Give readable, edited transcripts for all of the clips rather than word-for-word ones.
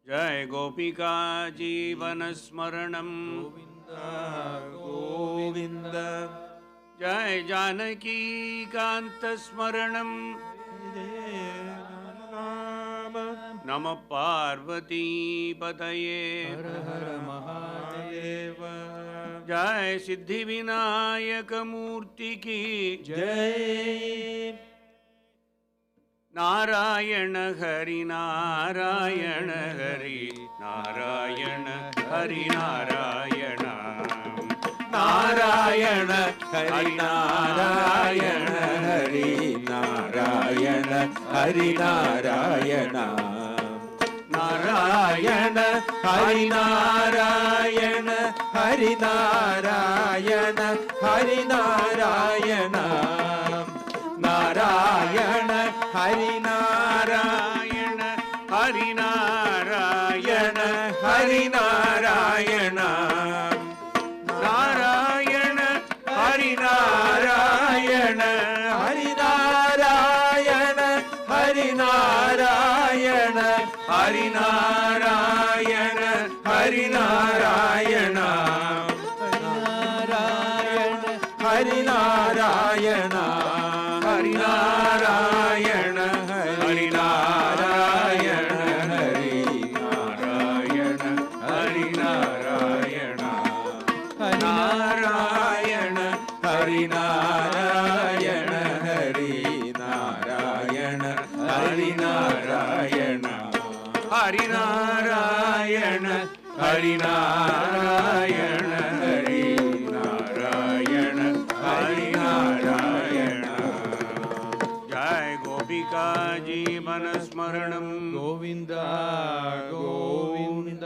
जय गोपिका जीवन स्मरणम गोविंद जय जानकी कांत स्मरणम नमः पार्वती पतये हर हर महादेव। जय सिद्धि विनायक मूर्ति की जय। नारायण हरि नारायण हरि नारायण हरि नारायण नारायण हरि नारायण हरि नारायण हरि नारायण नारायण हरि नारायण हरि नारायण हरि नारायण नारायण हरि नारायण हरि नारायण हरि नारायण नारायण हरि नारायण हरि नारायण हरि नारायण हरि नारायण हरि नारायण हरि नारायण हरि नारायण हरि नारायण हरि नारायण हरि नारायण नारायण हरि नारायण हरि नारायण हरि नारायण हरि नारायण हरि नारायण हरि नारायण हरि नारायण। जय गोपिका जीवन स्मरणम Govind Govind.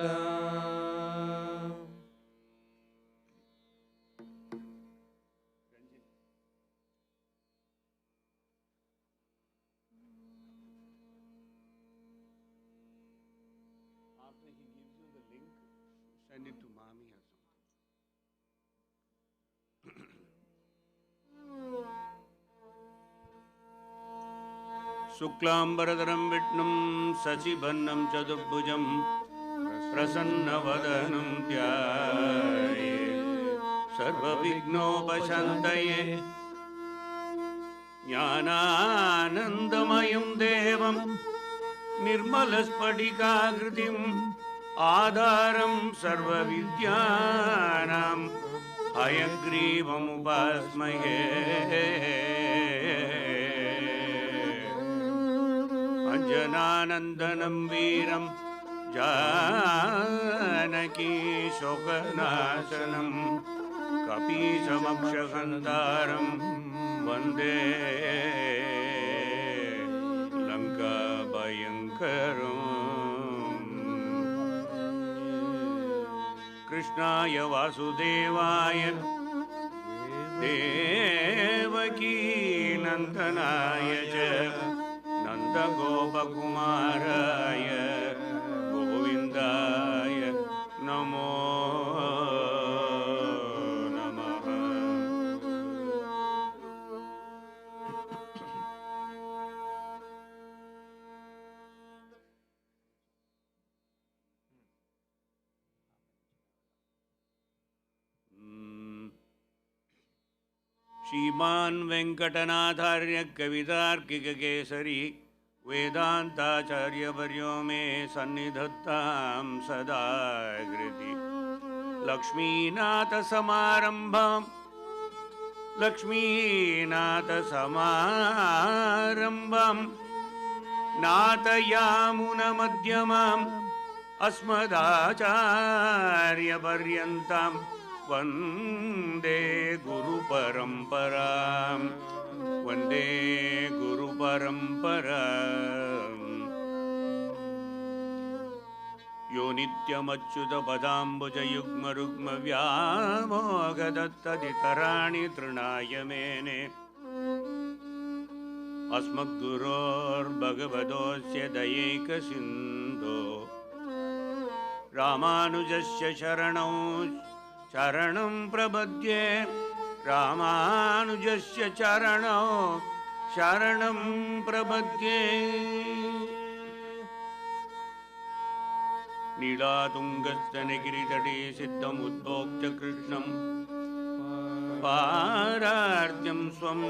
After he gives you the link, send it to mommy or something. शुक्लांबरधरं विष्णुं शशिवर्णं चतुर्भुजं प्रसन्नवदनं ध्यायेत् सर्वविघ्नोपशान्तये ज्ञानानन्दमयं देवं निर्मलस्फटिकाकृतिम् आधारं सर्वविद्यानां हयग्रीवमुपास्महे अंजनानन्दनं वीरं जानकी शोकनाशनं कपीशमक्षहन्तारं वन्दे लङ्काभयङ्करम्। कृष्णाय वासुदेवाय देवकी नन्दनाय च नन्दगोपकुमाराय गोविन्दाय नमो नमः। श्रीमान् वेंकटनाथार्य कवितार्किककेसरी वेदांताचार्यवर्यो मे सन्निधत्तां सदा हृदि। लक्ष्मीनाथसमारम्भां नाथयामुनमध्यमाम् अस्मदाचार्यपर्यन्तां वन्दे गुरुपरम्परां वन्दे गुरुपरम्पराम्। यो नित्यमच्युतपदाम्बुजयुग्मरुग्मव्यामोहदत्तदितराणि तृणाय मेने अस्मद्गुरोर्भगवतोऽस्य दयैकसिन्धो रामानुजस्य शरणं प्रपद्ये रामानुजस्य शरणं प्रपद्ये नीलातुङ्गस्तनगिरितटे सिद्धमुद्भोक्त्य कृष्णम् पारार्ध्यं स्वं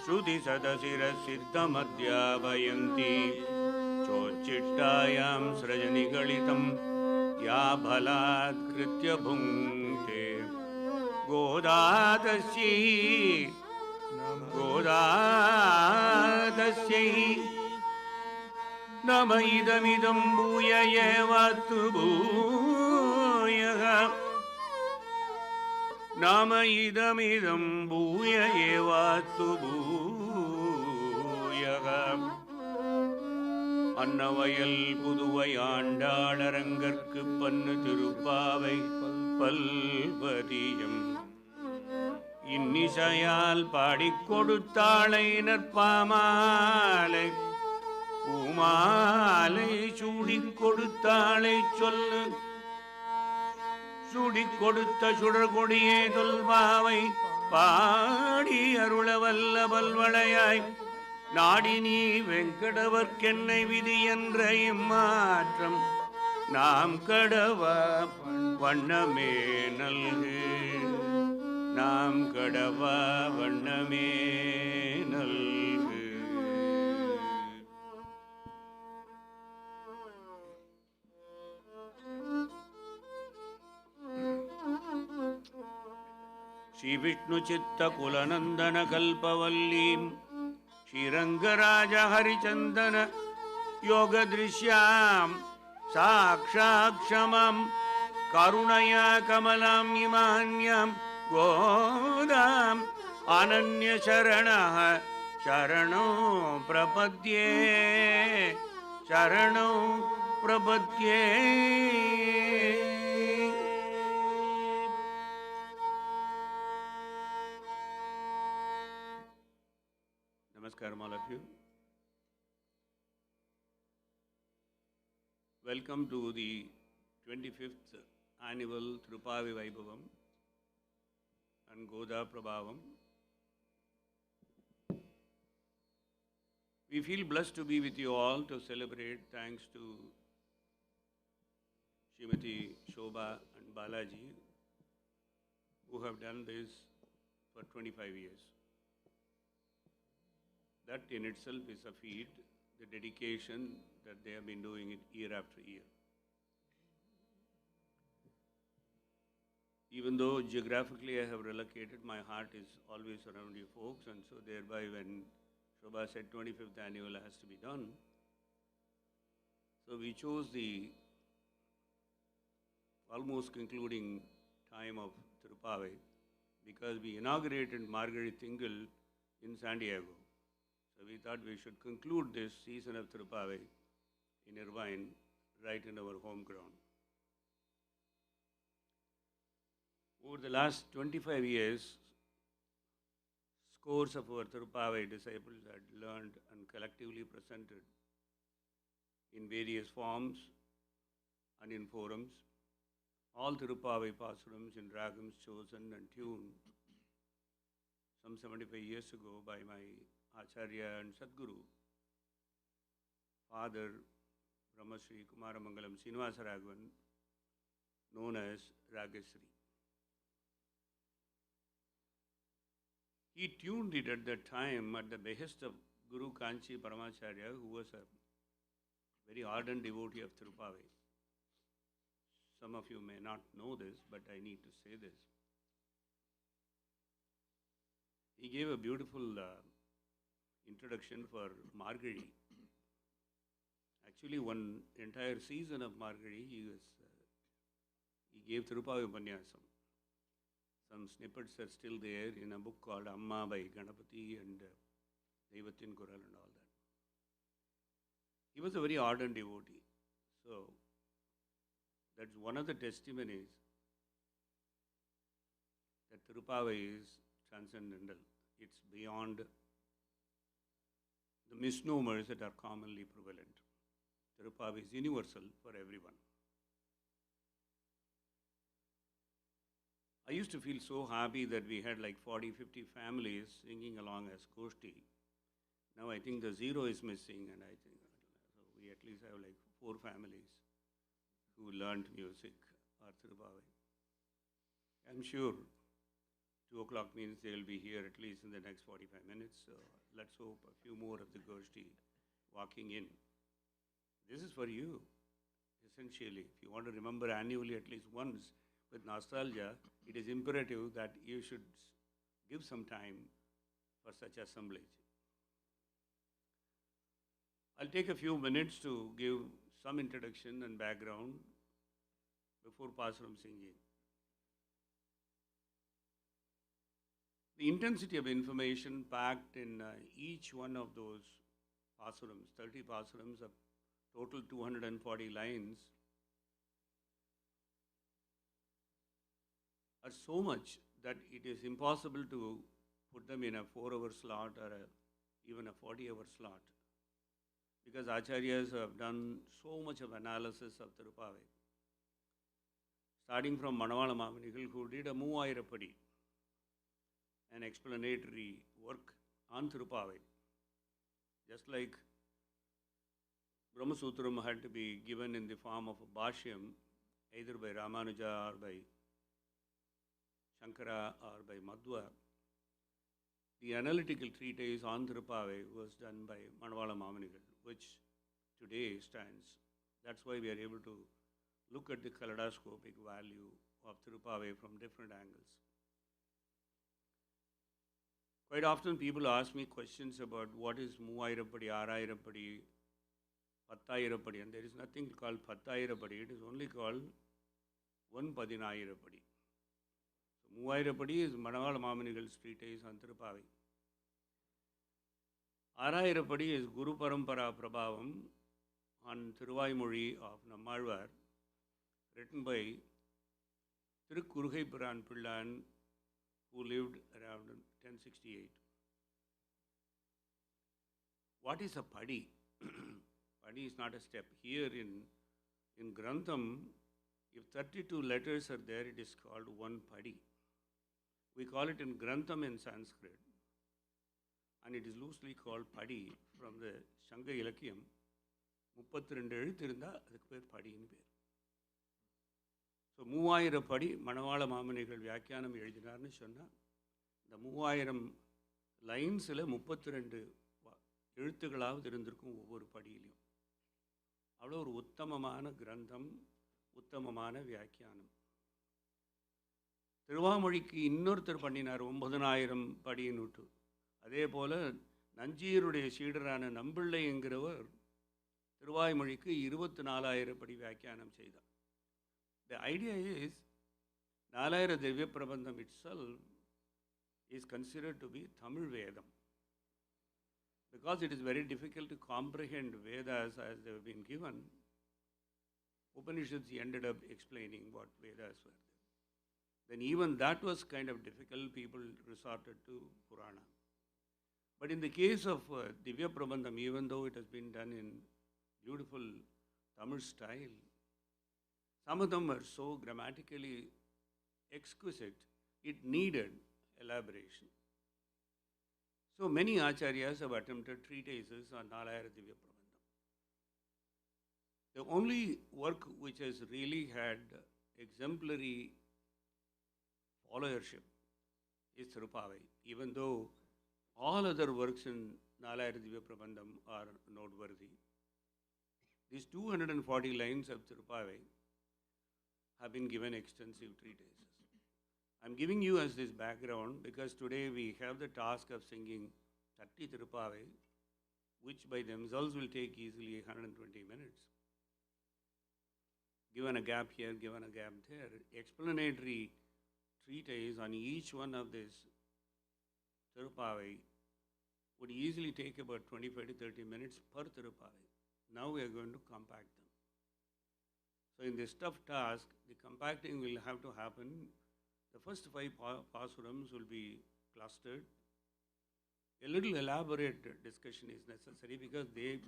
श्रुतिसदशिरसिद्धमध्यापयन्ति चोच्चिष्टायां सृजनिगलितं या बलात्कृत्य भुङ्क्ते गोदातस्यै नम इदमिदं भूय एवास्तु भूयः नाम इदमिदं भूय एवास्तु भूयः அன்னவயல் புதுவை ஆண்டாளரங்கற்கு பன்னு திருப்பாவை பல்வதியம் இன்னிசையால் பாடிக் கொடுத்தாளை நற்பாமாலை பூமாலை சூடிக் கொடுத்தாளை சொல்லு சுடிக் கொடுத்த சுடர்கொடியே தொல்பாவை பாடி அருளவல்ல பல்வளையாய் நாடி நீ வெங்கடவர்க்கென்னை விதி என்ற இம்மாற்றம் நாம் கடவா வண்ணமே நல்கு நாம் கடவா வண்ணமே நல்கு. श्री विष्णु चित्त कुलनंदन कल्पवल्लीं श्रीरंगराज हरिचंदन योग दृश्यां साक्षाक्षमां करुणया कमलां इमान्यां गोदाम् अनन्य शरणः शरणो प्रपद्ये शरणो प्रपद्ये. Namaskaram all of you. Welcome to the 25th annual Thirupavi Vaibhavam and Goda Prabhavam. We feel blessed to be with you all to celebrate, thanks to Srimati Shobha and Balaji, who have done this for 25 years. That in itself is a feat, the dedication that they have been doing it year after year. Even though geographically I have relocated, my heart is always around you folks, and so thereby when Shobha said 25th annual has to be done, so we chose the almost concluding time of Thirupavi because we inaugurated Margazhi Thingal in San Diego. So we thought we should conclude this season of Thirupavi in Irvine, right in our home ground. Over the last 25 years, scores of our Thirupavi disciples had learned and collectively presented in various forms and in forums all Thirupavi pasarams in ragams chosen and tuned some 75 years ago by my Acharya and Sadguru, Father Brahmasri Kumaramangalam Srinivasa Raghavan, known as Ragasri. He tuned it at that time at the behest of Guru Kanchi Paramacharya, who was a very ardent devotee of Thirupavi. Some of you may not know this, but I need to say this. He gave a beautiful introduction for Margazhi. Actually, one entire season of Margazhi, he gave Thirupavi Upanyasam. Some snippets are still there in a book called Amma by Ganapati and Devatin Kural and all that. He was a very ardent devotee. So, that's one of the testimonies that Thirupavi is transcendental. It's beyond the misnomers that are commonly prevalent. Tiruppavi is universal for everyone. I used to feel so happy that we had like 40, 50 families singing along as Koshti. Now I think the zero is missing, and I think so we at least have like 4 families who learned music or Tiruppavi. I'm sure 2 o'clock means they will be here at least in the next 45 minutes. So let's hope a few more of the Goshti walking in. This is for you, essentially. If you want to remember annually at least once with nostalgia, it is imperative that you should give some time for such assemblage. I'll take a few minutes to give some introduction and background before Pasuram singing. The intensity of information packed in each one of those Pasurams, 30 Pasurams of total 240 lines, are so much that it is impossible to put them in a 4-hour slot or even a 40-hour slot, because Acharyas have done so much of analysis of Tiruppavi. Starting from Manavala Mamanigal, who did a Moovairapadi, an explanatory work on Tiruppavi. Just like Brahmasutram had to be given in the form of a Bhashyam, either by Ramanuja or by Shankara or by Madhva, the analytical treatise on Tiruppavi was done by Manavala Mamanigal, which today stands. That's why we are able to look at the kaleidoscopic value of Tiruppavi from different angles. Quite often people ask me questions about what is Moovairapadi, Arairapadi, Pattairapadi, and there is nothing called Pattairapadi, it is only called Vanpadinairapadi. So Moovairapadi is Manavala Mamanigal's treatise on Tiruppavi. Arairapadi is Guru Parampara Prabhavam on Thiruvaimozhi of Nammalvar, written by Tirukkurugai Piran Pillan, who lived around 1068. What is a padi? Padi is not a step. Here in Grantham, if 32 letters are there, it is called one padi. We call it in Grantham in Sanskrit, and it is loosely called padi from the Shanga Ilakyam. 32 எழுத்து இருந்தால் அதுக்கு பேர் படின்னு பேர். So 3000 படி மணவாள மாமனிகள் வியாக்கியானம் எழுதினார்னு சொன்னால் இந்த 3000 லைன்ஸில் 32 எழுத்துக்களாவது இருந்திருக்கும் ஒவ்வொரு படியிலையும். அவ்வளோ ஒரு உத்தமமான கிரந்தம், உத்தமமான வியாக்கியானம். திருவாமொழிக்கு இன்னொருத்தர் பண்ணினார் 9000 படியின்னுட்டு. அதே போல் நஞ்சியருடைய சீடரான நம்பிள்ளை என்கிறவர் திருவாய்மொழிக்கு 24,000 படி வியாக்கியானம் செய்தார். The idea is, Nalayara Divya Prabandham itself is considered to be Tamil Vedam, because it is very difficult to comprehend Vedas as they have been given. Upanishads ended up explaining what Vedas were there. Then even that was kind of difficult, people resorted to Purana. But in the case of Divya Prabandham, even though it has been done in beautiful Tamil style, some of them were so grammatically exquisite, it needed elaboration. So many acharyas have attempted treatises on Nalayara Divya Prabandham. The only work which has really had exemplary followership is Tiruppavi, even though all other works in Nalayara Divya Prabandham are noteworthy. These 240 lines of Tiruppavi have been given extensive treatises. I'm giving you as this background because today we have the task of singing 30 Tiruppavi, which by themselves will take easily 120 minutes. Given a gap here, given a gap there, explanatory treatise on each one of these Tiruppavi would easily take about 25 to 30 minutes per Tiruppavi. Now we are going to compact them. So in this tough task, the compacting will have to happen. The first 5 pasurams will be clustered a little elaborate discussion is necessary because they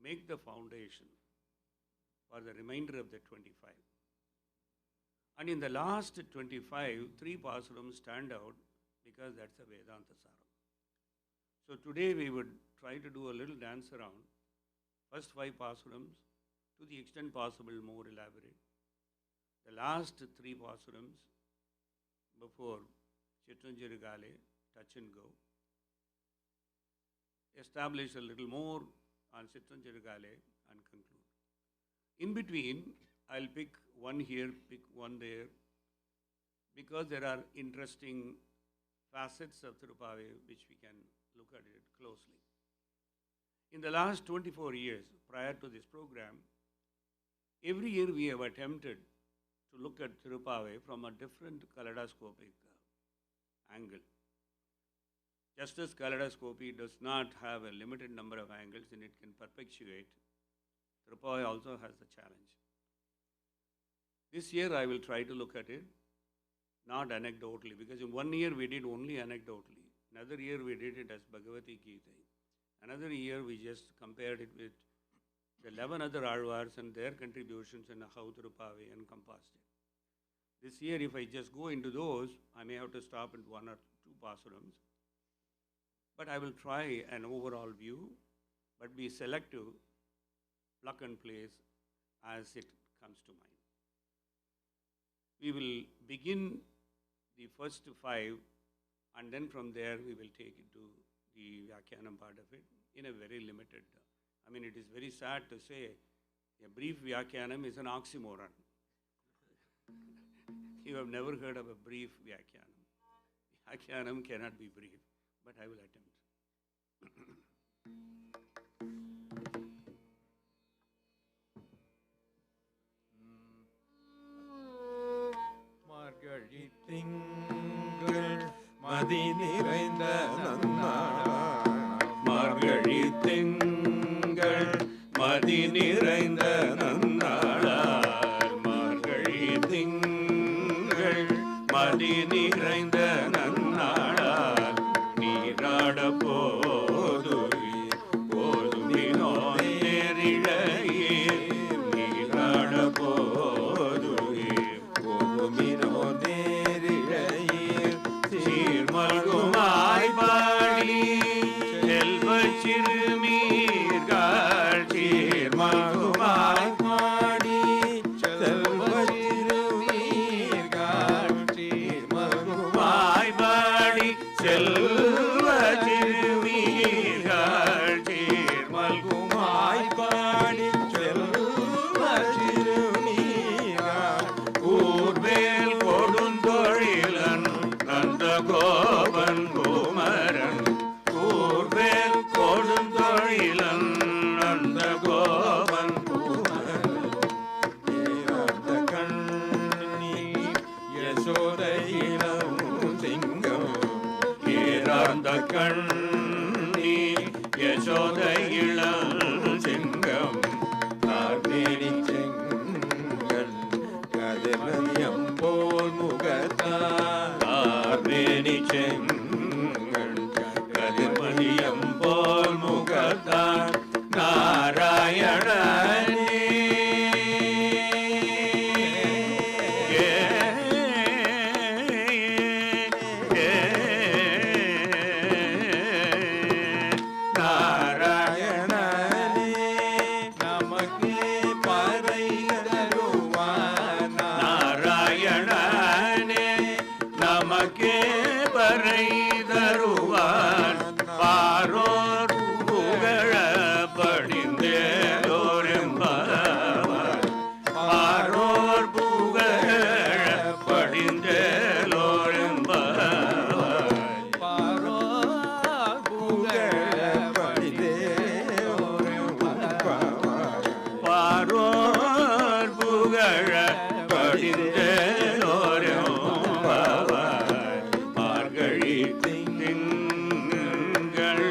make the foundation for the remainder of the 25. And in the last 25, 3 pasurams stand out because that's a Vedanta Saram. So today we would try to do a little dance around. First 5 pasurams, to the extent possible, more elaborate. The last 3 pasurams before Chitranjirigale, touch and go. Establish a little more on Chitranjirigale and conclude. In between, I'll pick one here, pick one there, because there are interesting facets of Tirupave which we can look at it closely. In the last 24 years, prior to this program, every year we have attempted to look at Tirupave from a different kaleidoscopic angle. Just as kaleidoscopy does not have a limited number of angles and it can perpetuate, Tirupave also has a challenge. This year I will try to look at it, not anecdotally, because in one year we did only anecdotally. Another year we did it as Bhagavati Gita. Another year we just compared it with the 11 other Alvars and their contributions and how Tirupave encompassed it. This year if I just go into those, I may have to stop at 1 or 2 pasurams. But I will try an overall view, but be selective, plug and place as it comes to mind. We will begin the first 5 and then from there we will take it to the Vyakyanam part of it in a very limited. I mean, it is very sad to say a brief Vyakyanam is an oxymoron. You have never heard of a brief Vyakyanam. Vyakyanam cannot be brief, but I will attempt. மார்கழி திங்கள் மதி நிறைந்த நன்னாளால் மார்கழி திங்கள் மதி நிறைந்த நன்னாளால் மார்கழி திங்கள் மதி நிறைந்த நன்னாளால் நீராட போதுவி போதுமினோ நேரிழையே நீராட போதுவி போதுமினோ நேரிழையே சீர்மல்குமாய் பாடி செல்வச் சிறுமீர்கள் சீர்மல்குமாய் பாடி செல்வச் சிறுமீர்கள் சீர்மல்குமாய் பாடி செல்வச் சிறுமீர்கள் சீர்மல்குமாய் பாடி செல்வச் சிறுமீர்கள் கூர்வேல் கொடுந்தொழிலன் நந்த கோபன் குமரன் கூர்வேல் கொடுந்தொழிலன் நந்த கோபன் குமரன் ஏறாத கண்ணி யசோதையிலம் சிங்கம் ஏறாந்த கண்ணி யசோதையிலம் சிங்கம் கார்மேனி செங்கல் கதிர்மதியம் போல் முகத்தார் கார்மேனி செங்கல் கதிர்மதியம் போல் முகத்தார் நாராயணனே நாராயணனே நமக்கே பறை தருவான் நாராயணனே நமக்கே பறை தருவான் பாரோர் புகழ படிந்தேலோரெம்பவான் பாரோர் புகழ படிந்தேலோரெம்பவான் பாரோர் புகழ படிந்தேலோரெம்பவான் பாரோர் புகழ படிந்தேலோரெம்பவான் மார்கழி திங்கள்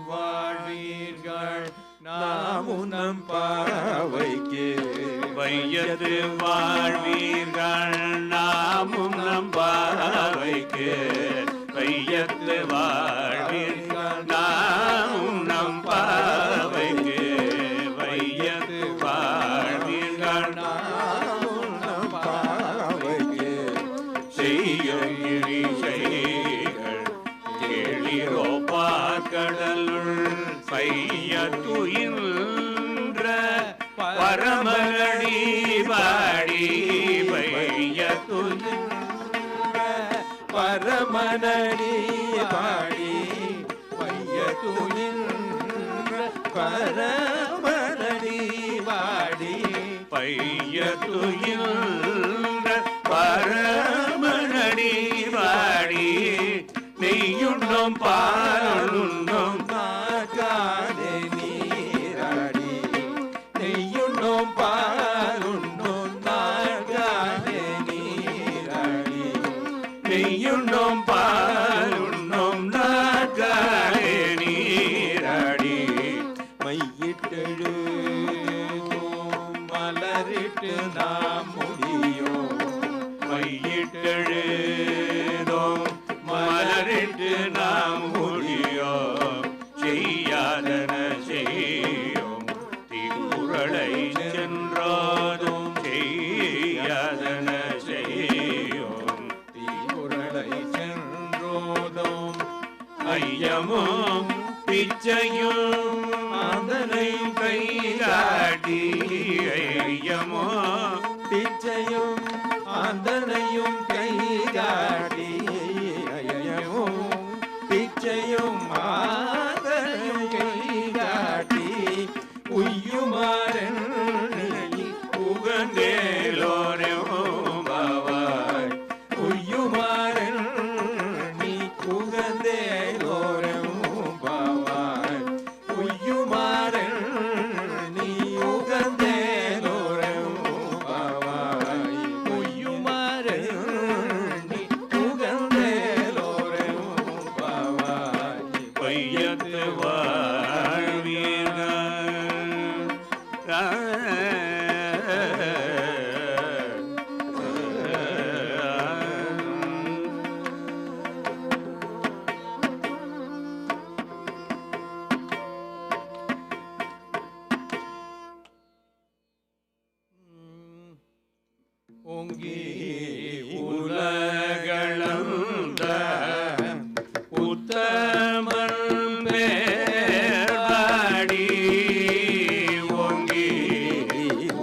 வாழ்வீர்கள் நாமுனம் பாவைக்கு வையத்து வாழ்வீர்கள் நாமும் நம்பாவைக்கு வையத்து வாழ்வீர்கள் நாமும் நம்பாவைக்கு வையத்து வாழ்வீர்கள் நாமும் பாவைக்கு செய்யும் இழிசைகள் கேளிரோ பார்க்கடலுள் பையத்துயின்ற பரமகடி பாடி பையத்துயின்ற பரமனடி பாடி பையத்துயின்ற பரமனடி பாடி பையத்துயின்ற பரமகடி பாடி நெய்யுண்ணும் பாலுண்ணும் காதே நீராடி நெய்யுண்ணும் பாலுண்ணும் நாகாதே நீராடி நெய்யுண்ணும் பாலுண்ணும் நாகாலே நீராடி மையிட்டெழுதும் மலரிட்டு நாம் முடியும் மையிட்டெழுதோம் மலரிட்டு நாம் முடியோம் செய்யாதன செய்யோம் தீக்குறளை சென்றோதும் செய்யாதன செய்யோம் தீக்குறளை சென்றோதும் ஐயமும் பிச்சையும் ஆதனையும் கை காட்டி ஐயமோ பிச்சையும் ஆந்தனையும் கை காட்டி ஐயமும் பிச்சையும் ஆதனையும் கை காட்டி உய்யுமாறன் உகந்தேலோரும் பாவாய் உய்யுமாறன் நீ உகந்தேலோரும் பாவாய் உய்யுமாறன் நீ உகந்தேலோரும் பாவாய் உய்யுமாறன் நீ உகந்தேலோரும் பாவாய் பையத்து வாழ்வீர்கள் ஓங்கி உலகளந்த உத்தமன் மேற்பாடி ஓங்கி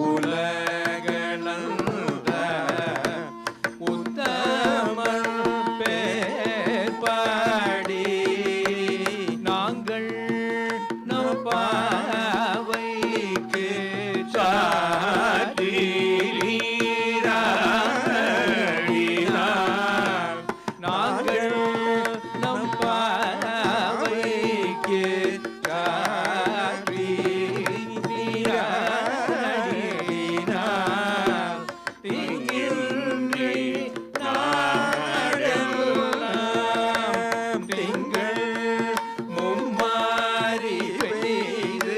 உலகளந்த உத்தமன் பேர் பாடி நாங்கள் நம் பாவைக்கு சாற்றி நாங்கள் நம் பாவைக்கு காற்றி நீராடினார் திங்கின்றி நாடெல்லாம் திங்கள் மும்மாறி பெய்த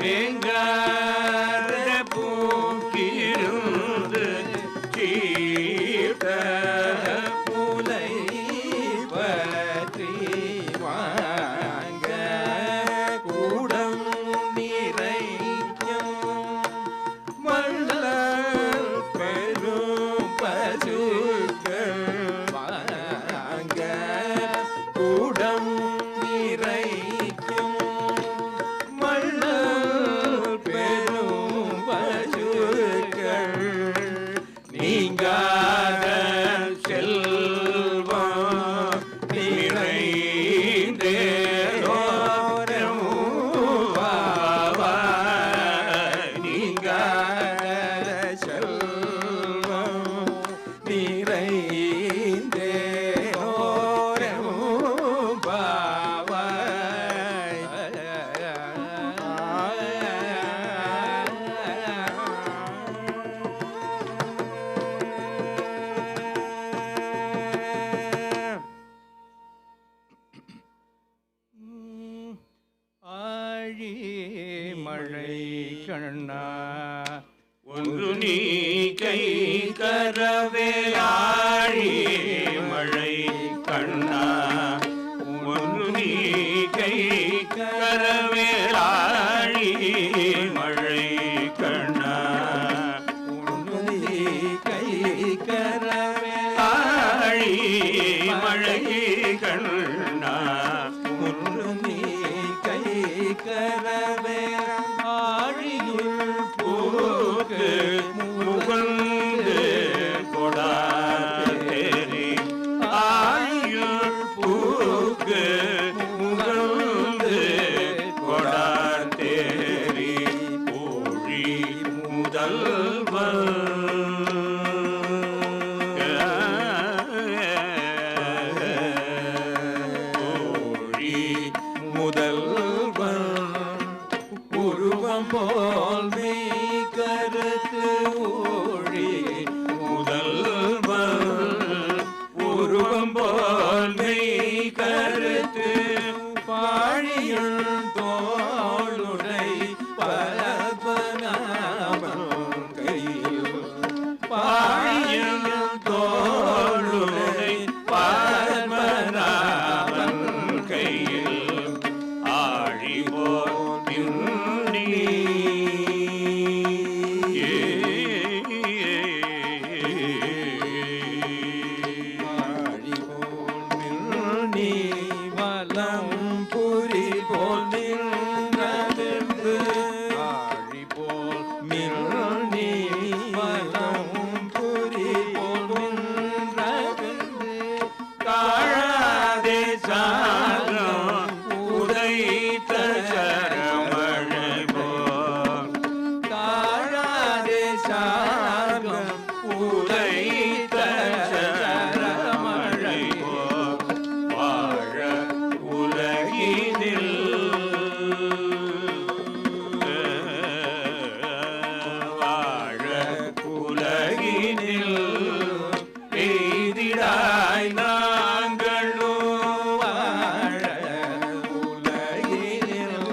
தேங்காத பூக்கிருந்து சீட்ட முலை பற்றி வாங்க கூடம் நிறைக்கும் வள்ளல் பெரும் பசுக்கள் வாங்க கூடம் நிறைக்கும் வள்ளல் பெரும் பசுக்கள் நீங்காத செல்வம் நிறைந்தேரோரம் நீங்காத செல்வம் நிறைந்தேரோரம் பாவாய் ஆழி மழை கண்ணா ஒன்று நீ கை கரவேலாழி மழை கண்ணா ஒன்று நீ கை கரவேலாழி மழை கண்ணா உன்னுதி கை கரவே ஆழி மழை கண்ணா உன்னுதி கை கரவே ஆழியுள் போக்கு முகந்து கொடாதேரி ஆயுள் பூக்கு முகந்து கொடாதேரி பூழி முதல்வன் பூழி முதல்வன் உருவம் போல் மெய் கருத்து ஊழி முதல்வன் உருவம் போல் மெய் கருத்து பாழியுள் தோளுடை பரபநாமம் கையில் பாழியுள் தோளுடை பரபநாமம் கையில் ஆழி போல் நின்றி ஆழி போல் நீ வலம் புரி போல் நின்றதிர்ந்து ஆழி போல் நீ வலம் புரி போல் நின்றதிர்ந்து காழாதே சாகம் உதைத்த சரமழை போல் தாழாதே சார்கம் உதைத்த சரமழை போல் வாழ உலகினில் வாழ உலகினில் பெய்திடாய் நாங்களோ வாழ உலகினில்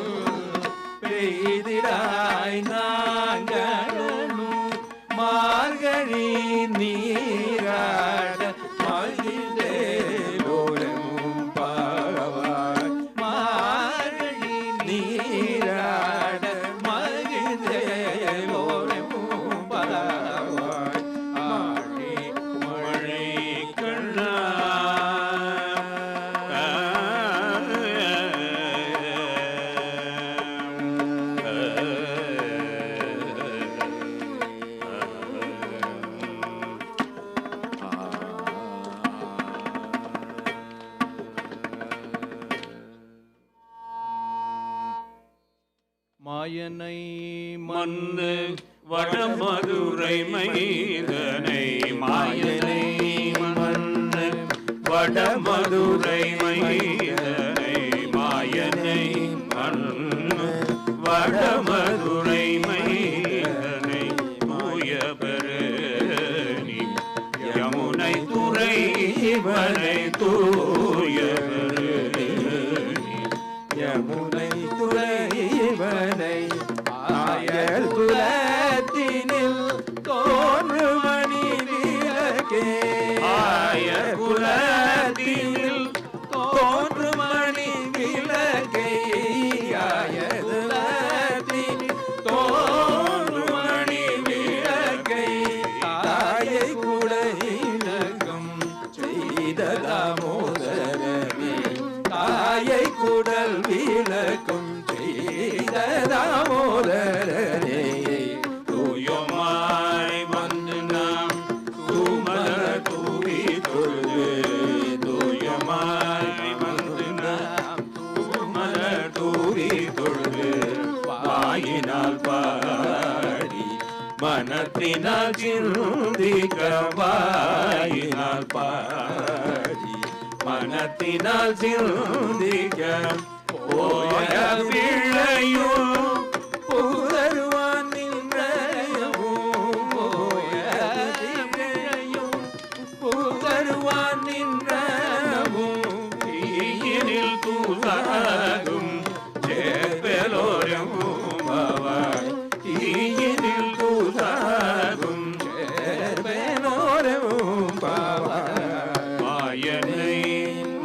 பெய்திடாய் நாங்களும் மார்கழி நீராட மகிழ்ந்தேலோலமும் பாவாய் மார்கழி நீராட மகிழ்ந்தேலோலமும் பாவாய் ஆழி மழை கண்ணா மாயனை மண்ணு வடமதுரை மைதனை மாயனை மண்ணு வடமதுரை மைதனை மாயனை மண்ணு வடமதுரை மைதனை மூயபரணி யமுனை துறை வரை தூயபரணி யமுனை துறைவனை குலத்தினில் தோன்று மணி விளக்கே ஆயர் குலத்தினில் தோன்று மணி விளக்கை ஆயர் குலத்தினில் தோன்று மணி விளக்கை தாயை கூட இலக்கம் செய்த தாமோதரனே தாயை குடல் விளக்கும் செய்த தாமோதரனே தூயமாய் வந்து நாம் தூமலர் தூவி தொழுது தூயமாய் வந்து நாம் தூமலர் தூவி தொழுது வாயினால் பாடி மனத்தினால் சிந்திக்க வாயினால் பாடி மனத்தினால் சிந்திக்க போய பிள்ளையும் புதருவான் நின்றயமும் போய பிள்ளையும் புதருவான் நின்றமும் தீயினில் தூசாகும் சேப்பலோரும் பவாய் தீயினில் தூசாகும் சேப்பலோரும் பவாய் மாயனை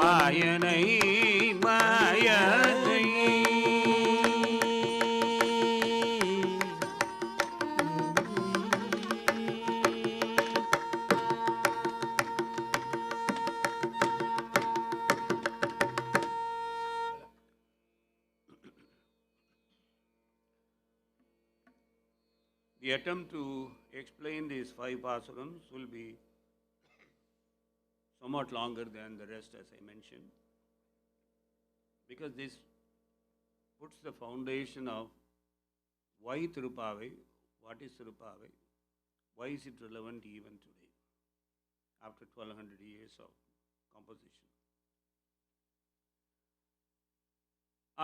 மாயனை மாயனை The attempt to explain these 5 pasurams will be somewhat longer than the rest, as I mentioned, because this puts the foundation of why Tirupavai, what is Tirupavai, why is it relevant even today, after 1200 years of composition.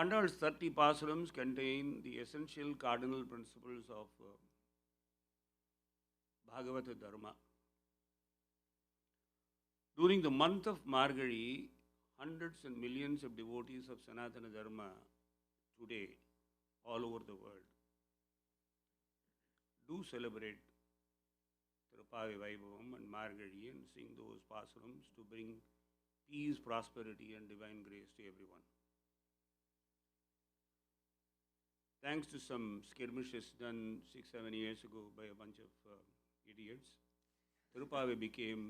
Andal's 30 pasurams contain the essential cardinal principles of Bhagavata Dharma. During the month of Margazhi, hundreds and millions of devotees of Sanatana Dharma today, all over the world, do celebrate Tirupavai Vaibhavam and Margazhi and sing those pasurams to bring peace, prosperity and divine grace to everyone. Thanks to some skirmishes done 6-7 years ago by a bunch of idiots, Tirupavai became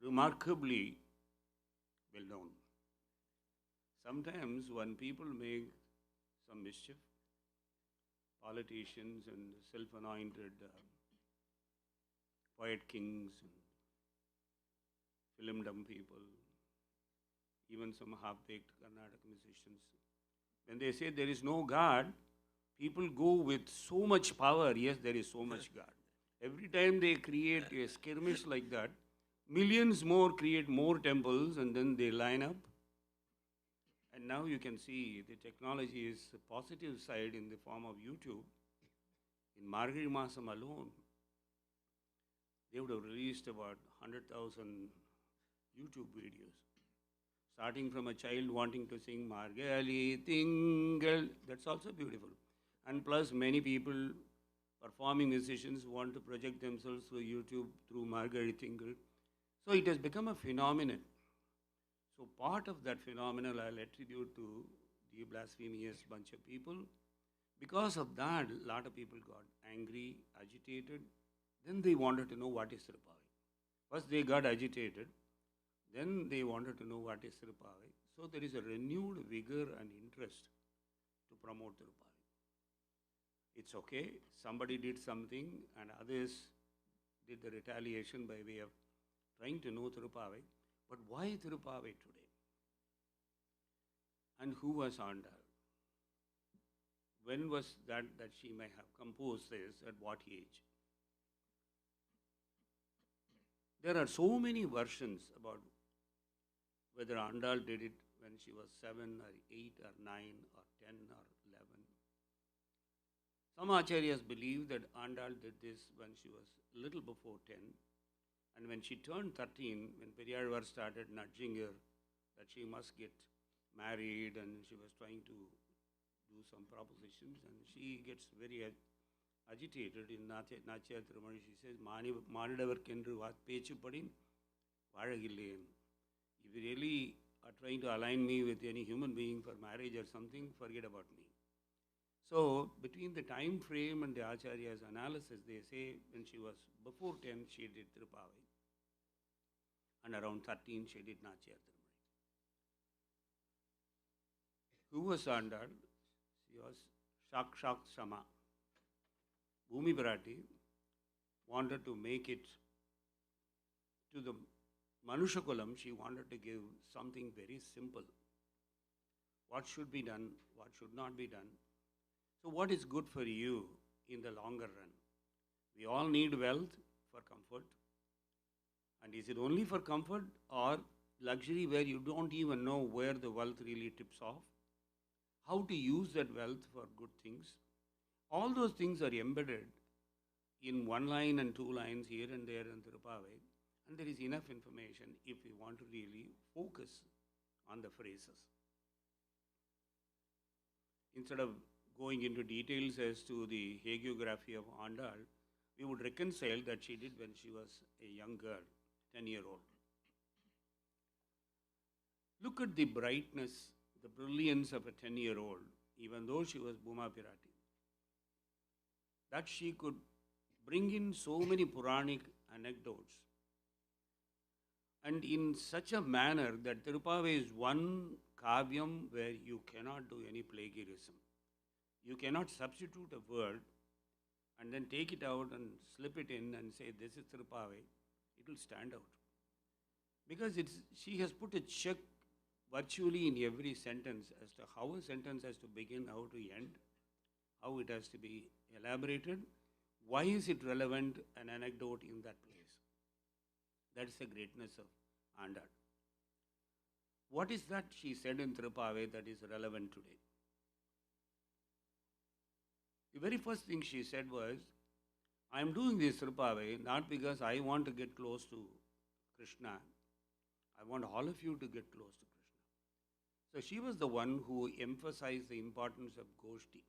remarkably well known. Sometimes when people make some mischief, politicians and self-anointed poet kings and film-dumb people, even some half-baked Karnataka musicians, when they say there is no God, people go with so much power. Yes, there is so much God. Every time they create a skirmish like that, millions more create more temples and then they line up. And now you can see the technology is a positive side in the form of YouTube. In Margazhi Masam alone, they would have released about 100,000 YouTube videos. Starting from a child wanting to sing Margali Tingal, that's also beautiful. And plus many people, performing musicians, want to project themselves through YouTube, through Margali Tingal. So it has become a phenomenon. So part of that phenomenon I'll attribute to the blasphemous bunch of people. Because of that, a lot of people got angry, agitated. Then they wanted to know what is Tirupavai. First they got agitated. Then they wanted to know what is Tirupavai. So there is a renewed vigor and interest to promote Tirupavai. It's okay, somebody did something and others did the retaliation by way of trying to know Tirupavai. But why Tirupavai today? And who was Andal? When was that she may have composed this, at what age? There are so many versions about whether Andal did it when she was 7 or 8 or 9 or 10 or 11. Some acharyas believe that Andal did this when she was little before 10, and when she turned 13, when Periyar started nudging her that she must get married, and she was trying to do some propositions, and she gets very agitated in Nachya Tirumazhi. She says, Manidavarkendru Pechupadin Vazhagillean. If you really are trying to align me with any human being for marriage or something, forget about me. So, between the time frame and the Acharya's analysis, they say when she was before 10, she did Tirupavai. And around 13, she did Nachya Tirumazhi. Who was Andal? She was Shakshak Sama. Bhumi Bharati wanted to make it to the Manushakulam, she wanted to give something very simple. What should be done, what should not be done. So what is good for you in the longer run? We all need wealth for comfort. And is it only for comfort or luxury where you don't even know where the wealth really tips off? How to use that wealth for good things? All those things are embedded in one line and two lines here and there in Tirupavai. And there is enough information if we want to really focus on the phrases. Instead of going into details as to the hagiography of Andal, we would reconcile that she did when she was a young girl, 10-year-old. Look at the brightness, the brilliance of a 10-year-old, even though she was Bhuma Pirati. That she could bring in so many Puranic anecdotes. And in such a manner that Tirupavai is one kavyam where you cannot do any plagiarism. You cannot substitute a word and then take it out and slip it in and say this is Tirupavai. It will stand out. Because she has put a check virtually in every sentence as to how a sentence has to begin, how to end, how it has to be elaborated, why is it relevant, an anecdote in that place. That is the greatness of Andal. What is that she said in Tirupavai that is relevant today? The very first thing she said was, I am doing this Tirupavai not because I want to get close to Krishna. I want all of you to get close to Krishna. So she was the one who emphasized the importance of Goshti.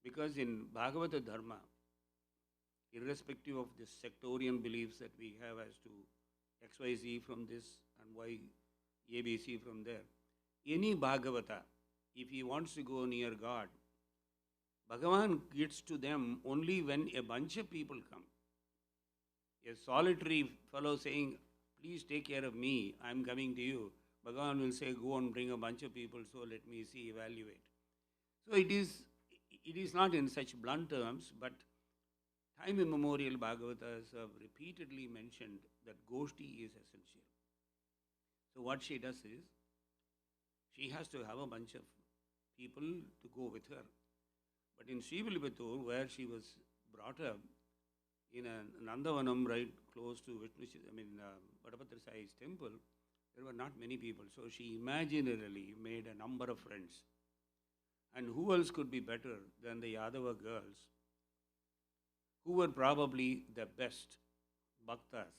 Because in Bhagavata Dharma, irrespective of the sectarian beliefs that we have as to XYZ from this and Y, ABC from there, any Bhagavata, if he wants to go near God, Bhagavan gets to them only when a bunch of people come. A solitary fellow saying, please take care of me, I am coming to you. Bhagavan will say, go and bring a bunch of people, so let me see, evaluate. So it is not in such blunt terms, but time immemorial Bhagavatas have repeatedly mentioned that Goshti is essential. So what she does is, she has to have a bunch of people to go with her. But in Srivilliputturu, where she was brought up, in a Nandavanam right close to Vadapatra Sai's temple, there were not many people. So she imaginarily made a number of friends. And who else could be better than the Yadava girls, who were probably the best bhaktas?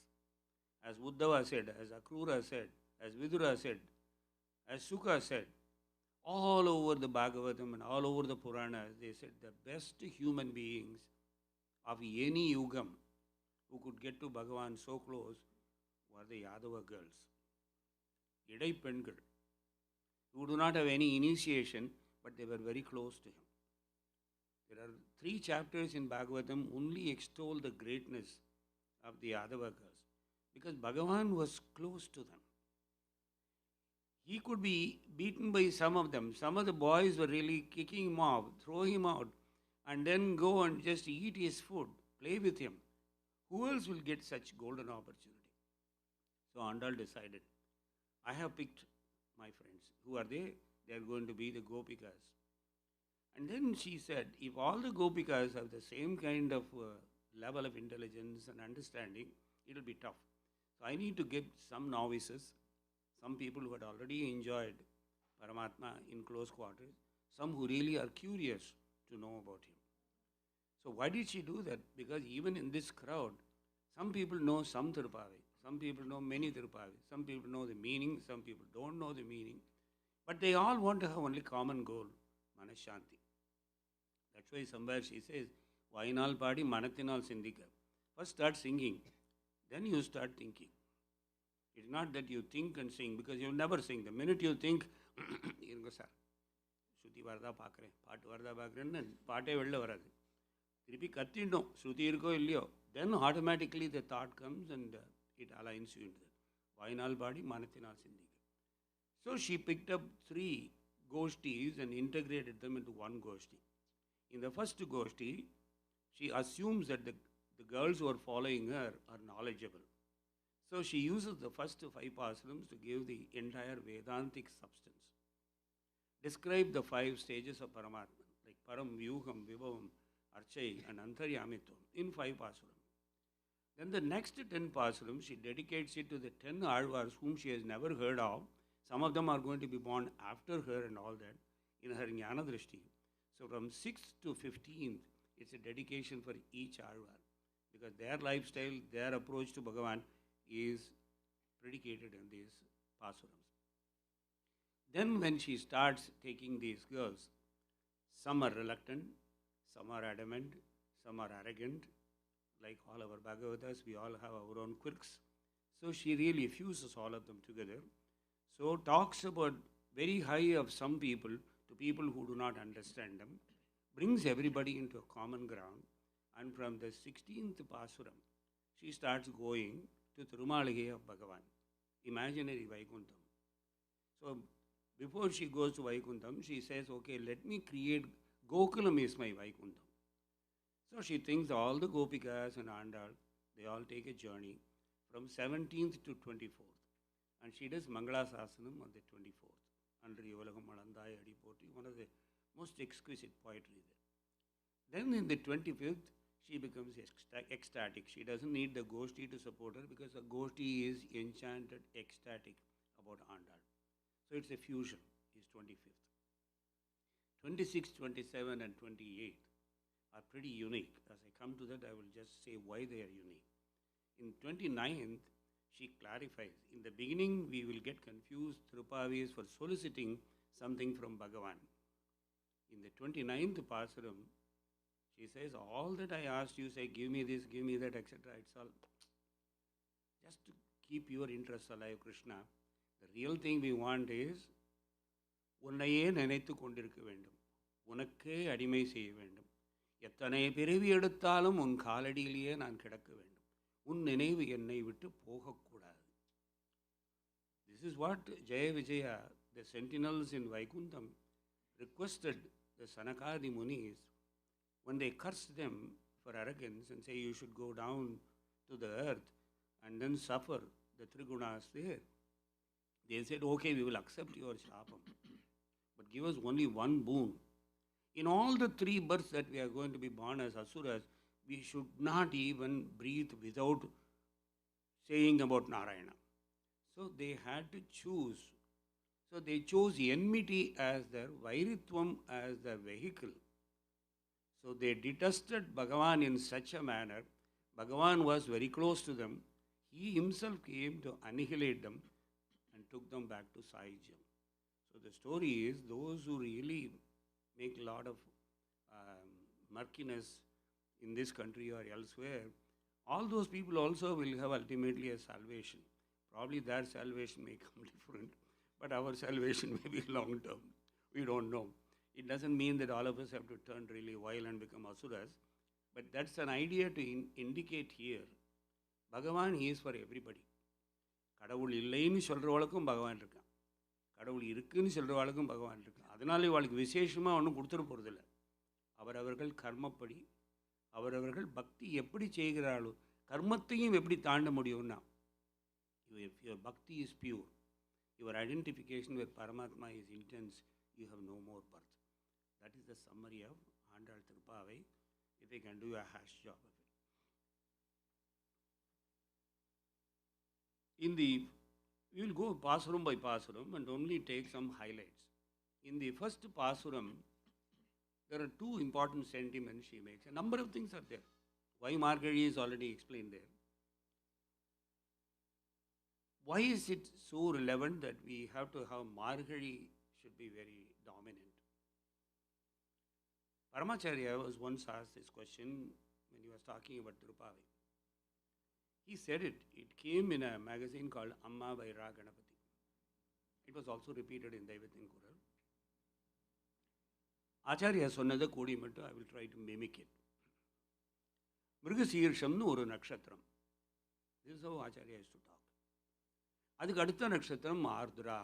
As Uddhava said, as Akrura said, as Vidura said, as Sukha said, all over the Bhagavatam and all over the Puranas, they said the best human beings of any yugam who could get to Bhagavan so close were the Yadava girls. Idai Pengal, who do not have any initiation, but they were very close to him. There are 3 chapters in Bhagavatam only extol the greatness of the Yadava girls, because Bhagavan was close to them. He could be beaten by some of them. Some of the boys were really kicking him off, throw him out, and then go and just eat his food, play with him. Who else will get such golden opportunity? So Andal decided, I have picked my friends. Who are they? They are going to be the Gopikas. And then she said, if all the Gopikas have the same kind of level of intelligence and understanding, it will be tough. So I need to get some novices, some people who had already enjoyed Paramatma in close quarters, some who really are curious to know about him. So why did she do that? Because even in this crowd, some people know some Tirupavai, some people know many Tirupavai, some people know the meaning, some people don't know the meaning, but they all want to have only common goal, Manashanti. That's why somewhere she says, Vainal Padi Manathinal Sindhika. First start singing, then you start thinking. It's not that you think and sing, because you never sing. The minute you think, irunga sir, Shruti Varda Pakre, Paatu Varda Pakre, Paate Vella Varadu. Thiripi Kattindom, Shruti Irko Illio. Then automatically the thought comes and it aligns you into that. Vainal Padi Manathinal Sindhika. So she picked up 3 goshtis and integrated them into one goshti. In the first goshti, she assumes that the girls who are following her are knowledgeable. So she uses the first 5 pasurams to give the entire Vedantic substance. Describe the 5 stages of Paramatma, like Param, Vyuham, Vibhavam, Archai and Antaryamitvam in 5 pasurams. Then the next 10 pasurams, she dedicates it to the 10 Alvars whom she has never heard of. Some of them are going to be born after her and all that in her Jnana Drishti. So from 6th to 15th, it's a dedication for each Alvar, because their lifestyle, their approach to Bhagavan is predicated in these pasurams. Then when she starts taking these girls, some are reluctant, some are adamant, some are arrogant. Like all our Bhagavatas, we all have our own quirks. So she really fuses all of them together. So talks about very high of some people to people who do not understand them, brings everybody into a common ground, and from the 16th Pasuram, she starts going to Thirumalige of Bhagavan, imaginary Vaikuntham. So before she goes to Vaikuntham, she says, okay, let me create, Gokulam is my Vaikuntham. So she thinks all the Gopikas and Andal, they all take a journey from 17th to 24th. And she does Mangala Sasanam on the 24th, under Yuvalagam Malandai Adipoti, one of the most exquisite poetry there. Then in the 25th, she becomes ecstatic. She doesn't need the Goshti to support her, because the Goshti is enchanted, ecstatic about Andal. So it's a fusion, is 25th. 26th, 27th and 28th are pretty unique. As I come to that, I will just say why they are unique. In 29th, she clarifies. In the beginning, we will get confused. Thirupavi is for soliciting something from Bhagavan. In the 29th Pasuram, she says, all that I asked you, say, give me this, give me that, etc. It's all just to keep your interests alive, Krishna. The real thing we want is, உன்னையே நினைத்து கொண்டிருக்க வேண்டும், உனக்கே அடிமை செய்ய வேண்டும், எத்தனை பிறவி எடுத்தாலும் உன் காலடியிலேயே நான் கிடக்க வேண்டும், உன் நினைவு என்னை விட்டு போகக்கூடாது. This is what Jaya Vijaya, the sentinels in Vaikuntham, requested the Sanakadi Munis when they cursed them for arrogance and say you should go down to the earth and then suffer the Trigunas there. They said, okay, we will accept your shapam, but give us only one boon. In all the 3 births that we are going to be born as Asuras, we should not even breathe without saying about Narayana. So they had to choose. So they chose enmity as their Vairitvam as their vehicle. So they detested Bhagavan in such a manner. Bhagavan was very close to them. He himself came to annihilate them and took them back to Saijam. So the story is, those who really make a lot of murkiness in this country or elsewhere, all those people also will have ultimately a salvation. Probably their salvation may come different, but our salvation may be long term. We don't know. It doesn't mean that all of us have to turn really wild and become asuras, but that's an idea to indicate here. Bhagavan is for everybody. கடவுள் இல்லைன்னு சொல்கிறவளுக்கும் பகவான் இருக்கான், கடவுள் இருக்குன்னு சொல்கிறவளுக்கும் பகவான் இருக்கான். அதனால இவளுக்கு விசேஷமாக ஒன்றும் கொடுத்துட போகிறதில்ல. அவரவர்கள் கர்மப்படி அவரவர்கள் பக்தி எப்படி செய்கிறாளோ, கர்மத்தையும் எப்படி தாண்ட முடியும்னா, if your bhakti is pure, your identification with Paramatma is intense, you have no more birth. That is the summary of Andal Tirupavai, if I can do a hash job of it. We will go Pasuram by Pasuram and only take some highlights. In the first Pasuram, there are 2 important sentiments she makes. A number of things are there. Why Margari is already explained there. Why is it so relevant that we have to have Margari should be very dominant? Paramacharya was once asked this question when he was talking about Tirupavi. He said it. It came in a magazine called Amma by Ra Ganapati. It was also repeated in Daivathin Kural. Acharya சொன்னதை கூடி மட்டும் I will try to mimic it. மிருகசீர்ஷம்னு ஒரு நட்சத்திரம். This is how Acharya used to talk. அதுக்கு அடுத்த நட்சத்திரம் ஆர்திரா.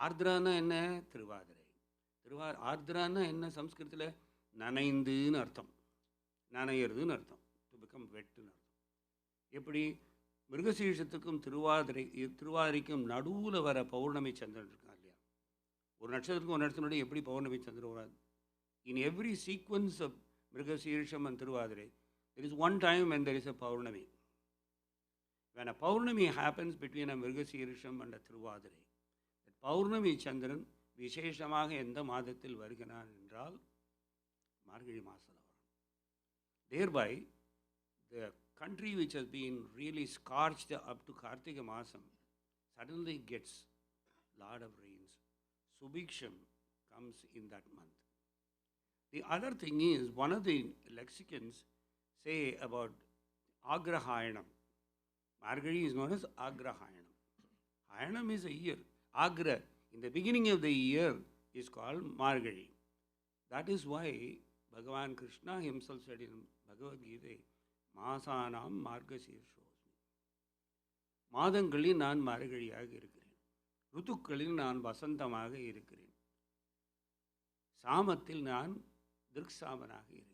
ஆர்திரான்னா என்ன? திருவாதிரை. ஆர்திரான்னா என்ன சம்ஸ்கிருதத்தில்? நனைந்துன்னு அர்த்தம். நனையிறதுன்னு அர்த்தம். டு பிகம் வெட்டுன்னு அர்த்தம். எப்படி? மிருகசீர்ஷத்துக்கும் திருவாதிரைக்கும் நடுவில் வர பௌர்ணமி சந்திரன் இருக்கான் இல்லையா? ஒரு நட்சத்திரத்துக்கும் ஒரு நட்சத்திரம் எப்படி பௌர்ணமி சந்திரன் வராது? In every sequence of Mrigashirsham and Thiruvathirai there is one time when there is a Paurnami. When a Paurnami happens between a Mrigasirisham and a Thiruvadirai, that Paurnami Chandran விசேஷமாக எந்த மாதத்தில் வருகிறான் என்றால் மார்கழி மாதத்தில் வரும். Thereby, the country which has been really scorched up to Kartika Masam suddenly gets lot of rains. Subhiksham comes in that month. The other thing is, one of the lexicons say about Agrahayanam. Margazhi is known as Agrahayanam. Hayanam is a year. Agra, in the beginning of the year, is called Margazhi. That is why Bhagavan Krishna himself said in Bhagavad Gita, Masanam Margasirshosmi. மாதங்களில் நான் மார்கழியாக இருக்கிறேன். ருத்துக்களில் நான் வசந்தமாக இருக்கிறேன். சாமத்தில் நான் திருக்ஷாமனாக இருக்கிறேன்.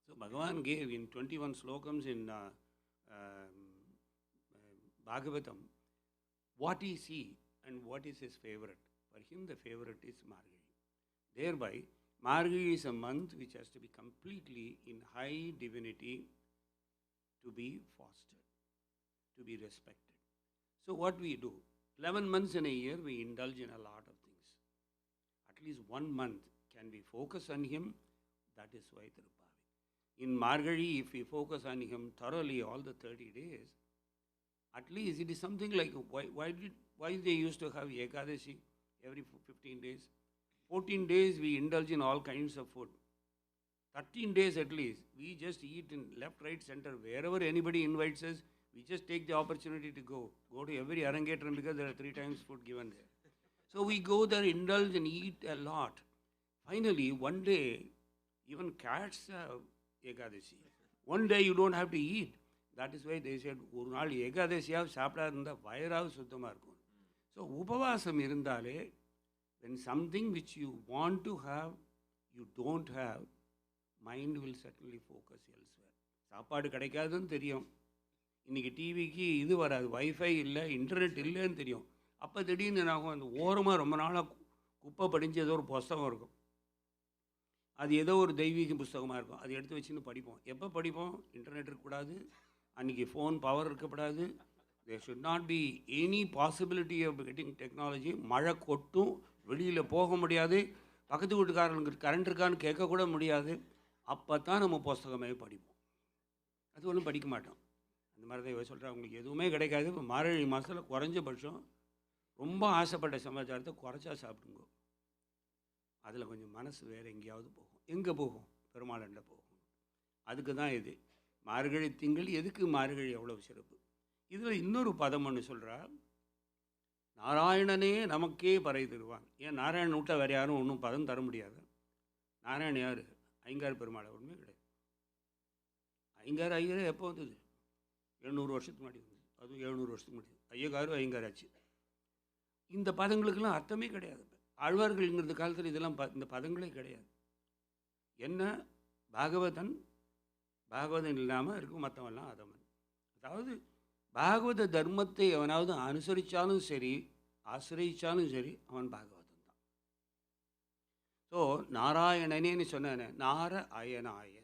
So Bhagavan gave in 21 slokams in Bhagavatam what is he and what is his favorite. For him the favorite is Margazhi. Thereby Margazhi is a month which has to be completely in high divinity to be fostered, to be respected. So what we do? 11 months in a year we indulge in a lot of things. At least 1 month can we focus on him. That is why Tirupavi. In Margazhi, if we focus on him thoroughly all the 30 days, at least it is something like, why they used to have Ekadashi every 15 days? 14 days we indulge in all kinds of food. 13 days at least, we just eat in left, right, center. Wherever anybody invites us, we just take the opportunity to go to every Arangetram because there are 3 times food given there. So we go there, indulge and eat a lot. Finally, one day, even cats have Ekadashi. One day you don't have to eat. That is why they said, ஒரு நாள் ஏகாதசியாக சாப்பிடாது இருந்தால் வயிறாவது சுத்தமாக இருக்கும். So உபவாசம் இருந்தாலே, when something which you want to have, you don't have, mind will certainly focus elsewhere. சாப்பாடு கிடைக்காதுன்னு தெரியும். இன்றைக்கி டிவிக்கு இது வராது, வைஃபை இல்லை, இன்டர்நெட் இல்லைன்னு தெரியும். அப்போ திடீர்னு என்னாகும், அந்த ஓரமாக ரொம்ப நாளாக குப்பை படிஞ்சு ஏதோ ஒரு புஸ்தகம் இருக்கும். அது ஏதோ ஒரு தெய்வீக புஸ்தகமாக இருக்கும். அது எடுத்து வச்சுன்னு படிப்போம். எப்போ படிப்போம்? இன்டர்நெட் இருக்கக்கூடாது, அன்றைக்கி ஃபோன் பவர் இருக்கக்கூடாது. there should not be any possibility of getting technology. மழை கொட்டும், வெளியில் போக முடியாது, பக்கத்து வீட்டுக்காரங்களுக்கு கரண்ட் இருக்கான்னு கேட்கக்கூட முடியாது. அப்போ தான் நம்ம புஸ்தகமே படிப்போம். அது ஒன்றும் படிக்க மாட்டோம். அந்த மாதிரி தான் சொல்கிறேன், அவங்களுக்கு எதுவுமே கிடைக்காது. இப்போ மார்கழி மாதத்தில் குறைஞ்சபட்சம் ரொம்ப ஆசைப்பட்ட சமாச்சாரத்தை குறைச்சா சாப்பிடுங்க. அதில் கொஞ்சம் மனசு வேறு எங்கேயாவது போகும். எங்கே போகும்? பெருமாளண்ட போகும். அதுக்கு தான் இது மார்கழி திங்கள். எதுக்கு மார்கழி எவ்வளோ சிறப்பு? இதில் இன்னொரு பதம் ஒன்று சொல்கிறா, நாராயணனே நமக்கே பறை தருவான். ஏன் நாராயணன் விட்டால் வேறு யாரும் ஒன்றும் பதம் தர முடியாது. நாராயணன் யார்? ஐங்கார் பெருமாளை. ஒன்றுமே கிடையாது. ஐங்கார் ஐயரே எப்போ வந்தது? 700 வருஷத்துக்கு முன்னாடி வந்தது. அதுவும் 700 வருஷத்துக்கு முன்னாடி ஐயகாரும் ஐங்காராச்சு. இந்த பதங்களுக்கெல்லாம் அர்த்தமே கிடையாது. ஆழ்வார்கள்ங்கிறது காலத்தில் இதெல்லாம் இந்த பதங்களே கிடையாது. என்ன? பாகவதன் இல்லாமல் இருக்கும், மற்றவெல்லாம் அதமன். அதாவது பாகவத தர்மத்தை எவனாவது அனுசரித்தாலும் சரி, ஆசிரியித்தாலும் சரி, அவன் பாகவதன் தான். ஸோ நாராயணனேன்னு சொன்ன நார அயனாய,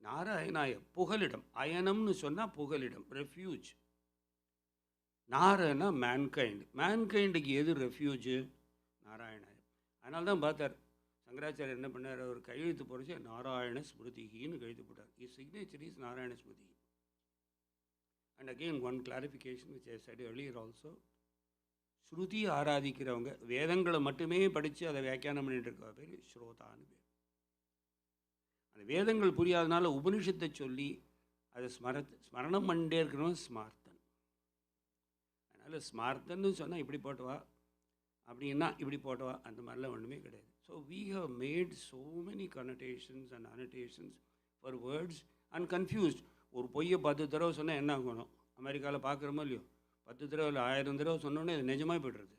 நார அயனாய புகலிடம். அயனம்னு சொன்னால் புகலிடம், ரெஃப்யூஜ். நாரனா மேன்கைண்ட். மேன்கைண்டுக்கு எது ரெஃப்யூஜு? நாராயணாய. அதனால தான் பார்த்தார் சங்கராச்சாரியர் என்ன பண்ணார், அவர் கையெழுத்து போடுச்சு நாராயண ஸ்மிருதிகின்னு கையெழுத்து போட்டார். Is signature is Narayana Smriti. And again one clarification which I said earlier also, ஸ்ருதியை ஆராதிக்கிறவங்க, வேதங்களை மட்டுமே படித்து அதை வியாக்கியானம் பண்ணிட்டு இருக்க பேர் ஸ்ரோதான்னு பேர். அந்த வேதங்கள் புரியாதனால உபனிஷத்தை சொல்லி அதை ஸ்மரணம் பண்ணிட்டே இருக்கிறவன் ஸ்மார்த்தன். அதனால் ஸ்மார்த்தன்னு சொன்னால் இப்படி போட்டவா, அப்படின்னா இப்படி போட்டவா, அந்த மாதிரிலாம் ஒன்றுமே கிடையாது. So we have made so many connotations and annotations for words and confused. ஒரு பொய்யை 10 தடவை சொன்னால் என்ன ஆகணும்? அமெரிக்காவில் பார்க்குறோமோ இல்லையோ, 10 தடவை இல்லை 1000 தடவை சொன்னோன்னே அது நிஜமாக போய்டுறது.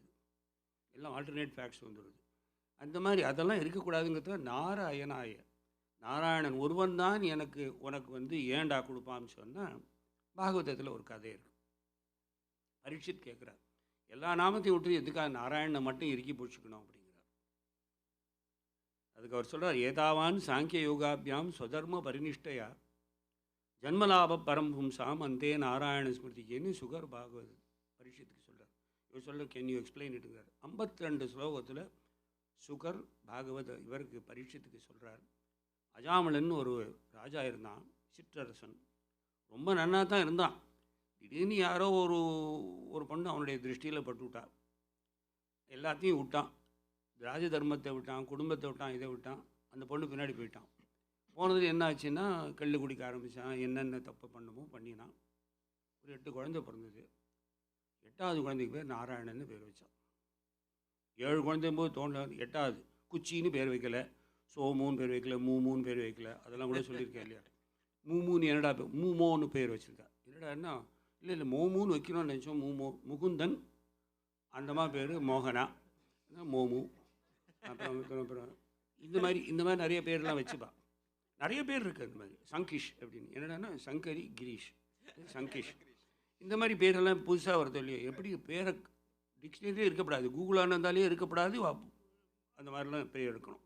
எல்லாம் ஆல்டர்னேட் ஃபேக்ட்ஸ் வந்துடுது. அந்த மாதிரி அதெல்லாம் இருக்கக்கூடாதுங்கிறத நாராயணாய, நாராயணன் ஒருவன் தான் எனக்கு உனக்கு வந்து ஏண்டா கொடுப்பான்னு சொன்னால் பாகவதத்தில் ஒரு கதை இருக்குது. பரீட்சித் கேட்குறார், எல்லா நாமத்தையும் விட்டு எதுக்காக நாராயணனை மட்டும் இறுக்கி பிடிச்சிக்கணும் அப்படிங்கிறார். அதுக்கு அவர் சொல்கிறார், ஏதாவான் சாங்கிய யோகாபியாம் ஸ்வதர்ம பரிநிஷ்டையா ஜன்மலாப பரம்பும்சாம் அந்தே நாராயண ஸ்மிருதின்னு சுகர் பாகவத் பரீட்சித்துக்கு சொல்கிறார். இவர் சொல்ல கேன் யூ எக்ஸ்பிளைன் இட்டுங்கிறார். 52 ஸ்லோகத்தில் சுகர் பாகவத் இவருக்கு பரீட்சித்துக்கு சொல்கிறார், அஜாமலன் ஒரு ராஜா இருந்தான், சிற்றரசன். ரொம்ப நன்னா தான் இருந்தான். திடீர்னு யாரோ ஒரு பொண்ணு அவனுடைய திருஷ்டியில் பட்டு விட்டா. எல்லாத்தையும் விட்டான், ராஜ தர்மத்தை விட்டான், குடும்பத்தை விட்டான், இதை விட்டான். அந்த பொண்ணு பின்னாடி போயிட்டான். போனது என்ன ஆச்சுன்னா கல் குடிக்க ஆரம்பித்தான், என்னென்ன தப்பு பண்ணமோ பண்ணினான். ஒரு 8 குழந்தை பிறந்தது. 8வது குழந்தைக்கு பேர் நாராயணன்னு பேர் வச்சான். 7 குழந்தையும் போது தோன்ற 8வது குச்சின்னு பேர் வைக்கல, சோமூன்னு பேர் வைக்கல, மூமூன்னு பேர் வைக்கல. அதெல்லாம் கூட சொல்லியிருக்கேன் இல்லையா? மூமூன்னு என்னடா மூமோன்னு பேர் வச்சுருக்கா. என்னடான்னா இல்லை மோமூன்னு வைக்கணும்னு நினச்சோம். முகுந்தன், அந்தமா பேர் மோகனா, மோமு. அப்புறம் இந்த மாதிரி நிறைய பேர்லாம் வச்சுப்பா. நிறைய பேர் இருக்குது அந்த மாதிரி. சங்கிஷ் அப்படின்னு என்னடான்னா சங்கரி கிரீஷ், சங்கிஷ். இந்த மாதிரி பேரெல்லாம் புதுசாக வருது இல்லையா? எப்படி பேரை டிக்ஷனரியே இருக்கப்படாது, கூகுளான இருந்தாலே இருக்கப்படாது, அந்த மாதிரிலாம் பேர் எடுக்கணும்.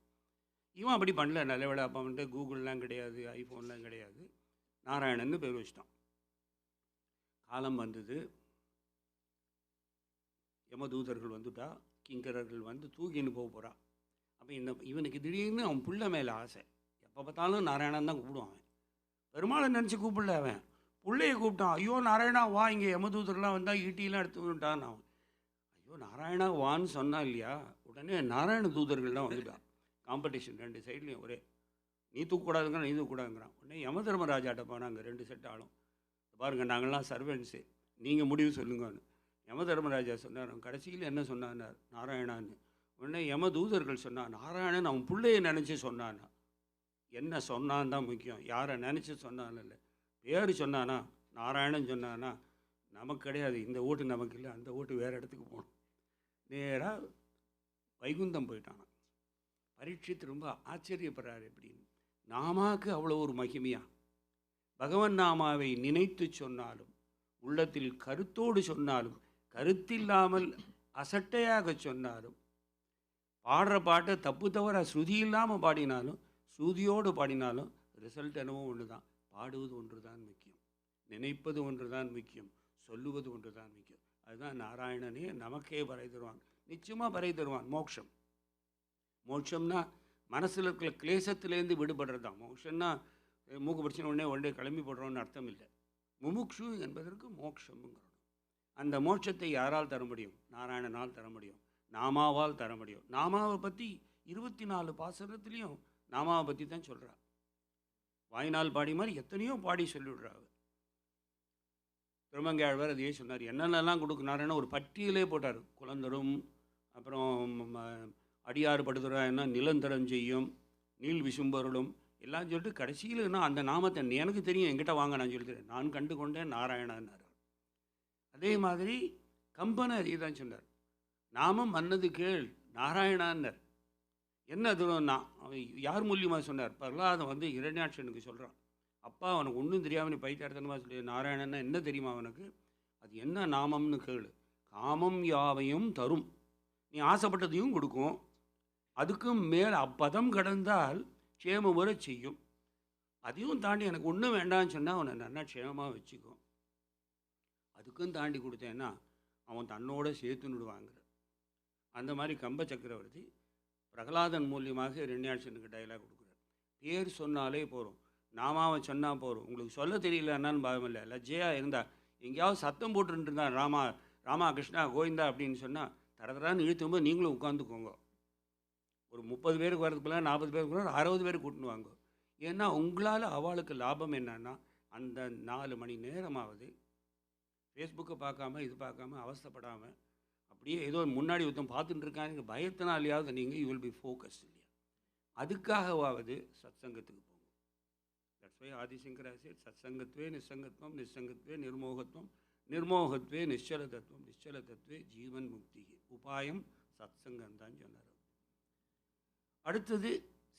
இவன் அப்படி பண்ணல. நல்ல வேலை அப்போ வந்துட்டு கூகுள்லாம் கிடையாது, ஐஃபோன்லாம் கிடையாது, நாராயணன்னு பேர் வச்சிட்டான். காலம் வந்தது, யமதூதர்கள் வந்துட்டா, கிங்கரர்கள் வந்து தூக்கின்னு போகிறா. அப்போ இவனுக்கு திடீர்னு அவன் புள்ள மேலே ஆசை. எப்போ பார்த்தாலும் நாராயணன் தான் கூப்பிடுவான். அவன் பெருமாளை நினச்சி கூப்பிடல, அவன் பிள்ளையை கூப்பிட்டான். ஐயோ நாராயணா வா, இங்கே யமதூதர்லாம் வந்தால் ஈட்டிலாம் எடுத்து வந்துட்டான். அவன் ஐயோ நாராயணா வான்னு சொன்னான் இல்லையா, உடனே நாராயண தூதர்கள்லாம் வந்துட்டான். காம்படிஷன் 2 சைட்லேயும் ஒரே, நீ தூக்கக்கூடாதுங்கிறான், நீ தூக்கக்கூடாதுங்கிறான். உடனே யமதர்மராஜாட்ட போனாங்க 2 செட் ஆளும். பாருங்கள், நாங்கள்லாம் சர்வன்ஸு, நீங்கள் முடிவு சொல்லுங்கன்னு. யமதர்மராஜா சொன்னார். கடைசியில் என்ன சொன்னார்? நாராயணான்னு. உடனே யமதூதர்கள் சொன்னான், நாராயணன் அவன் பிள்ளையை நினச்சி சொன்னான்னா. என்ன சொன்னான் தான் முக்கியம், யாரை நினச்சி சொன்னான்னு இல்லை. பேர் சொன்னானா, நாராயணன் சொன்னானா, நமக்கு கிடையாது, இந்த ஓட்டு நமக்கு இல்லை, அந்த ஓட்டு வேறு இடத்துக்கு போகணும். நேராக வைகுந்தம் போயிட்டானா. பரீட்சித்து ரொம்ப ஆச்சரியப்படுறாரு. எப்படின்னு, நாமாக்கு அவ்வளோ ஒரு மகிமையா? பகவன் நாமாவை நினைத்து சொன்னாலும், உள்ளத்தில் கருத்தோடு சொன்னாலும், கருத்தில்லாமல் அசட்டையாக சொன்னாலும், பாடுற பாட்டை தப்பு தவிர ஸ்ருதி இல்லாமல் பாடினாலும், ஸ்ருதியோடு பாடினாலும் ரிசல்ட் என்னவோ ஒன்று தான். பாடுவது ஒன்று தான் முக்கியம், நினைப்பது ஒன்று தான் முக்கியம், சொல்லுவது ஒன்று தான் முக்கியம். அதுதான் நாராயணனே நமக்கே பறை தருவான், நிச்சயமாக பறை தருவான். மோட்சம், மோட்சம்னா மனசில் இருக்கிற கிளேசத்துலேருந்து விடுபடுறது தான். மோட்சம்னா மூக்கு பிரச்சனை உடனே கிளம்பி போடுறோன்னு அர்த்தம் இல்லை. முமுக்ஷு என்பதற்கு மோட்சம்ங்கிறோம். அந்த மோட்சத்தை யாரால் தர முடியும்? நாராயணனால் தர முடியும், நாமாவால் தர முடியும். நாமாவை பற்றி 24 பாசுரத்துலேயும் நாமாவை பற்றி தான் சொல்கிறா. வாய்நாள் பாடி மாதிரி எத்தனையோ பாடி சொல்லிவிடுறாங்க. திருமங்கையாழ்வார் அதையே சொன்னார். என்னென்னலாம் கொடுக்குனாருன்னா ஒரு பட்டியலே போட்டார். குலந்தரும், அப்புறம் அடியாறு படுதுரா, என்ன நிலந்தரம் செய்யும், நீள் விசும்பொருளும் எல்லாம் சொல்லிட்டு கடைசியில் என்ன அந்த நாமத்தை எனக்கு தெரியும், என்கிட்ட வாங்க நான் சொல்லித்தரேன், நான் கண்டு கொண்டேன் நாராயணன்னார். அதே மாதிரி கம்பனை அதே தான் சொன்னார். நாமம் மன்னது கேள் நாராயணான்னர். என்ன தூரம் நான் யார் மூலியமாக சொன்னார்? பிரகலாதன் வந்து இரண்யாட்சனுக்கு சொல்கிறான். அப்பா அவனுக்கு ஒன்றும் தெரியாமல் நீ பைத்தியார்த்தனமாக சொல்லி, நாராயணன்னா என்ன தெரியுமா அவனுக்கு? அது என்ன நாமம்னு கேளு. காமம் யாவையும் தரும், நீ ஆசைப்பட்டதையும் கொடுக்கும், அதுக்கும் மேல் அப்பதம் கடந்தால் க்ஷேமம் வர செய்யும். அதையும் தாண்டி எனக்கு ஒன்றும் வேண்டாம்னு சொன்னால் அவனை நல்லா க்ஷேமமாக வச்சுக்கும். அதுக்கும் தாண்டி கொடுத்தேன்னா அவன் தன்னோட சேர்த்துன்னுடுவாங்கிற அந்த மாதிரி கம்ப சக்கரவர்த்தி பிரகலாதன் மூலியமாக இரண்யாட்சனுக்கு டைலாக் கொடுக்குறார். பேர் சொன்னாலே போகிறோம், நாமாவை சொன்னால் போகிறோம். உங்களுக்கு சொல்ல தெரியலன்னான்னு பாவம் இல்லை, லஜ்ஜையாக இருந்தால் எங்கேயாவது சத்தம் போட்டுருந்தா ராமா கிருஷ்ணா கோவிந்தா அப்படின்னு சொன்னால் தரதரான்னு இழுத்தும்போது நீங்களும் உட்காந்துக்கோங்க. ஒரு 30 பேருக்கு வரதுக்குள்ள 40 பேருக்கு 60 பேர் கூட்டின்னு வாங்க. ஏன்னா உங்களால் அவளுக்கு லாபம் என்னன்னா அந்த 4 மணி நேரமாவது ஃபேஸ்புக்கை பார்க்காம இது பார்க்காம அவஸ்தைப்படாமல் அப்படியே ஏதோ முன்னாடி ஒருத்தன் பார்த்துட்டு இருக்காங்க பயத்தினாலேயாவது நீங்கள் யூ வில் பி ஃபோக்கஸ்ட் இல்லையா. அதுக்காகவாவது சத்சங்கத்துக்கு போங்க. தட்ஸ் வை ஆதிசங்கரா சேட் சத்சங்கத்வே நிசங்கத்வம் நிசங்கத்வே நிர்மோகத்வம் நிர்மோகத்வே நிശ്ചல தத்துவம் நிശ്ചல தத்துவே ஜீவன் முக்தி உபாயம் சத்சங்கம் தான் சொன்னார். அடுத்தது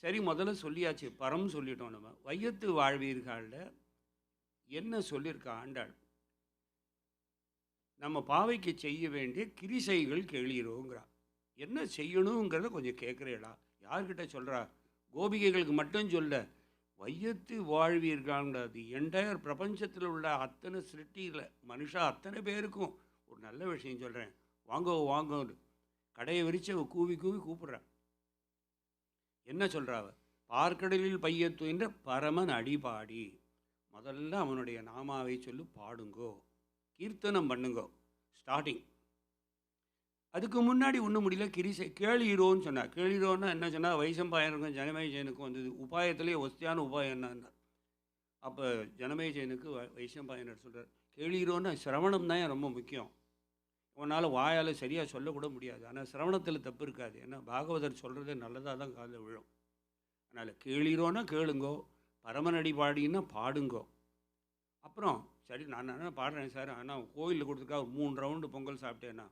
சரி முதல்ல சொல்லியாச்சு பரம் சொல்லிட்டோம். நம்ம வையத்து வாழ்வீர்களில் என்ன சொல்லியிருக்கா ஆண்டாள், நம்ம பாவைக்கு செய்ய வேண்டிய கிரிசைகள் கேளீரோங்கிறா. என்ன செய்யணுங்கிறத கொஞ்சம் கேட்குறீங்களா? யார்கிட்ட சொல்கிறா? கோபிகைகளுக்கு மட்டும் சொல்ல, வையத்து வாழ்வீர்கள்ன்றது என்டையர் பிரபஞ்சத்தில் உள்ள அத்தனை சிருஷ்டியில் மனுஷா அத்தனை பேருக்கும் ஒரு நல்ல விஷயம் சொல்கிறேன், வாங்கோ வாங்கோன்னு கடையை விரித்து கூவி கூவி கூப்பிட்றா. என்ன சொல்கிறாவ? பார்க்கடலில் பையத்து என்ற பரமன் அடிபாடி முதல்ல அவனுடைய நாமாவை சொல்லி பாடுங்கோ, கீர்த்தனம் பண்ணுங்கோ ஸ்டார்டிங். அதுக்கு முன்னாடி ஒன்றும் முடியல கிரிசை கேளீரோன்னு சொன்னார். கேளீரோன்னா என்ன சொன்னால் வைசம்பாயனுக்கும் ஜனமேஜனுக்கும் வந்தது உபாயத்திலேயே ஒஸ்தியான உபாயம் என்னன்னார். அப்போ ஜனமேஜனுக்கு வைசம்பாயனர் சொல்கிறார் கேளீரோன்னு சிரவணம் தான் ரொம்ப முக்கியம். உன்னால் வாயால் சரியாக சொல்லக்கூட முடியாது, ஆனால் சிரவணத்தில் தப்பு இருக்காது. ஏன்னா பாகவதர் சொல்கிறது நல்லதாக தான் காதில் விழும். அதனால் கேளீரோன்னா கேளுங்கோ, பரமனடி பாடின்னா பாடுங்கோ. அப்புறம் சரி நான் என்ன பாடுறேன் சார், ஆனால் கோயிலில் கொடுத்துருக்கா ஒரு 3 ரவுண்டு பொங்கல் சாப்பிட்டேன்னா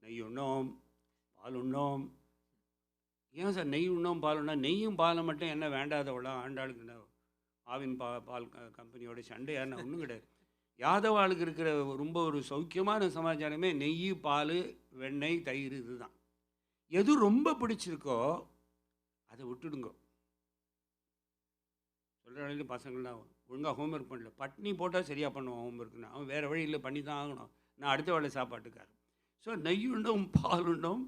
நெய் உண்ணோம் பால் உண்ணோம். ஏன் சார் நெய் உண்ணோம் பால் உண்ணா? நெய்யும் பாலை மட்டும் என்ன வேண்டாதவளா? ஆண்டாளுக்கு என்ன ஆவின் பால் கம்பெனியோட சண்டையானா? ஒன்றும் கிடையாது. யாதவாளுக்கு இருக்கிற ரொம்ப ஒரு சௌக்கியமான சமாச்சாரமே நெய் பால் வெண்ணெய் தயிர் இதுதான். எது ரொம்ப பிடிச்சிருக்கோ அதை விட்டுடுங்க. சொல்கிற வழியில் பசங்கள்லாம் ஒழுங்காக ஹோம்ஒர்க் பண்ணல, பட்னி போட்டால் சரியாக பண்ணுவான் ஹோம்ஒர்க்குன்னு. அவன் வேறு வழியில் பண்ணி தான் ஆகணும், நான் அடுத்த வேலை சாப்பாட்டுக்காரு. ஸோ நெய்யுண்டும் பாலுண்டும்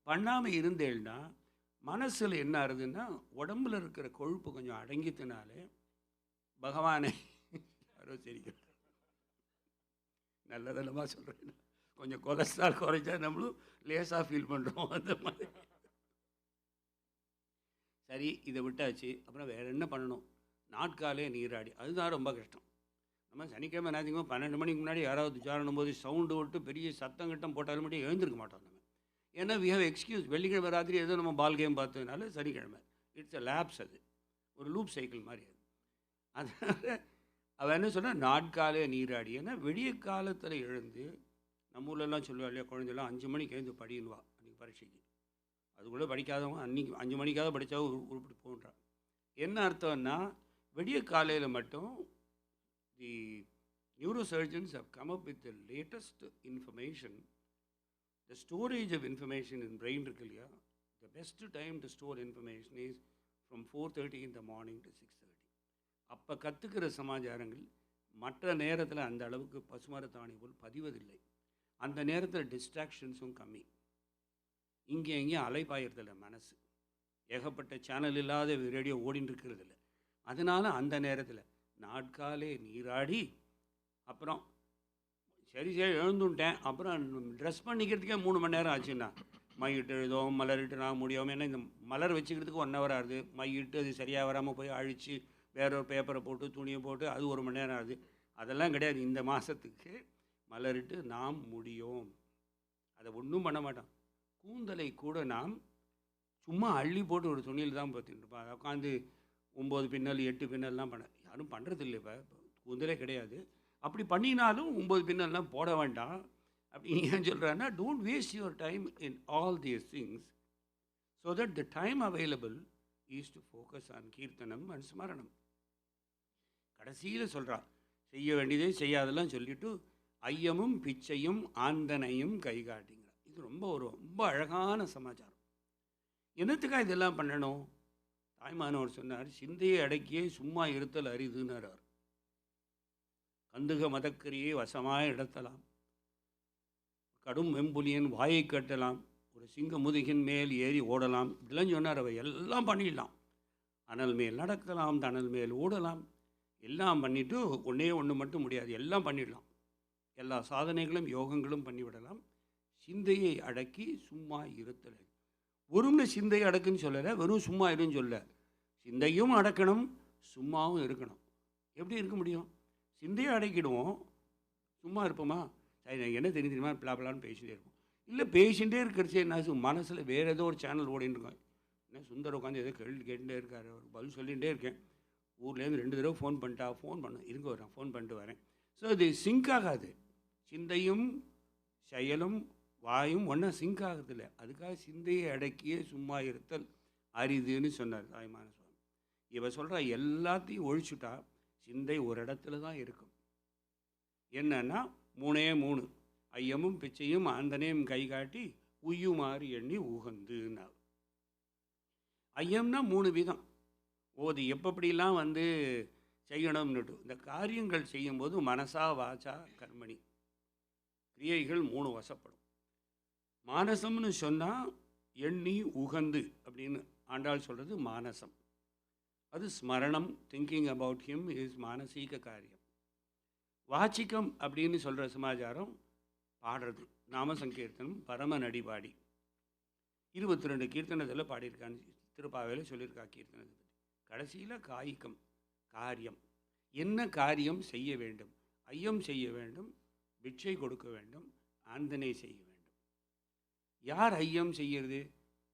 பண்ணாமல் இருந்தேன்னா மனசில் என்ன ஆகுதுன்னா உடம்பில் இருக்கிற கொழுப்பு கொஞ்சம் அடங்கித்தினாலே பகவானை யாரோ சரிக்கிறார். நல்லதெல்லாமா சொல்கிறேன், கொஞ்சம் கொலஸ்ட்ரால் குறைச்சா நம்மளும் லேசாக ஃபீல் பண்ணுறோம். அந்த மாதிரி சரி இதை விட்டாச்சு. அப்புறம் வேறு என்ன பண்ணணும்? நாட்காலே நீராடி, அதுதான் ரொம்ப கஷ்டம். நம்ம சனிக்கிழமை ஞாயிற்றுக்கிழமை 12 மணிக்கு முன்னாடி யாராவது ஜாரணும் போது சவுண்டு விட்டு பெரிய சத்தம் கிட்டம் போட்டாலும் மட்டும் எழுந்திருக்க மாட்டோம் நம்ம. ஏன்னா வி ஹவ் எக்ஸ்கியூஸ். வெள்ளிக்கிழமை ராத்திரி ஏதோ நம்ம பால் கேம் பார்த்ததுனால சனிக்கிழமை இட்ஸ் அ லேப்ஸ், அது ஒரு லூப் சைக்கிள் மாதிரி. அது அதனால் அவன் என்ன சொன்னால் நாட்காலே நீராடி. ஏன்னா விடிய காலத்தில் எழுந்து நம்ம ஊர்லெலாம் சொல்லுவா இல்லையா, குழந்தைலாம் 5 மணிக்கு எழுந்து படின்னுவா அன்றைக்கி பரீட்சைக்கு. அதுக்குள்ளே படிக்காதவங்க அன்றைக்கி 5 மணிக்காக படித்தா உருப்படி போன்றான். என்ன அர்த்தம்னா விடிய காலையில் மட்டும் the neurosurgeons have come up with the latest information. The storage of information in brain இருக்கு இல்லையா, the best time to store information is from 4:30 in the morning to 6:30. அப்போ கற்றுக்கிற சமாச்சாரங்கள் மற்ற நேரத்தில் அந்த அளவுக்கு பசுமரத்தாணி போல் பதிவதில்லை. அந்த நேரத்தில் டிஸ்ட்ராக்ஷன்ஸும் கம்மி. இங்கே எங்கேயும் அலைப்பாயறதில்லை மனசு. ஏகப்பட்ட சேனல் இல்லாத ரேடியோ ஓடின்னு இருக்கிறது இல்லை. அதனால் அந்த நேரத்தில் நாட்காலே நீராடி அப்புறம் சரி சரி எழுந்துட்டேன். அப்புறம் ட்ரெஸ் பண்ணிக்கிறதுக்கே 3 மணி நேரம் ஆச்சுன்னா மையிட்டு எழுதும் மலரிட்டு நான் முடியாமல். ஏன்னா இந்த மலர் வச்சுக்கிறதுக்கு 1 hour ஆகுது. மையிட்டு அது சரியாக வராமல் போய் அழித்து வேற ஒரு பேப்பரை போட்டு துணியை போட்டு அது 1 மணி நேரம் ஆகுது. அதெல்லாம் கிடையாது. இந்த மாதத்துக்கு மலரிட்டு நாம் முடியும். அதை ஒன்றும் பண்ண மாட்டோம். கூந்தலை கூட நாம் சும்மா அள்ளி போட்டு ஒரு துணியில் தான் பார்த்துட்டு இருப்போம். அதை உட்காந்து 9 பின்னல் 8 பின்னல்லாம் பண்ண யாரும் பண்ணுறது இல்லை. இப்போ கூந்தலே கிடையாது. அப்படி பண்ணினாலும் 9 பின்னல்லாம் போட வேண்டாம். அப்படி ஏன் சொல்கிறான்னா, don't waste your time in all these things so that the time available is to focus on kirtanam and smaranam. கடைசியில் சொல்கிறா, செய்ய வேண்டியதே செய்யாதெல்லாம் சொல்லிவிட்டு ஐயமும் பிச்சையும் ஆந்தனையும் கைகாட்டிங்கிறா. இது ரொம்ப அழகான சமாச்சாரம். என்னத்துக்காக இதெல்லாம் பண்ணணும்? தாய்மானவர் சொன்னார், சிந்தையை அடக்கியே சும்மா இருத்தல் அரிதுன்னார். கந்துக மதக்கரியை வசமாய் இடத்தலாம், கடும் வெம்புலியன் வாயை கட்டலாம், ஒரு சிங்க முதுகின் மேல் ஏறி ஓடலாம். இப்படிலாம் சொன்னார். அவை எல்லாம் பண்ணிடலாம். அனல் மேல் நடக்கலாம், தணல் மேல் ஓடலாம், எல்லாம் பண்ணிவிட்டு ஒன்றே ஒன்று மட்டும் முடியாது, எல்லாம் பண்ணிடலாம். எல்லா சாதனைகளும் யோகங்களும் பண்ணிவிடலாம். சிந்தையை அடக்கி சும்மா இருத்தல். வெறும்னு சிந்தையை அடக்குன்னு சொல்லலை, வெறும் சும்மா இருன்னு சொல்ல. சிந்தையும் அடக்கணும், சும்மாவும் இருக்கணும். எப்படி இருக்க முடியும்? சிந்தையை அடக்கிடுவோம், சும்மா இருப்போமா? சரி என்ன தெரியுமா பிளாப்லான்னு பேசிகிட்டே இருப்போம். இல்லை பேசிகிட்டே இருக்கிறச்சே என்ன மனசில் வேறு ஏதோ ஒரு சேனல் ஓடின்னு இருக்கோம். என்ன சுந்தர் உட்காந்து ஏதோ கேள்வி கேட்டுகிட்டே இருக்கார், அவருக்கு பதில் சொல்லிகிட்டே இருக்கேன். ஊர்லேருந்து 2 தடவை ஃபோன் பண்ணிட்டா, ஃபோன் பண்ண இருங்க வரேன், ஃபோன் பண்ணிட்டு வரேன். ஸோ இது சிங்க் ஆகாது. சிந்தையும் செயலும் வாயும் ஒன்றா சிங்க் ஆகுதில்ல. அதுக்காக சிந்தையை அடக்கியே சும்மா இருத்தல் அரிதுன்னு சொன்னார் தாய்மான சுவாமி. இவ சொல்கிற எல்லாத்தையும் ஒழிச்சுட்டா சிந்தை ஒரு இடத்துல தான் இருக்கும். என்னன்னா 3 ஐயமும் பிச்சையும் ஆந்தனையும் கை காட்டி உய்யுமாறு எண்ணி உகந்துன்னா. ஐயம்னா 3 விதம். அது எப்படிலாம் செய்யணும்னுட்டு இந்த காரியங்கள் செய்யும்போது மனசா வாச்சா கர்மணி கிரியைகள் 3 வசப்படும். மானசம்னு சொன்னால் எண்ணி உகந்து அப்படின்னு ஆண்டாள் சொல்கிறது மானசம். அது ஸ்மரணம், திங்கிங் அபவுட் ஹிம் இஸ் மானசீக காரியம். வாச்சிக்கம் அப்படின்னு சொல்கிற சமாச்சாரம் பாடுறது, நாம சங்கீர்த்தனம், பரம நடிபாடி 22 கீர்த்தனத்தில் பாடியிருக்கான்னு திருப்பாவையில் சொல்லியிருக்கா கீர்த்தனத்தை பற்றி. கடைசியில் காய்கம் காரியம், என்ன காரியம் செய்ய வேண்டும்? ஐயம் செய்ய வேண்டும், பிட்சை கொடுக்க வேண்டும், ஆந்தனை செய்ய வேண்டும். யார் ஐயம் செய்கிறது?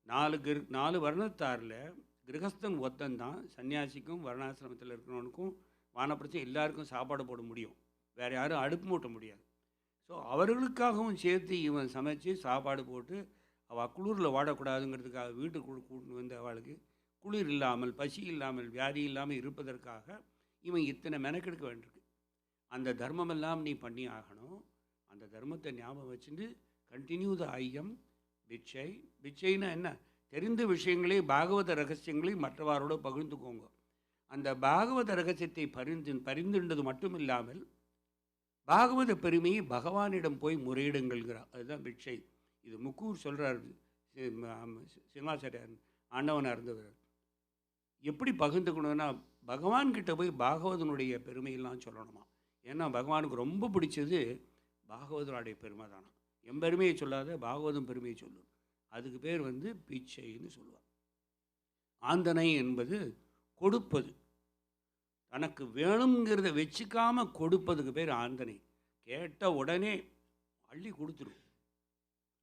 4 வர்ணத்தாரில் கிரகஸ்தன் ஒத்தந்தான் சன்னியாசிக்கும் வர்ணாசிரமத்தில் இருக்கிறவனுக்கும் வானப்பிரச்சனை எல்லாருக்கும் சாப்பாடு போட முடியும். வேறு யாரும் அடுப்பு மூட்ட முடியாது. ஸோ அவர்களுக்காகவும் சேர்த்து இவன் சமைச்சு சாப்பாடு போட்டு அவள் குளிரில் வாடக்கூடாதுங்கிறதுக்காக வீட்டுக்கு கூட்டின்னு வந்து அவளுக்கு குளிர் இல்லாமல், பசி இல்லாமல், வியாதி இல்லாமல் இருப்பதற்காக இவன் இத்தனை மெனக்கெடுக்க வேண்டியிருக்கு. அந்த தர்மமெல்லாம் நீ பண்ணி ஆகணும். அந்த தர்மத்தை ஞாபகம் வச்சுட்டு கண்டினியூ த ஐயம் பிச்சை. பிச்சைன்னா என்ன? தெரிந்த விஷயங்களே பாகவத ரகசியங்களை மற்றவரோடு பகிர்ந்துக்கோங்க. அந்த பாகவத ரகசியத்தை பரிந்துண்டது மட்டும் இல்லாமல் பாகவத பெருமையை பகவானிடம் போய் முறையிடுங்கள்ங்கிறார். அதுதான் பிட்சை. இது முக்கூர் சொல்கிறார், சிவாச்சாரியார் ஆண்டவனாக இருந்தவர். எப்படி பகிர்ந்துக்கணும்னா பகவான்கிட்ட போய் பாகவதனுடைய பெருமையெல்லாம் சொல்லணுமா. ஏன்னா பகவானுக்கு ரொம்ப பிடிச்சது பாகவதனுடைய பெருமை தானா. என் பெருமையை சொல்லாத பாகவதன் பெருமையை சொல்லும். அதுக்கு பேர் பிச்சைன்னு சொல்லுவார். ஆந்தனை என்பது கொடுப்பது, தனக்கு வேணுங்கிறத வச்சுக்காமல் கொடுப்பதுக்கு பேர் ஆந்தனை. கேட்ட உடனே அள்ளி கொடுத்துரும்.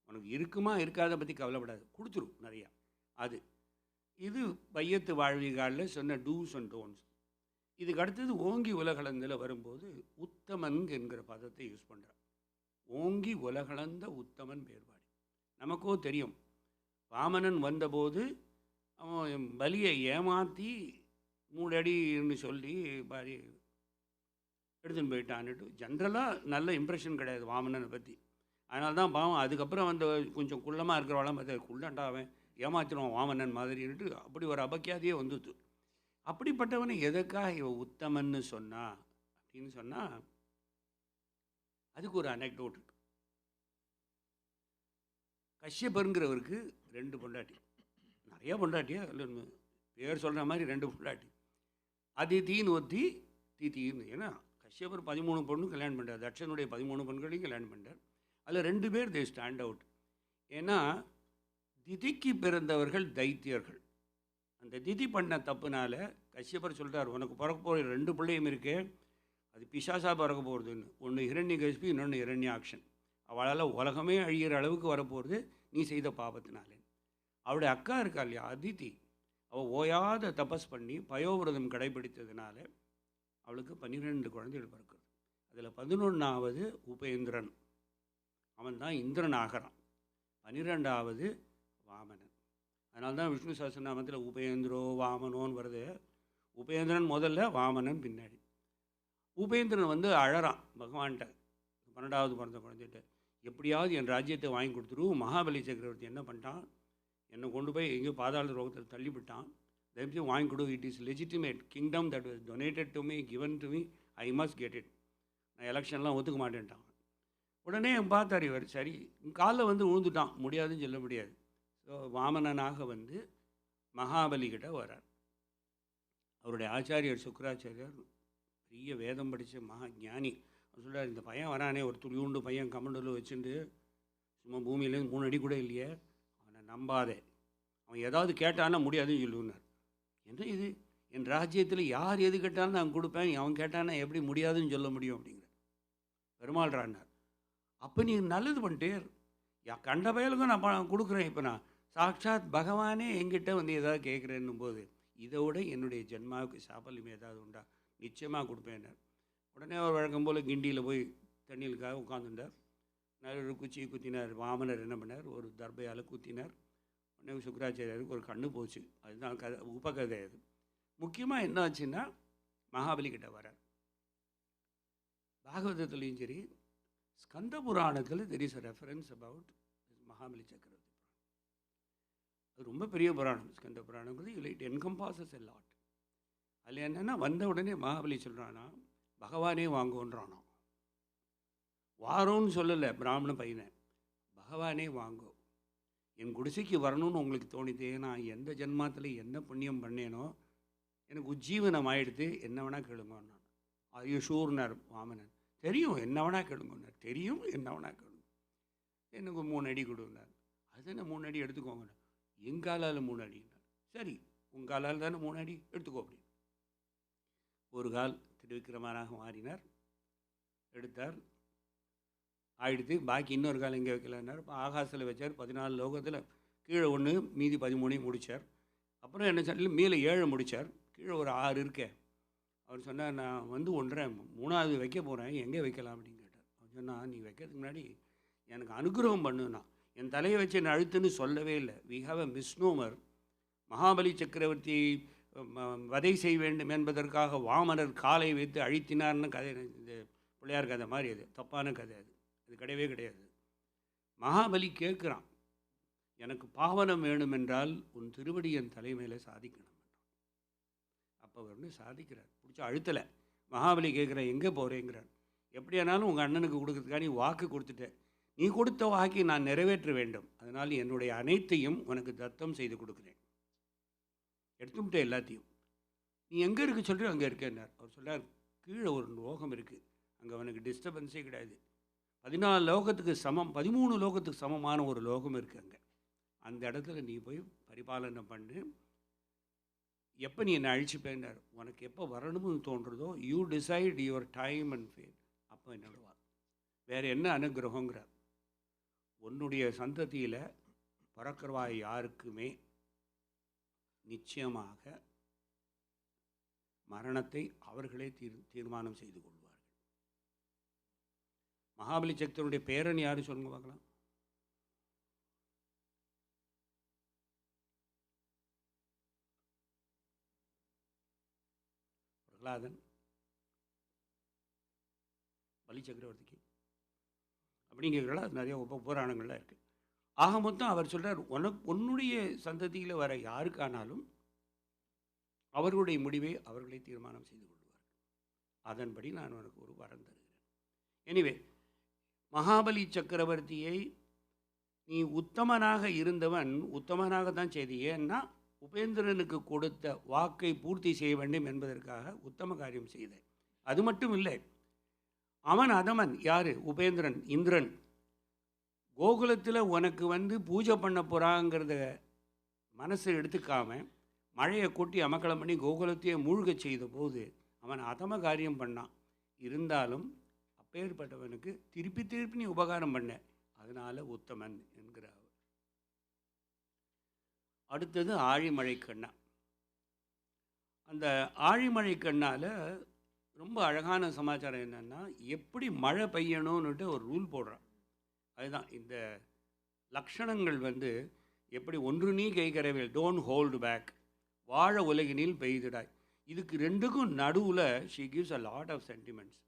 உனக்கு இருக்குமா இருக்காத பற்றி கவலைப்படாது, கொடுத்துரும் நிறையா. இது வையத்து வாழ்விகாலில் சொன்ன டூஸ் அண்ட் டோன்ஸ். இதுக்கு அடுத்தது ஓங்கி உலகளந்தில் வரும்போது உத்தமன் என்கிற பதத்தை யூஸ் பண்ணுறார். ஓங்கி உலகளந்த உத்தமன் பேர்பாடி. நமக்கோ தெரியும், வாமனன் வந்தபோது அவன் பலியை ஏமாற்றி 3 அடின்னு சொல்லி பாரி எடுத்துன்னு போயிட்டான்னுட்டு ஜென்ரலாக நல்ல இம்ப்ரெஷன் கிடையாது வாமனனை பற்றி. அதனால தான் பாவம் அதுக்கப்புறம் கொஞ்சம் குள்ளமாக இருக்கிறவளாம் பார்த்து குள்ளண்டாவன் ஏமாத்திடுவான் வாமனன் மாதிரின்ட்டு அப்படி ஒரு அபக்கியாதியே வந்துது. அப்படிப்பட்டவனை எதுக்காக இவன் உத்தமன்னு சொன்னா அப்படின்னு சொன்னால் அதுக்கு ஒரு அனெக்டோட் இருக்கு. கஷ்யபருங்கிறவருக்கு 2 பொண்டாட்டி, நிறைய பொண்டாட்டியா இல்லை பேர் சொல்கிற மாதிரி 2 பொண்டாட்டி. அதித்தின்னு ஒத்தி தீத்தின்னு. ஏன்னா கஷ்யபர் 13 பொண்ணு கல்யாணம் பண்ணுறார், தட்சனுடைய 13 பெண்களையும் கல்யாணம் பண்ணுறார். அதில் 2 பேர் தே ஸ்டாண்ட் அவுட். ஏன்னா திதிக்கு பிறந்தவர்கள் தைத்தியர்கள். அந்த திதி பண்ண தப்புனால கஷ்யபர் சொல்கிறார், உனக்கு பிறக்க போகிற 2 பிள்ளையும் இருக்கே, அது பிசாசாக பிறக்க போகிறதுன்னு. ஒன்று ஹிரண்யகசிபு, இன்னொன்று ஹிரண்யாக்ஷன். அவளால் உலகமே அழிகிற அளவுக்கு வரப்போகிறது நீ செய்த பாபத்தினாலே. அவளுடைய அக்கா இருக்கா இல்லையா அதித்தி, அவள் ஓயாத தபஸ் பண்ணி பயோவிரதம் கடைபிடித்ததுனால அவளுக்கு 12 குழந்தைகள் பிறக்கிறது. அதில் 11வது உபேந்திரன், அவன் தான் இந்திரன் ஆகிறான். 12வது வாமனன். அதனால தான் விஷ்ணு சஹஸ்ரநாமத்தில் உபேந்திரோ வாமனோன்னு வருது. உபேந்திரன் முதல்ல, வாமனன் பின்னாடி. உபேந்திரன் அழறான் பகவான்கிட்ட, 12வது பிறந்த குழந்தைகிட்ட, எப்படியாவது என் ராஜ்யத்தை வாங்கி கொடுத்துருவோம். மகாபலி சக்கரவர்த்தி என்ன பண்ணிட்டான், என்னை கொண்டு போய் எங்கேயோ பாதாள ரோகத்தில் தள்ளிவிட்டான், தயவுசெய்து வாங்கி கொடு. It is legitimate kingdom that was donated to me, given to me, I must get it. நான் எலெக்ஷன்லாம் ஒத்துக்க மாட்டேன்ட்டான். உடனே பார்த்தார் இவர், சரி காலில் விழுந்துட்டான், முடியாதுன்னு சொல்ல முடியாது. ஸோ வாமனனாக மகாபலிக்கிட்ட வரார். அவருடைய ஆச்சாரியர் சுக்கராச்சாரியர் பெரிய வேதம் படித்த மகா ஞானி. சொல்கிறார், இந்த பையன் வரானே, ஒரு துளியூண்டு பையன் கமண்டூரில் வச்சுட்டு சும்மா பூமியிலேருந்து 3 அடி கூட இல்லையே, அவனை நம்பாதே, அவன் ஏதாவது கேட்டான்னா முடியாதுன்னு சொல்லுவார். என்ன இது, என் ராஜ்யத்தில் யார் எது கேட்டாலும் நான் கொடுப்பேன், அவன் கேட்டான்னா எப்படி முடியாதுன்னு சொல்ல முடியும் அப்படிங்கிற பெருமாள்றான்னார். அப்போ நீ நல்லது பண்ணிட்டே கண்ட பயலுக்கும் நான் கொடுக்குறேன். இப்போ நான் சாட்சாத் பகவானே என்கிட்ட வந்து ஏதாவது கேட்குறேன்னும் போது இதை விட என்னுடைய ஜென்மாவுக்கு சாபல்யம் ஏதாவது உண்டா, நிச்சயமாக கொடுப்பேன்னார். உடனே அவர் வழக்கம் போல் கிண்டியில் போய் தண்ணியிலுக்காக உட்காந்துட்டார். நல்ல குச்சியை குத்தினார். வாமனர் என்ன பண்ணார், ஒரு தர்பையால் குத்தினார். உடனே சுக்கராச்சாரியருக்கு ஒரு கண்ணு போச்சு. அதுதான் கதை, உபகதை. அது முக்கியமாக என்ன ஆச்சுன்னா, மகாபலி கிட்ட வரார். பாகவதத்துலேயும் சரி, ஸ்கந்த புராணத்தில் there is a reference about Mahabali Chakravarthy. அது ரொம்ப பெரிய புராணம். ஸ்கந்த புராணங்கிறது இட் என்கம்பாசஸ் எ லாட். அதில் என்னென்னா, வந்த உடனே மகாபலி சொல்கிறானா, பகவானே வாங்குன்றானோ. வாரோன்னு சொல்லலை பிராமண பையனை, பகவானே வாங்கோ, என் குடிசைக்கு வரணும்னு உங்களுக்கு தோணித்தே, நான் எந்த ஜென்மாத்தில் என்ன புண்ணியம் பண்ணேனோ எனக்கு உஜ்ஜீவனம் ஆகிடுது, என்ன வேணால் கேளுங்கன்னான். ஐயோ ஷூர்னார் வாமனன். தெரியும், என்ன வேணால் கேளுங்கன்னார். தெரியும், என்ன வேணால் கேளுங்க, எனக்கு 3 அடி கொடுன்னார். அது என்ன 3 அடி எடுத்துக்கோங்கண்ணா. எங்காலால் 3 அடினார். சரி, உங்காலால் தானே 3 அடி எடுத்துக்கோ அப்படின்னு. ஒரு கால் திருவிக்கிரமனாக மாறினார், எடுத்தார், ஆயிடுத்து. பாக்கி இன்னொரு கால் எங்கே வைக்கலன்னார். இப்போ ஆகாசத்தில் வச்சார். 14 லோகத்தில் கீழே 1, மீதி 13 முடித்தார். அப்புறம் என்ன சொன்னாலும் மேலே 7 முடித்தார். கீழே ஒரு 6 இருக்கேன். அவர் சொன்னார், நான் வந்து 3வது வைக்க போகிறேன், எங்கே வைக்கலாம் அப்படின்னு கேட்டார். அவர் சொன்னால், நீ வைக்கிறதுக்கு முன்னாடி எனக்கு அனுகிரகம் பண்ணுனா, என் தலையை வச்சு என்னை அழுத்துன்னு சொல்லவே இல்லை. We have a misnomer. Mahabali Chakravarthy வதை செய்ய வேண்டும் என்பதற்காக வாமனர் காலை வைத்து அழித்தினார்னு கதை, இந்த பிள்ளையார் கதை மாதிரி. அது தப்பான கதை. அது கிடையவே கிடையாது. மகாபலி கேட்குறான், எனக்கு பாவனம் வேணும் என்றால் உன் திருவடி என் தலைமையில் சாதிக்கணும். அப்போ அவர் சாதிக்கிறார். பிடிச்சா அழுத்தலை. மகாபலி கேட்குறேன், எங்கே போகிறேங்கிறார். எப்படியானாலும் உங்கள் அண்ணனுக்கு கொடுக்கறதுக்காக நீ வாக்கு கொடுத்துட்டேன். நீ கொடுத்த வாக்கை நான் நிறைவேற்ற வேண்டும். அதனால் என்னுடைய அனைத்தையும் உனக்கு தத்தம் செய்து கொடுக்குறேன். எடுத்துக்கிட்டே எல்லாத்தையும். நீ எங்கே இருக்க சொல்கிற அங்கே இருக்கேன்னார். அவர் சொல்கிறார், கீழே ஒரு லோகம் இருக்குது, அங்கே அவனுக்கு டிஸ்டர்பன்ஸே கிடையாது. 14 லோகத்துக்கு சமம், 13 லோகத்துக்கு சமமான ஒரு லோகம் இருக்குது அங்கே. அந்த இடத்துல நீ போய் பரிபாலனை பண்ணு. எப்போ நீ என்னை அழிச்சுப்பேன்னார். உனக்கு எப்போ வரணும்னு தோன்றதோ, you decide your time and fate. அப்போ என்னோட வேறு என்ன அனுகிரகங்கிறார். உன்னுடைய சந்ததியில் பிறக்கிறவா யாருக்குமே நிச்சயமாக மரணத்தை அவர்களே தீர்மானம் செய்து கொள்வார்கள். மகாபலி சக்கரனுடைய பேரன் யாரு சொல்லுங்க பார்க்கலாம். பிரகலாதன் பலி சக்கரவர்த்திக்கு அப்படிங்கிறதுல நிறைய புராணங்கள்லாம் இருக்குது. ஆக மொத்தம் அவர் சொல்கிறார், உன்னுடைய சந்ததியில் வர யாருக்கானாலும் அவர்களுடைய முடிவை அவர்களை தீர்மானம் செய்து கொள்வார்கள். அதன்படி நான் உனக்கு ஒரு வரம் தருகிறேன். எனிவே, மகாபலி சக்கரவர்த்தியை நீ உத்தமனாக இருந்தவன் உத்தமனாக தான் செய்தி. ஏன்னா உபேந்திரனுக்கு கொடுத்த வாக்கை பூர்த்தி செய்ய வேண்டும் என்பதற்காக உத்தம காரியம் செய்தேன். அது மட்டும் இல்லை, அவன் அதமன் யார், உபேந்திரன், இந்திரன். கோகுலத்தில் உனக்கு வந்து பூஜை பண்ண போகிறாங்கிறத மனசை எடுத்துக்காம மழையை கொட்டி அமக்கலம் பண்ணி கோகுலத்தையே மூழ்க செய்த போது அவன் அதம காரியம் பண்ணான். இருந்தாலும் அப்பேற்பட்டவனுக்கு திருப்பி திருப்பி நீ உபகாரம் பண்ண, அதனால் உத்தமன் என்கிறார். அடுத்தது ஆழிமழை கண்ணா. அந்த ஆழிமழை கண்ணால் ரொம்ப அழகான சமாச்சாரம் என்னென்னா, எப்படி மழை பெய்யணும்னுட்டு ஒரு ரூல் போடுறான். அதுதான் இந்த லக்ஷணங்கள் வந்து எப்படி ஒன்று நீ கைகரவேல், டோன்ட் ஹோல்டு பேக், வாழ உலகினில் பெய்திடாய். இதுக்கு ரெண்டுக்கும் நடுவில் she gives a lot of sentiments.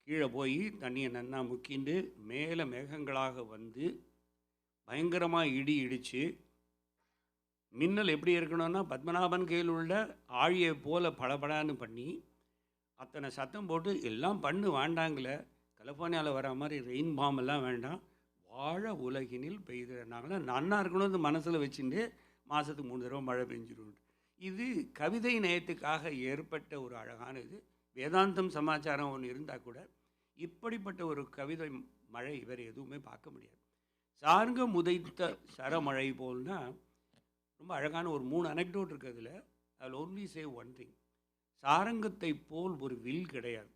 கீழே போய் தண்ணியை நன்னா முக்கிண்டு மேலே மேகங்களாக வந்து பயங்கரமாக இடி இடித்து மின்னல் எப்படி இருக்கணும்னா பத்மநாபன் கையில் உள்ள ஆழியை போல் படபடான்னு பண்ணி அத்தனை சத்தம் போட்டு எல்லாம் பண்ணு வேண்டாங்களே, கலிஃபோர்னியாவில் வர மாதிரி ரெயின் பாம்பெல்லாம் வேண்டாம், வாழ உலகினில் பெய்துனாங்கன்னா நன்னா இருக்கணும்னு மனசில் வச்சுட்டு மாதத்துக்கு 3 தடவை மழை பெஞ்சிடும். இது கவிதை நயத்துக்காக ஏற்பட்ட ஒரு அழகான இது. வேதாந்தம் சமாச்சாரம் ஒன்று இருந்தால் கூட இப்படிப்பட்ட ஒரு கவிதை மழை வேறு எதுவுமே பார்க்க முடியாது. சார்ங்கம் உதைத்த சரமழை போல்னா ரொம்ப அழகான ஒரு 3 அனெக்டோட் இருக்குது அதில். அதில் ஒன்லி சே ஒன் திங். சாரங்கத்தை போல் ஒரு வில் கிடையாது.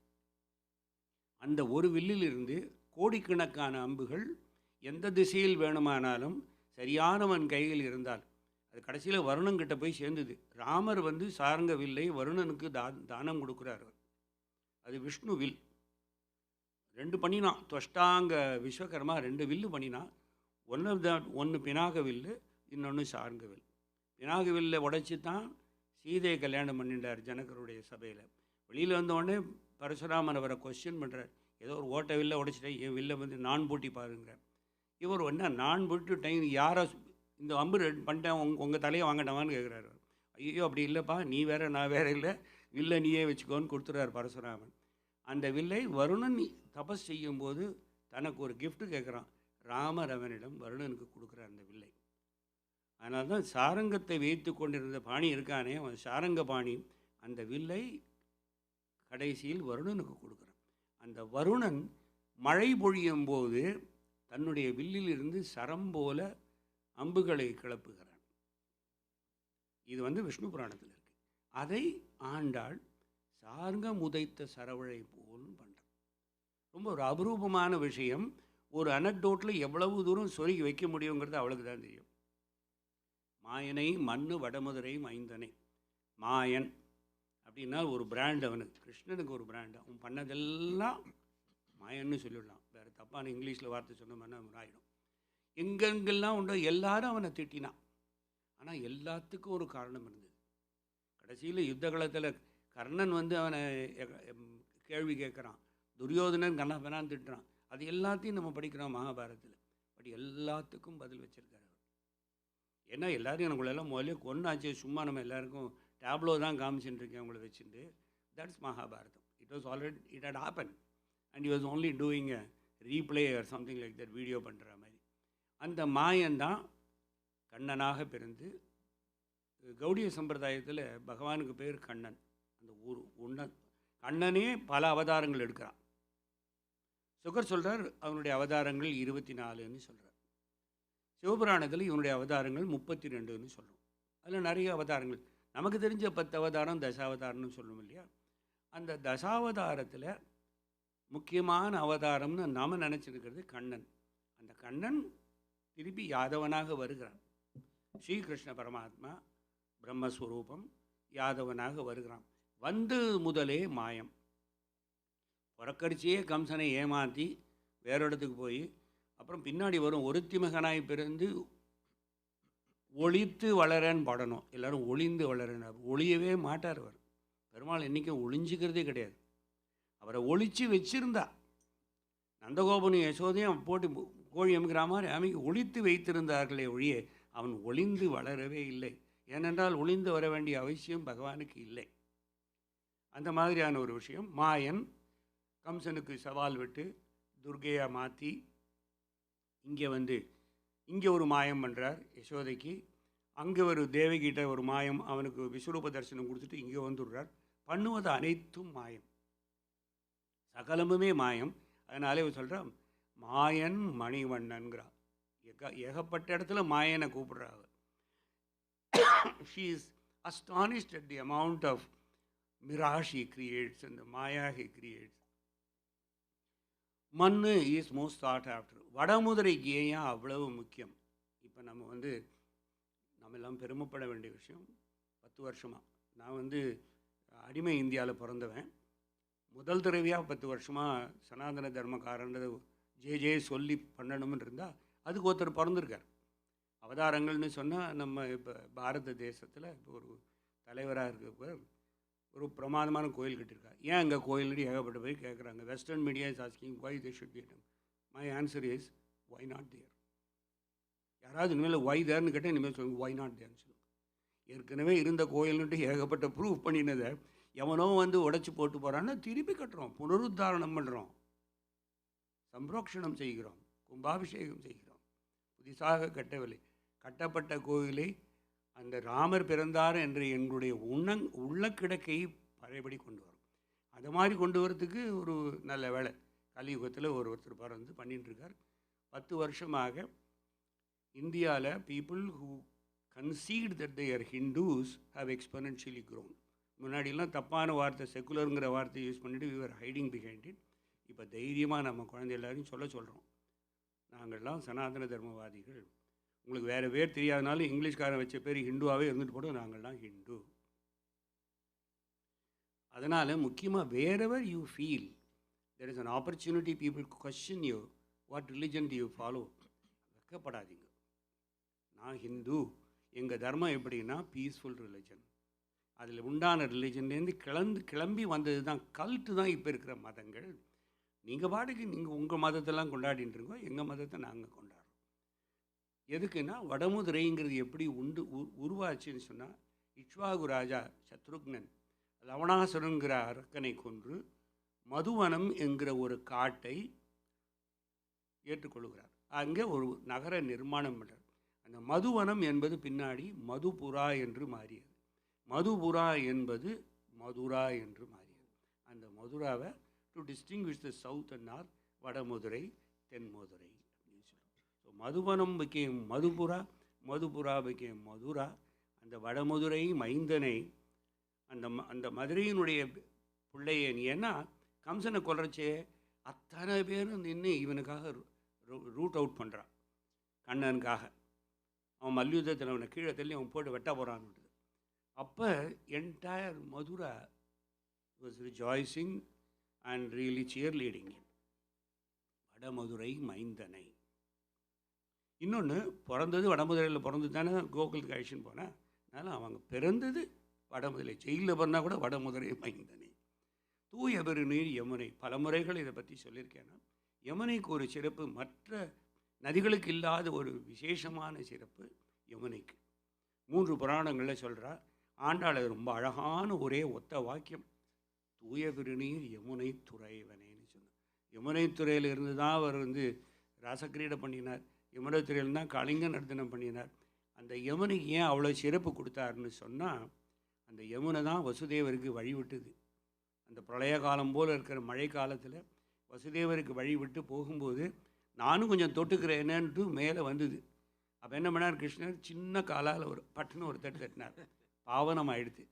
அந்த ஒரு வில்லிலிருந்து கோடிக்கணக்கான அம்புகள் எந்த திசையில் வேணுமானாலும் சரியானவன் கையில் இருந்தால் அது கடைசியில் வருணன்கிட்ட போய் சேர்ந்தது. ராமர் வந்து சாரங்க வில்லை வருணனுக்கு தானம் கொடுக்குறாரு. அது விஷ்ணு வில். 2 பண்ணினான். துவஷ்டாங்க விஸ்வகர்மா 2 வில்லு பண்ணினான். ஒன்று பினாக வில்லு, இன்னொன்று சாரங்க வில். பினாக வில்லை உடைச்சி தான் சீதையை கல்யாணம் பண்ணிட்டார் ஜனகருடைய சபையில். வெளியில் வந்தவுடனே பரசுராமன் அவரை கொஸ்டின் பண்ணுறார். ஏதோ ஒரு ஓட்டை வில்லை உடைச்சிட்டேன், என் வில்லை வந்து நான் பூட்டி பாருங்கிறார். இவர் என்ன நான் போட்டு டைம் யாரை இந்த அம்பு பண்ணிட்டேன் உங்கள் தலையை வாங்கட்டவான்னு கேட்குறாரு. ஐயோ அப்படி இல்லைப்பா, நீ வேற நான் வேற இல்லை, வில்லை நீயே வச்சுக்கோன்னு கொடுத்துறாரு பரசுராமன். அந்த வில்லை வருணன் தபஸ் செய்யும்போது தனக்கு ஒரு கிஃப்ட் கேட்குறான். ராமர் அவனிடம் வருணனுக்கு கொடுக்குறார் அந்த வில்லை. அதனால தான் சாரங்கத்தை வைத்து கொண்டிருந்த பாணி இருக்கானே, அவன் சாரங்க பாணி அந்த வில்லை கடைசியில் வருணனுக்கு கொடுக்குறான். அந்த வருணன் மழை பொழியும் போது தன்னுடைய வில்லில் இருந்து சரம் போல அம்புகளை கிளப்புகிறான். இது வந்து விஷ்ணு புராணத்தில் இருக்கு. அதை ஆண்டாள் சார்கம் உதைத்த சரவழை போல் பண்ணுறான். ரொம்ப ஒரு அபரூபமான விஷயம். ஒரு அனக்டோட்டில் எவ்வளவு தூரம் சொருகி வைக்க முடியுங்கிறது அவளுக்கு தான் தெரியும். மாயனை மண்ணு வடமதுரை மைந்தனை. மாயன் அப்படின்னா ஒரு பிராண்ட் அவனுக்கு. கிருஷ்ணனுக்கு ஒரு பிராண்டு. அவன் பண்ணதெல்லாம் மாயன்னு சொல்லிடலாம். வேறு தப்பான இங்கிலீஷில் வார்த்தை சொன்ன மாதிரி அவன் ஆகிடும். எங்கெங்கெல்லாம் உண்டோ எல்லாரும் அவனை திட்டினான். ஆனால் எல்லாத்துக்கும் ஒரு காரணம் இருந்தது. கடைசியில் யுத்த காலத்தில் கர்ணன் வந்து அவனை கேள்வி கேட்குறான். துரியோதனன் கண்ணப்பனான்னு திட்டுறான். அது எல்லாத்தையும் நம்ம படிக்கிறோம் மகாபாரதத்தில். பட் எல்லாத்துக்கும் பதில் வச்சுருக்காரு. ஏன்னா எல்லோரும் எனக்குள்ளெல்லாம் முதல்ல கொன்னாச்சு, சும்மா நம்ம எல்லாருக்கும் டேப்லோ தான் காமிச்சுட்டு இருக்கேன் அவங்கள வச்சுட்டு. That's Mahabharatam. It was already it had happen and he was only doing a replay or something like that, video பண்ணுற மாதிரி. அந்த மாயன்தான் கண்ணனாக பிறந்து கௌடிய சம்பிரதாயத்தில் பகவானுக்கு பேர் கண்ணன். அந்த ஊர் உண்ணன் கண்ணனே பல அவதாரங்கள் எடுக்கிறான். சுகர் சொல்கிறார் அவனுடைய அவதாரங்கள் 24ன்னு சொல்கிறார். சிவபுராணத்தில் இவனுடைய அவதாரங்கள் 32ன்னு சொல்கிறோம். அதில் நிறைய அவதாரங்கள். நமக்கு தெரிஞ்ச 10 அவதாரம் தசாவதாரம்னு சொல்லணும் இல்லையா? அந்த தசாவதாரத்தில் முக்கியமான அவதாரம்னு நாம் நினச்சிருக்கிறது கண்ணன். அந்த கண்ணன் திருப்பி யாதவனாக வருகிறான். ஸ்ரீகிருஷ்ண பரமாத்மா பிரம்மஸ்வரூபம் யாதவனாக வருகிறான். வந்து முதலே மாயம். புறக்கடிச்சியே கம்சனை ஏமாற்றி வேற இடத்துக்கு போய் அப்புறம் பின்னாடி வரும் ஒருத்தி மகனாய் பிறந்து ஒளித்து வளரன்னு பாடணும். எல்லோரும் ஒளிந்து வளரன்னு. ஒளியவே மாட்டார் அவர். பெருமாள் என்றைக்கும் ஒளிஞ்சிக்கிறதே கிடையாது. அவரை ஒளிச்சு வச்சிருந்தா நந்தகோபனும் யசோதையும் போட்டு கோழி அமுக்கிற மாதிரி அமைக்கு ஒளித்து வைத்திருந்தார்களே ஒழிய அவன் ஒளிந்து வளரவே இல்லை. ஏனென்றால் ஒளிந்து வர வேண்டிய அவசியம் பகவானுக்கு இல்லை. அந்த மாதிரியான ஒரு விஷயம். மாயன் கம்சனுக்கு சவால் விட்டு துர்கையை மாற்றி இங்கே ஒரு மாயம் பண்ணுறார் யசோதைக்கு. அங்கே ஒரு தேவகிட்ட ஒரு மாயம், அவனுக்கு விஸ்வரூப தரிசனம் கொடுத்துட்டு இங்கே வந்துடுறார். பண்ணுவது அனைத்தும் மாயம், சகலமுமே மாயம். அதனாலே அவர் சொல்கிறான் மாயன் மணிவண்ணன்கிறார். ஏகப்பட்ட இடத்துல மாயனை கூப்பிடுறாங்க. She is astonished at the amount of mirage he creates and the maya he creates. மண்ணு இஸ் மோஸ்ட் தாட் ஆஃப்டர். வடமுதிரைக்கு ஏன் அவ்வளவு முக்கியம்? இப்போ நம்ம எல்லாம் பெருமைப்பட வேண்டிய விஷயம். 10 வருஷமாக நான் அடிமை இந்தியாவில் பிறந்தவன். முதல் தடவையாக 10 வருஷமாக சனாதன தர்மக்காரன்றது ஜே சொல்லி பண்ணணும்னு இருந்தால் அதுக்கு ஒருத்தர் பிறந்திருக்கார். அவதாரங்கள்னு சொன்னால் நம்ம இப்போ பாரத தேசத்தில் இப்போ ஒரு தலைவராக இருக்க ஒரு பிரமாதமான கோயில் கட்டியிருக்காரு. ஏன் அங்கே கோயில்னு ஏகப்பட்ட போய் கேட்குறாங்க. Western media is asking why they should be at. My answer is why not there. யாராவது இனிமேல் ஒய் தேர்னு கேட்டால் இனிமேல் சொல்லுங்கள் ஒய் நாட் தேர்னு சொல்லுங்கள். ஏற்கனவே இருந்த கோயில்னுட்டு ஏகப்பட்ட ப்ரூவ் பண்ணினதை எவனோ உடைச்சி போட்டு போகிறான்னா திருப்பி கட்டுறோம், புனருத்தாரணம் பண்ணுறோம், சம்ரோக்ஷணம் செய்கிறோம், கும்பாபிஷேகம் செய்கிறோம். புதிதாக கட்டவில்லை. கட்டப்பட்ட கோயிலை அந்த ராமர் பிறந்தார் என்று எங்களுடைய உள்ள கிடக்கையை பழையபடி கொண்டு வரும். அது மாதிரி கொண்டு வரத்துக்கு ஒரு நல்ல வேலை கலியுகத்தில் ஒருத்தர் பிறந்து பண்ணிட்டுருக்கார். 10 வருஷமாக இந்தியாவில் people who concede that they are Hindus have exponentially grown. முன்னாடிலாம் தப்பான வார்த்தை செக்குலருங்கிற வார்த்தையை யூஸ் பண்ணிவிட்டு we are hiding behind it. இப்போ தைரியமாக நம்ம குழந்தை எல்லாரையும் சொல்கிறோம், நாங்கள்லாம் சனாதன தர்மவாதிகள், உங்களுக்கு வேறு பேர் தெரியாதனாலும் இங்கிலீஷ்காரன் வச்ச பேர் ஹிந்துவாகவே இருந்துட்டு போடும், நாங்கள்லாம் ஹிந்து. அதனால் முக்கியமாக wherever you feel there is an opportunity people question you, what religion do you follow, வெக்கப்படாதீங்க. நான் ஹிந்து, எங்கள் தர்மம் எப்படின்னா பீஸ்ஃபுல் ரிலிஜன். அதில் உண்டான ரிலிஜன்லேருந்து கிளம்பி வந்தது தான் கல்ட்டு தான் இப்போ இருக்கிற மதங்கள். நீங்கள் பாட்டுக்கு நீங்கள் உங்கள் மதத்தெல்லாம் கொண்டாடிட்டு இருக்கோம், எங்கள் மதத்தை நாங்கள் கொண்டாடுறோம். எதுக்குன்னா வடமுதுரைங்கிறது எப்படி உருவாச்சுன்னு சொன்னால், இக்ஷ்வாகு ராஜா சத்ருக்னன் லவணாசுரங்கிற அரக்கனை கொன்று மதுவனம் என்கிற ஒரு காட்டை ஏற்றுக்கொள்கிறார். அங்கே ஒரு நகர நிர்மாணம் பண்ணுறார். அந்த மதுவனம் என்பது பின்னாடி மதுபுரா என்று மாறியது. மதுபுரா என்பது மதுரா என்று மாறியது. அந்த மதுராவை to distinguish the south and north, Vadamadurai Thenmadurai அப்படின்னு சொல்லுவோம். So Madhuvanam became Madhupura, Madhupura became Mathura. அந்த வடமதுரை மைந்தனை அந்த மதுரையினுடைய பிள்ளையன், ஏன்னா கம்சனை கொல்றச்சே அத்தனை பேரும் நின்று இவனுக்காக ரூட் அவுட் பண்ணுறான். கண்ணனுக்காக அவன் மல்யுத்தத்தில் அவனை கீழே தள்ளி அவன் போட்டு வெட்ட போகிறான்னு. அப்போ entire Mathura was rejoicing and really cheerleading. Vadamadurai மைந்தனை. இன்னொன்று, பிறந்தது வடமதுரையில் பிறந்து தானே கோகுலத்துக்கு அழிச்சுன்னு போனேன். அதனால் அவங்க பிறந்தது வடமதுரை. ஜெயிலில் பிறந்தால் கூட வடமதுரை மைந்தனை. தூய பெருநீர் யமுனை. பல முறைகள் இதை பற்றி சொல்லியிருக்கேன்னா, யமுனைக்கு ஒரு சிறப்பு, மற்ற நதிகளுக்கு இல்லாத ஒரு விசேஷமான சிறப்பு யமுனைக்கு. 3 புராணங்களில் சொல்கிறா. ஆண்டாள் ரொம்ப அழகான ஒரே ஒத்த வாக்கியம், தூய பெருநீர் யமுனை துறைவனேன்னு சொன்னார். யமுனை துறையில் இருந்து தான் அவர் ராசக்கிரீடை பண்ணினார். யமுனை துறையில் தான் கலிங்க நர்த்தனம் பண்ணினார். அந்த யமுனைக்கு ஏன் அவ்வளோ சிறப்பு கொடுத்தாருன்னு சொன்னால், அந்த யமுனை தான் வசுதேவருக்கு வழிவிட்டுது. அந்த பிரளய காலம் போல் இருக்கிற மழை காலத்தில் வசுதேவருக்கு வழிவிட்டு போகும்போது நானும் கொஞ்சம் தொட்டுக்கிறேனேன்ட்டு மேலே வந்தது. அப்போ என்ன பண்ணார் கிருஷ்ணர், சின்ன காலால் ஒரு பட்டுன்னு ஒரு தட்டு தட்டினார். பாவனம் ஆகிடுது.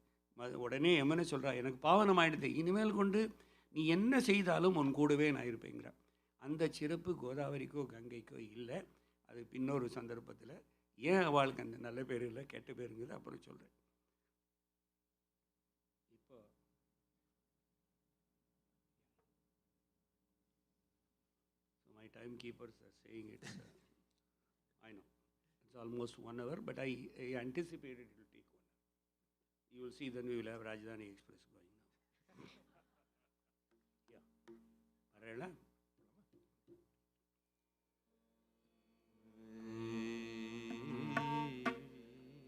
உடனே யமுனை சொல்கிறா, எனக்கு பாவனம் ஆகிடுது, இனிமேல் கொண்டு நீ என்ன செய்தாலும் உன் கூடவே நான் இருப்பேங்கிறார். அந்த சிறப்பு கோதாவரிக்கோ கங்கைக்கோ இல்லை. அது இன்னொரு சந்தர்ப்பத்தில் ஏன் அவளுக்கு அந்த நல்ல பேர் இல்லை கெட்ட பேருங்கிறது அப்புறம் சொல்கிறேன். இப்போ my timekeepers are saying it's I know it's almost 1 hour, but I anticipated it will take 1 hour. You will see, then we will have Rajdhani Express going now. Yeah, parayala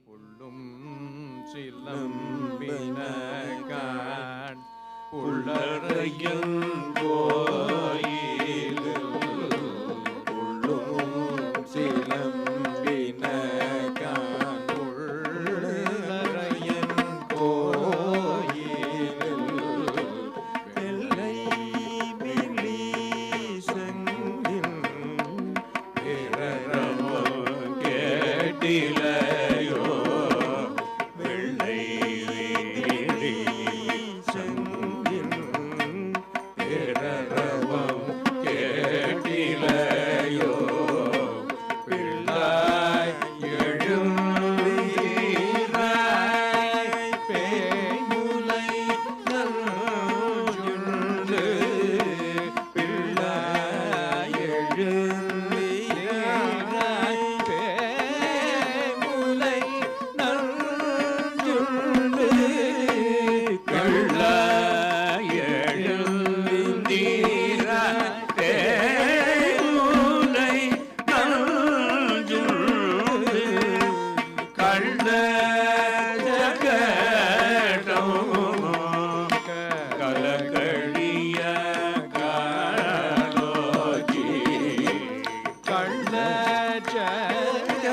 புள்ளும் சிலம்பினகான் புள்ளரையன் கோயில் சிலம்பினகான் புள்ளரையன் கோயில் வெள்ளை விழி சங்கின் பிறரமோ கேட்டிலையோ வெள்ளை விழி சங்கின் பிறரமோ கேட்டிலையோ பிள்ளாய் எழுந்தீராய் பேய்முலை நல்ஜுண்டு பிள்ளாய் எழுந்தீராய் பேய்முலை நல்ஜுண்டு கள்ளாய் எழுந்தீராய் பேய்முலை நல்ஜுண்டு கள்ள ஜகடம் கலகழிய காலோச்சி கள்ள ஜகடம்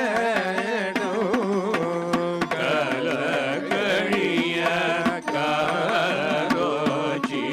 கலகழிய காலோச்சி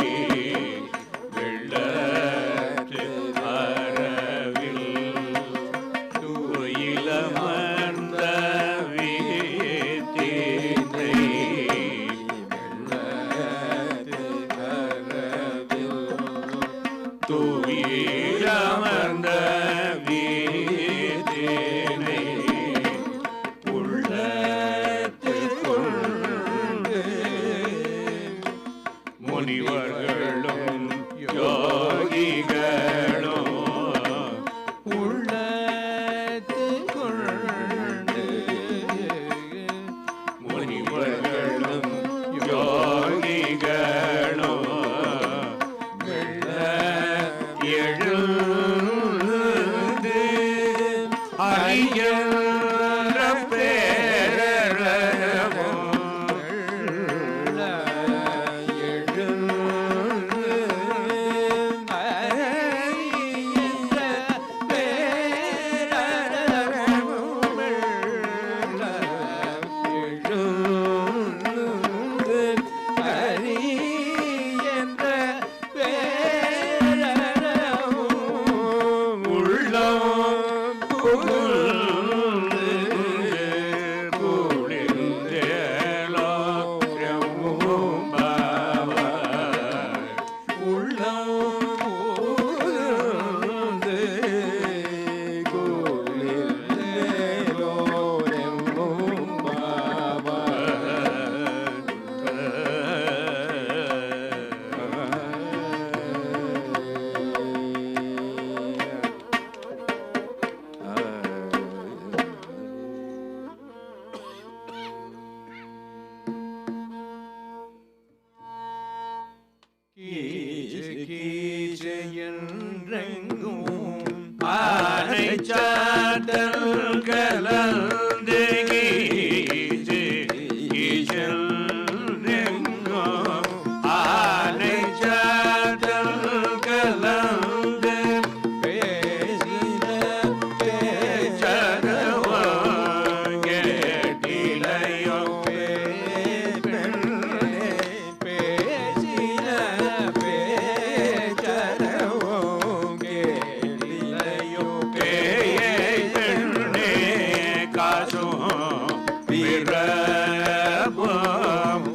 விரபம்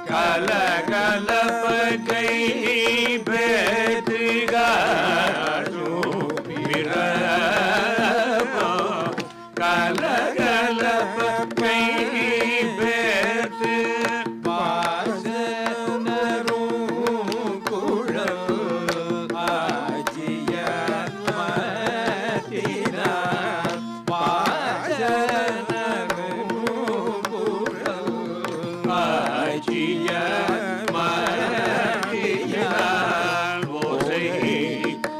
கலகலப கை பேதுகாசு விரபம் கலகலப கை பேது வாசனரும் குழல் ஆஜிய மதினா வாசனரும் குழல் ஆஜிய மதினா ஓசை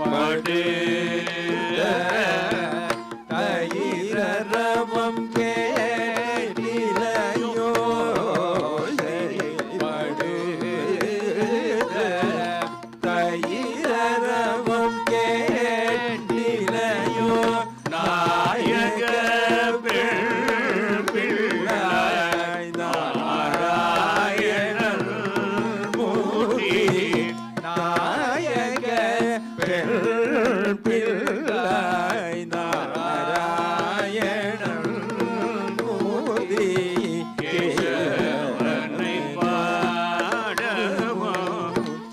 படு தயிரவம் கேட்டிலையோ படு தயிரவம் கேட்டிலையோ நாயக பிள்ளாய் நாராயணன் மூர்த்தி நாயக பிள்ளாய் நாராயணன் மூர்த்தி கேசவனை பாடவோ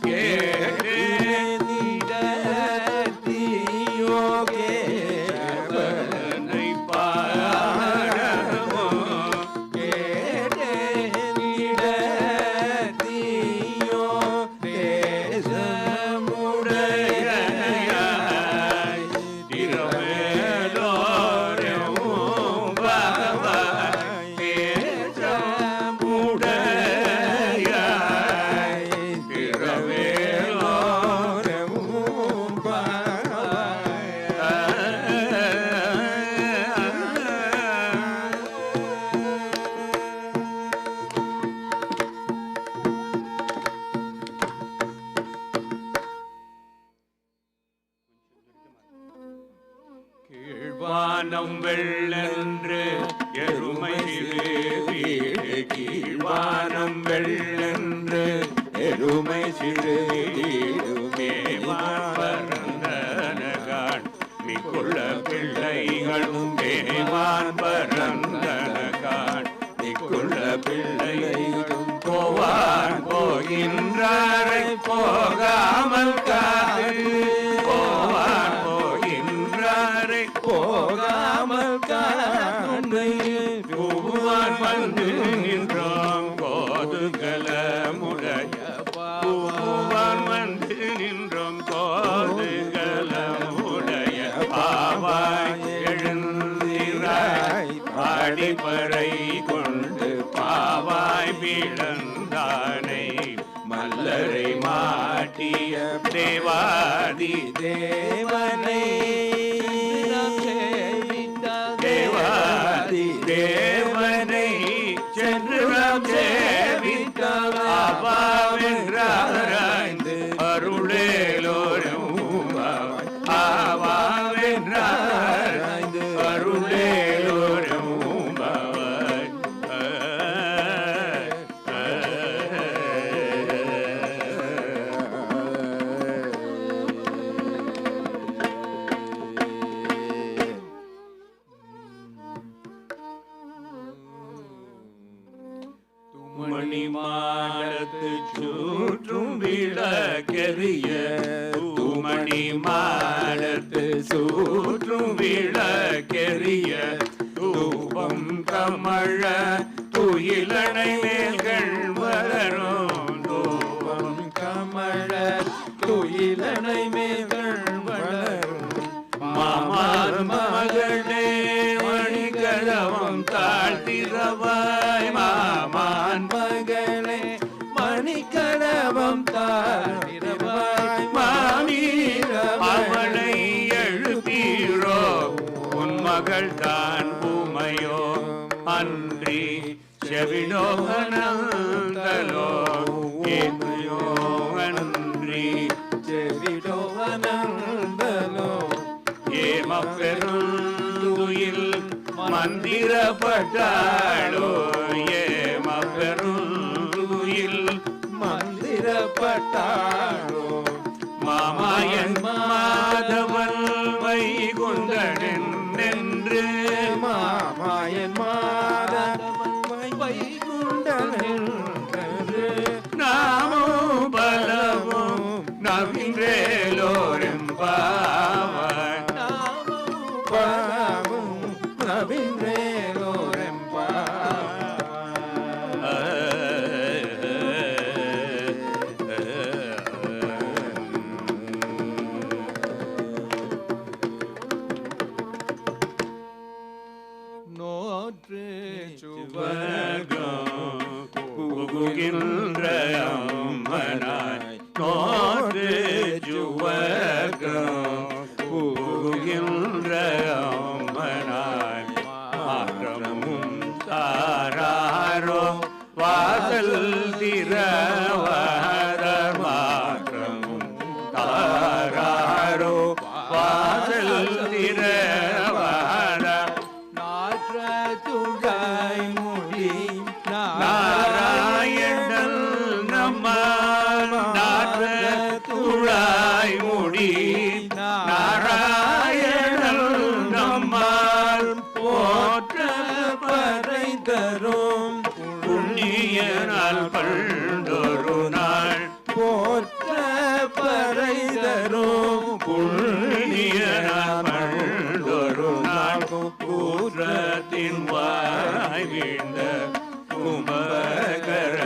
கேட்டியோ கேசவனை பாடவோ கேட்டியோ தேசமுடையாய் திருவேலோரம் பாவாய் தேசமுடையாய் திருவேலோரம் கீழ்வானம் வெள்ளென்று எருமை சிறு வீடு கீழ்வானம் வெள்ளென்று எருமை சிறு வீடு மேவான் பரந்தனகான் மிக்குள்ள பிள்ளைகளும் மேவான் பரந்தனகான் மிக்குள்ள பிள்ளைகளும் போவான் போகின்றாரை போகாமல் காது போவான் போகின்றாரை போகாமல் காது பூவான் வந்து நின்றோம் கோதுகலமுடைய பூவான் வந்து நின்றோம் கோதுகலமுடைய பாவாய் எழுந்திராய் பாடிப்பறை கொண்டு பாவாய் பிளந்தானை மல்லரை மாட்டிய தேவாதி தேவனை தேவாதி தேவனை சென்று நாம் சேவித்தால் ஆவாவென்றாராய்ந்து அருளேலோரும் ஆவாவென்றாராய்ந்து அருளேலோரும் மணிமாடத்து சூற்றும் விளக்கெரிய தூமணி மாடத்து சூற்றும் விளக்கெரிய தூபம் கமழ துயிலணை மேல்கள் வளரும் தூபம் கமழ துயிலணை மேல்கள் வளரும் மாமான் மகளே மணிகதவம் தாழ்த்திரவாய் மாமான் மகளே மணிகதவம் தாழ்த்திரவாய் மாமி அவளை எழுப்பீரோ உன் மகள் தான் பூமையோ அன்றி செவிடோ அனந்தலோ ஏமையோ அன்றி செவிடோ அனந்தலோ ஏம பெருந்துயில் மந்திரப்பட்டாளோ ஏம பெருந்துயில் மந்திரப்பட்டாளோ மாமாயன் மாதவன் வைகுந்தன் என்று மாமாயன் மாதவன் புகுகின்ற அம்மனாய் நோற்று சுவர்க்கம் புகுகின்ற அம்மனாய் மாற்றமும் தாராரோ வாசல் திறவாத மாற்றமும் தாராரோ வாசல் திறவாத நாற்ற துழாய் மொழி நாராயணன் நம்மால் நாற்ற துழாய் முடி நாராயணன் நம்மால் போற்ற பறை தரும் புண்ணியனால் பண்டொரு நாள் போற்ற பறை தரும் புண்ணியனால் பண்டொரு நாள் கூற்றத்தின் வாய் வீழ்ந்த கும்பகரணம்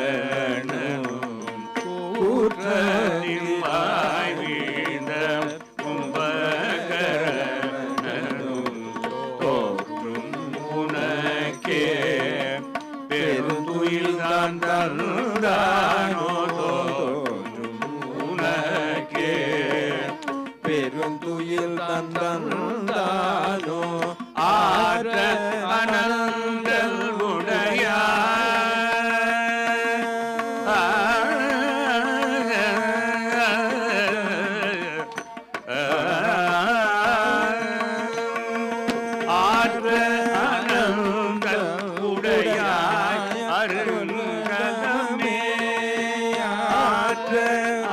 கூற்றத்தின் வாய் வீழ்ந்த கும்பகரணம் தோற்றும் உனக்கே பெருந்துயில் தான் தந்தானோ தோற்றும் உனக்கே பெருந்துயில் தந்தானோ ஆற்ற அனந்தல் ஆற்ற அனந்தல் உடையாய் அருங்கலமே ஆற்ற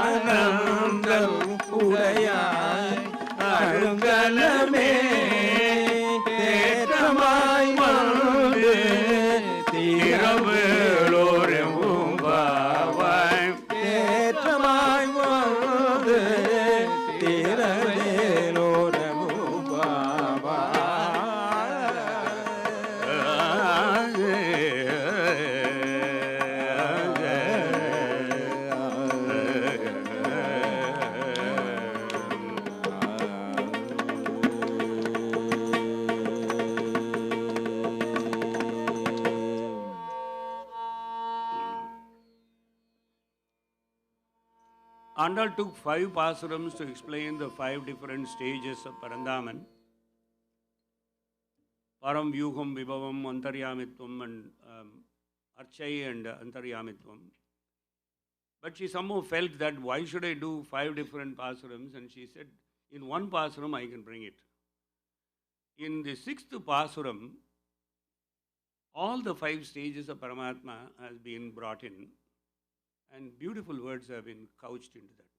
அனந்தல் உடையாய் அருங்கலமே தேற்றமாய் வந்து திரவேலோரும் பாவாய் தேற்றமாய் வந்து திரவேலோரமும் பாவா Andal took 5 pasurams to explain the 5 different stages of Parandaman. Param, Vyuham, Vibhavam, Antaryamitvam and Archai and Antaryamitvam. But she somehow felt that why should I do 5 different pasurams, and she said, in one pasuram I can bring it. In the 6th pasuram, all the 5 stages of Paramatma has been brought in. And beautiful words have been couched into that.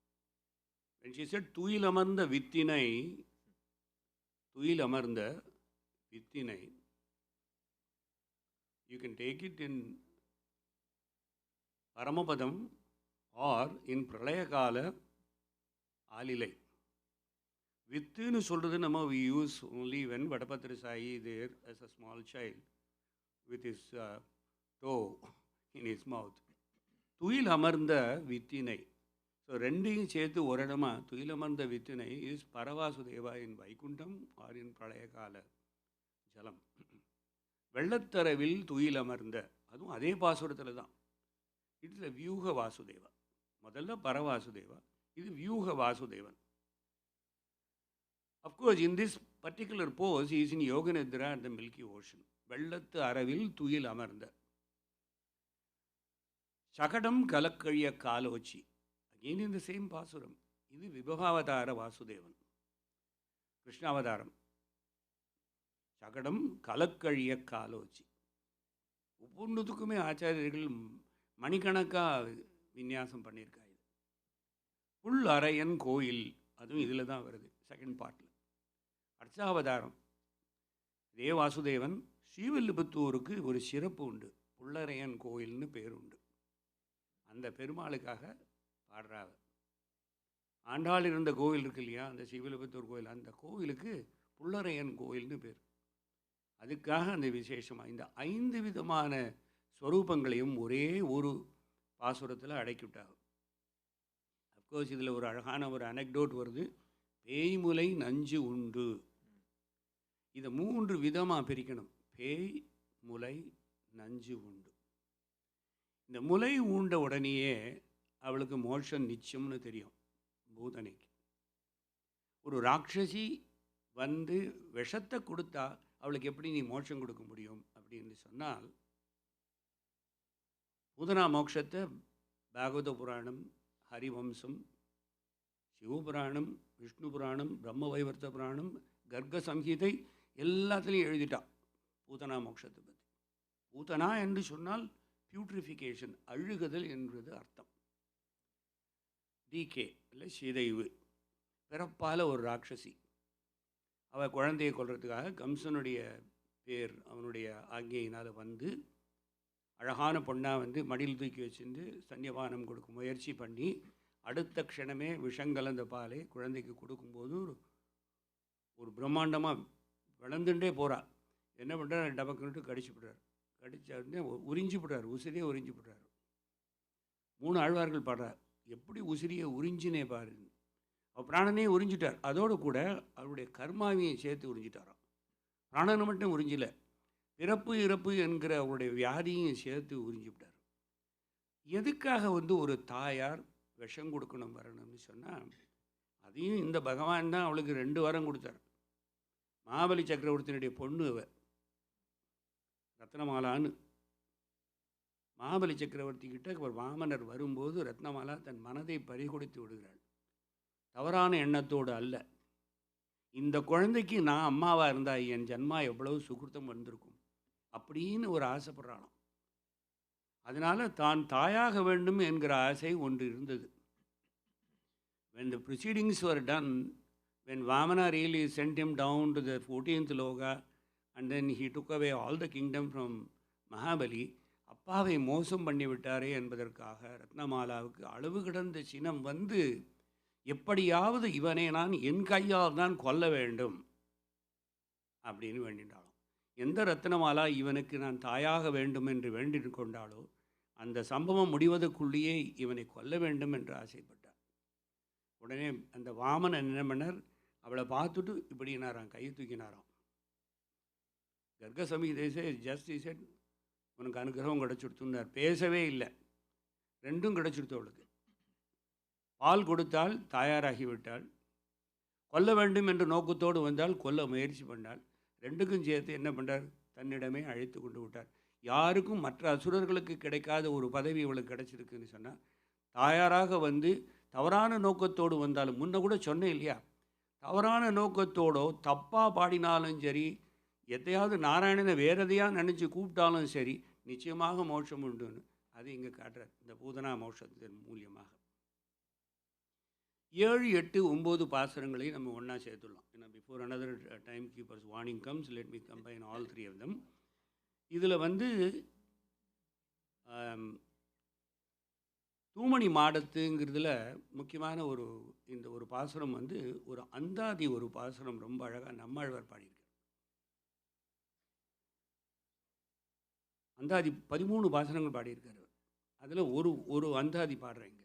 When she said, Tuyil amarnda vittinai, you can take it in Paramapadam or in Pralayakala Alilai. Vittinu solradhu nama we use only when Vadapatra Sai there as a small child with his toe in his mouth. Tuyil amarnda vittinai. So rending chetu oradama Tuyil amarnda vittinai is Paravasudeva in Vaikuntham or in Pralayakala Jalam. Vellattaravil Tuyil amarnda. Adu adhe pasurathila dhaan. It is a Vyuha Vasudeva. Madalla Paravasudeva. It is Vyuha Vasudevan. Of course, in this particular pose, he is in Yoganidra at the Milky Ocean. Vellattu aravil Tuyil amarnda. Chakadam Kalakkaliya Kalochi. Again in the same pasuram. This is Vibhavatara Vasudevan. Krishna Avataram. Chakadam Kalakkaliya Kalochi. Upunnuthukkume ஆச்சாரியர்கள் மணிக்கணக்கா விநியாசம் பண்ணியிருக்காங்க. புல் அரையன் கோயில் அதுவும் இதில் தான் வருது second பார்ட்டில். அர்ச்சாவதாரம் இதே வாசுதேவன் ஸ்ரீவில்லிபுத்தூருக்கு ஒரு சிறப்பு உண்டு. புல்லரையன் கோயில்னு பேர் உண்டு. அந்த பெருமாளுக்காக பாடுறாங்க. ஆண்டாள் இருந்த கோவில் இருக்கு இல்லையா, அந்த ஸ்ரீவில்லிபுத்தூர் கோயில், அந்த கோவிலுக்கு புல்லரையன் கோயில்னு பேர். அதுக்காக அந்த விசேஷமாக இந்த 5 விதமான ஸ்வரூபங்களையும் ஒரே ஒரு பாசுரத்தில் அடக்கிவிட்டாங்க. அஃப்கோர்ஸ் இதில் ஒரு அழகான ஒரு அனெக்டோட் வருது. பேய்முலை நஞ்சு உண்டு. இதை 3 விதமாக பிரிக்கணும். பேய், முலை, நஞ்சு உண்டு. இந்த முலை ஊண்ட உடனேயே அவளுக்கு மோட்சம் நிச்சயம்னு தெரியும். பூதனைக்கு ஒரு ராட்சசி வந்து விஷத்தை கொடுத்தா அவளுக்கு எப்படி நீ மோட்சம் கொடுக்க முடியும் அப்படின்னு சொன்னால், பூதனா மோட்சத்தை பாகவத புராணம், ஹரிவம்சம், சிவபுராணம், விஷ்ணு புராணம், பிரம்ம வைவர்த்த புராணம், கர்க்க சம்ஹிதை எல்லாத்துலேயும் எழுதிட்டான் பூதனா மோட்சத்தை பற்றி. பூதனா என்று சொன்னால் பியூட்ரிஃபிகேஷன், அழுகுதல் என்பது அர்த்தம். டிகே இல்லை சிதைவு, பிறப்பால் ஒரு ராட்சசி. அவள் குழந்தையை கொல்றதுக்காக கம்சனுடைய பேர் அவனுடைய ஆக்ஞையினால் வந்து அழகான பொண்ணாக வந்து மடியில் தூக்கி வச்சுருந்து சன்னியபானம் கொடுக்க முயற்சி பண்ணி அடுத்த க்ஷணமே விஷங்கலந்த பாலை குழந்தைக்கு கொடுக்கும்போது ஒரு பிரம்மாண்டமாக வளர்ந்துட்டே போகிறா. என்ன பண்ணுறார், டபக்குன்ட்டு கடிச்சு விடுறார். கடிச்ச உறிஞ்சி விடுறார், உசிரியை உறிஞ்சி விடுறார். 3 ஆழ்வார்கள் பாடுறார், எப்படி உசிரியை உறிஞ்சினே பாரு. அவர் பிராணனையே உறிஞ்சிட்டார், அதோடு கூட அவருடைய கர்மாவையும் சேர்த்து உறிஞ்சிட்டாராம். பிராணனை மட்டும் உறிஞ்சில, பிறப்பு இறப்பு என்கிற அவருடைய வியாதியும் சேர்த்து உறிஞ்சிவிட்டார். எதுக்காக வந்து ஒரு தாயார் விஷம் கொடுக்கணும் வரணும்னு சொன்னால், அதையும் இந்த பகவான் தான் அவளுக்கு 2 வரம் கொடுத்தார். மகாபலி சக்கரவர்த்தியினுடைய பொண்ணு அவ ரத்னமாலான்னு. மகாபலி சக்கரவர்த்தி கிட்ட ஒரு வாமனர் வரும்போது ரத்னமாலா தன் மனதை பறிகொடுத்து விடுகிறாள். தவறான எண்ணத்தோடு அல்ல, இந்த குழந்தைக்கு நான் அம்மாவாக இருந்தா என் ஜன்மா எவ்வளவு சுகிருத்தம் வந்திருக்கும் அப்படின்னு ஒரு ஆசைப்படுறாளாம். அதனால் தான் தாயாக வேண்டும் என்கிற ஆசை ஒன்று இருந்தது. When the proceedings were done, when Vamana really sent him down to the 14th loka and then he took away all the kingdom from Mahabali, அப்பாவை மோசம் பண்ணி விட்டாரே என்பதற்காக ரத்னமாலாவுக்கு அளவு கடந்த சினம் வந்து எப்படியாவது இவனை நான் என் கையால் தான் கொல்ல வேண்டும் அப்படின்னு வேண்டினாலும், எந்த ரத்னமாலா இவனுக்கு நான் தாயாக வேண்டும் என்று வேண்டிட்டு கொண்டாலோ அந்த சம்பவம் முடிவதற்குள்ளேயே இவனை கொல்ல வேண்டும் என்று ஆசைப்பட்டார். உடனே அந்த வாமன் என்ன பண்ணார், அவளை பார்த்துட்டு இப்படினாராம், கையை தூக்கினாராம். கர்க்க சமீதேசே ஜஸ்டிஸ் உனக்கு அனுகிரகம் கிடச்சுடுத்துனார். பேசவே இல்லை, 2ம் கிடச்சுடுத்து. அவளுக்கு பால் கொடுத்தால் தயாராகிவிட்டாள், கொல்ல வேண்டும் என்ற நோக்கத்தோடு வந்தால் கொல்ல முயற்சி பண்ணாள். 2க்கும் சேர்த்து என்ன பண்ணார், தன்னிடமே அழைத்து கொண்டு விட்டார். யாருக்கும் மற்ற அசுரர்களுக்கு கிடைக்காத ஒரு பதவி இவளுக்கு கிடைச்சிருக்குன்னு சொன்னால், தாயாராக வந்து தவறான நோக்கத்தோடு வந்தாலும், முன்ன கூட சொன்னேன் இல்லையா, தவறான நோக்கத்தோடோ தப்பாக பாடினாலும் சரி, எதையாவது நாராயணனை வேறு எதையாக நினச்சி கூப்பிட்டாலும் சரி, நிச்சயமாக மோட்சம் உண்டுன்னு அது இங்கே காட்டுறார் இந்த பூதனா மோட்சத்தின் மூலியமாக. 7, 8, 9 பாசுரங்களை நம்ம ஒன்றா சேர்த்துடலாம். ஏன்னா before another time keepers warning comes, let me combine all 3 of them. இதில் வந்து தூமணி மாடத்துங்கிறதுல முக்கியமான இந்த ஒரு பாசுரம் வந்து ஒரு அந்தாதி ஒரு பாசுரம் ரொம்ப அழகாக நம்மாழ்வார் பாடியிருக்கார். அந்தாதி 13 பாசுரங்கள் பாடியிருக்காரு. அதில் ஒரு அந்தாதி பாடுறேங்க.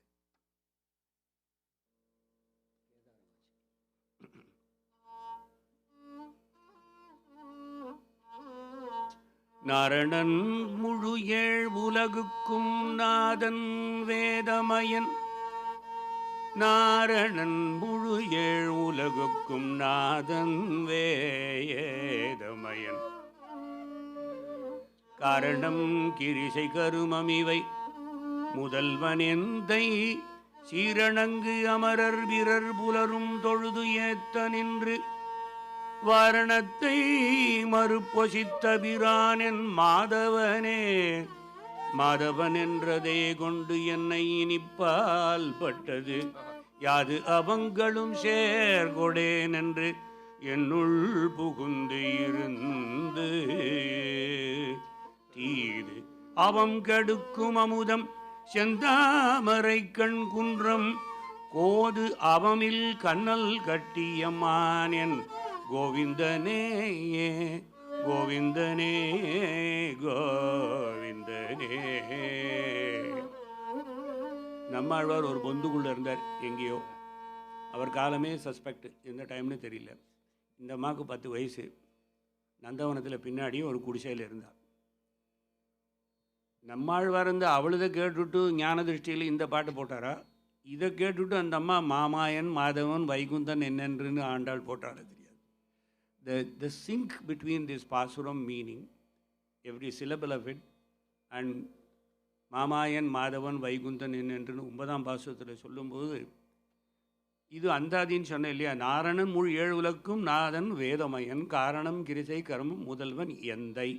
நாரணன் முழு 7 உலகுக்கும் நாதன் வேதமயன், நாரணன் முழு 7 உலகுக்கும் நாதன் வேதமயன், காரணம் கிரிசை கருமமிவை முதல்வனெந்தை சீரணங்கு அமரர் வீரர் புலரும் தொழுது ஏத்த நின்று வாரணத்தை மறுப்பொசித்த பிரானென் மாதவனே, மாதவன் என்றதே கொண்டு என்னை இனிப்பால் பட்டது யாது அவங்களும் சேர்கொடேன் என்று என்னுள் புகுந்து இருந்து தீது அவம் கெடுக்கும் அமுதம் செந்தாமரை கண் குன்றம் கோது அவமில் கண்ணல் கட்டியம்மான் கோவிந்தனே கோவிந்தனே கோவிந்தனே. நம்மாழ்வார் ஒரு பொந்துக்குள்ளே இருந்தார் எங்கேயோ. அவர் காலமே சஸ்பெக்ட், எந்த டைம்னு தெரியல. இந்த அம்மாவுக்கு 10 வயசு. நந்தவனத்தில் பின்னாடியும் ஒரு குடிசையில் இருந்தார். நம்மாழ்வார் வந்து அவளதை கேட்டுவிட்டு ஞான திருஷ்டியில் இந்த பாட்டு போட்டாரா, இதை கேட்டுவிட்டு அந்த அம்மா மாமாயன் மாதவன் வைகுந்தன் என்னென்றுன்னு ஆண்டாள் போட்டாரா தெரியாது. The sync between this பாசுரம் meaning, every syllable of it, and மாமாயன் மாதவன் வைகுந்தன் என்னென்றுன்னு 9ஆம் பாசுரத்தில் சொல்லும்போது, இது அந்தாதின்னு சொன்னேன் இல்லையா, நாரணன் முழு 7 உலக்கும் நாதன் வேதமயன் காரணம் கிரிசை கர்மம் முதல்வன் எந்தை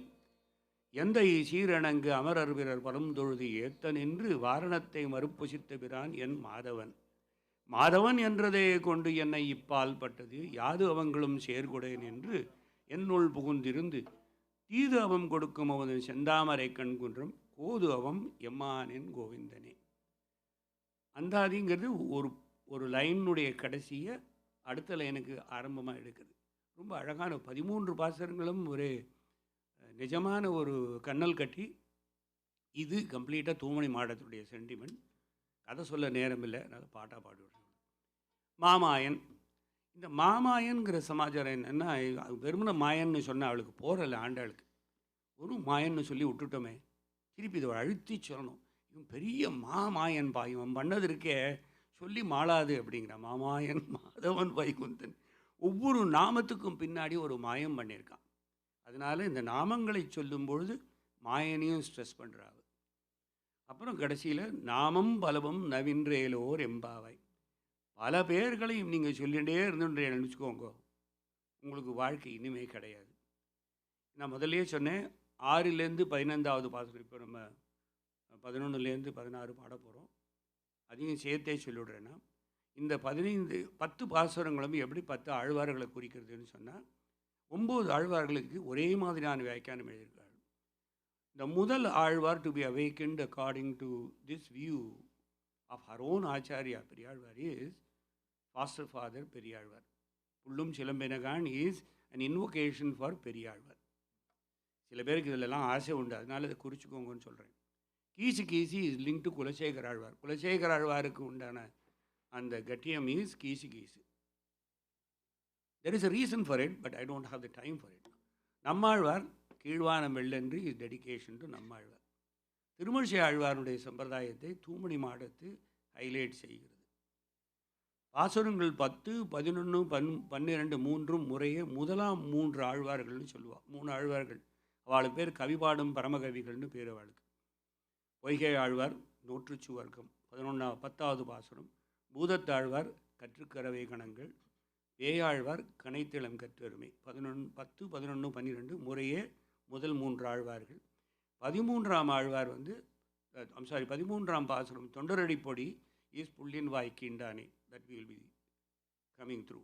எந்தை சீரணங்கு அமரர் பிறர் பரம் தொழுது ஏத்த நின்று வாரணத்தை மறுப்புசித்த பிரான் என் மாதவன் மாதவன் என்றதே கொண்டு என்னை இப்பால் பட்டது யாது அவங்களும் சேர்குடேன் என்று என்னுள் புகுந்திருந்து தீது அவம் கொடுக்கும் அவன் செந்தாமரை கண்குன்றம் கோது அவம் எம்மானின் கோவிந்தனே. அந்தாதிங்கிறது ஒரு லைனுடைய கடைசியை அடுத்த லைனுக்கு ஆரம்பமாக எடுக்குது. ரொம்ப அழகான 13 பாசுரங்களும் ஒரு நிஜமான ஒரு கண்ணல் கட்டி. இது கம்ப்ளீட்டாக தூமணி மாடத்துடைய சென்டிமெண்ட். கதை சொல்ல நேரம் இல்லை, அதனால் பாட்டாக பாடிவிடுறேன். மாமாயன். இந்த மாமாயன்கிற சமாச்சாரம் என்னென்னா, வெறுமன மாயன்னு சொன்னால் அவளுக்கு போகிறல ஆண்டாளுக்கு. ஒரு மாயன்னு சொல்லி விட்டுட்டோமே, திருப்பி இதை அழுத்தி சொல்லணும். இவன் பெரிய மாமாயன் பா, இவன் பண்ணது இருக்கே சொல்லி மாளாது அப்படிங்கிற. மாமாயன் மாதவன் வைகுந்தன் ஒவ்வொரு நாமத்துக்கும் பின்னாடி ஒரு மாயம் பண்ணியிருக்கான். அதனால் இந்த நாமங்களை சொல்லும் பொழுது மாயனையும் ஸ்ட்ரெஸ் பண்ணுறாங்க. அப்புறம் கடைசியில் நாமம் பலவும் நவின்றேலோர் எம்பாவை. பல பேர்களையும் நீங்கள் சொல்லிகிட்டே இருந்துன்றே நினச்சிக்கோங்க, உங்களுக்கு வாழ்க்கை இனிமே கிடையாது. நான் முதல்லையே சொன்னேன் 6லேருந்து 15வது பாசுரம். இப்போ நம்ம 11லேருந்து 16 பாட போகிறோம். அதையும் சேர்த்தே சொல்லிவிடுறேன்னா, இந்த 10 பாசுரங்களும் எப்படி 10 ஆழ்வார்களை குறிக்கிறதுன்னு சொன்னால், 9 ஆழ்வார்களுக்கு ஒரே மாதிரியான வியாக்கியானம் எழுதியிருக்காரு. The முதல் Alvar to be awakened according to this view of her own Acharya Periyalvar is Foster Father Periyalvar. புள்ளும் சிலம்பெனகான் is an invocation for Periyalvar. சில பேருக்கு இதிலெல்லாம் ஆசை உண்டு, அதனால் இதை குறிச்சிக்கோங்கன்னு சொல்கிறேன். கீசி கீசி is link to Kulasekara Azhwar. Kulasekara ஆழ்வாருக்கு உண்டான அந்த கட்டியம் இஸ் கீசி கீசி. There is a reason for it, but I don't have the time for it. Nammazhvar கீழ்வானம் வெள்ளென்று is dedication to Nammazhvar. Thirumazhisai ஆழ்வாருடைய சம்பிரதாயத்தை தூமணி மாடத்து ஹைலைட் செய்கிறது. பாசுரங்கள் 10, 11, 12, 3 முறையே முதலாம் 3 ஆழ்வார்கள்னு சொல்லுவாள். 3 ஆழ்வார்கள், அவளுக்கு பேர் கவிபாடும் பரமகவிகள்னு பேர் அவளுக்கு. பொய்கை ஆழ்வார் நூற்றுச்சுவர்க்கம் 10வது பாசுரம். பூதத்தாழ்வார் கற்றுக்கரவை கணங்கள். பேயாழ்வார் கனைத்திளம் கற்றெருமை. 10, 11, 12 முறையே முதல் 3 ஆழ்வார்கள். 13ஆம் ஆழ்வார் 13ஆம் பாசுரம் தொண்டரடிப்பொடி இஸ் புள்ளின் வாய்க்கின்றானே. That will be coming through.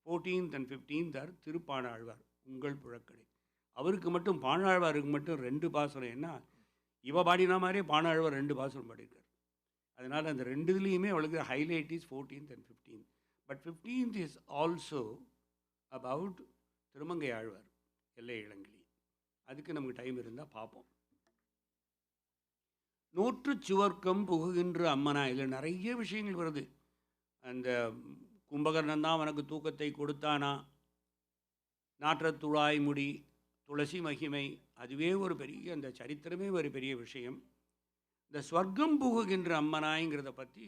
14th and 15th are Thiruppanazhwar உங்கள் புழக்கடை. அவருக்கு மட்டும் பாணாழ்வாருக்கு மட்டும் 2 பாசுரம். என்ன இவ பாடினா மாதிரியே பாணாழ்வார் 2 பாசுரம் பாடியிருக்கார். அதனால் அந்த 2லேயுமே அவளுக்கு highlight is 14th and 15th. But 15th is also about Thirumangai Azhwar எல்லை இளங்கிளி. அதுக்கு நமக்கு டைம் இருந்தால் பார்ப்போம். நூற்று சுவர்க்கம் புகுகின்ற அம்மனா, இதில் நிறைய விஷயங்கள் வருது. அந்த கும்பகர்ணன் தான் அவனுக்கு தூக்கத்தை கொடுத்தானா, நாற்றத்துழாய் முடி, துளசி மகிமை, அதுவே ஒரு பெரிய, அந்த சரித்திரமே ஒரு பெரிய விஷயம். இந்த ஸ்வர்க்கம் புகுகின்ற அம்மனாய்ங்கிறத பற்றி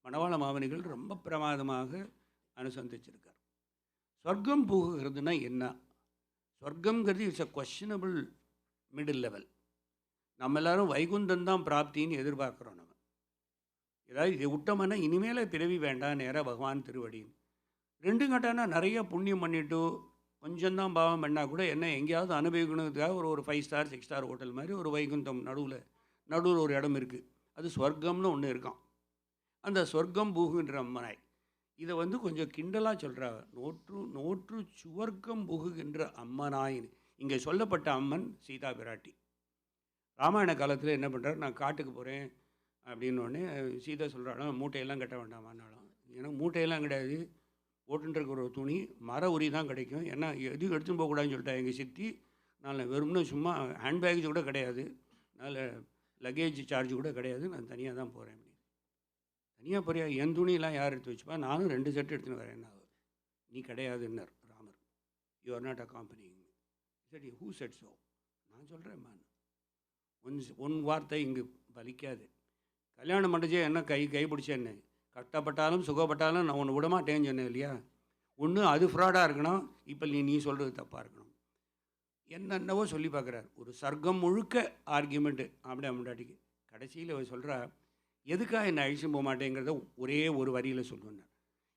மணவாள மாமனிகள் ரொம்ப பிரமாதமாக அனுசந்திச்சிருக்கார். ஸ்வர்க்கம் புகுகிறதுனா என்ன? ஸ்வர்க்கம்ங்கிறது it's a questionable middle level. நம்ம எல்லோரும் வைகுந்தம் தான் பிராப்தின்னு எதிர்பார்க்குறோம். நம்ம ஏதாவது இதை விட்டோம்னா இனிமேல் பிறவி வேண்டாம், நேராக பகவான் திருவடின்னு. 2 கட்டானா நிறைய புண்ணியம் பண்ணிவிட்டு கொஞ்சம்தான் பாவம் பண்ணால் கூட என்ன எங்கேயாவது அனுபவிக்கணுங்கிறதுக்காக ஒரு 5 ஸ்டார் 6 ஸ்டார் ஹோட்டல் மாதிரி ஒரு வைகுந்தம் நடுவில் ஒரு இடம் இருக்குது. அது ஸ்வர்க்கம்னு ஒன்று இருக்கான். அந்த சொர்க்கம் புகுகின்ற அம்மனாய் இதை கொஞ்சம் கிண்டலாக சொல்கிறாங்க. நோற்று சுவர்க்கம் புகுகின்ற அம்மனாயின்னு இங்கே சொல்லப்பட்ட அம்மன் சீதா பிராட்டி. ராமாயண காலத்தில் என்ன பண்ணுறாரு, நான் காட்டுக்கு போகிறேன் அப்படின்னோடனே சீதா சொல்கிறாலும் மூட்டையெல்லாம் கட்ட வேண்டாமான்னாலும். ஏன்னா மூட்டையெல்லாம் கிடையாது, ஓட்டுன்றக்கு ஒரு துணி மர உரி தான் கிடைக்கும். ஏன்னா எதுவும் எடுத்துன்னு போகக்கூடாதுன்னு சொல்லிட்டா எங்கள் சித்தி. நான் வெறும்னு சும்மா ஹேண்ட் பேக்கேஜ் கூட கிடையாது, அதனால் லக்கேஜ் சார்ஜ் கூட கிடையாது, நான் தனியாக தான் போகிறேன் அப்படின்னு. தனியாக போறியா, என் துணியெல்லாம் யார் எடுத்து வச்சுப்பா, நானும் 2 செட் எடுத்துன்னு வரேன். நீ கிடையாதுன்னார் Ramar. You are not accompanying. சரி, ஹூ செட் ஸோ? நான் சொல்கிறேன், உன் வார்த்தை இங்கு பலிக்காது. கல்யாணம் பண்ணிச்சே என்ன கை பிடிச்சேன்னு, கஷ்டப்பட்டாலும் சுகப்பட்டாலும் நான் ஒன்று விடமாட்டேன்னு சொன்னேன் இல்லையா? ஒன்று அது ஃப்ராடாக இருக்கணும், இப்போ நீ சொல்கிறது தப்பாக இருக்கணும். என்னென்னவோ சொல்லி பார்க்குறாரு. ஒரு சர்க்கம் முழுக்க ஆர்கியூமெண்ட்டு அப்படி முன்னாடிக்கு. கடைசியில் அவர் சொல்கிறா, எதுக்காக என்னை அழிச்சு போக மாட்டேங்கிறத ஒரே ஒரு வரியில் சொல்லுவேன்.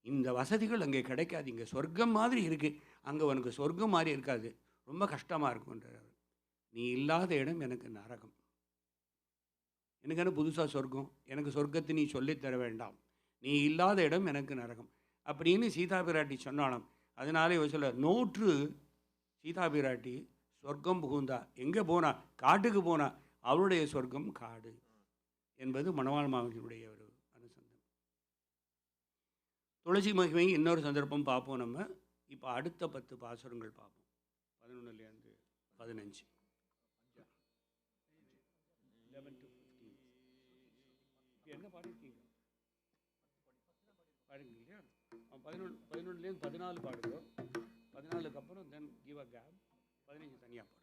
இந்த வசதிகள் அங்கே கிடைக்காது, இங்கே சொர்க்கம் மாதிரி இருக்குது, அங்கே உனக்கு சொர்க்கம் மாதிரி இருக்காது, ரொம்ப கஷ்டமாக இருக்குன்றார். நீ இல்லாத இடம் எனக்கு நரகம். எனக்கு என்ன புதுசாக சொர்க்கம்? எனக்கு சொர்க்கத்தை நீ சொல்லித்தர வேண்டாம், நீ இல்லாத இடம் எனக்கு நரகம் அப்படின்னு சீதா பிராட்டி சொன்னாலும். அதனால இவ சொல்ல, நோற்று சீதா பிராட்டி சொர்க்கம் புகுந்தா. எங்கே போனா? காட்டுக்கு போனா. அவருடைய சொர்க்கம் காடு என்பது மணவாள் மாமனியுடைய ஒரு அனுசந்தம். துளசி மகிமை இன்னொரு சந்தர்ப்பம் பார்ப்போம். நம்ம இப்போ அடுத்த 10 பாசுரங்கள் பார்ப்போம். 11லேருந்து 15, 11 to 15. என்ன பாடிருக்கீங்க? பாடுங்க இல்லையா? 11லேருந்து 14 பாடுறோம். 14க்கு அப்புறம் தென் கிவ் அ கேப். 15 தனியாக பாடுங்க.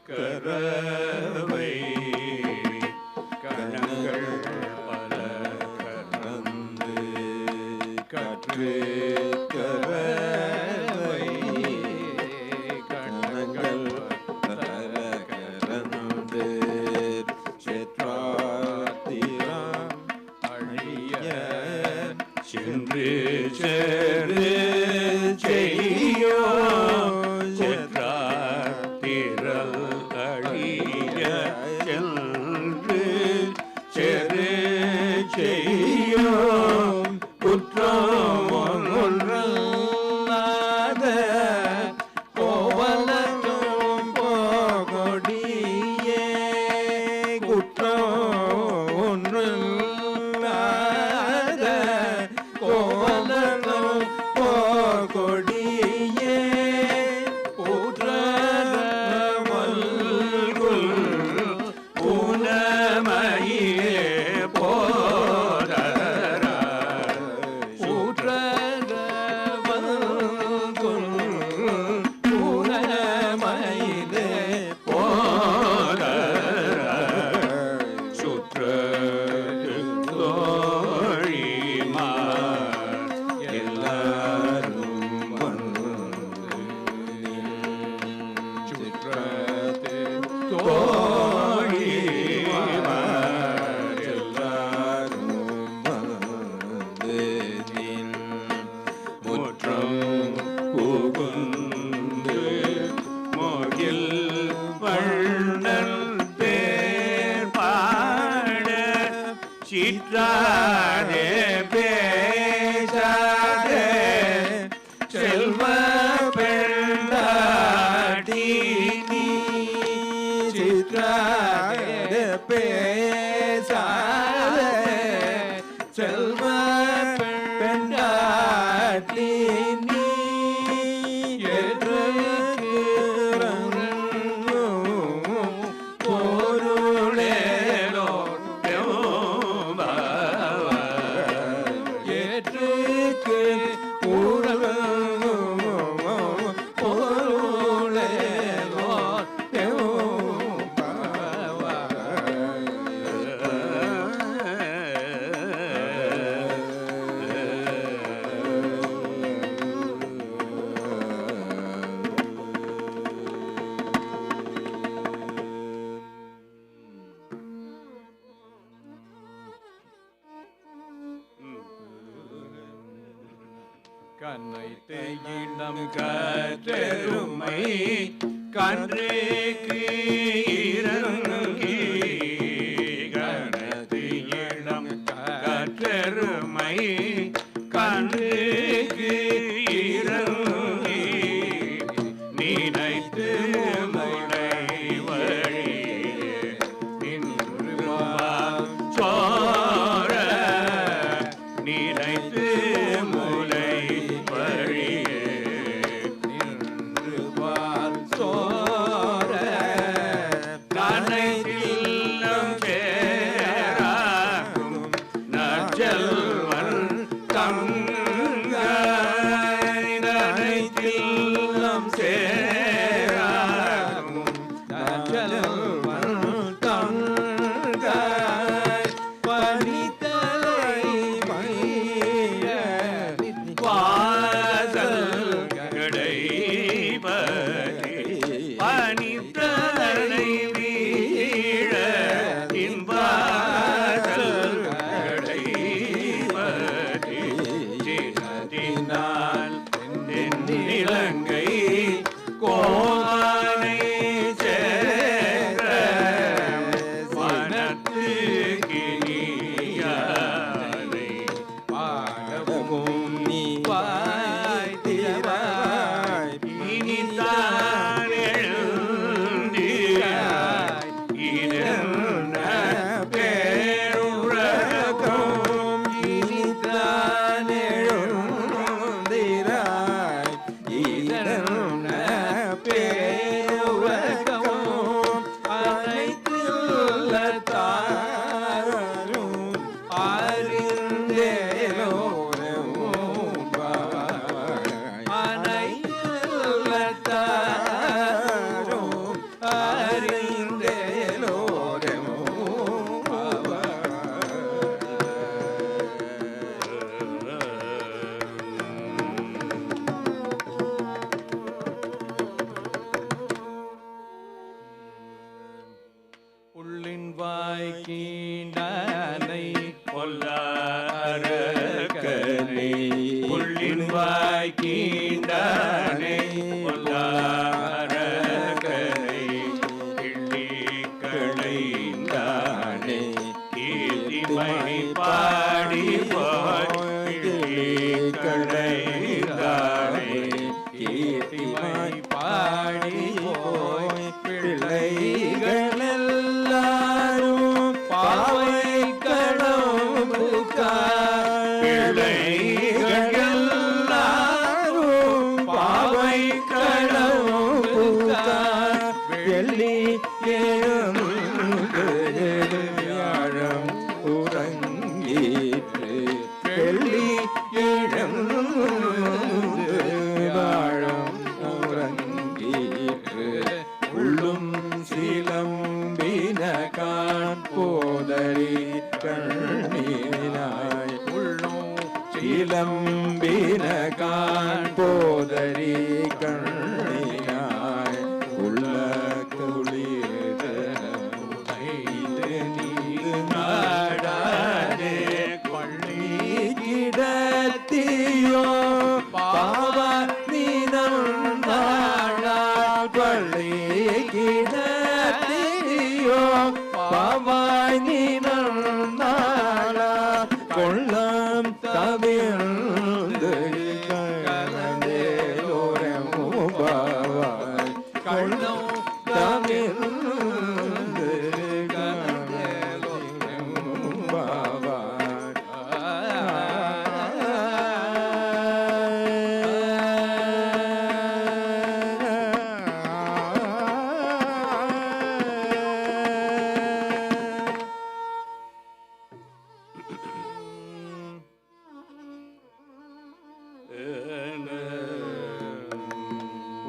கரவை கணங்கள் பல கறந்து கற்று கரவை கணங்கள் பல கறந்து சேத்ராத்திரம் அழிய சென்று செரு செய்யோ திரள் அழிய சென்று செரு செய்யும் குற்றம் ஒன்றாத கோவலத்தும் போகொடியே குற்றம் ஒன்றாத கோவலத்தும் போகொடியே சிற்றாதே பேசாதே செல்வ பெண்டாடி நீ சிற்றாதே பேசாதே செல்வ பெண்டாடி நீ கனைத்து இடம் கற்றெருமை கன்றுக்கு இறங்கி கனைத்து இடம் கற்றெருமை கன்றுக்கு இறங்கி நினைத்து முனை வழியே நின்று சோர நினைத்து முனை வழியே நின்று சோர கனைத்தில்லம் சேராகும் நற்செல்வன் கனைத்தில்லம் சேராகும் நற்செல்வன் பனித்தலை மயிர வாசல் கிடைப்பதே பனித்தலை வீழ இன்பாசல் கிடைப்பதே சினத்தினால் இலங்கை கோமானை சேர மனத்து கிணியானை பாடவும் நீ வாய்த்திராய் இனித்தான் எழுந்திராய் இதென்ன பேருலகம் இனித்தான் எழுந்திராய் இதென்ன பேருலகம் அனைத்துள்ள தாரும் அறிந்தேலோரும் அனைத்துள்ள தாரும் அறிந்தேலோரும் உள்ளின் வாய்க்கீண்டானை பொல்லாரக்கனை உள்ளின் வாய்க்கீண்டானை பொல்லாரக்கனை கிள்ளி களைந்தானே கீர்த்திமை பாடி போய் கிள்ளி களைந்தானே கீர்த்திமை பாடி போய் பிள்ளைகள் எல்லாரும் பாவை கடவுளுக்கார் பிள்ளைகள் எல்லாரும் பாவை கடவுளுக்கார் வெள்ளி எழுந்து வியாழம் உறங்கிற்று வெள்ளி எழுந்து வாழம் உறங்கிற்று உள்ளும் சிலம்பின கான் போதரி கண்ணீராய் உள்ளும் சிலம்பின கான் போதரி கண்ணீராய் உள்ள குளிர்ந்து நீர் நாடாதே கொள்ளி கிடத்தியோ பாவ நீனம் நாடால் கொள்ளி கிடத்தியோ பாவாய் நீனம் நாடா கொள்ளம் தவிர்ந்து கலந்தேலோரமோ பாவாய் கொள்ளம் தவிர்ந்து கலந்தேலோரமோ பாவாய்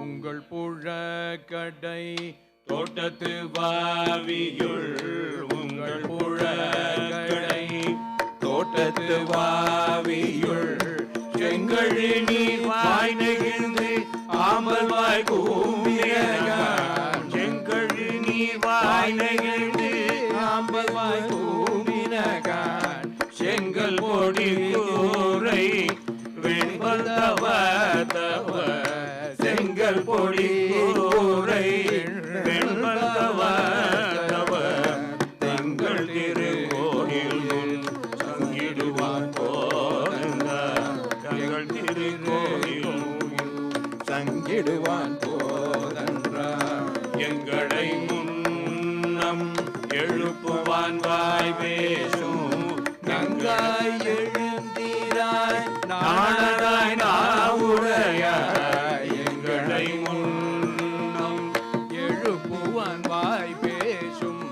உங்கள் புழக்கடை தோட்டத்து வாவியுள் உங்கள் புழக்கடை தோட்டத்து வாவியுள் செங்கழி நீர் வாய் நெகிழ்ந்து ஆம்பல் வாய் கூம்பியகான் செங்கழி நீர் வாய் நெகிழ்ந்து ஆம்பல் வாய் கூம்பினகான் செங்கல் பொடி கூரை வெண்பல் தவ தங்கிடுவான் போதன்றார். எங்களை முன்னம் எழுப்புவான் வாய் பேசும் நங்காய் எழுந்தீராய் நாணராய் நாவுடையாய் எங்களை முன்னம் எழுப்புவான் வாய் பேசும்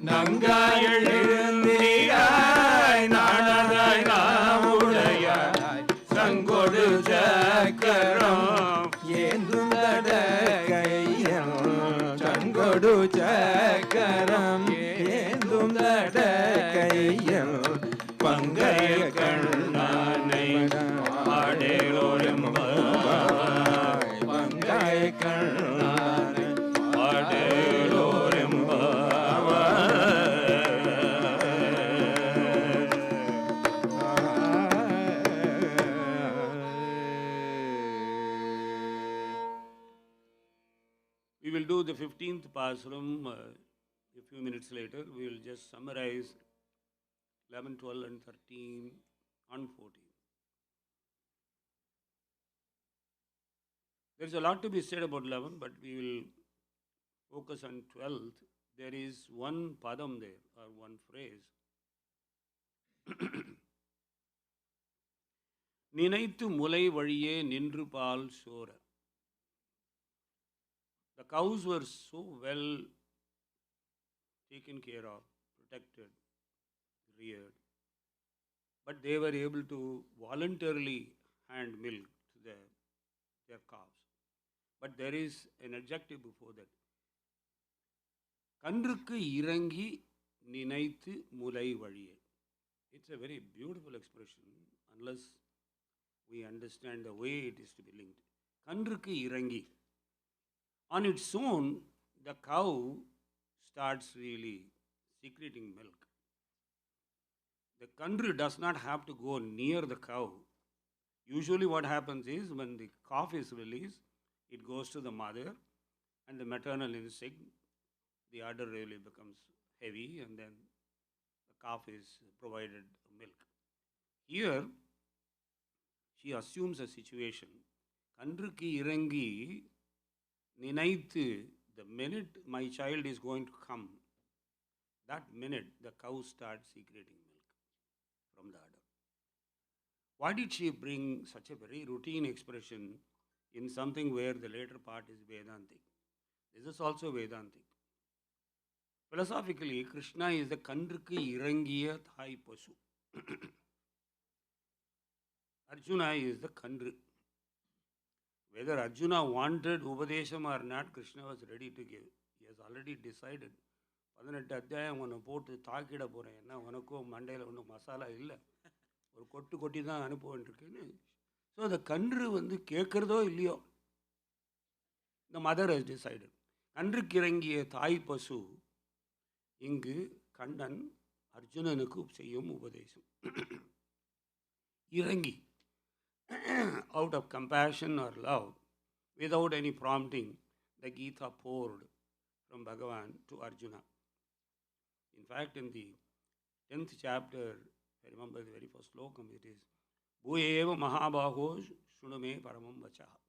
நங்காய் எழுந்தீராய் நாணராய் நாவுடையாய் சங்கொடு சக்கரம் ஏந்தும் தடக்கையல் சங்கொடு சக்கரம் ஏந்தும் தடக்கையல் பங்கைய கண்ணானை பாடேலோரெம்பாய் பங்காய கண்ணானை We will do the 15th Pasram a few minutes later. We will just summarize 11, 12 and 13 and 14. There is a lot to be said about 11, but we will focus on 12th. There is one padam there, or one phrase. நினைத்து முலை வழியே நின்று பால் சோர. The cows were so well taken care of, protected, reared, but they were able to voluntarily hand milk to their calves. But there is an adjective before that. கன்றுக்கு இறங்கி நினைத்து முலை வழியே. It's a very beautiful expression unless we understand the way it is to be linked. கன்றுக்கு இறங்கி. On its own, the cow starts really secreting milk. The kandru does not have to go near the cow. Usually what happens is when the calf is released, it goes to the mother and the maternal instinct, the udder really becomes heavy and then the calf is provided milk. Here, she assumes a situation. Kandruki irangi ninaitu, the minute my child is going to come, that minute the cow starts secreting milk from the udder. Why did she bring such a very routine expression in something where the later part is Vedantic? This is also Vedantic. Philosophically, Krishna is the Kandruki Irangiya Thai Pasu. Arjuna is the Kandru. Whether Arjuna wanted Upadesham or not, Krishna was ready to give. He has already decided. 18 அத்தியாயம் உன்னை போட்டு தாக்கிட போகிறேன், ஏன்னா உனக்கும் மண்டையில் ஒன்றும் மசாலா இல்லை, ஒரு கொட்டு கொட்டி தான் அனுப்புவேன்ருக்குன்னு. ஸோ அந்த கன்று கேட்குறதோ இல்லையோ, the mother has decided. கன்றுக்கு இறங்கிய தாய் பசு இங்கு கண்ணன் அர்ஜுனனுக்கு செய்யும் உபதேசம். இறங்கி, out of compassion or love, without any prompting, the Gita poured from Bhagavan to Arjuna. In fact, in the 10th chapter, I remember the very first slokam, it is Bhuyeva Mahabaho Shunume Paramam Vachaha.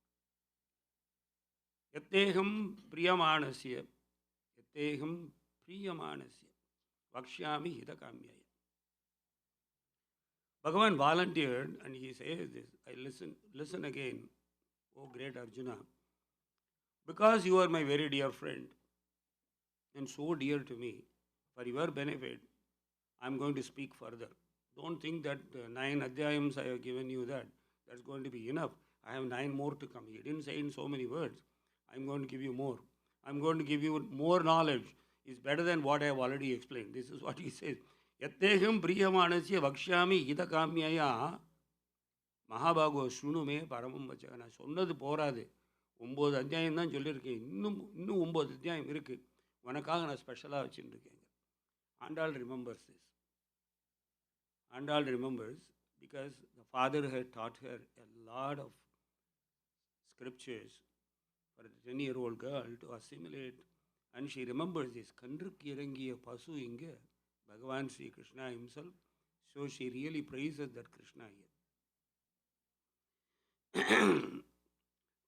Yatteham Priyamanasya Vakshyami Hitakamyaya. Bhagavan volunteered and he says this, I listen again, O great Arjuna, because you are my very dear friend and so dear to me, for your benefit, I am going to speak further. Don't think that 9 adhyayams I have given you that's going to be enough. I have 9 more to come. He didn't say in so many words, I am going to give you more. I am going to give you more knowledge. It's better than what I have already explained. This is what he says. Yatteham Priyamanasya Vakshyami Hitakamyaya Mahabago Shunume Paramam Vachaha. நான் சொன்னது போராது, 9 அத்தியாயம் தான் சொல்லியிருக்கேன், இன்னும் 9 அத்தியாயம் இருக்கு, உனக்காக நான் ஸ்பெஷலாக வச்சுருக்கேங்க. Andal remembers this. Andal remembers because the father had taught her a lot of scriptures for a 10-year-old girl to assimilate, and she remembers this. Kandruk Irangiya Pasu Inge, Bhagavan Sri Krishna himself, so she really praises that Krishna here.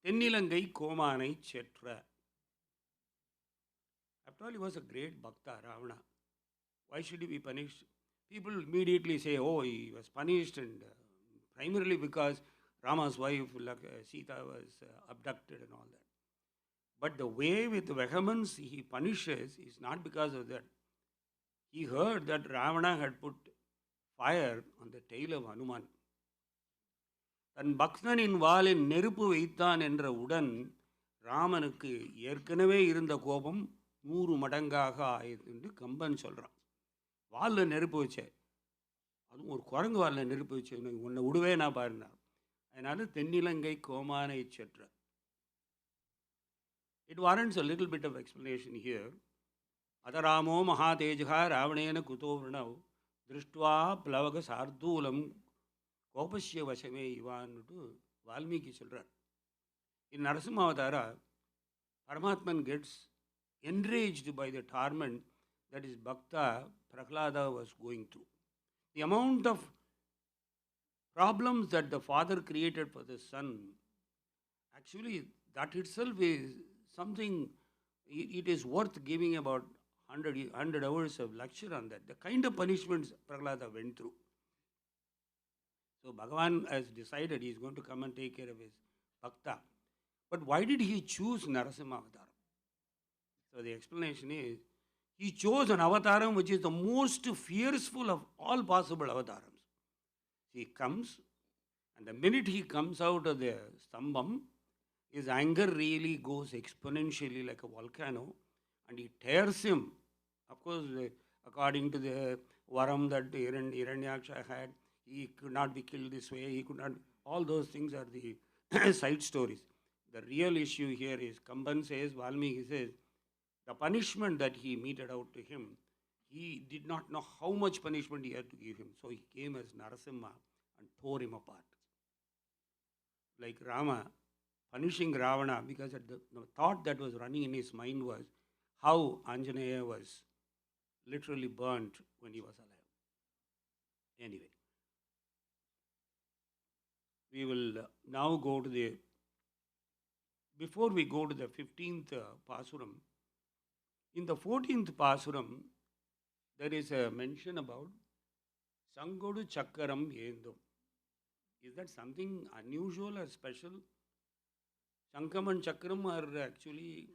தென்னிலங்கை கோமானை செற்ற. After all, he was a great bhakta, Ravana. Why should he be punished? People immediately say, oh, he was punished and primarily because Rama's wife, Sita, was abducted and all that. But the way with vehemence he punishes is not because of that. He heard that Ravana had put fire on the tail of Hanuman. தன் பக்தனின் வாலில் நெருப்பு வைத்தான் என்ற உடன் ராமனுக்கு ஏற்கனவே இருந்த கோபம் 100 மடங்காக ஆயிடுது என்று கம்பன் சொல்கிறான். வாலில் நெருப்பு வச்சேன், அதுவும் ஒரு குரங்கு வாலில் நெருப்பு வச்சு உன்னை விடுவே நான் பாருனார். அதனால தென்னிலங்கை கோமானை செற்ற. It warrants a little bit of explanation here. அதராமோ மகாதேஜா ராவணேன குதோ விரணவ் திருஷ்டுவா பிளவக சார்தூலம் கோபஸ்ய வசமே இவான்னுட்டு வால்மீகி சொல்கிறார். In Narasimha Avatara, Paramatman gets enraged by the torment that his bhakta Prahlada was going through. The amount of problems that the father created for the son, actually that itself is something, it is worth giving about 100 hours of lecture on that. The kind of punishments Prahlada went through. So Bhagavan has decided he is going to come and take care of his bhakta. But why did he choose Narasimha Avatar? So the explanation is, he chose an avataram which is the most fearful of all possible avatars. He comes, and the minute he comes out of the stambam, his anger really goes exponentially like a volcano, and he tears him. Of course, according to the varam that Hiranyaksha had, he could not be killed this way, he could not, all those things are the side stories. The real issue here is, Kamban says, Valmiki says, the punishment that he meted out to him, he did not know how much punishment he had to give him. So he came as Narasimha and tore him apart. Like Rama punishing Ravana, because the thought that was running in his mind was how Anjaneya was literally burnt when he was alive. Anyway, we will now go to the, before we go to the 15th Pasuram, in the 14th Pasuram, there is a mention about Sangodu Chakaram Yendum. Is that something unusual or special? Shankam and Chakram are actually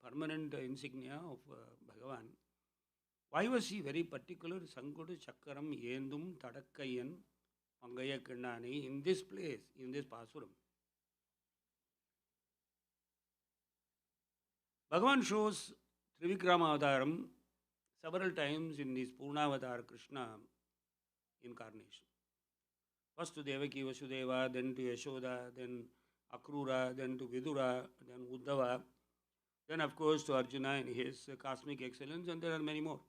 permanent insignia of Bhagavan. Why was he very particular? Sangodu Chakaram Yendum Tadakkayan Pangaya Kannani in this place, in this Pasuram. Bhagavan shows Trivikrama Avataram several times in his Purnavatar Krishna incarnation. First to Devaki Vasudeva, then to Yashoda, then Akrura, then to Vidura, then Uddhava, then of course to Arjuna in his cosmic excellence, and there are many more.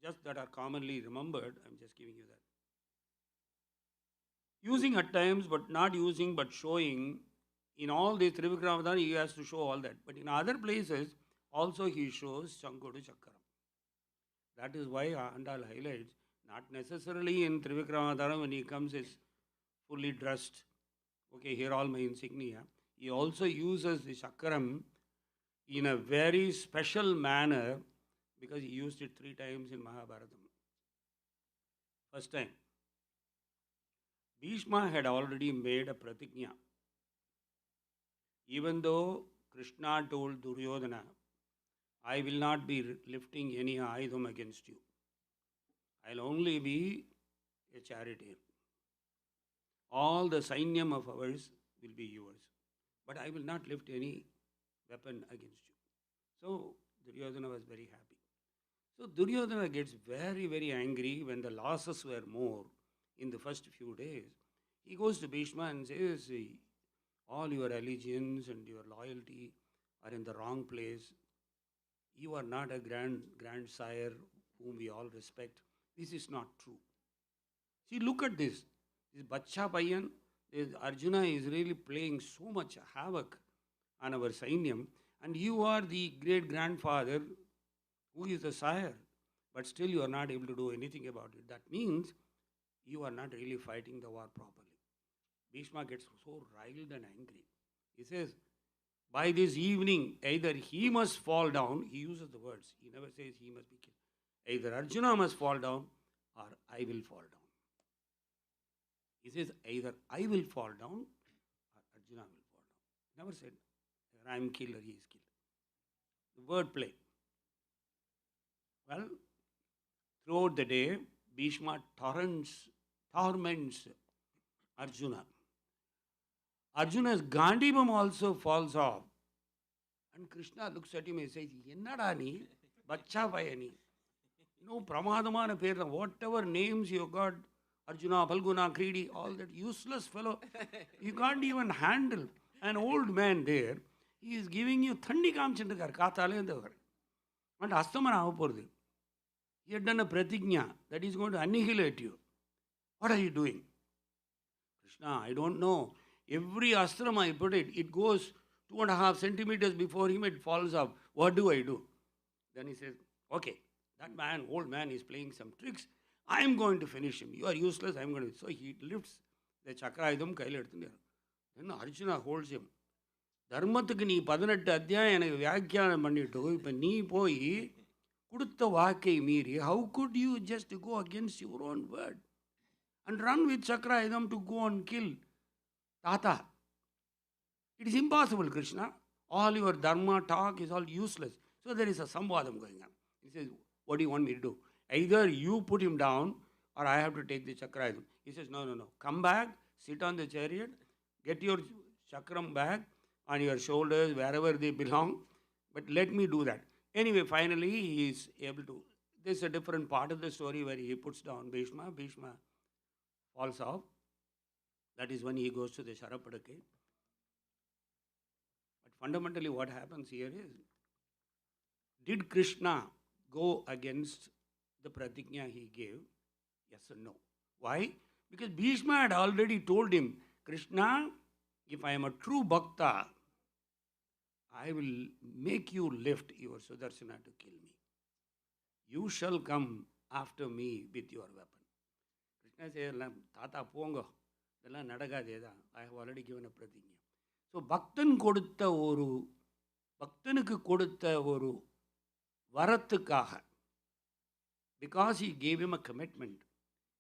Just that are commonly remembered, I am just giving you that. Using at times, but not using, but showing. In all these Trivikrama, he has to show all that. But in other places, also he shows Sangodu Chakaram. That is why Andal highlights, not necessarily in Trivikrama when he comes is fully dressed. Okay, here all my insignia. He also uses the Chakaram in a very special manner because he used it 3 times in Mahabharatam. First time, Bhishma had already made a pratigna. Even though Krishna told Duryodhana, I will not be lifting any ayudham against you. I will only be a charioteer. All the sainyam of ours will be yours. But I will not lift any weapon against you. So Duryodhana was very happy. So Duryodhana gets very, very angry when the losses were more in the first few days. He goes to Bhishma and says, all your allegiance and your loyalty are in the wrong place. You are not a grandsire whom we all respect. This is not true. See, look at this. This Bacha Payan, Arjuna is really playing so much havoc on our Sainyam, and you are the great grandfather who is the sire, but still you are not able to do anything about it. That means you are not really fighting the war properly. Bhishma gets so riled and angry. He says, by this evening, either he must fall down, he uses the words, he never says he must be killed. Either Arjuna must fall down or I will fall down. He says, either I will fall down or Arjuna will fall down. Never said, either I am killed or he is killed. The word play. Well, throughout the day, Bhishma torments Arjuna. Arjuna's Gandhivam also falls off. And Krishna looks at him and says, Yennada ni, bacha vayani. No pramadamana perna, whatever names you got, Arjuna, Phalguna, Kridi, all that useless fellow, you can't even handle. An old man there, he is giving you thandi kamchandakar, kathale endavar. And astamana avapurdu. He had done a pratignya that is going to annihilate you. What are you doing? Krishna, I don't know. Every astram I put it, it goes 2.5 centimeters before him, it falls off. What do I do? Then he says, okay, that man, old man, is playing some tricks. I am going to finish him. You are useless, I am going to. So he lifts the chakrayudam kaiyil eduthu. Then Arjuna holds him. தர்மத்துக்கு நீ 18 அத்தியாயம் எனக்கு வியாக்கியானம் பண்ணிட்டு இப்போ நீ போய் கொடுத்த வாக்கை மீறி how could you just go against your own word and run with chakrayudam to go and kill Tata? It is impossible, Krishna. All your dharma talk is all useless. So there is a samvadam going on. He says, what do you want me to do? Either you put him down or I have to take the chakrayudam. He says, no. Come back, sit on the chariot, get your chakram back on your shoulders, wherever they belong. But let me do that. Anyway, finally, he is able to. This is a different part of the story where he puts down Bhishma. Bhishma falls off. That is when he goes to the Sharapadake. But fundamentally what happens here is, did Krishna go against the pratignya he gave? Yes or no? Why? Because Bhishma had already told him, Krishna, if I am a true bhakta, I will make you lift your Sudarshana to kill me. You shall come after me with your weapon. Krishna says, Tata pongo. I have already given a pratignya. So, பக்தனுக்கு கொடுத்த ஒரு வரத்துக்காக, because he gave him a commitment,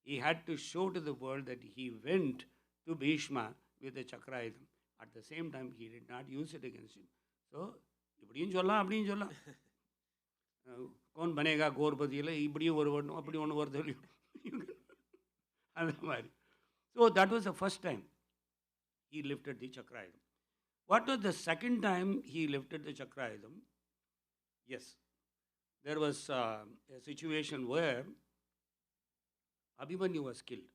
he had to show to the world that he went to Bhishma with the chakrayudam. At the same time, he did not use it against him. So, இப்படியும் சொல்லலாம் அப்படியும் சொல்லலாம். கौन बनेगा கோர்பதியில் இப்படியும் ஒரு ஒன்று அப்படி ஒன்று வருது அந்த மாதிரி. So that was the first time he lifted the chakrayudam. What was the second time he lifted the chakrayudam? Yes, there was a situation where Abhimanyu was killed.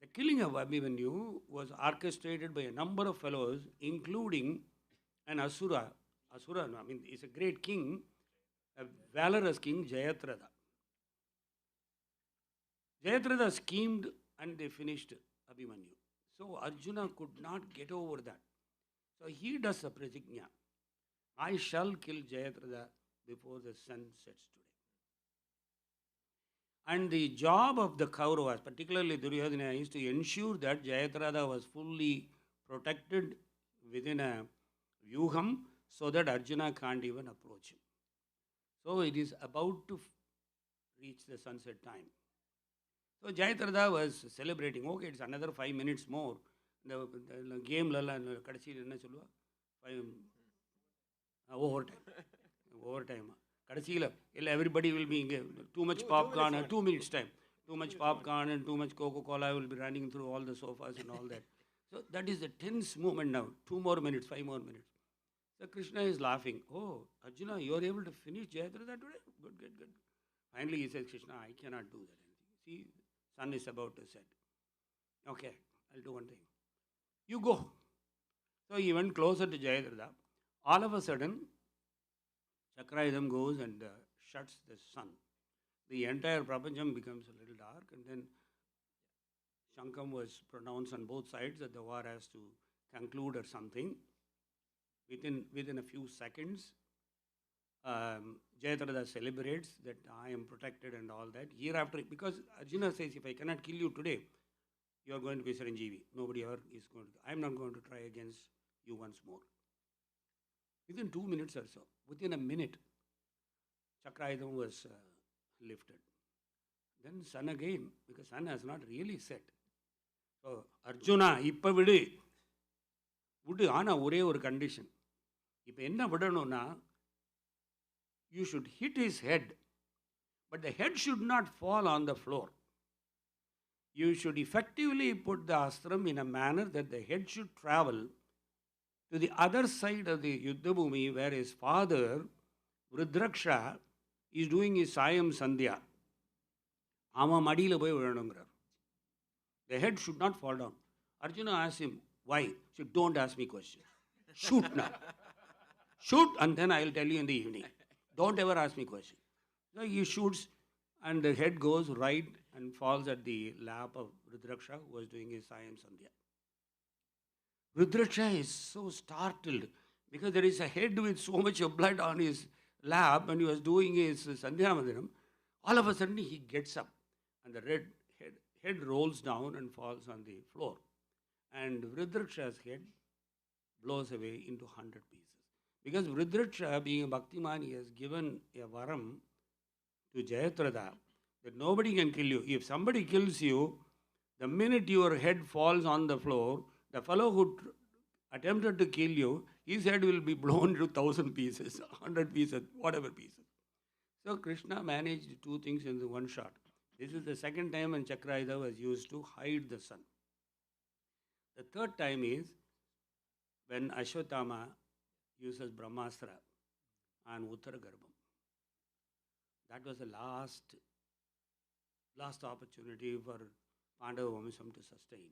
The killing of Abhimanyu was orchestrated by a number of fellows, including an Asura. Asura, I mean, he's a great king, a valorous king, Jayatratha. Jayatratha schemed and they finished Abhimanyu. So Arjuna could not get over that. So he does a pratignya. I shall kill Jayatratha before the sun sets today. And the job of the Kauravas, particularly Duryodhana, is to ensure that Jayatratha was fully protected within a vyuham so that Arjuna can't even approach him. So it is about to reach the sunset time. So Jayatratha was celebrating, okay, it's another 5 minutes more. The game, overtime. Everybody will be too much popcorn, 2 minutes time. Too much popcorn and too much Coca-Cola will be running through all the sofas and all that. So that is the tense moment now. 2 more minutes, 5 more minutes. So Krishna is laughing. Oh, Arjuna, you are able to finish Jayatratha today? Good. Finally he says, Krishna, I cannot do that. See, sun is about to set. Okay, I'll do one thing. You go. So he went closer to Jayadratha. All of a sudden, Chakrayudam goes and shuts the sun. The entire Prapancham becomes a little dark, and then Shankam was pronounced on both sides that the war has to conclude or something. Within a few seconds, Jayadratha celebrates that I am protected and all that. Hereafter, because Arjuna says, if I cannot kill you today, you are going to be Chiranjeevi. Nobody ever is going to. I am not going to try against you once more. Within 2 minutes or so, within a minute, Chakrayudham was lifted. Then sun again, because sun has not really set. So, Arjuna, இப்ப விடு ஆனால் ஒரே ஒரு condition. இப்போ என்ன விடணும்னா, you should hit his head, but the head should not fall on the floor. You should effectively put the astram in a manner that the head should travel to the other side of the Yuddhabhumi where his father, Rudraksha, is doing his Sayam Sandhya. அவன் மடியில் போய் விழணுங்கிறார். The head should not fall down. Arjuna asked him, why? He said, don't ask me questions. Shoot now. Shoot and then I will tell you in the evening. Don't ever ask me questions. So he shoots and the head goes right and falls at the lap of Rudraksha, who was doing his Sayam Sandhya. Rudraksha is so startled because there is a head with so much of blood on his lap and he was doing his Sandhya Mandiram. All of a sudden he gets up and the head rolls down and falls on the floor. And Rudraksha's head blows away into 100 pieces. Because Rudraksha, being a Bhaktiman, he has given a varam to Jayatratha that nobody can kill you. If somebody kills you, the minute your head falls on the floor, the fellow who attempted to kill you, his head will be blown into 1,000 pieces, 100 pieces, whatever pieces. So Krishna managed two things in the one shot. This is the second time when Chakrayudha was used to hide the sun. The third time is when Ashwatthama uses Brahmastra on Uttaragarbham. That was the last opportunity for Pandava Vamsam to sustain.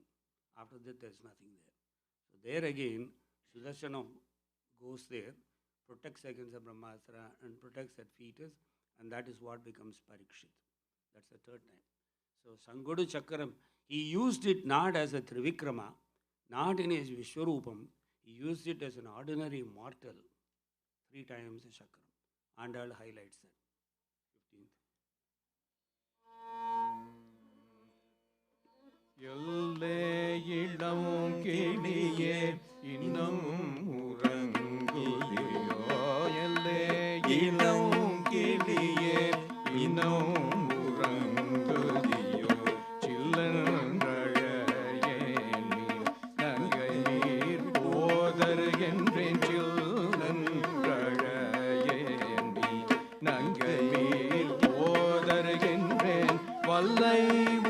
After that, there is nothing there. So there again, Sudarshana goes there, protects against the Brahmastra and protects that fetus, and that is what becomes Parikshit. That's the third time. So Sangodu Chakram, he used it not as a Trivikrama, not in his Vishwarupam, he used it as an ordinary mortal. 3 times a Chakram. Andal highlights that. 15th. எல்லே இளம் கிளியே இன்னும் உறங்குதியோ எல்லே இளம் கிளியே இன்னும் உறங்குதியோ சில்லன்றழையே நீர் நங்கை நீர் போதருகின்றேன் சில்லன்றழையே நீர் நங்கை நீர் போதருகின்றேன் வல்லை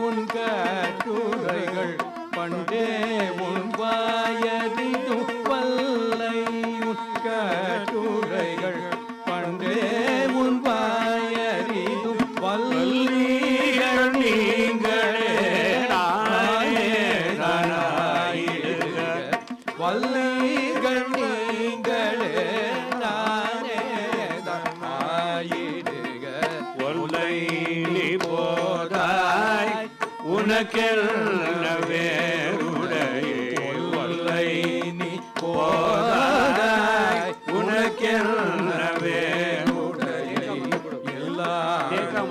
உன் கட்டுரைகள் பண்டே உன் வாயதிடும் வல்லை உன் கட்டுரைகள் பண்டே உன் வாயதிடும் வல்லிகள் நீங்களே நாயிடுக வல்லிகள் நீங்களே நானே ஆயிடுக ஒல்லை நீ போதாய் உனக்கென்ன வேறுடையே ஒல்லை நீ போதாய் உனக்கென்ன வேறுடையே எல்லாரும்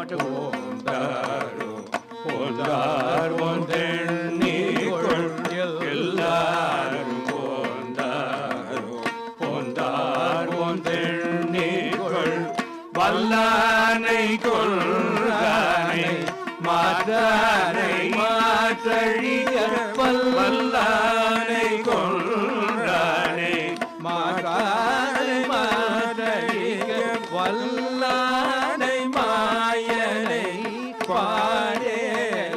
போந்தார் ஒன்றெண்ணிக்கொள் எல்லாரும் போந்தார் ஒன்றெண்ணிக்கொள் வல்லானை கொள்ளானை மாற்றானை மாற்றழிய வல்லானை கொன்றானை மாற்றானை மாற்றழிய வல்லானை மாயனை பாடேலோரும்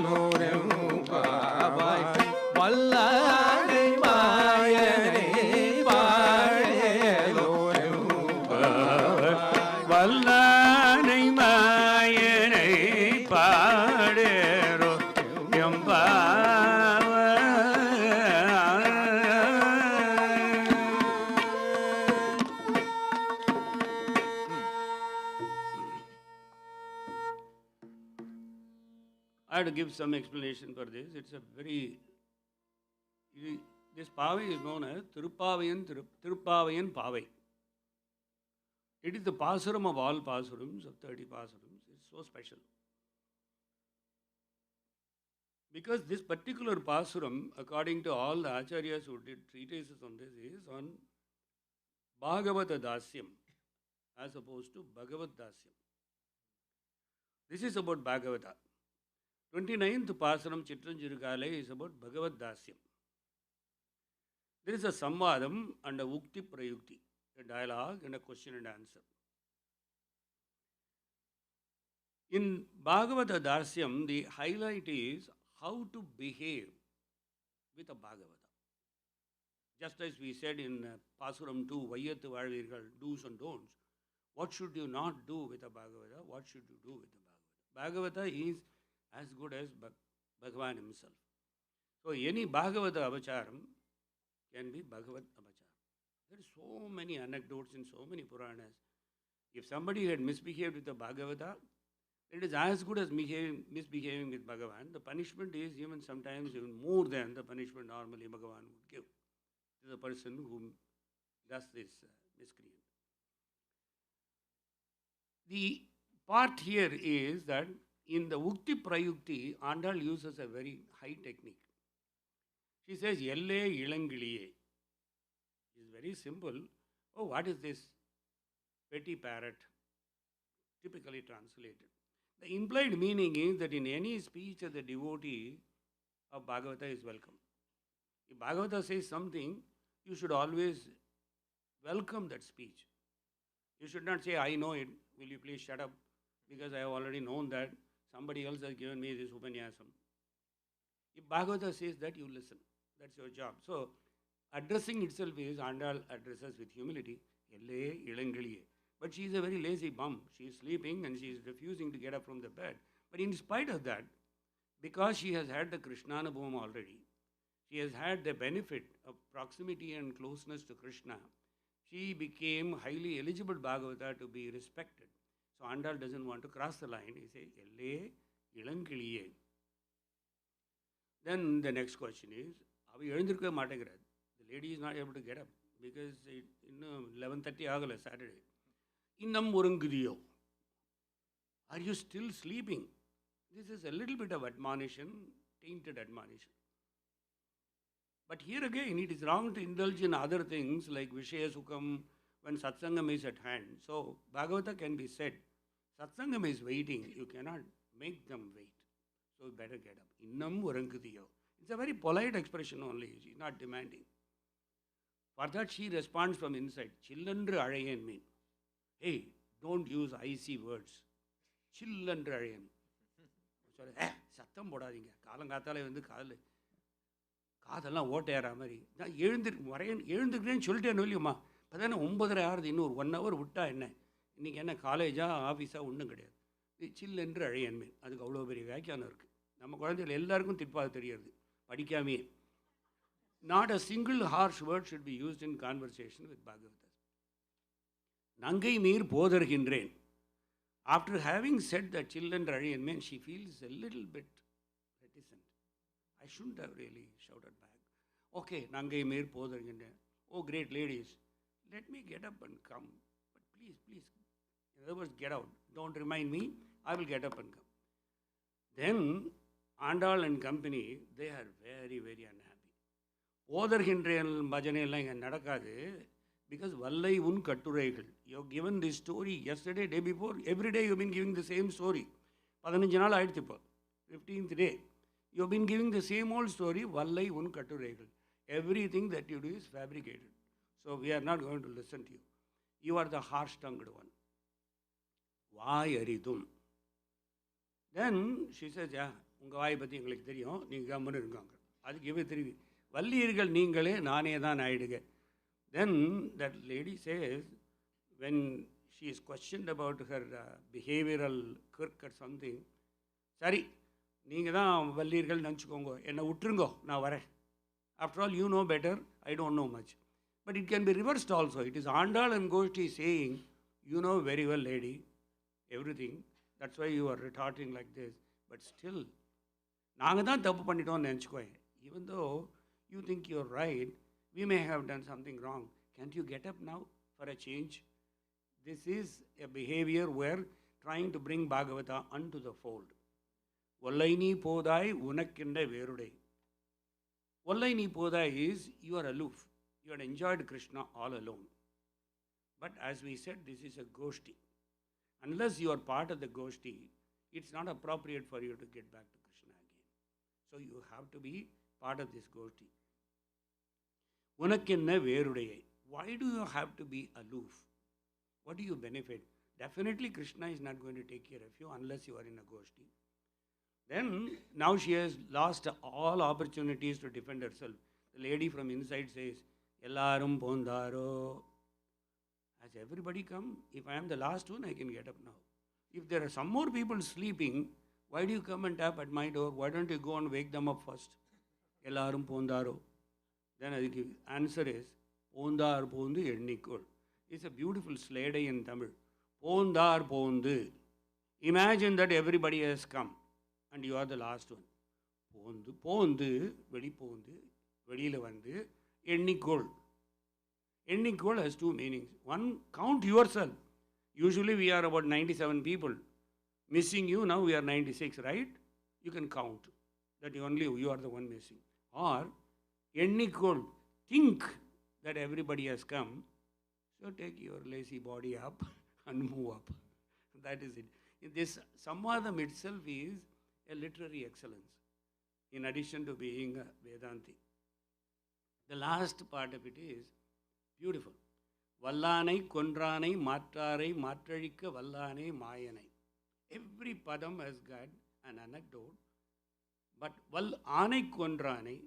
பாவாய் வல்லானை மாயனை பாடேலோரும் வல்லானை மாயனை பாடேரோ I have to give some explanation for this. It's a very, this Pavai is known as Tirupavayan Pavai. It is the Pasuram of all Pasurams, of 30 Pasurams. It's so special. Because this particular pasuram, according to all the acharyas who did treatises on this, is on Bhagavata Dasyam as opposed to Bhagavad Dasyam. This is about Bhagavata. 29th Pasaram Chitranjirukale is about Bhagavad Dasyam. There is a Samvadam and a Ukti Prayukti, a dialogue and a question and answer. In Bhagavata Dasyam, the highlight is how to behave with a Bhagavata. Just as we said in Pasuram 2, Vayyathu Vazhvirgal, do's and don'ts. What should you not do with a Bhagavata? What should you do with a Bhagavata? Bhagavata is as good as Bhagavan himself. So any Bhagavata avacharam can be Bhagavad avacharam. There are so many anecdotes in so many Puranas. If somebody had misbehaved with the Bhagavata, it is as good as misbehaving with Bhagavan. The punishment is even sometimes even more than the punishment normally Bhagavan would give to the person who does this miscreant. The part here is that in the Ukti Prayukti, Andal uses a very high technique. She says, Yelle Ilangiliye. It's very simple. Oh, what is this petty parrot? Typically translated. The implied meaning is that in any speech of the devotee of Bhagavata is welcome. If Bhagavata says something, you should always welcome that speech. You should not say, I know it, will you please shut up, because I have already known that, somebody else has given me this upanyasam. If Bhagavata says that, you listen. That's your job. So, addressing itself is, Andal addresses with humility, Yelle Ilangiliye. But she is a very lazy bum. She is sleeping and she is refusing to get up from the bed. But in spite of that, because she has had the Krishnanubhavam already, she has had the benefit of proximity and closeness to Krishna, she became highly eligible Bhagavata to be respected. So Andal doesn't want to cross the line. He says, Yelle Ilangiliye. Then the next question is, the lady is not able to get up because it's 11:30 agala Saturday. Innam urangudhiyo. Are you still sleeping? This is a little bit of admonition, tainted admonition. But here again, it is wrong to indulge in other things like Vishaya Sukham when Satsangam is at hand. So, Bhagavata can be said, Satsangam is waiting, you cannot make them wait. So, you better get up. Innam urangudhiyo. It's a very polite expression only, she is not demanding. For that, she responds from inside, Chillandru Alayan mean. Hey, don't use icy words. Chillandru Alayan. Sorry, சத்தம் போடாதீங்க காலங்காத்தாலே வந்து காதெல்லாம் ஓட்டையாரா மாதிரி நான் எழுந்துக்கிறேன்னு சொல்லிட்டேன்னு இல்லையும்மா இப்போ தானே 9:30 ஆகுது இன்னும் ஒரு 1 hour விட்டா என்ன இன்றைக்கி என்ன காலேஜா ஆஃபீஸா ஒன்றும் கிடையாது இது சில்லென்று அழையன்மை அதுக்கு அவ்வளோ பெரிய வியாக்கியானம் இருக்குது நம்ம குழந்தைகள் எல்லாருக்கும் திட்பாக தெரியாது படிக்காமையே not a single harsh word should be used in conversation with Bhagavatas. Nangai meer போதர்கின்றேன். After having said that children Radian, she feels a little bit reticent. I shouldn't have really shouted back. Okay, Nangai meer போதர்கின்றேன். Oh, great ladies, let me get up and come. But please, in other words, get out. Don't remind me, I will get up and come. Then, Andal and company, they are very, very unhappy. போதர்கின்றேன் பஜனை எல்லாம் இங்கே நடக்காது because வல்லை உன் கட்டுரைகள் you have given this story yesterday, day before, every day you have been giving the same story 15 நாள் ஆயிடுத்து இப்போ 15th day you have been giving the same old story வல்லை உன் கட்டுரைகள் everything that you do is fabricated, so we are not going to listen to you. You are the harsh tongued one. Why அரிதும். Then she says, yeah, உங்கள் வாயை பற்றி எங்களுக்கு தெரியும், நீங்கள் கம்முன்னு இருக்காங்க. அதுக்கு இவ தெரியும் வல்லியர்கள் நீங்களே நானே தான் ஆயிடுங்க. Then that lady says, when she is questioned about her behavioral quirk or something, சரி நீங்கள் தான் வல்லியர்கள் நினச்சிக்கோங்க, என்னை விட்டுருங்கோ, நான் வரேன். After all, you know better, I don't know much. But it can be reversed also. It is Andal and Goshti saying, you know very well, lady, everything. That's why you are retorting like this. But still, நாங்கள் தான் தப்பு பண்ணிட்டோம்னு நினச்சிக்கோங்க. Even though you think you're right, we may have done something wrong. Can't you get up now for a change? This is a behavior where trying to bring Bhagavata unto the fold. ஒல்லை நீ போதாய் உனக்கென்ற வேருடை. ஒல்லை நீ போதாய் is you are aloof. You had enjoyed Krishna all alone. But as we said, this is a goshti. Unless you are part of the goshti, it's not appropriate for you to get back to Krishna again. So you have to be part of this goshti. Unakkenna verudai. Why do you have to be aloof? What do you benefit? Definitely Krishna is not going to take care of you unless you are in a goshti. Then now she has lost all opportunities to defend herself. The lady from inside says, Ellarum pondaro. Has everybody come? If I am the last one, I can get up now. If there are some more people sleeping, why do you come and tap at my door? Why don't you go and wake them up first? Ellarum pondaro. Then the answer is, Pondar pondu ennikol. It's a beautiful slade in Tamil. Pondar pondu. Imagine that everybody has come and you are the last one. Pondu, pondu, veli pondu, velila vandu, ennikol. Ennikol has two meanings. One, count yourself. Usually we are about 97 people. Missing you, now we are 96, right? You can count that only you are the one missing. Or, ennikol, think that everybody has come. So take your lazy body up and move up. That is it. This Samvadam itself is a literary excellence, in addition to being a Vedanti. The last part of it is beautiful. Vallanai, Kondranai, Matrai, Matralika, Vallanai, Mayanai. Every padam has got an anecdote, but Vallanai, Kondranai,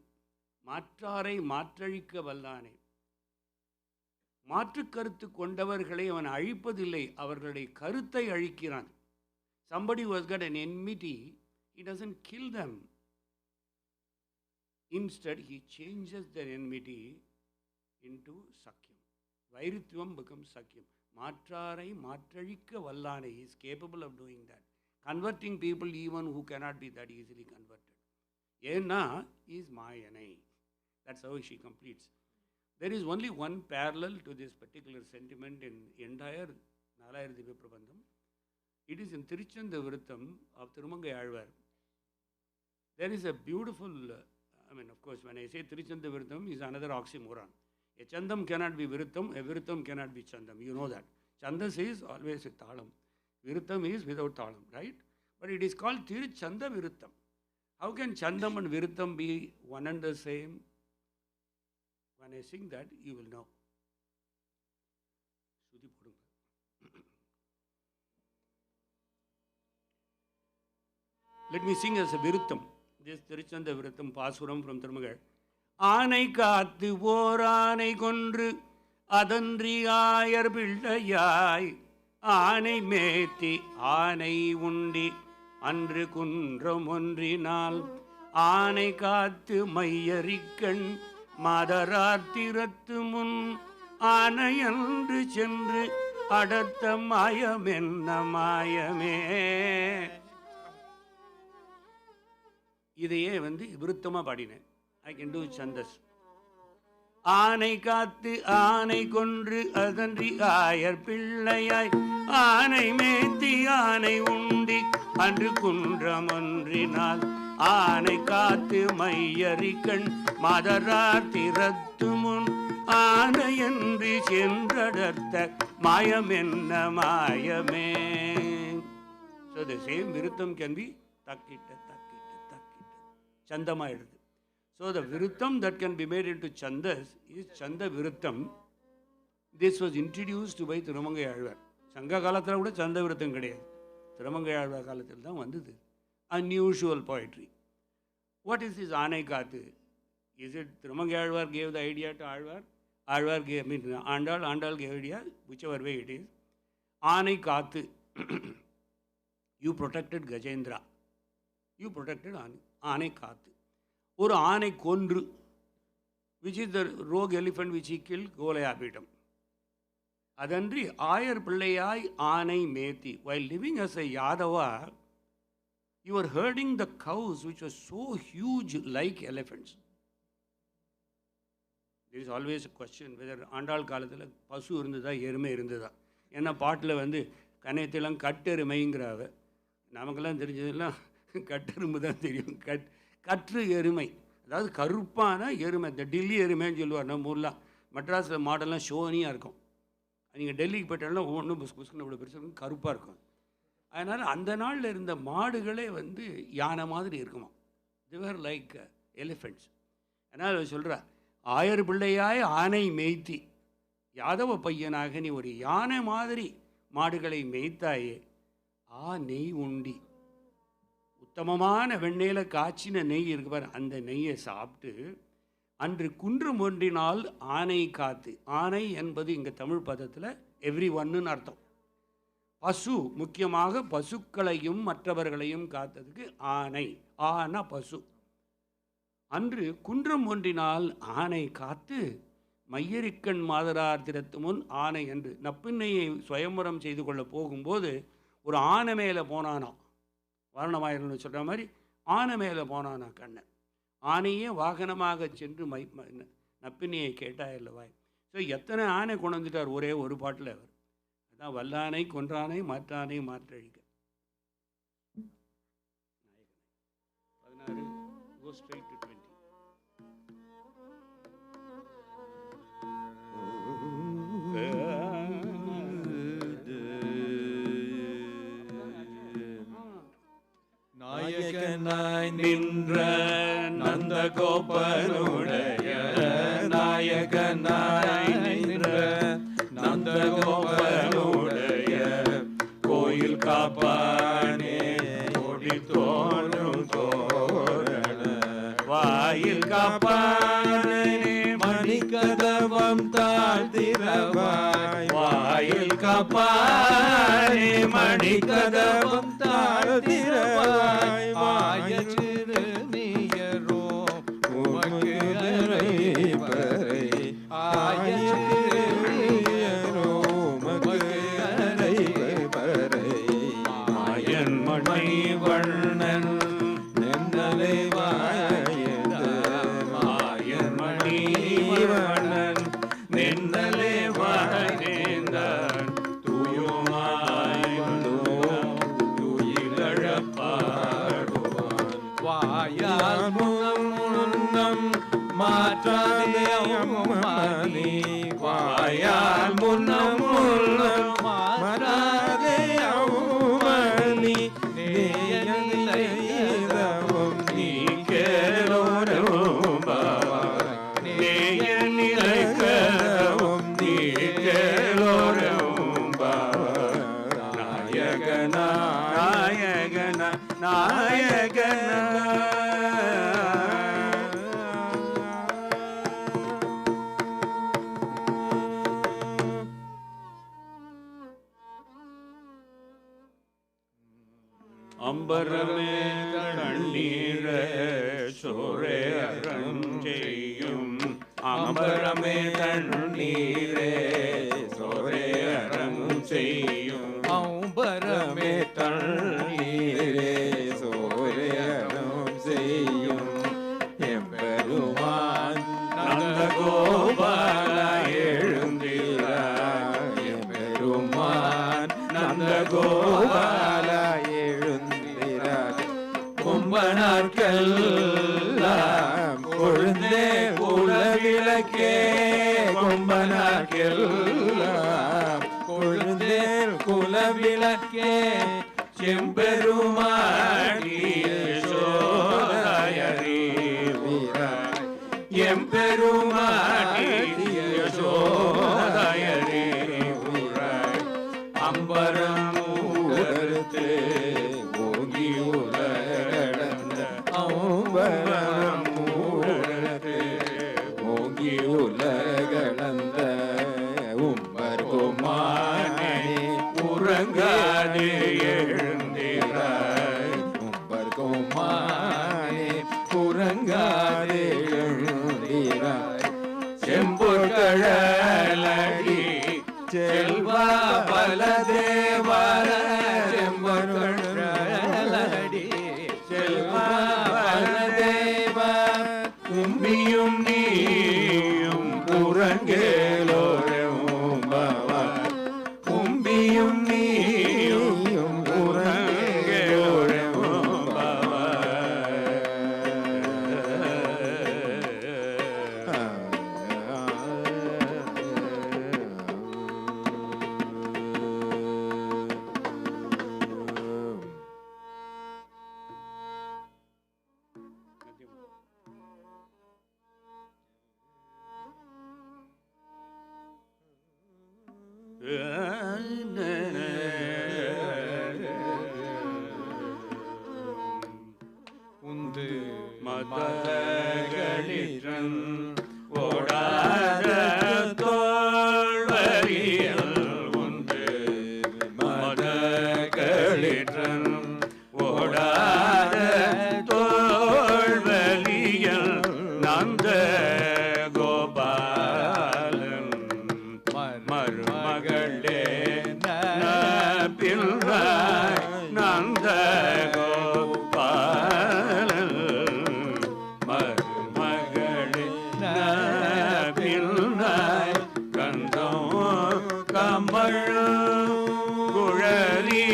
Matrai, Matralika, Vallanai. மாற்று கருத்து கொண்டவர்களை அவன் அழிப்பதில்லை, அவர்களுடைய கருத்தை அழிக்கிறான். Somebody who has got an enmity, he doesn't kill them. Instead, he changes their enmity into sakyam. Vairitvam becomes sakyam. Matrai matralika vallane. He is capable of doing that. Converting people even who cannot be that easily converted. Yena is mayanai. That's how she completes. There is only one parallel to this particular sentiment in entire Nalayar Divya Prabandham. It is in Tiruchanda Virtham of Thirumangai Alvar. There is a beautiful, of course, when I say Tiruchanda Virtham is another oxymoron. A Chandam cannot be Virtham, a Virtham cannot be Chandam. You know that. Chandas is always with Thalam. Virtham is without Thalam, right? But it is called Tiruchanda Virtham. How can Chandam and Virtham be one and the same? When I sing that, you will know. Let me sing as a Virtham. This Tiruchanda Virtham Pasuram from Thirumagal. Aanai kaathu oranai kondru adandri aayar pillayai aanai methi aanai undi andru kundram ondrinal aanai kaathu mayyarikkan மதராத்திரத்து முன் ஆனையன்று சென்று அடர்த்த மாயமென்ன மாயமே. இதையே விருத்தமாக பாடினேன். I can do சந்தஸ். ஆனை காத்து ஆனை கொன்று அதன்றி ஆயர் பிள்ளையாய் ஆனை மேத்தி ஆனை உண்டி அன்று குன்றம் ஒன்றினால் ஆனை காத்து மையரிக்கண் மதராத்திரத்து முன் ஆனையன்று சென்றடர்த்த மாயமென்ன மாயமே. So the same Virtham can be takkita, takkita, takkita. Chandama eduthu. So the Virtham that can be made into Chandas is Chanda Virtham. This was introduced by Thirumangai Alvar. Sanga Kalathila kuda Chanda Virtham kediyadu. Thirumangai Alvar Kalathil dhaan vandhudu. Unusual poetry. What is this Aanai Kaathu? Is it Thirumangai Alvar gave the idea to Alvar? Alvar gave, Andal gave idea, whichever way it is. Aanai Kaathu. You protected Gajendra. You protected Aanai Kaathu. Or Aanai Kondru, which is the rogue elephant which he killed, Golayapitam. Adandri Ayar Pillayai Aanai Methi. While living as a Yadava, you were herding the cows which were so huge like elephants. There is always a question whether Andal Kalathila Pasu irundha erume irundha. Enna paatla kanayathilam kattu erumeingirava. Namakella therinjadilla கட்டெரும்பு தான் தெரியும். கற்று எருமை, அதாவது கருப்பான எருமை. இந்த டெல்லி எருமைன்னு சொல்லுவார் நம்ம ஊர்லாம். மெட்ராஸில் மாடெல்லாம் ஷோனியாக இருக்கும். நீங்கள் டெல்லிக்கு போயிட்டாலும் ஒவ்வொன்றும் புஸ்குன்னு இவ்வளோ பெருசாக இருக்கும், கருப்பாக இருக்கும். அதனால் அந்த நாளில் இருந்த மாடுகளே வந்து யானை மாதிரி இருக்குமா. திவர் லைக் எலிஃபெண்ட்ஸ். அதனால் அவர் சொல்கிறார், ஆயர் பிள்ளையாய் ஆனை மேய்த்தி, யாதவ பையனாக நீ ஒரு யானை மாதிரி மாடுகளை மேய்த்தாயே, நெய் உண்டி, உத்தமமான வெண்ணெயில் காய்ச்சின நெய் இருக்கு பாரு, அந்த நெய்யை சாப்பிட்டு அன்று குன்றம் ஒன்றினால் ஆனை காத்து. ஆனை என்பது இங்கே தமிழ் பதத்தில் எவ்ரி ஒன்னுன்னு அர்த்தம். பசு, முக்கியமாக பசுக்களையும் மற்றவர்களையும் காத்ததுக்கு ஆனை. ஆனா பசு. அன்று குன்றம் ஒன்றினால் ஆனை காத்து மையரிக்கண் மாதரார் திறத்து முன் ஆனை என்று நப்பின்னையை சுயம்பரம் செய்து கொள்ள போகும்போது ஒரு ஆனை மேலே போனானா, வாரணமாயிரம்னு சொல்கிற மாதிரி ஆனை மேலே போனானா கண்ணன். ஆனையே வாகனமாக சென்று நப்பின்னையை கேட்டாய் அல்லவாய். ஸோ எத்தனை ஆனை கொண்டு வந்துட்டார் ஒரே ஒரு பாட்டில் அவர். அதான் வல்லானை கொன்றானை மாற்றானை மாற்றழிக்க. 16 go straight to 20. நாயகனாய் நின்ற நந்த கோபனுடைய, நாயகனாய் நின்ற நந்த கோபனுடைய கோயில் காப்பானே கொடி தோன்றும் தோரண வாயில் காப்பானே மணிக்கதவம் தாழ்த்திரவாய், வாயில் காப்பானே மணிக்கதவம் தாழ்த்திரவாய், மாயச்சிறு நீயரோ உமக்கு அரைபறை, ஆயச்சிறு நீயரோ உமக்கு அரைபறை, மாயன் மணி வண்ணன் நென்னலை வாயந்த, மாயன் மணி வண்ணன் நென்னலை வாய்ந்தான், தூயுமாய் வந்தோம் துயிலழப்பாடுவான், வாயால் முன்னம் மாற்றாதே அம்மானி, வாயால் முன்னம் மாற்றாதே அம்மானி, நேயநிலையதவும் நீ கேளோரும் பாவாய், நேயநிலைக்கதவும் நீ கேளோரும் பாவாய், நாயகனா நாயகனா நாயகனா. அம்பரமே கண்ணீர சோரே அரஞ்செய்யும், அம்பரமே தண்ணீரே சோரே அரஞ்செய்யும், அம்பரமே தண்ணீரே சோரே அரஞ்செய்யும், எம்பெருமான் நந்த கோபால எழுந்திராய், எம்பெருமான் நந்த கோபால கும்பனார்க்கெல்லாம் கொழுந்தே குலவிளக்கே, கும்பனார்க்கெல்லாம் கொழுந்தே குலவிளக்கே, செம்பெருமாடி யசோதாயரே வீராய், எம்பெருமாடி யசோதாயரே வீராய், அம்பரம் ஊரத்து ஓங்கி உலகளந்த, அம்பரம் ஊரத்து ஓங்கி உலகளந்த, உம்பர் குமாரே உறங்காதே எழுந்திராய், உம்பர் குமாரே உறங்காதே எழுந்திராய், செம்பொற்கழலடி செல்வா பலதேவர, செம்பொற்கழலடி செல்வா பலதேவ, கும்பியும் நீயும் உறங்கேலோரும் பவா, கும்பியும் நீயும் உறங்கேலோரும் பவா, நந்த கோபாலன் மருமகளே பிள்ளாய் நந்த கோபாலன் மருமகளே பிள்ளாய் கந்தம் கமழ் குழலி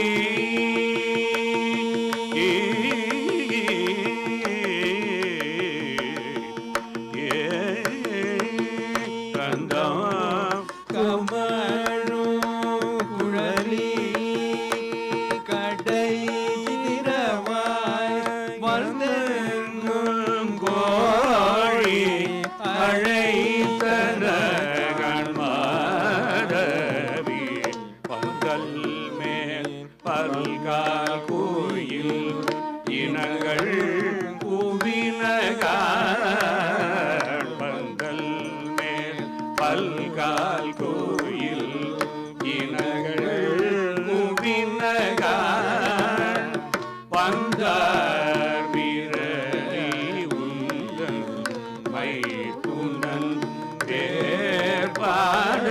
பல்கால் கோயில் இனங்கள் குவினகால் பந்தல் மேல் பல்கால் கோயில் இனங்கள் குவினகால் பந்தார் வீரரி உங்கள் மைத்துனன் தேர்பாட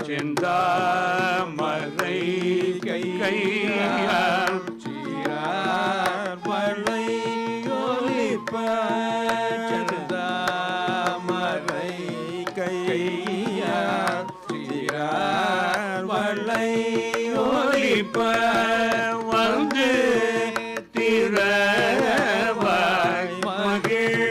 செந்தாமரை கையால் சீரார் வளை ஒலிப்ப செந்தாமரை கையால் சீரார் வளை ஒலிப்ப வந்து திரவாய் மகிழ்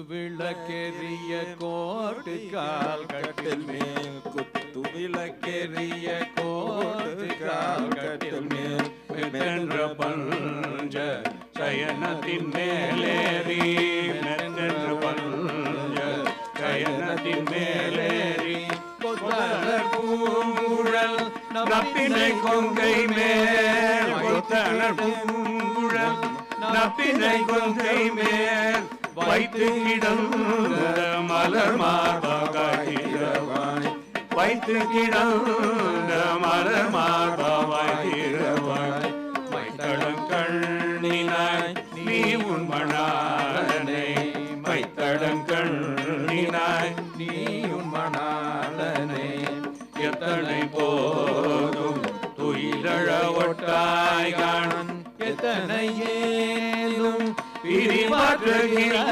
விளக்கெரிய கோட்டு கால் கட்டில் மேல் குத்து விளக்கெரிய கோட்டு கால் கட்டில் மேல் மென்ற பஞ்ச சயனத்தின் மேலேறி மென்ற பஞ்ச சயனத்தின் மேலேறி கொத்தனர் பூங்குழல் நப்பினை கொங்கை மேல் கொத்தனர் பூங்குழல் நப்பினை கொங்கை மேல் வைத்து கிடந்த மலர் மார்பாய் வைத்து கிடந்த மலர் மார்பாய் மைத்தடங்கண்ணினாய் நீ உன் மணாளனை மைத்தடங்கண்ணினாய் நீ உன் மணாளனை எத்தனை போதும் துயிலழ ஒட்டாய் காணன் எத்தனை ஏலும்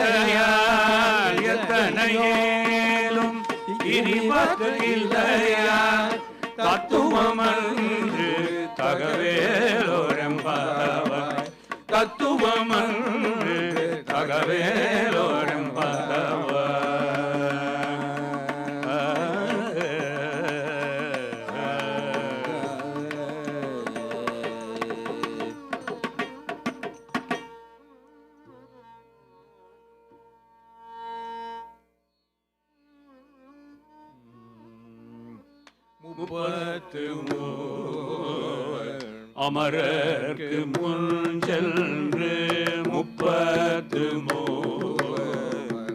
பிரிவாற்றுகில்லையால் எத்தனை ஏலும் பிரிவாற்றுகில்லையால் தத்துவமன்று தகவேலோரம்பாவாய் தத்துவமன்று தகவேலோரம்பாவாய் முப்பத்து மூவர் அமரர்க்கு முன் சென்று முப்பத்து மூவர்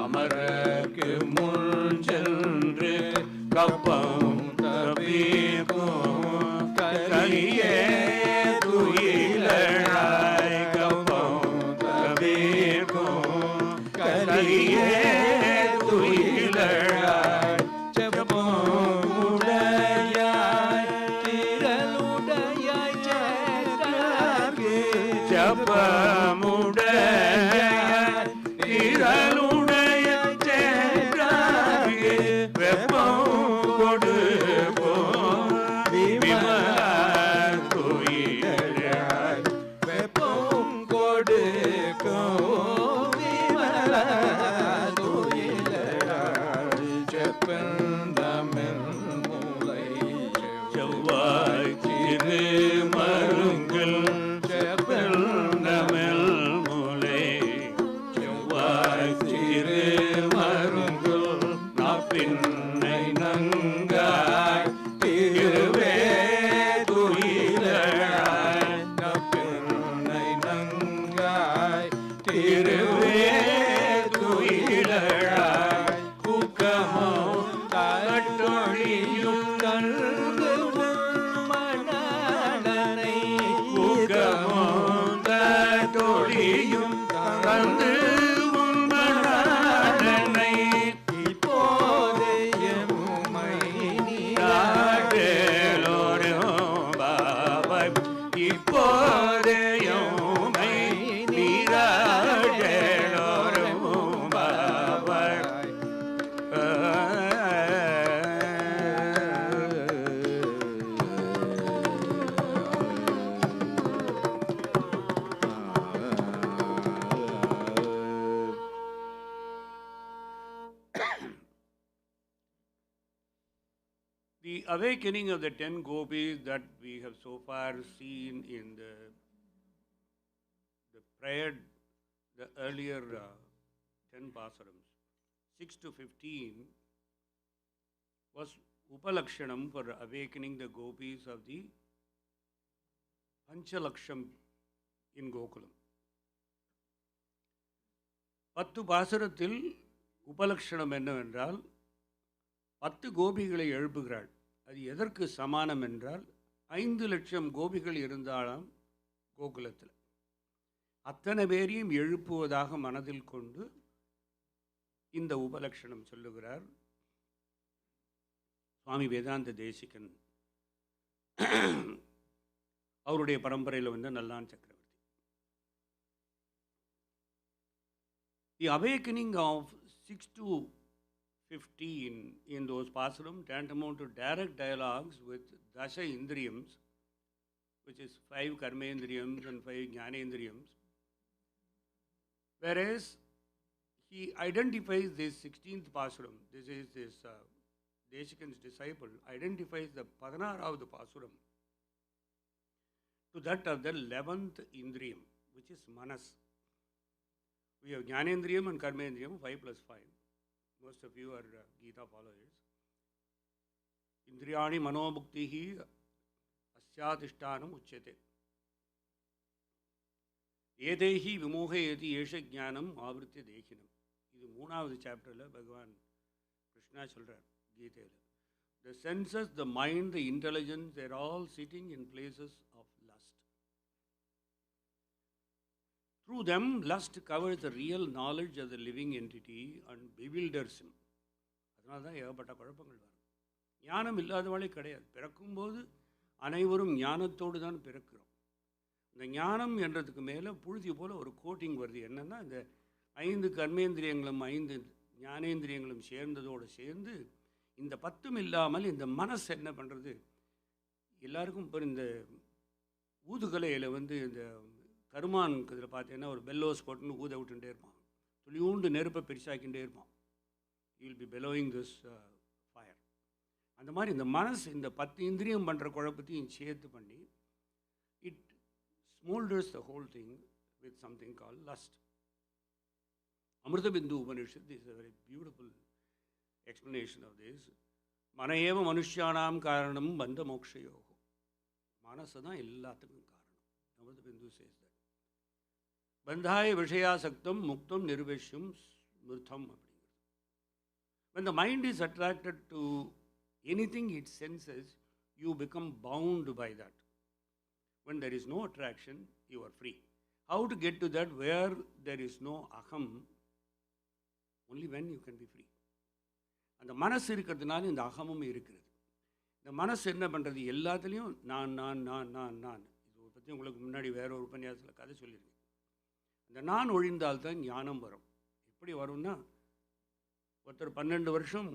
அமரர்க்கு முன் சென்று கப்பம் தவிர்க்கும் கலியே துயிலழாய் கப்பம் தவிர்க்கும் கலியே துயிலழாய் ஜபமுடைய திரளுடைய சேராகி வெப்பம் கொடுப்போம் விமலர் துயிலழாய் வெப்பம் கொடுக்கும் விமலர் துயிலழாய் செப்பந்தமிழ் முலை செவ்வாய் திரு மருங்கள் செவ்வாய் The awakening of the 10 gopis that we have so far seen in the prior, the earlier 10 pasarams, 6 to 15, was Upalakshanam for awakening the gopis of the Panchalaksham in Gokulam. 10 பாசுரத்தில் உபலக்ஷணம் என்னவென்றால் 10 கோபிகளை எழுப்புகிறாள். அது எதற்கு சமானம் என்றால் 5 லட்சம் கோபிகள் இருந்தாலும் கோகுலத்தில் அத்தனை பேரையும் எழுப்புவதாக மனதில் கொண்டு இந்த உபலக்ஷணம் சொல்லுகிறார் சுவாமி வேதாந்த தேசிகன். அவருடைய பரம்பரையில் வந்த நல்லான் சக்கரவர்த்தி. The awakening of 6 to 15 in those pasaram tantamount to direct dialogues with Dasha Indriyams, which is 5 Karmendriyams and 5 Jnanendriyams. Whereas he identifies this 16th pasaram, this is this Deshikan's disciple, identifies the 16th pasaram to that of the 11th Indriyam, which is Manas. We have Jnanendriyam and Karmendriyam, 5 plus 5. Most of you are Gita followers. Indriyani manobhuktihi asyadhishtanam uchyate. Edehi vimohayati yesha jnanam avritya dekhinam. This is 3th chapter la Bhagavan Krishna சொல்றார் கீதையில. The senses, the mind, the intelligence, they are all sitting in places of lust. Through them, lust covers the real knowledge of the living entity and bewilders him. அதனால தான் ஏகப்பட்ட குழப்பங்கள் வரும். ஞானம் இல்லாதவளே கிடையாது. பிறக்கும்போது அனைவரும் ஞானத்தோடு தான் பிறக்கிறோம். இந்த ஞானம் என்றதுக்கு மேலே புழுதி போல் ஒரு கோட்டிங் வருது. என்னென்னா இந்த 5 கர்மேந்திரியங்களும் 5 ஞானேந்திரியங்களும் சேர்ந்ததோடு சேர்ந்து இந்த 10 இல்லாமல் இந்த மனசு என்ன பண்ணுறது, எல்லாருக்கும் இப்போ இந்த ஊதுகலையில் இந்த கருமான் இதில் பார்த்தீங்கன்னா ஒரு பெல்லோஸ் போட்டுன்னு ஊத விட்டுட்டே இருப்பான். துளியூண்டு நெருப்பை பெருசாக்கிட்டே இருப்பான். You will be bellowing this fire. அந்த மாதிரி இந்த மனசு இந்த 10 இந்திரியம் பண்ணுற குழப்பத்தையும் சேர்த்து பண்ணி it smolders the whole thing with something called lust. Amrita Bindu Upanishad is a very beautiful explanation of this. மனையேவ மனுஷியானாம் காரணம் பந்த மோக்ஷயோகம். மனசு தான் எல்லாத்துக்கும் காரணம். அமிர்த பிந்து சேஸ் தட். பந்தாய விஷயாசக்தம் முக்தம் நிர்வேஷ்யம் ஸ்மிருதம் அப்படிங்கிறது. When the mind is attracted to anything it senses, you become bound by that. When there is no attraction, you are free. How to get to that where there is no aham? Only when you can be free. அந்த மனசு இருக்கிறதுனால இந்த அகமும் இருக்கிறது. இந்த மனசு என்ன பண்ணுறது, எல்லாத்துலேயும் நான் நான் நான் நான் நான். இதை பற்றி உங்களுக்கு முன்னாடி வேற ஒரு உபன்யாசத்தில் கதை சொல்லியிருக்கேன். இந்த நான் ஒழிந்தால்தான் ஞானம் வரும். எப்படி வரும்னா, ஒருத்தர் 12 வருஷம்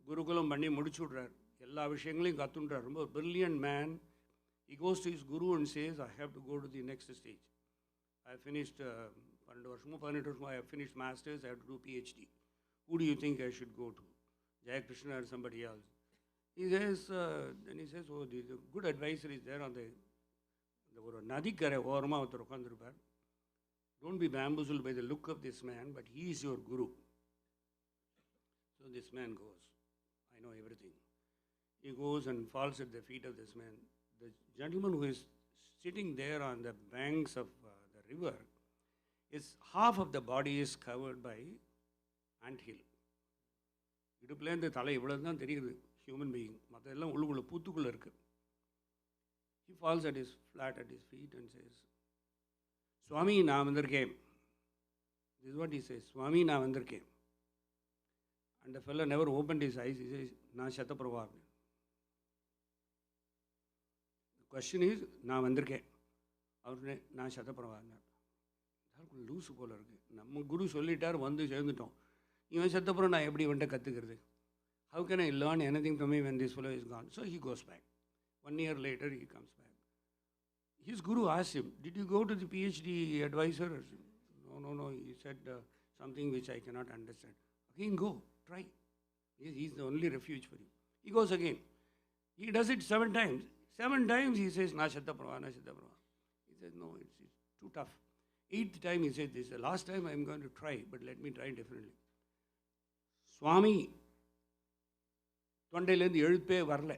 குருகுலம் பண்ணி முடிச்சு விட்றார், எல்லா விஷயங்களையும் கற்றுன்றார், ரொம்ப brilliant man. He goes to his guru and says, I have to go to the next stage. I have finished 12 வருஷமோ 18 வருஷமோ, I have finished masters, I have to do PhD. Who do you think I should go to? Jaya Krishna or somebody else? He says, then he says, oh, the good advisor is there on the ஒரு நதிக்கரை ஓரமாக ஒருத்தர் உட்காந்துருப்பார். Don't be bamboozled by the look of this man, but he is your guru. So this man goes, I know everything. He goes and falls at the feet of this man. The gentleman who is sitting there on the banks of the river, half of the body is covered by anthill. இடுப்புலேருந்து தலை இவ்வளோ தான் தெரியுது human being, மற்றெல்லாம் உள்ளுக்குள்ளே பூத்துக்குள்ளே இருக்குது. He falls flat at his feet and says, Swami, நான் வந்திருக்கேன். This is what he says, Swami, நான் வந்திருக்கேன். And the fellow never opened his eyes. He says, நான் சத்தப்பிரபா. The question is, நான் வந்திருக்கேன். அவரு நான் சத்தப்பிரபான்னார். எல்லாருக்கும் லூஸு போல் இருக்குது. நம்ம குரு சொல்லிட்டார், வந்து சேர்ந்துட்டோம். இவன் சத்தப்புறம் நான் எப்படி வந்துட்டு கற்றுக்கிறது? How can I learn anything from him when this fellow is gone? So he goes back. 1 year later he comes back. His guru asked him, did you go to the PhD advisor? No. He said something which I cannot understand. Again go, try. He is the only refuge for you. He goes again. He does it 7 times. 7 times he says, Na Shatta Prava, Na Shatta Prava. He says, no, it's too tough. 8th time he said, this is the last time I'm going to try, but let me try differently. Swami, தொண்டையிலேருந்து எழுப்பே வரல.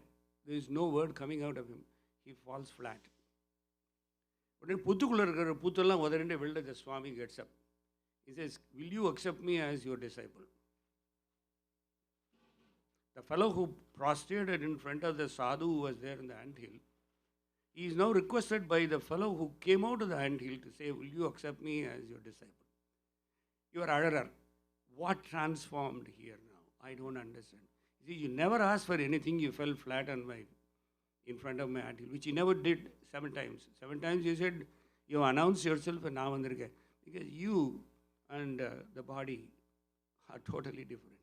There is no word coming out of him. He falls flat. உடனே புத்துக்குள்ளே இருக்கிற புத்தெல்லாம் உதறிண்டு வெளில the Swami gets up. He says, will you accept me as your disciple? The fellow who prostrated in front of the sadhu who was there in the anthill, he is now requested by the fellow who came out of the anthill to say, will you accept me as your disciple? You are Adarar. What transformed here now? I don't understand. You see, you never asked for anything, you fell flat on in front of my anthill, which you never did 7 times. 7 times you said, you announced yourself and now vandirukka. Because you and the body are totally different.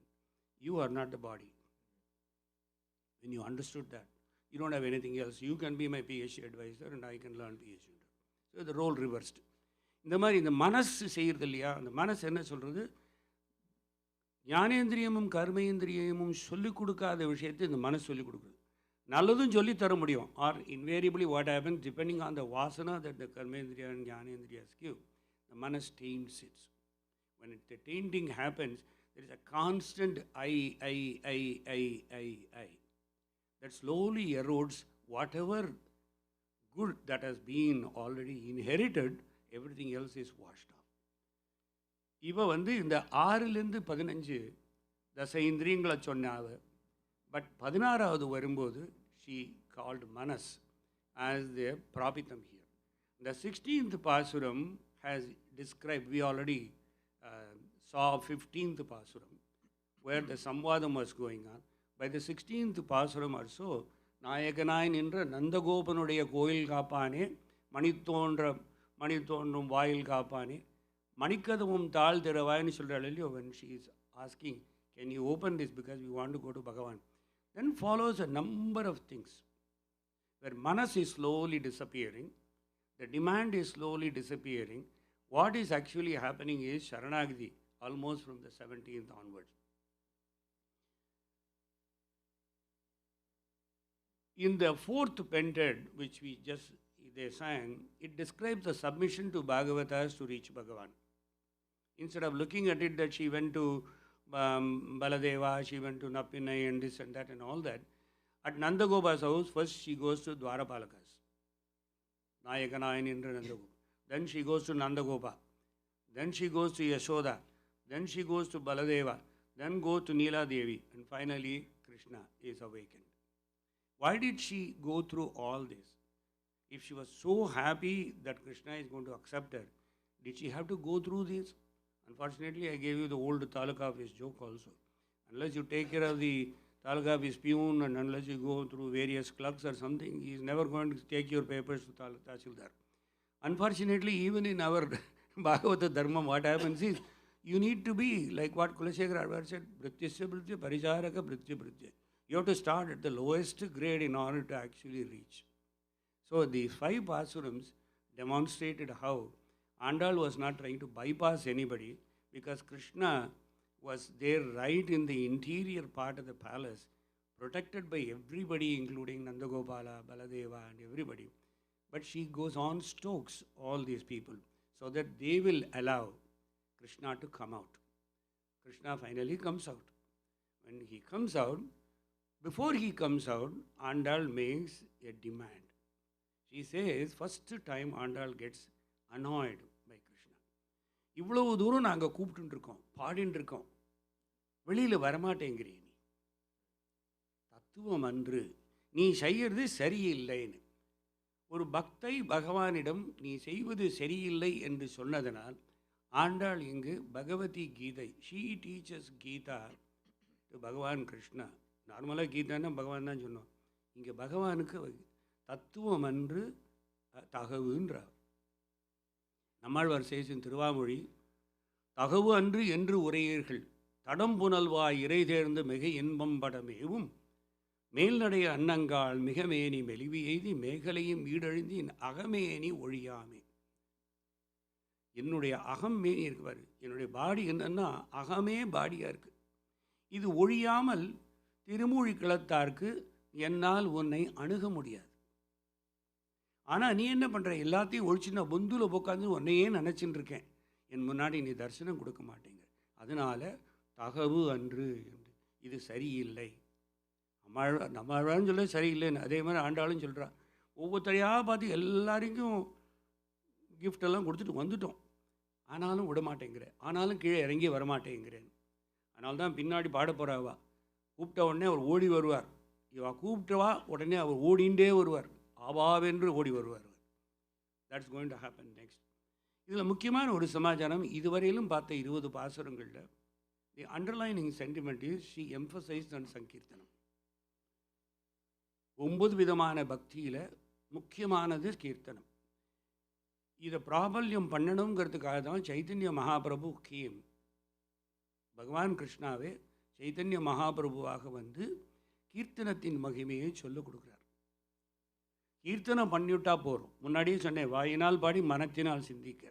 You are not the body. When you understood that, you don't have anything else. You can be my PhD advisor and I can learn PhD. So the role reversed. இந்த மாதிரி இந்த மனசு செய்கிறது இல்லையா, அந்த மனசு என்ன சொல்கிறது, ஞானேந்திரியமும் கர்மேந்திரியமும் சொல்லிக் கொடுக்காத விஷயத்தை இந்த மனசு சொல்லிக் கொடுக்குது. நல்லதும் சொல்லித் தர முடியும். Or invariably what happens, depending on the vasana that the karmendriya and jnanendriyas give, the manas taints it. When the tainting happens, there is a constant I that slowly erodes whatever good that has been already inherited. Everything else is washed off. இவ இந்த 6லேருந்து 15 தசை இந்திரியங்களை சொன்னாவ. But 16வது வரும்போது she called manas as the prapitam here. The 16th pasuram has described, we already saw 15th pasuram where the samvadam was going on. By the 16th pasuram or so, நாயகனாய் நின்ற நந்தகோபனுடைய கோயில் காப்பானே, மணித்தோன்றும் வாயில் காப்பானே, மணிக்கதவும் தாழ் திறவாய்னு சொல்கிறாள் இல்லையோ. when she is asking, can you open this because we want to go to Bhagavan, then follows a number of things where manas is slowly disappearing, the demand is slowly disappearing. What is actually happening is Sharanagati, almost from the 17th onwards. In the 4th pentat, which they sang, it describes the submission to Bhagavatas to reach Bhagavan. Instead of looking at it that she went to Baladeva, she went to Nappinai and this and that and all that, at Nandagopa's house, first she goes to Dwarapalakas. Nayakanayan Indra Nandagopa. Then she goes to Nandagopa. Then she goes to Yashoda. Then she goes to Baladeva. Then go to Neela Devi. And finally, Krishna is awakened. Why did she go through all this? If she was so happy that Krishna is going to accept her, did she have to go through this? Unfortunately, I gave you the old Taluka office joke also. Unless you take care of the Taluka office peon and unless you go through various clerks or something, he is never going to take your papers to Tahsildar. Unfortunately, even in our Bhagavata Dharma, what happens is, you need to be, like what Kulasekara Alvar said, Brityasya Britya, Parisharaka Britya Britya. You have to start at the lowest grade in order to actually reach. So these 5 pasurams demonstrated how Andal was not trying to bypass anybody, because Krishna was there right in the interior part of the palace, protected by everybody, including Nandagopala, Baladeva and everybody. But she goes on, stokes all these people so that they will allow Krishna to come out. Krishna finally comes out. When he comes out, before he comes out, Andal makes a demand. She says, first time Andal gets annoyed by Krishna. இவ்வளவு தூரம் நாங்கள் கூப்பிட்டு இருக்கோம், பாடிட்டு இருக்கோம், வெளியில் வரமாட்டேங்கிறீ நீ. தத்துவம் அன்று நீ செய்யறது சரியில்லைன்னு ஒரு பக்தை பகவானிடம் நீ செய்வது சரியில்லை என்று சொன்னதனால் ஆண்டாள் இங்கு பகவதி கீதை, ஷீ டீச்சர்ஸ் கீதா டு பகவான் கிருஷ்ணா. நார்மலாக கீதான்னா பகவான் தான் சொன்னோம். இங்கே பகவானுக்கு தத்துவம் அன்று தகவுன்றார். நம்மாழ்வார் சேசின் திருவாமொழி, தகவு அன்று என்று உரையீர்கள், தடம் புனல்வாய் இறை தேர்ந்து மிக இன்பம் படமேவும் மேல்நடைய அன்னங்கால் மிகமேனி மெலிவி எய்தி மேகலையும் ஈடழிந்து என் அகமேனி ஒழியாமே. என்னுடைய அகம்மேனி இருக்குவார், என்னுடைய பாடி என்னன்னா அகமே பாடியாக இருக்குது. இது ஒழியாமல் திருமூழி கிளத்தார்க்கு என்னால் உன்னை அணுக முடியாது. ஆனால் நீ என்ன பண்ணுற, எல்லாத்தையும் ஒழிச்சு நான் பொந்துல உட்காந்து உன்னையே நினச்சின்னு இருக்கேன், என் முன்னாடி நீ தரிசனம் கொடுக்க மாட்டேங்க. அதனால் தகவு அன்று என்று, இது சரியில்லை. நம்ம அழகான்னு சொல்ல சரியில்லைன்னு, அதே மாதிரி ஆண்டாளும் சொல்கிறா. ஒவ்வொருத்தரையாக பார்த்து எல்லாருக்கும் கிஃப்டெல்லாம் கொடுத்துட்டு வந்துட்டோம், ஆனாலும் விட மாட்டேங்கிறேன், ஆனாலும் கீழே இறங்கி வரமாட்டேங்கிறேன். அதனால தான் பின்னாடி பாட போகிறாவா, கூப்பிட்ட உடனே அவர் ஓடி வருவார். இவா கூப்பிட்டவா உடனே அவர் ஓடிண்டே வருவார், ஆவாவென்று ஓடி வருவார். That's going to happen next. இதில் முக்கியமான ஒரு சமாச்சாரம், இதுவரையிலும் பார்த்த 20 பாசுரங்களில் the underlining sentiment is she emphasized on சங்கீர்த்தனம். 9 விதமான பக்தியில் முக்கியமானது கீர்த்தனம். இதை பிராபல்யம் பண்ணணுங்கிறதுக்காக தான் சைத்தன்ய மகாபிரபு கேம். பகவான் கிருஷ்ணாவே சைத்தன்ய மகாபிரபுவாக வந்து கீர்த்தனத்தின் மகிமையை சொல்ல கொடுக்குறார். கீர்த்தனம் பண்ணிவிட்டா போகிறோம். முன்னாடியே சொன்னேன், வாயினால் பாடி மனத்தினால் சிந்திக்க.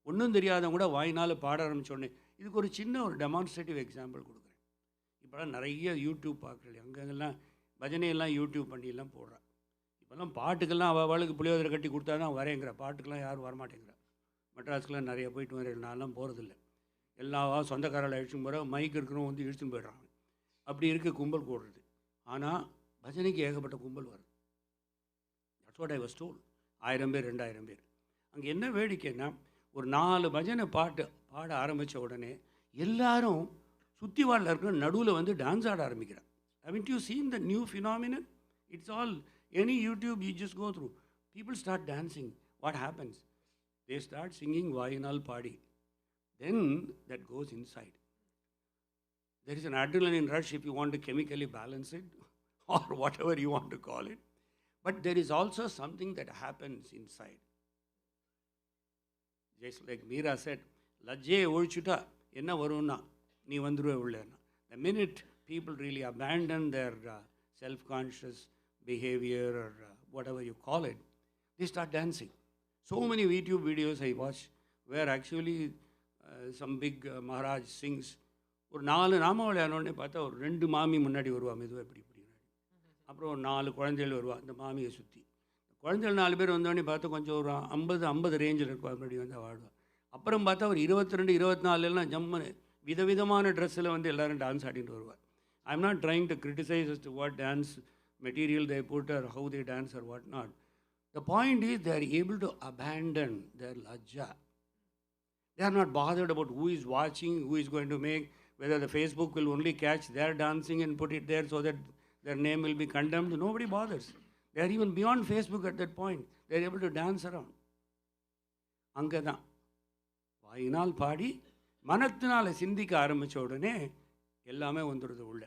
ஒன்றும் தெரியாதவங்க கூட வாயினால் பாட ஆரம்பிச்சோடனே. இதுக்கு ஒரு சின்ன ஒரு டெமான்ஸ்ட்ரேட்டிவ் எக்ஸாம்பிள் கொடுக்குறேன். இப்போலாம் நிறைய யூடியூப் பார்க்குறது, அங்கெல்லாம் பஜனையெல்லாம் யூடியூப் பண்ணியெல்லாம் போடுறா. இப்போல்லாம் பாட்டுக்கெல்லாம் அவளுக்கு புளியோதரை கட்டி கொடுத்தா தான் வரேங்கிற, பாட்டுக்கெல்லாம் யாரும் வரமாட்டேங்கிறா. மெட்ராஸ்க்கெலாம் நிறைய போயிட்டு வரேன், நான்லாம் போகிறதில்ல. எல்லா சொந்தக்காரர்களை அழிச்சுன்னு போகிற, மைக் இருக்கிறவங்க வந்து இழுத்துன்னு போயிடுறாங்க. அப்படி இருக்க கும்பல் கூடுறது. ஆனால் பஜனைக்கு ஏகப்பட்ட கும்பல் வருது. That's what I was told. 1000 பேர் 2000 பேர். அங்கே என்ன வேடிக்கைன்னா, ஒரு 4 பஜனை பாட ஆரம்பித்த உடனே எல்லாரும் சுற்றி வாழில் இருக்கிற நடுவில் வந்து டான்ஸ் ஆட ஆரம்பிக்கிறாங்க. Haven't you seen the new phenomenon? It's all, any YouTube you just go through, people start dancing. What happens? They start singing Vayanal Padi. Then that goes inside. There is an adrenaline rush if you want to chemically balance it or whatever you want to call it. But there is also something that happens inside. Just like Meera said, Lajje Olchuta, enna varuna, nee vandruve ullena. The minute people really abandon their self-conscious behavior or whatever you call it, they start dancing. So many YouTube videos I watch where actually some big Maharaj sings. ஒரு 4 நாமாவளி ஆனோடனே பார்த்தா ஒரு 2 மாமி முன்னாடி வருவா, மெதுவாக இப்படி இப்படி. அப்புறம் ஒரு 4 குழந்தைகள் வருவா இந்த மாமியை சுற்றி. குழந்தைகள் 4 பேர் வந்தோடனே பார்த்தா கொஞ்சம் ஒரு 50 ரேஞ்சில் இருக்கும், அப்படி வந்து வாடுவா. அப்புறம் பார்த்தா ஒரு 22 24 ஜம்முன்னு விதவிதமான ட்ரெஸ்ஸில் வந்து எல்லோரும் டான்ஸ் ஆடிட்டு வருவார். I'm not trying to criticize as to what dance material they put or how they dance or what not. The point is they are able to abandon their lajja. They are not bothered about who is watching, who is going to make, whether the Facebook will only catch their dancing and put it there so that their name will be condemned. Nobody bothers. They are even beyond Facebook at that point. They are able to dance around. அங்கே தான் வாயினால் பாடி மனத்தினால் சிந்திக்க ஆரம்பித்த உடனே எல்லாமே வந்துடுது உள்ள.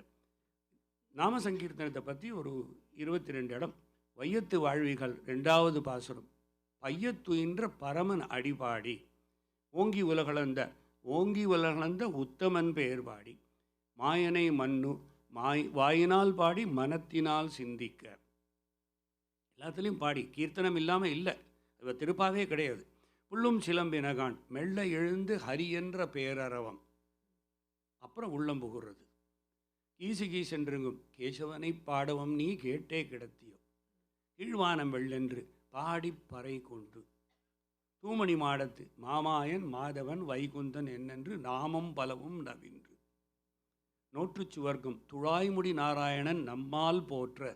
நாம சங்கீர்த்தனத்தை பற்றி ஒரு 22 இடம். வையத்து வாழ்விகள் 2வது பாசுரம். பையத்துயின்ற பரமன் அடிபாடி ஓங்கி உலகளந்த உத்தமன் பெயர் பாடி மாயனை மண்ணு வாயினால் பாடி மனத்தினால் சிந்திக்க. எல்லாத்துலேயும் பாடி, கீர்த்தனம் இல்லாமல் இல்லை. அது திருப்பாவே கிடையாது. புல்லும் சிலம்பினகான் மெல்ல எழுந்து ஹரி என்ற பேரறவம். அப்புறம் உள்ளம் புகுறது. கீசென்றுங்கும் கேசவனை பாடவம் நீ கேட்டே கிடத்தியோ கீழ்வானம் வெள்ளென்று பாடி பறை கொண்டு தூமணி மாடத்து மாமாயன் மாதவன் வைகுந்தன் என்னென்று நாமம் பலவும் நவின்று நோற்றுச்சுவர்க்கம் துழாய்முடி நாராயணன் நம்மால் போற்ற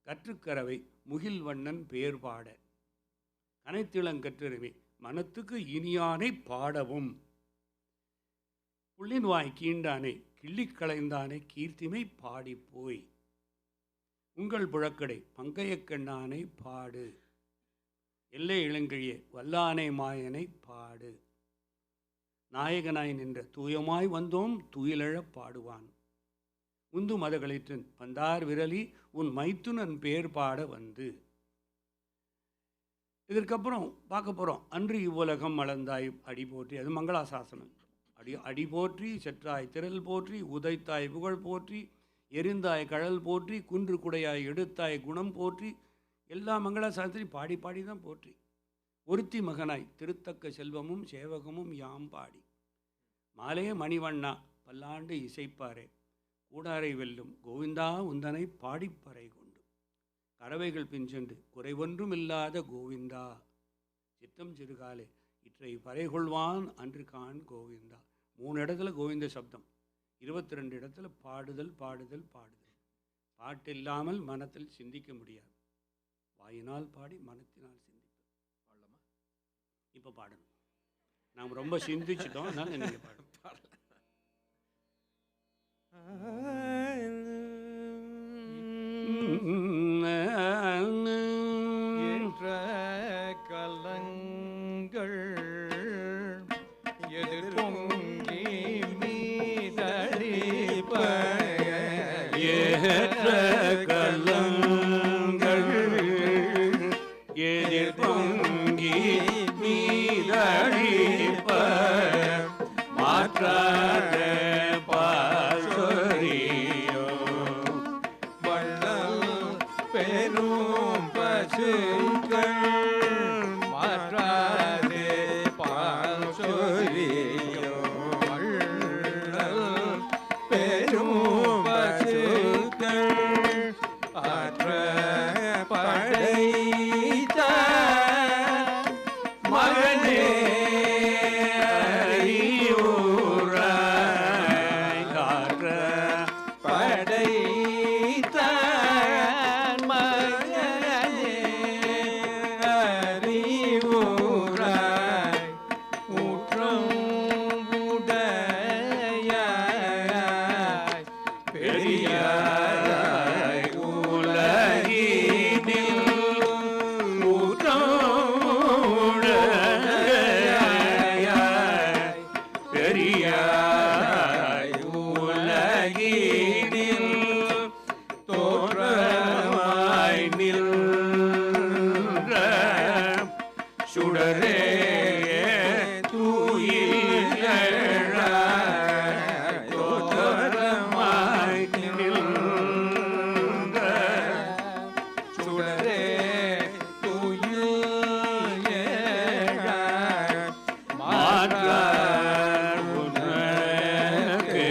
கற்றுக்கரவை முகில்வண்ணன் பேர் பாட கனைத்திளங்கற்றருமே மனத்துக்கு இனியானை பாடவும் புள்ளின் வாய் கீண்டானே கிள்ளிக் களைந்தானே கீர்த்திமை பாடிப்போய் உங்கள் புழக்கடை பங்கையக்கண்ணானை பாடு எல்லை இளங்கிழியே வல்லானை மாயனை பாடு நாயகனாய் நின்ற தூயமாய் வந்தோம் துயிலழப் பாடுவான் உந்து மதகளிற்றன் பந்தார் விரலி உன் மைத்துனன் பேர் பாட வந்து. இதற்கப்புறம் பார்க்க போகிறோம். அன்று இவ்வுலகம் மலர்ந்தாய் அடி போற்றி, அது மங்களாசாசனம். அடி போற்றி செற்றாய் திரள் போற்றி உதைத்தாய் புகழ் போற்றி எரிந்தாய் கழல் போற்றி குன்று குடையாய் எடுத்தாய் குணம் போற்றி எல்லா மங்களாசாசனத்தையும் பாடி பாடி தான் போற்றி. ஒருத்தி மகனாய் திருத்தக்க செல்வமும் சேவகமும் யாம் பாடி மாலே மணிவண்ணா பல்லாண்டு இசைப்பாரே கூடாரை வெல்லும் கோவிந்தா உந்தனை பாடிப்பறை கொண்டு கறவைகள் பிஞ்சென்று குறைவொன்றும் இல்லாத கோவிந்தா சித்தம் சிறுகாலே இற்றை பறை கொள்வான் அன்று கான் கோவிந்தா. 3 இடத்துல கோவிந்த சப்தம், 22 இடத்துல பாடுதல் பாடுதல் பாடுதல். பாட்டு இல்லாமல் மனத்தில் சிந்திக்க முடியாது. வாயினால் பாடி மனத்தினால் சிந்திப்பது. பாடலாமா? இப்போ பாடணும். நாம் ரொம்ப சிந்திச்சிட்டோம், அதனால நீங்கள் பாடணும். என்ற கலங்கள் எதிர்பொங்கி மீதடிப்ப ஏற்ற கலங்கள் எதிர்பொங்கி மீதடிப்ப மாற்றாத பாசொரியோ வள்ளல் பெரும் பசுக்கள் மாற்றாதே பால் சொரியோ வள்ளல் பெரும் பசுக்கள் ஆற்ற படைத்த மகனே அறிவுராய் காற்ற படைத்த மகனே அறிவுராய் ஊற்றம் உடையாய் பெரியாய் உலகினில் ஊற்றம் உடையாய் பெரியாய் உலகினில் தோற்றமாய் நின்ற சுடரே தூயிழாய் தோற்றமாய் நின்ற சுடரே தூயிழாய் மாற்றார் உனக்கு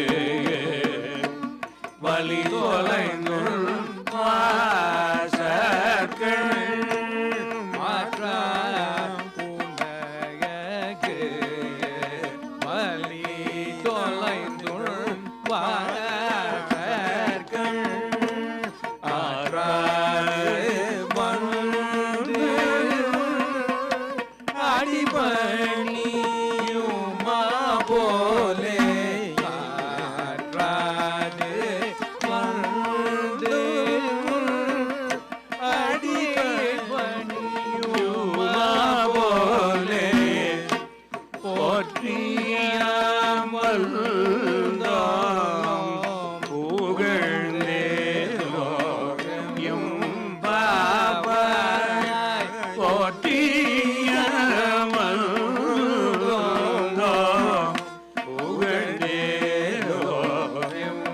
வலி தொலைந்துள் வாசற்கள் மாற்றார் உனக்கு வலி தொலைந்துள் வாசற்கள் ஆற்றார் வந்து அடிபணியுமா போலே ஆற்றாது வந்து அடிபணியுமா போலே போற்றியாமல் புகழ்ந்தேலோ எம் பாபாய் போற்றியாமல் புகழ்ந்தேலோ எம்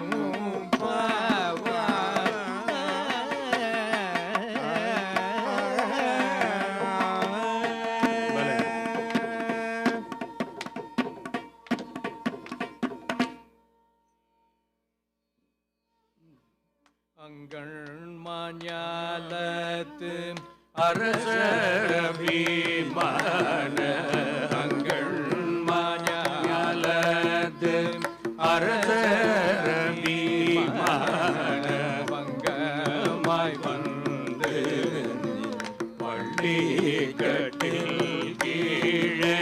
அங்கள் மாஞாலத்து அரசரபிமான அங்கள் மாஞாலத்து அரசரபிமான வங்கமாய் வந்து பள்ளி கட்டில் கீழே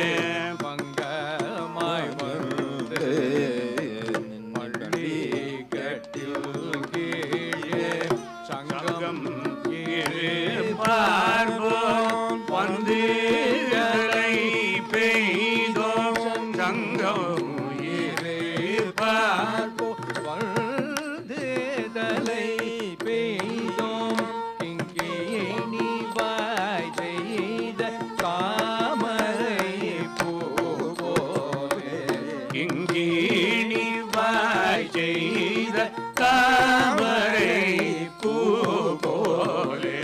வங்கமாய் வந்து பள்ளி கட்டில் கீழே சங்கம் பார்ப்போம் வந்துகளை பெய்தோம் சங்கம் பார்ப்போம் வந்துதலை பெய்தோம் கிங்கேணி வாய் செய்த தாமரை பூ போலே கிங்கேணி வாய் செய்த தாமரை பூ போலே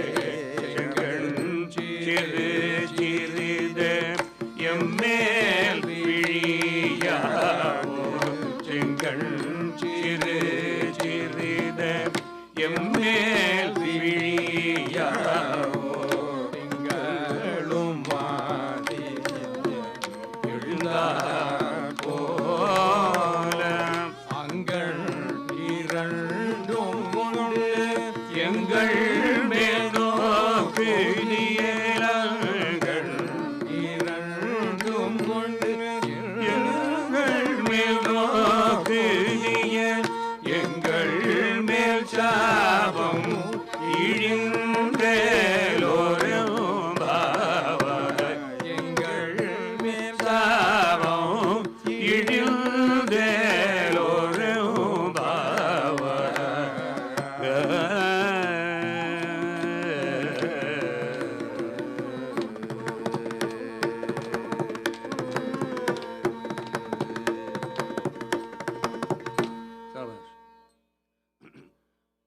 சிறு சிறித எம்மேல் விழியாவோ செங்கண் சிறு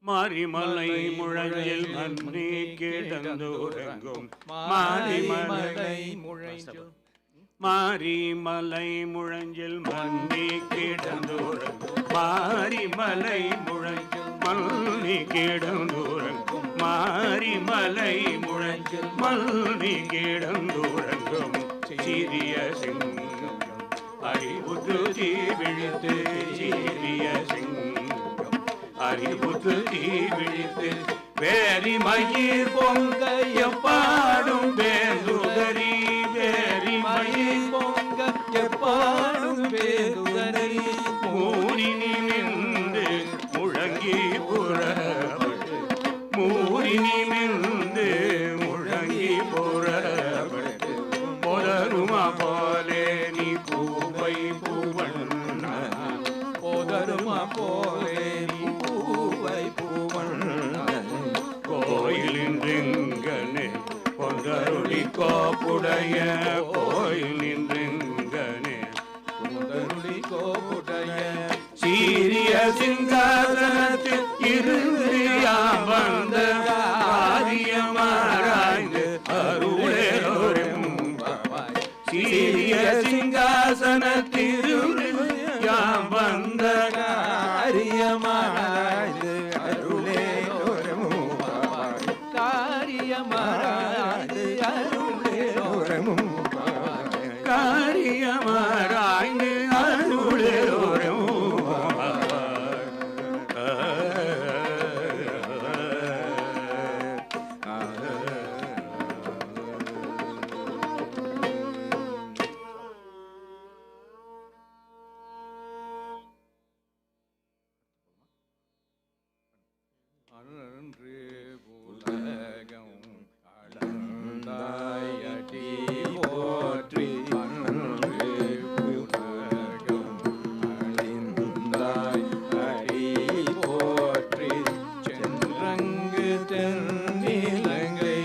மாரிமலை முழங்கில் மன்னி கிடந்துறங்கும் மாரிமலை முழங்கில் மாரிமலை முழங்கில் மன்னி கிடந்துறங்கும் மாரிமலை முழங்கில் மன்னி கிடந்துறங்கும் மாரிமலை முழங்கில் மன்னி கிடந்துறங்கும் சிறிய சிங்கம் அறிவுற்று தீ விழித்து சிறிய சிங்கம் அறிவுற்று தீ விழித்து வேரி மயிர் பொங்க எப்பாடும் வேந்துதறி வேரி மயிர் பொங்க எப்பாடும் வேதுதறி மூரினி நின்று முழங்கி புறப்பட்டு மூரினி நின்று முழங்கி புறப்பட்டு போதருமா போலே நீ பூவை பூவண்ண போதருமா போலே நீ பூவை பூவண்ண கோயில் நின்றெங்கனே பொந்தருளி கோப்புடைய கோயில் நின்றெங்கனே பொந்தருளி கோப்புடைய சீரிய சிங்காசனத்தில் இருந்து வந்த காரியமாராய்ந்து அருளேரோரும் சீரிய சிங்காசனத்திலிருந்து வந்த காரியமாராய்ந்து அருளேரோரும் காரியமாராய்ந்து அருளேரோரும் காரியமாராய்ந்து அருளேரோரும் அன்று உலகம் அளந்தாயடி போற்றி அன்று உலகம் அழிந்தாய் அடி போற்றி சென்றங்கு தென்னிலங்கை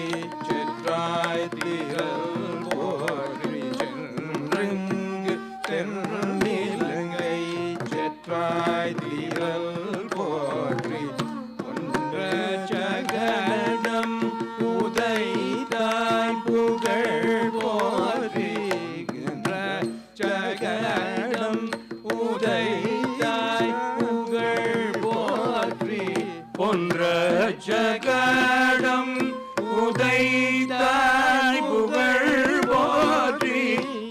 செற்றாய் திரள் போற்றி சென்றங்கு தென்னிலங்கை செற்றாய் திரள் போற்றி ஜகடம் உதைதாய் புகழ் போற்றி ஜகடம் உதைதாய் புகழ் போற்றி பொன்ற ஜகடம் உதைதாய் புகழ் போற்றி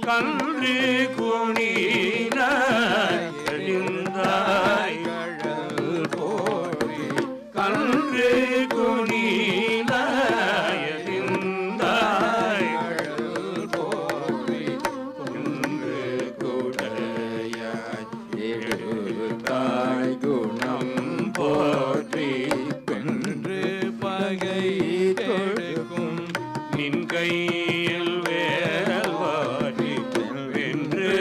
கன்று குனினாய் எழுந்தாய் கழல் போற்றி கன்று குனினாய் எழுந்தாய் கழல் போற்றி குன்று குடையாய் எழுத்தாய் குணம் போற்றி வென்று பகை தொடுக்கும் நின் கையில் வேல்வாடி வென்று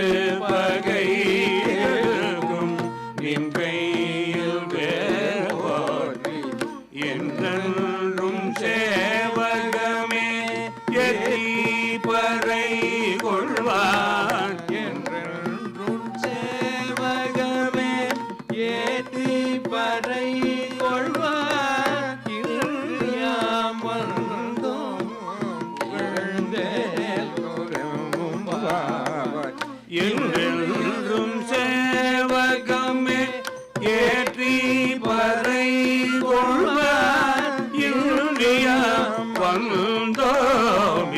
பகை எடுக்கும் நின் கையில் வேல்வாடி என்றும் சேவகமே எத்தி பறை கொள்வான் என்றென்றும் சேவகமே ஏத்தி பறை கொள்வார் யாம் வந்தோம் எழுந்தேலும் பாவாய் என்றென்றும் சேவகமே ஏற்றி பறை கொள்வார் இந்தியா வந்தோம்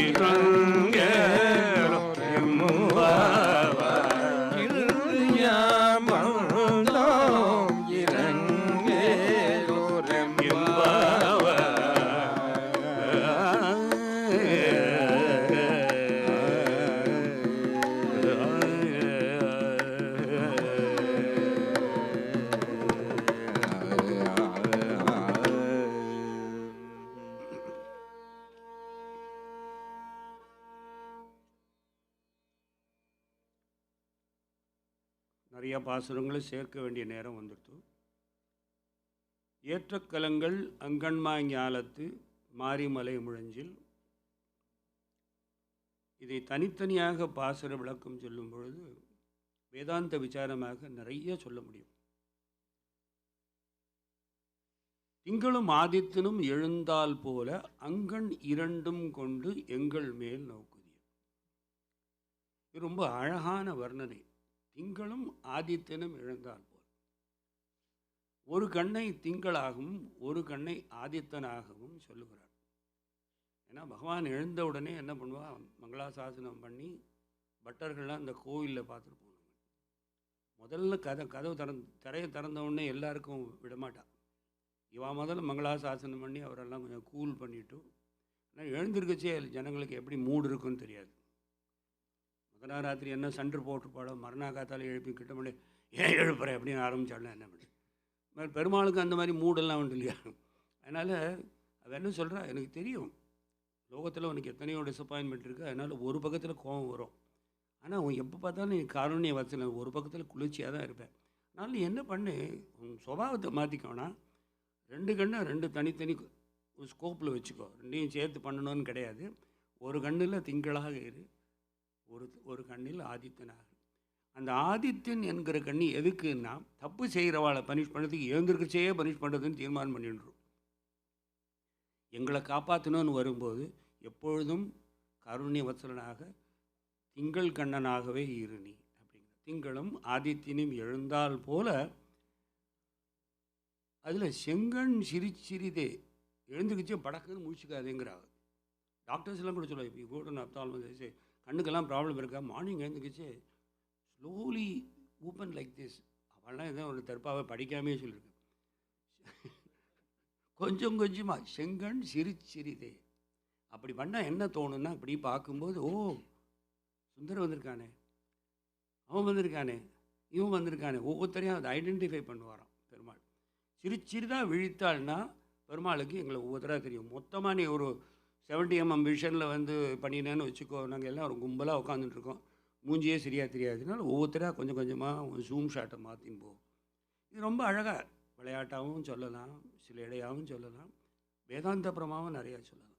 யாம் வந்தோம் இறங்கேலோரம் நிறைய பாசுரங்களை சேர்க்க வேண்டிய நேரம் வந்துடுத்து. ஏற்றக்கலங்கள் அங்கன்மா ஞாலத்து மாரிமலை முழஞ்சில். இதை தனித்தனியாக பாசுர விளக்கம் சொல்லும் பொழுது வேதாந்த விசாரமாக நிறைய சொல்ல முடியும். திங்களும் ஆதித்தனும் எழுந்தால் போல அங்கண் இரண்டும் கொண்டு எங்கள் மேல் நோக்குதிய. இது ரொம்ப அழகான வர்ணனை. திங்களும் ஆதித்தனும் எழுந்தால் போல, ஒரு கண்ணை திங்களாகவும் ஒரு கண்ணை ஆதித்தனாகவும் சொல்லுகிறார். ஏன்னா பகவான் எழுந்த உடனே என்ன பண்ணுவான், மங்களாசாசனம் பண்ணி பட்டர்கள்லாம் இந்த கோவிலில் பார்த்துட்டு போனாங்க. முதல்ல கதவு திரையை திறந்த உடனே எல்லாருக்கும் விடமாட்டான். இவன் முதல்ல மங்களாசாசனம் பண்ணி அவரெல்லாம் கொஞ்சம் கூல் பண்ணிவிட்டு, ஆனால் எழுந்திருக்கச்சே ஜனங்களுக்கு எப்படி மூடு இருக்குன்னு தெரியாது. முதல் ராத்திரி என்ன சென்ட்ரு போட்டுப்பாடோ, மறுநா காத்தால எழுப்பி கிட்ட பண்ணி ஏன் எழுப்புறேன் அப்படின்னு ஆரம்பித்தாலும் என்ன பண்ணு. பெருமாளுக்கு அந்த மாதிரி மூடெல்லாம் உண்டு இல்லையா. அதனால் அவன் என்ன சொல்கிறா, எனக்கு தெரியும் லோகத்தில் உனக்கு எத்தனையோ டிசப்பாயின்மெண்ட் இருக்குது, அதனால் ஒரு பக்கத்தில் கோபம் வரும். ஆனால் அவன் எப்போ பார்த்தாலும் நீ காரணிய வச்சல ஒரு பக்கத்தில் குளிர்ச்சியாக தான் இருப்பேன். அதனால் நீ என்ன பண்ணு, உன் சுபாவத்தை மாற்றிக்கோனா, ரெண்டு கண்ணை ரெண்டு தனித்தனி ஒரு ஸ்கோப்பில் வச்சுக்கோ. ரெண்டையும் சேர்த்து பண்ணணும்னு கிடையாது. ஒரு கண்ணில் திங்களாக இரு, ஒரு கண்ணில் ஆதித்தனாக. அந்த ஆதித்தன் என்கிற கண்ணி எதுக்குன்னா, தப்பு செய்கிறவாளை பனிஷ் பண்ணுறதுக்கு எழுந்திருக்கச்சே பனிஷ் பண்ணுறதுன்னு தீர்மானம் பண்ணிடுறோம். எங்களை காப்பாற்றணும்னு வரும்போது எப்பொழுதும் கருணை வத்சலனாக திங்கள் கண்ணனாகவே இரு நீ அப்படிங்கிற. திங்களும் ஆதித்தினும் எழுந்தால் போல, அதில் செங்கண் சிரிதே, எழுந்துக்கிச்சே படக்குன்னு முடிச்சுக்காதேங்கிறாங்க. டாக்டர்ஸ் எல்லாம் கூட சொல்லுவாங்க, இப்போ கூட நான் கண்ணுக்கெல்லாம் ப்ராப்ளம் இருக்கா, மார்னிங் எழுந்துக்கிச்சு ஸ்லோலி ஓப்பன் லைக் திஸ். அவெல்லாம் எதாவது ஒரு தற்பாவை படிக்காமே சொல்லியிருக்கேன். கொஞ்சம் கொஞ்சமாக செங்கண் சிரிதே அப்படி பண்ணால் என்ன தோணுன்னா, அப்படி பார்க்கும்போது ஓ சுந்தரம் வந்திருக்கானே, அவன் வந்திருக்கானே, இவன் வந்திருக்கானே, ஒவ்வொருத்தரையும் அதை ஐடென்டிஃபை பண்ணுவாராம் பெருமாள். சிறிதாக விழித்தாள்னா பெருமாளுக்கு எங்களை ஒவ்வொருத்தராக தெரியும். மொத்தமாக நீ ஒரு 70 mm விஷனில் வந்து பண்ணினேன்னு வச்சுக்கோ, நாங்கள் எல்லாம் ஒரு கும்பலாக உட்காந்துட்டுருக்கோம், மூஞ்சியே சரியாக தெரியாதுனால ஒவ்வொருத்தராக கொஞ்சம் கொஞ்சமாக ஜூம் ஷாட்டை மாற்றின்னு போகும். இது ரொம்ப அழகாக விளையாட்டாகவும் சொல்லலாம், சில இடையாகவும் சொல்லலாம், வேதாந்த பிரமாவும் நிறையா சொல்லலாம்.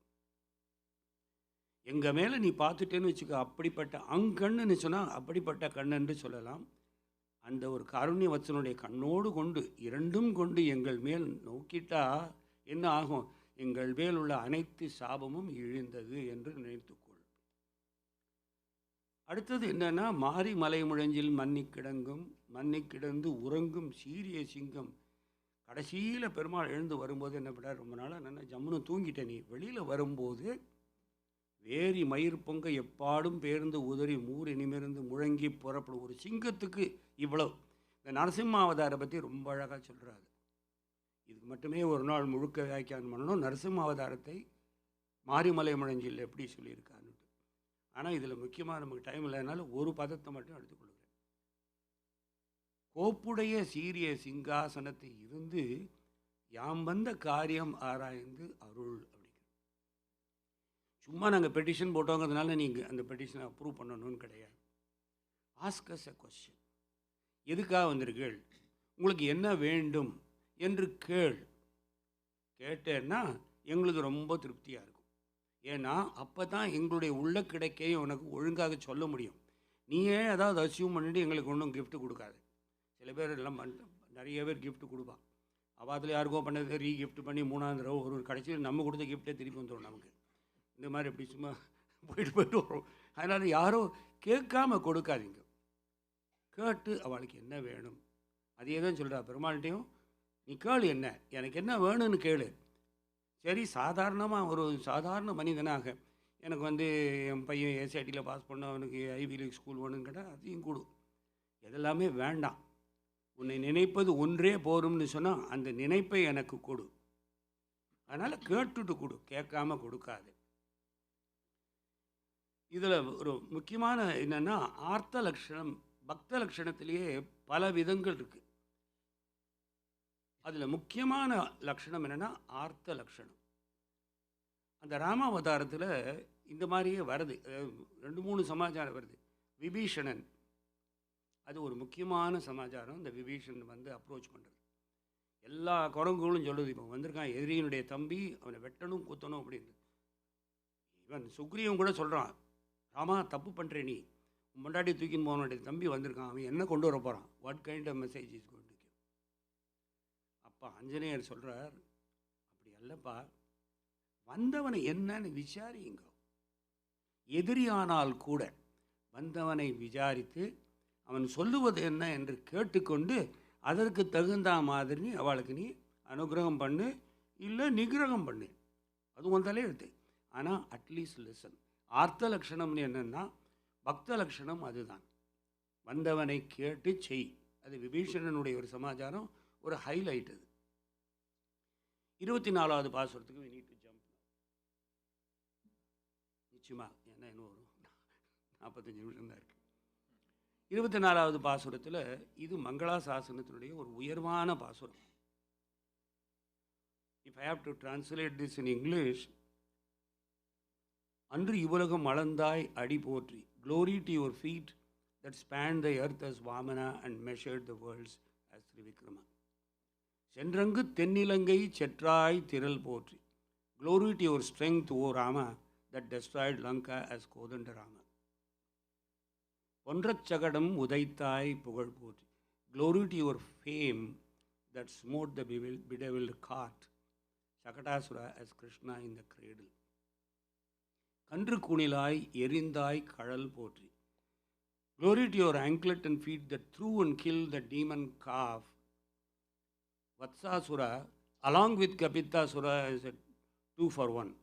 எங்கள் மேலே நீ பார்த்துட்டேன்னு வச்சுக்க, அப்படிப்பட்ட அங்கண்ணுன்னு சொன்னால் அப்படிப்பட்ட கண்ணென்று சொல்லலாம். அந்த ஒரு காருண்ய வத்சனுடைய கண்ணோடு கொண்டு இரண்டும் கொண்டு எங்கள் மேல் நோக்கிட்டா என்ன ஆகும், எங்கள் மேல் உள்ள அனைத்து சாபமும் இழிந்தது என்று நினைத்துக்கொள். அடுத்தது என்னன்னா, மாரி மலை முழஞ்சில் மன்னி கிடந்து உறங்கும் சீரிய சிங்கம். கடைசியில் பெருமாள் எழுந்து வரும்போது என்ன பண்ணார், ரொம்ப நாளாக நல்லா ஜம்முன்னு தூங்கிட்டேன், நீ வெளியில் வரும்போது வேரி மயிர் பொங்க எப்பாடும் பேர்ந்து உதறி மூர் இனிமிருந்து முழங்கி புறப்படும். ஒரு சிங்கத்துக்கு இவ்வளவு. இந்த நரசிம்மாவதாரை பற்றி ரொம்ப அழகாக சொல்கிறாரு. இதுக்கு மட்டுமே ஒரு நாள் முழுக்க வியாக்கியானம் பண்ணணும், நரசிம்மாவதாரத்தை மாரிமலை முழஞ்சில் எப்படி சொல்லியிருக்காருன்னு. ஆனால் இதில் முக்கியமாக நமக்கு டைம் இல்லைனால ஒரு பதத்தை மட்டும் எடுத்துக்கொள்கிறேன். கோப்புடைய சீரிய சிங்காசனத்தை இருந்து யாம் வந்த காரியம் ஆராய்ந்து அருள். சும்மா நாங்கள் பெட்டிஷன் போட்டோங்கிறதுனால நீங்கள் அந்த பெட்டிஷனை அப்ரூவ் பண்ணணும்னு கிடையாது. Ask us a question. எதுக்காக வந்திருக்கீள், உங்களுக்கு என்ன வேண்டும் என்று கேட்டேன்னா எங்களுக்கு ரொம்ப திருப்தியாக இருக்கும். ஏன்னா அப்போ தான் எங்களுடைய உள்ள கிடைக்கையும் உனக்கு ஒழுங்காக சொல்ல முடியும். நீயே அதாவது அசியூம் பண்ணிட்டு எங்களுக்கு ஒன்றும் கிஃப்ட் கொடுக்காது. சில பேர் எல்லாம் நிறைய பேர் கிஃப்ட் கொடுப்பான், அவாத்தில் யாருக்கோ பண்ணது ரீகிஃப்ட் பண்ணி 3ஆவது தடவை ஒரு கடைசியில் நம்ம கொடுத்த கிஃப்டே திருப்பி வந்துடும் நமக்கு. இந்த மாதிரி எப்படி சும்மா போயிட்டு வரும். அதனால் யாரோ கேட்காம கொடுக்காதீங்க, கேட்டு அவளுக்கு என்ன வேணும் அதே தான் சொல்கிறா. பெருமாள்கிட்டையும் நீ கேளு, என்ன எனக்கு என்ன வேணும்னு கேளு. சரி, சாதாரணமாக ஒரு சாதாரண மனிதனாக எனக்கு வந்து என் பையன் ஏசிஐடியில் பாஸ் பண்ண, அவனுக்கு ஐவி லீக் ஸ்கூல் வேணும்னு கேட்டால் அதையும் கொடு. எதெல்லாமே வேண்டாம், உன்னை நினைப்பது ஒன்றே போரும்னு சொன்னால் அந்த நினைப்பை எனக்கு கொடு. அதனால் கேட்டுட்டு கொடு, கேட்காம கொடுக்காது. இதில் ஒரு முக்கியமான என்னென்னா, ஆர்த்த லட்சணம், பக்த லட்சணத்திலேயே பல விதங்கள் இருக்குது. அதில் முக்கியமான லட்சணம் என்னென்னா ஆர்த்த லட்சணம். அந்த ராமாவதாரத்தில் இந்த மாதிரியே வருது, 2-3 சமாச்சாரம் வருது. விபீஷணன், அது ஒரு முக்கியமான சமாச்சாரம். இந்த விபீஷணன் வந்து அப்ரோச் பண்ணுறது, எல்லா குரங்குகளும் சொல்லுது, இப்போ வந்திருக்கான் எதிரியினுடைய தம்பி, அவனை வெட்டணும் குத்தணும் அப்படின்னு. இவன் சுக்ரீவன் கூட சொல்கிறான், ராமா தப்பு பண்ணுறே, நீ முன்னாடி தூக்கின்னு போவனுடைய தம்பி வந்திருக்கான், அவன் என்ன கொண்டு வர போகிறான், what kind of message is going to give. அப்போ ஆஞ்சநேயர் சொல்கிறார், அல்லப்பா, வந்தவனை என்னன்னு விசாரியுங்க. எதிரியானால் கூட வந்தவனை விசாரித்து அவன் சொல்லுவது என்ன என்று கேட்டுக்கொண்டு அதற்கு தகுந்த மாதிரி அவளுக்கு நீ அனுகிரகம் பண்ணு, இல்லை நிகிரகம் பண்ணு. அது வந்தாலே எடுத்து. ஆனால் அட்லீஸ்ட் லிசன். ஆர்த்த லட்சணம்னு என்னென்னா பக்த லட்சணம் அதுதான். வந்தவனை கேட்டு செய். அது விபீஷணனுடைய ஒரு சமாச்சாரம், ஒரு ஹைலைட். அது 24வது பாசுரத்துக்கு we need to jump. நிச்சயமா ஏன்னா இன்னும் ஒரு 45 நிமிஷம் தான் இருக்கு. 24வது பாசுரத்தில் இது மங்களாசாசனத்தினுடைய ஒரு உயர்வான பாசுரம். If I have to translate this in English, அன்று இவ்வுலகம் அளந்தாய் அடி போற்றி, glory to your feet that spanned the earth as Vamana and measured the worlds as Trivikrama. சென்றங்கு தென்னிலங்கை செற்றாய் திரள் போற்றி, glory to your strength, O Rama, that destroyed Lanka as Kodandarama. ஒன்றச் சகடம் உதைத்தாய் புகழ் போற்றி, glory to your fame that smote the bedeviled cart, Shakatasura as Krishna in the cradle. கன்று குணிலாய் எரிந்தாய் கழல் போற்றி, glory to your anklet and feet that threw and killed the demon calf, Vatsasura, along with Kapitasura as a 2 for 1.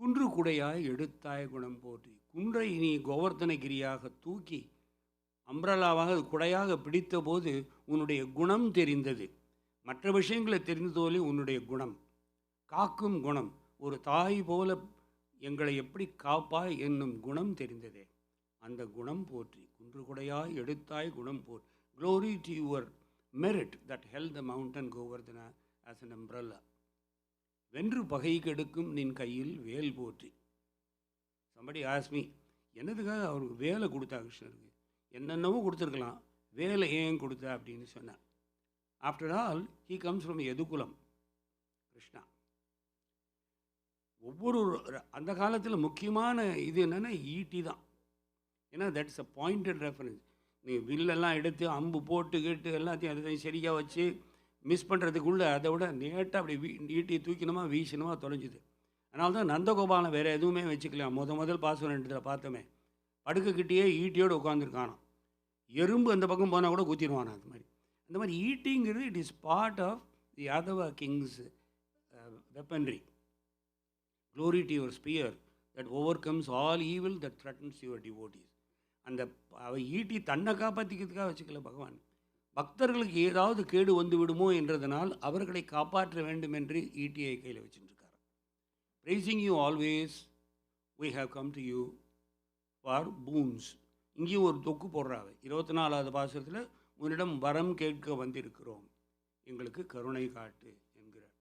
குன்று குடையாய் எடுத்தாய் குணம் போற்றி, குன்றை நீ கோவர்த்தனகிரியாக தூக்கி அம்ரலாவாக குடையாக பிடித்த போது உன்னுடைய குணம் தெரிந்தது. மற்ற விஷயங்களை தெரிந்ததோலே உன்னுடைய குணம், காக்கும் குணம், ஒரு தாய் போல எங்களை எப்படி காப்பாய் என்னும் குணம் தெரிந்ததே. அந்த குணம் போற்றி, குன்று குடையாய் எடுத்தாய் குணம் போற்றி, glory to your merit that held the mountain Govardhana as an umbrella. வென்று பகை கெடுக்கும் நின் கையில் வேல் போற்றி. somebody asked me, என்னதுக்காக அவருக்கு வேலை கொடுத்தா கிருஷ்ணருக்கு? என்னென்னவோ கொடுத்துருக்கலாம், வேலை ஏன் கொடுத்தா அப்படின்னு சொன்னார். After all he comes from எதுகுலம், கிருஷ்ணா. ஒவ்வொரு அந்த காலத்தில் முக்கியமான இது என்னென்னா ஈட்டி தான். ஏன்னா தட்ஸ் அ பாயிண்டட் ரெஃபரன்ஸ். நீ வில்லெல்லாம் எடுத்து அம்பு போட்டு கேட்டு எல்லாத்தையும் அதை சரியாக வச்சு மிஸ் பண்ணுறதுக்குள்ளே அதை விட நேட்டாக அப்படி ஈட்டியை தூக்கினமா வீசினமா தொலைஞ்சுது. அதனால தான் நந்தகோபாலம் வேறு எதுவுமே வச்சுக்கலாம். முதல் பாசுரத்தில் பார்த்தோமே, படுக்கைக்கிட்டேயே ஈட்டியோடு உட்காந்துருக்கானோ, எறும்பு அந்த பக்கம் போனால் கூட குத்திடுவானா. அந்த மாதிரி ஈட்டிங்கிறது it is part of the Yadava kings weaponry. glory to your spear that overcomes all evil that threatens your devotees. அந்த ஈட்டி தன்னை காப்பாற்றிக்கிறதுக்காக வச்சுக்கல பகவான், பக்தர்களுக்கு ஏதாவது கேடு வந்து விடுமோ என்றதனால் அவர்களை காப்பாற்ற வேண்டும் என்று ஈட்டியை கையில் வச்சுருக்கார். praising you always, we have come to you for boons. இங்கேயும் ஒரு தொக்கு போடுறாங்க. 24வது பாசுரத்தில் உன்னிடம் வரம் கேட்க வந்திருக்கிறோம், எங்களுக்கு கருணை காட்டு என்கிறார்.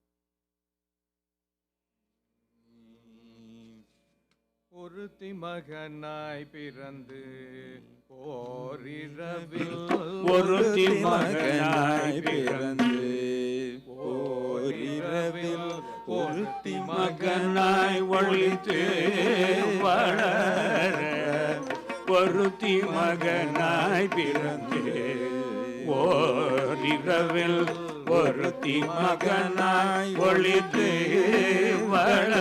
ஒருத்தி மகனாய் பிறந்து ஓரிரவில், ஒருத்தி மகனாய் பிறந்து ஓரிரவில் ஒருத்தி மகனாய் ஒளித்து வளர, ஒருத்தி மகனாய் பிறந்து ஓரிரவில் ஒருத்தி மகனாய் ஒளித்து வளர,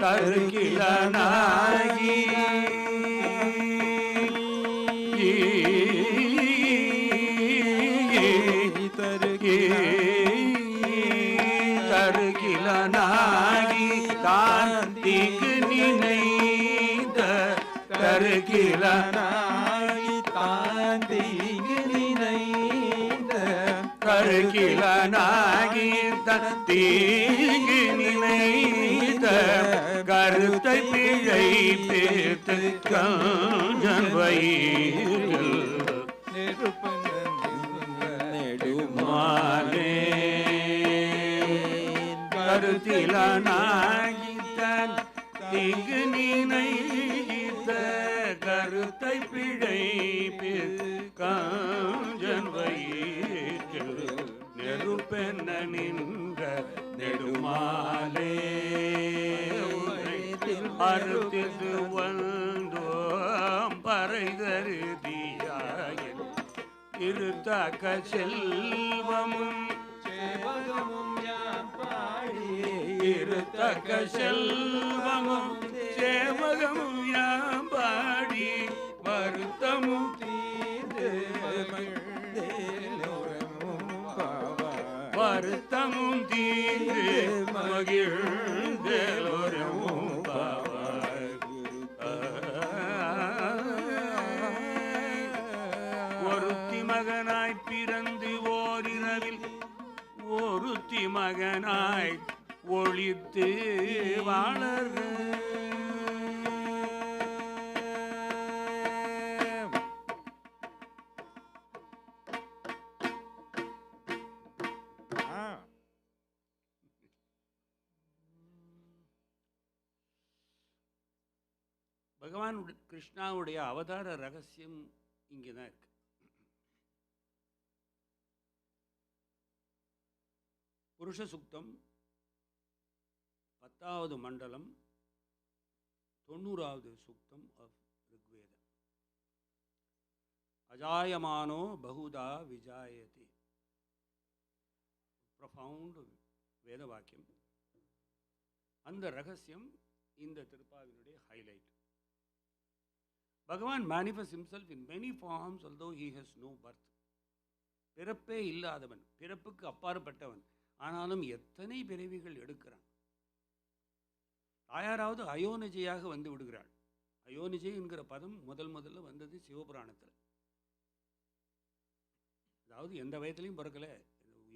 கருகிலனாகி தருகிலனாகி காந்திக்கு நினைந்த, கருகிலனாகி தாந்திக்கு நினைந்த, கருகிலனாகி தீங்கு நினைந்த, கருத்தை பிழை பேத்து கஞ்சன் வயிற்றில் நெடுமாலே, கருத்திலனாகி தன் தீங்கு நினைத்த, கருத்தை பிழை பேத்து கஞ்சன் வயிற்றில் நெருப்பென்ன நின்ற நெடுமாலே, அறுத்திட்டு வந்தோம் பறைதருதியாய இருத்தக்க செல்வமும் சேவகமும் யான் பாடி இருத்தக்க செல்வமும் சேவகமும் யாம் பாடி வருத்தமும் தீர்ந்து மகிழ்ந்தேலோரமும் பாவாய். வருத்தமும் தீர்ந்து மகிழ்ந்தேலோரமும் பாவாய். ஒருத்தி மகனாய் பிறந்து ஓரிரவில் ஒருத்தி மகனாய் ஒளித்து வாழற பகவான் கிருஷ்ணாவுடைய அவதார ரகசியம் இங்கே தான் இருக்கு. புருஷ சுக்தம் 10வது மண்டலம் 90வது சுக்தம் ஆஃப் ரிக்வேதம். அஜாயமானோ பகுதா விஜாயதே. ப்ரொஃபவுண்ட் வேத வாக்கியம். அந்த ரகசியம் இந்த திருப்பாவினுடைய ஹைலைட். பகவான் manifests himself in many forms although he has no birth. பிறப்பே இல்லாதவன், பிறப்புக்கு அப்பாற்பட்டவன். ஆனாலும் எத்தனை பிறவிகள் எடுக்கிறான். தாயாராவது அயோனிஜையாக வந்து விடுகிறாள். அயோனிஜை என்கிற பதம் முதல்ல வந்தது சிவபுராணத்தில். அதாவது எந்த வயதிலையும் பிறக்கலை,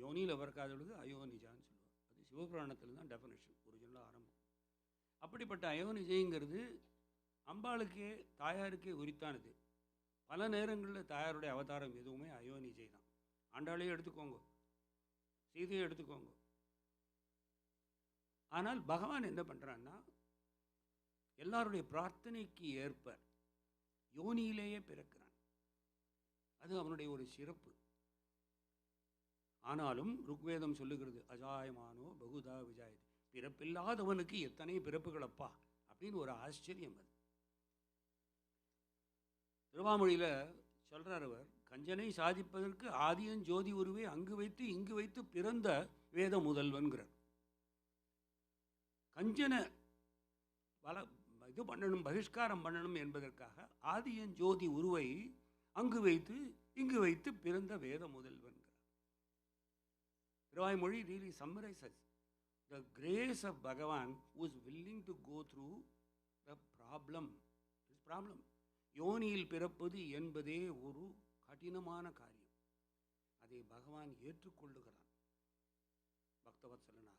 யோனியில் பிறக்காதவளுக்கு அயோனிஜான்னு சொல்லுவாள். அது சிவபுராணத்தில் தான் டெஃபினேஷன் ஒரிஜினலாக ஆரம்பம். அப்படிப்பட்ட அயோனிஜைங்கிறது அம்பாளுக்கே தாயாருக்கே உரித்தானது. பல நேரங்களில் தாயாருடைய அவதாரம் எதுவுமே அயோனிஜை தான். ஆண்டாளையே எடுத்துக்கோங்க, சீதையை எடுத்துக்கோங்க. ஆனால் பகவான் என்ன பண்ணுறான்னா, எல்லாருடைய பிரார்த்தனைக்கு ஏற்ப யோனியிலேயே பிறக்கிறான். அது அவனுடைய ஒரு சிறப்பு. ஆனாலும் ருக்வேதம் சொல்லுகிறது, அஜாயமானோ பகுதா விஜாயதி. பிறப்பில்லாதவனுக்கு எத்தனை பிறப்புகளப்பா அப்படின்னு ஒரு ஆச்சரியம். அது திருவாமொழியில் சொல்கிறார் அவர், கஞ்சனை சாதிப்பதற்கு ஆதியன் ஜோதி உருவே அங்கு வைத்து இங்கு வைத்து பிறந்த வேத முதல்வன்கிறார். கஞ்சனை இது பண்ணணும், பகிஷ்காரம் பண்ணணும் என்பதற்காக ஆதியன் ஜோதி உருவை அங்கு வைத்து இங்கு வைத்து பிறந்த வேத முதல்வன்கிறார். Thiruvaimozhi really summarizes the grace of Bhagavan who is willing to go through the problem. This problem. யோனியில் பிறப்பது என்பதே ஒரு கடினமான காரியம். அதை பகவான் ஏற்றுக்கொள்ளுகிறான் பக்தவத்சலனாக.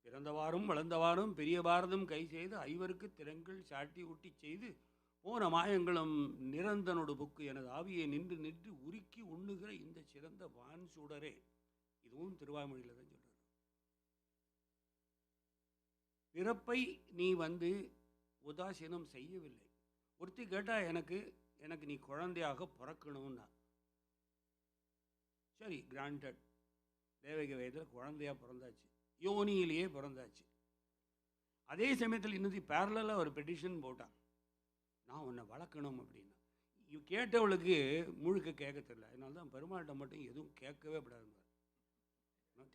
பிறந்தவாறும் வளர்ந்தவாறும் பெரிய பாரதம் கை செய்து ஐவருக்கு திறங்கள் சாட்டி ஊட்டி செய்து போன மாயங்களும் நிரந்தனோடு புக்கு எனது ஆவியை நின்று நின்று உருக்கி உண்ணுகிற இந்த சிறந்த வான் சூடரே. இதுவும் திருவாய்மொழியில் தான் சொல்கிறார். பிறப்பை நீ உதாசீனம் செய்யவில்லை. ஒருத்தி கேட்டா, எனக்கு நீ குழந்தையாக பிறக்கணும்னா, சரி கிராண்டட். தேவக வயதில் குழந்தையாக பிறந்தாச்சு, யோனியிலேயே பிறந்தாச்சு. அதே சமயத்தில் இன்னொரு பேரலாக ஒரு பெட்டிஷன் போட்டான், நான் உன்னை வளர்க்கணும் அப்படின்னா. கேட்டவளுக்கு முழுக்க கேட்க தெரியல. அதனால தான் பெருமாள்கிட்ட மட்டும் எதுவும் கேட்கவே கூடாதுங்க.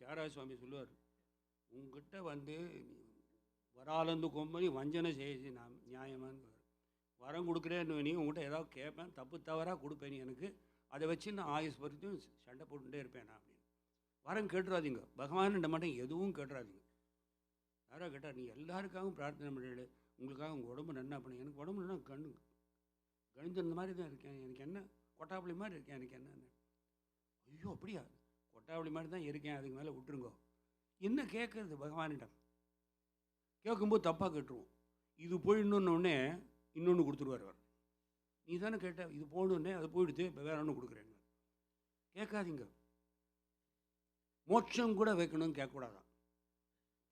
தியாகராஜ சுவாமி சொல்லுவார், உங்ககிட்ட வராலந்து கொம்பனி வஞ்சனை செய்ய நான் நியாயமானு வரம் கொடுக்குறேன்னு நீ உங்கள்கிட்ட ஏதாவது கேட்பேன், தப்பு தவறாக கொடுப்பேன் எனக்கு, அதை வச்சு நான் ஆயுஸ் வரைக்கும் சண்டை போட்டுகிட்டே இருப்பேன் நான் அப்படின்னு. வரம் கேட்டுறாதீங்க, பகவான்கிட்ட மட்டும் எதுவும் கேட்டுறாதீங்க. யாராக கேட்டால், நீ எல்லாருக்காகவும் பிரார்த்தனை பண்ணிடு, உங்களுக்காக உங்கள் உடம்பு நன்னா பண்ணி. எனக்கு உடம்பு நல்லா கணிஞ்சிருந்த மாதிரி தான் இருக்கேன், எனக்கு என்ன கொட்டாப்பள்ளி மாதிரி இருக்கேன், எனக்கு என்ன. ஐயோ அப்படியா, கொட்டாப்பள்ளி மாதிரி தான் இருக்கேன், அதுக்கு மேலே விட்டுருங்கோ. என்ன கேட்குறது பகவானிடம்? கேட்கும்போது தப்பாக கேட்டுருவோம். இது போயிடணுன்னொடனே இன்னொன்று கொடுத்துருவார் அவர். நீ தானே கேட்ட, இது போகணுன்னே அது போயிடுது, இப்போ வேற ஒன்று கொடுக்குறேங்க. கேட்காதீங்க. மோட்சம் கூட வைக்கணும்னு கேட்கக்கூடாதான்.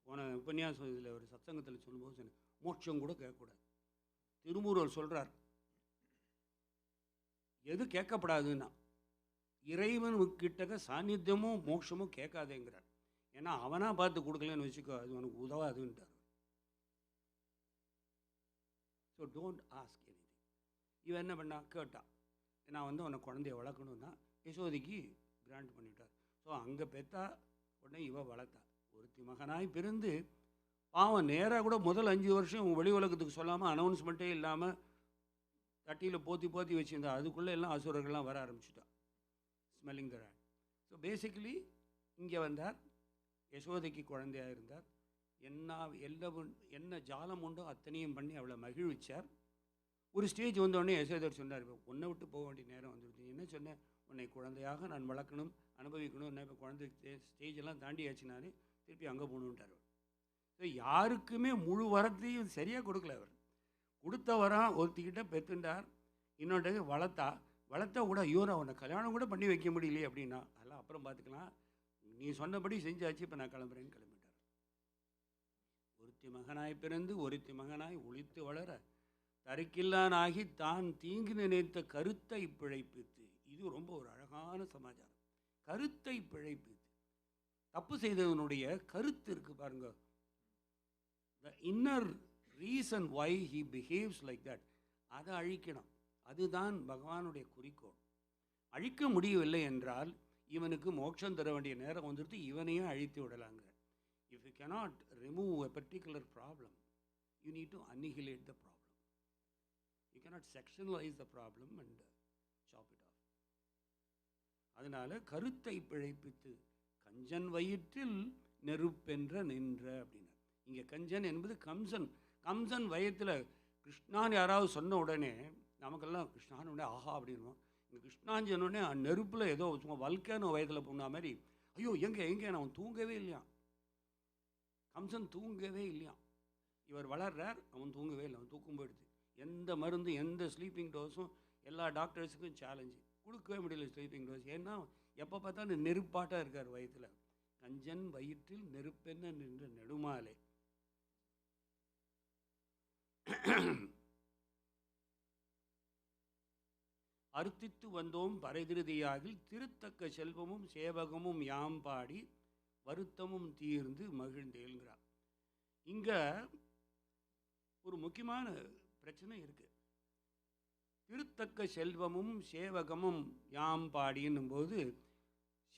போன உபன்யாசம் இதில் ஒரு சத்சங்கத்தில் சொல்லும்போது சொன்னேன், மோட்சம் கூட கேட்கக்கூடாது. திருமூரர் சொல்கிறார், எது கேட்கப்படாதுன்னா இறைவன் கிட்டக்க சாநித்தியமும் மோட்சமும் கேட்காதேங்கிறார். ஏன்னா அவனாக பார்த்து கொடுக்கலன்னு வச்சுக்கோ, அது உனக்கு உதவாதுன்ட்டார். So don't ask anything. இவன் என்ன பண்ணா, கேட்டா நான் வந்து உன்னை குழந்தைய வளர்க்கணுன்னா யசோதைக்கு கிராண்ட் பண்ணிட்டார். ஸோ அங்கே பெற்றா உடனே இவ வளர்த்தா. ஒருத்தி மகனாய் பிறந்து பாவம் நேராக கூட முதல் 5 வருஷம் வெளி உலகத்துக்கு சொல்லாமல் அனௌன்ஸ்மெண்ட்டே இல்லாமல் தட்டியில் போத்தி வச்சுருந்தா. அதுக்குள்ளே எல்லாம் அசுரர்கள்லாம் வர ஆரம்பிச்சுட்டா, smelling the rat. So basically இங்கே வந்தார், யசோதைக்கு குழந்தையாக இருந்தார். என்ன ஜாலம் உண்டோ அத்தனையும் பண்ணி அவளை மகிழ்விச்சார். ஒரு ஸ்டேஜ் வந்தோடனே யசோதர் சொன்னார், உன்னை விட்டு போக வேண்டிய நேரம் வந்துடுது. என்ன சொன்னேன், உன்னை குழந்தையாக நான் வளர்க்கணும், அனுபவிக்கணும். என்ன இப்போ குழந்தை ஸ்டேஜெல்லாம் தாண்டியாச்சு, நான் திருப்பி அங்கே போகணுன்ட்டார் அவர். ஸோ யாருக்குமே முழு வரத்தையும் சரியாக கொடுக்கல. அவர் கொடுத்த வரம் ஒருத்திக்கிட்ட பெற்றுண்டார், இன்னொன்று வளர்த்தா கூட ஐயோ அவனை கல்யாணம் கூட பண்ணி வைக்க முடியலையே அப்படின்னா, அதெல்லாம் அப்புறம் பார்த்துக்கலாம், நீ சொன்னபடி செஞ்சாச்சு, இப்போ நான் கிளம்புறேன்னு கிளம்பிட்டார். ஒருத்தி மகனாய் பிறந்து ஒருத்தி மகனாய் ஒளித்து வளர தரைக்கில்லானாகி தான் தீங்கு நினைத்த கருத்தை பிழைப்பித்து. இது ரொம்ப ஒரு அழகான சமாச்சாரம். கருத்தை பிழைப்பித்து, தப்பு செய்தவனுடைய கருத்து இருக்கு பாருங்க, the inner reason why he behaves like that, அதை அழிக்கணும். அதுதான் பகவானுடைய குறிக்கோள். அழிக்க முடியவில்லை என்றால் இவனுக்கு மோட்சம் தர வேண்டிய நேரம் வந்துட்டு இவனையும் அழித்து விடலாங்க. If you cannot remove a particular problem, you need to annihilate the problem. You cannot sectionalize the problem and chop it off. அதனால கருத்தை பிழைப்பித்து கஞ்சன் வயிற்றில் நெருப்பென்ற நின்ற அப்படின்னா, இங்கே கஞ்சன் என்பது கம்சன் வயத்தில் கிருஷ்ணான்னு யாராவது சொன்ன உடனே நமக்கெல்லாம் கிருஷ்ணான்னு உடனே ஆஹா அப்படின்வோம். இங்கே கிருஷ்ணான்னு சொன்னோடனே நெருப்பில் ஏதோ சும்மா வல்கானோ வயதில் போன மாதிரி, ஐயோ எங்கே அவன் தூங்கவே இல்லையா, கம்சன் தூங்கவே இல்லையா. இவர் வளர்றார், அவன் தூங்கவே இல்லை, அவன் தூக்கம் போயிடுது. எந்த மருந்து எந்த ஸ்லீப்பிங் டோஸும் எல்லா டாக்டர்ஸுக்கும் சேலஞ்சு, கொடுக்கவே முடியல ஸ்லீப்பிங் டோஸ். ஏன்னா எப்போ பார்த்தாலும் நெருப்பாட்டாக இருக்கார் வயிற்றில். கஞ்சன் வயிற்றில் நெருப்பென்ன நின்ற நெடுமாலே. அர்த்தித்து வந்தோம் பறைதிருதியாகில் திருத்தக்க செல்வமும் சேவகமும் யாம் பாடி வருத்தமும் தீர்ந்து மகிழ்ந்தேங்கிறார். இங்கே ஒரு முக்கியமான பிரச்சனை இருக்கு. திருத்தக்க செல்வமும் சேவகமும் யாம் பாடின்னும் போது,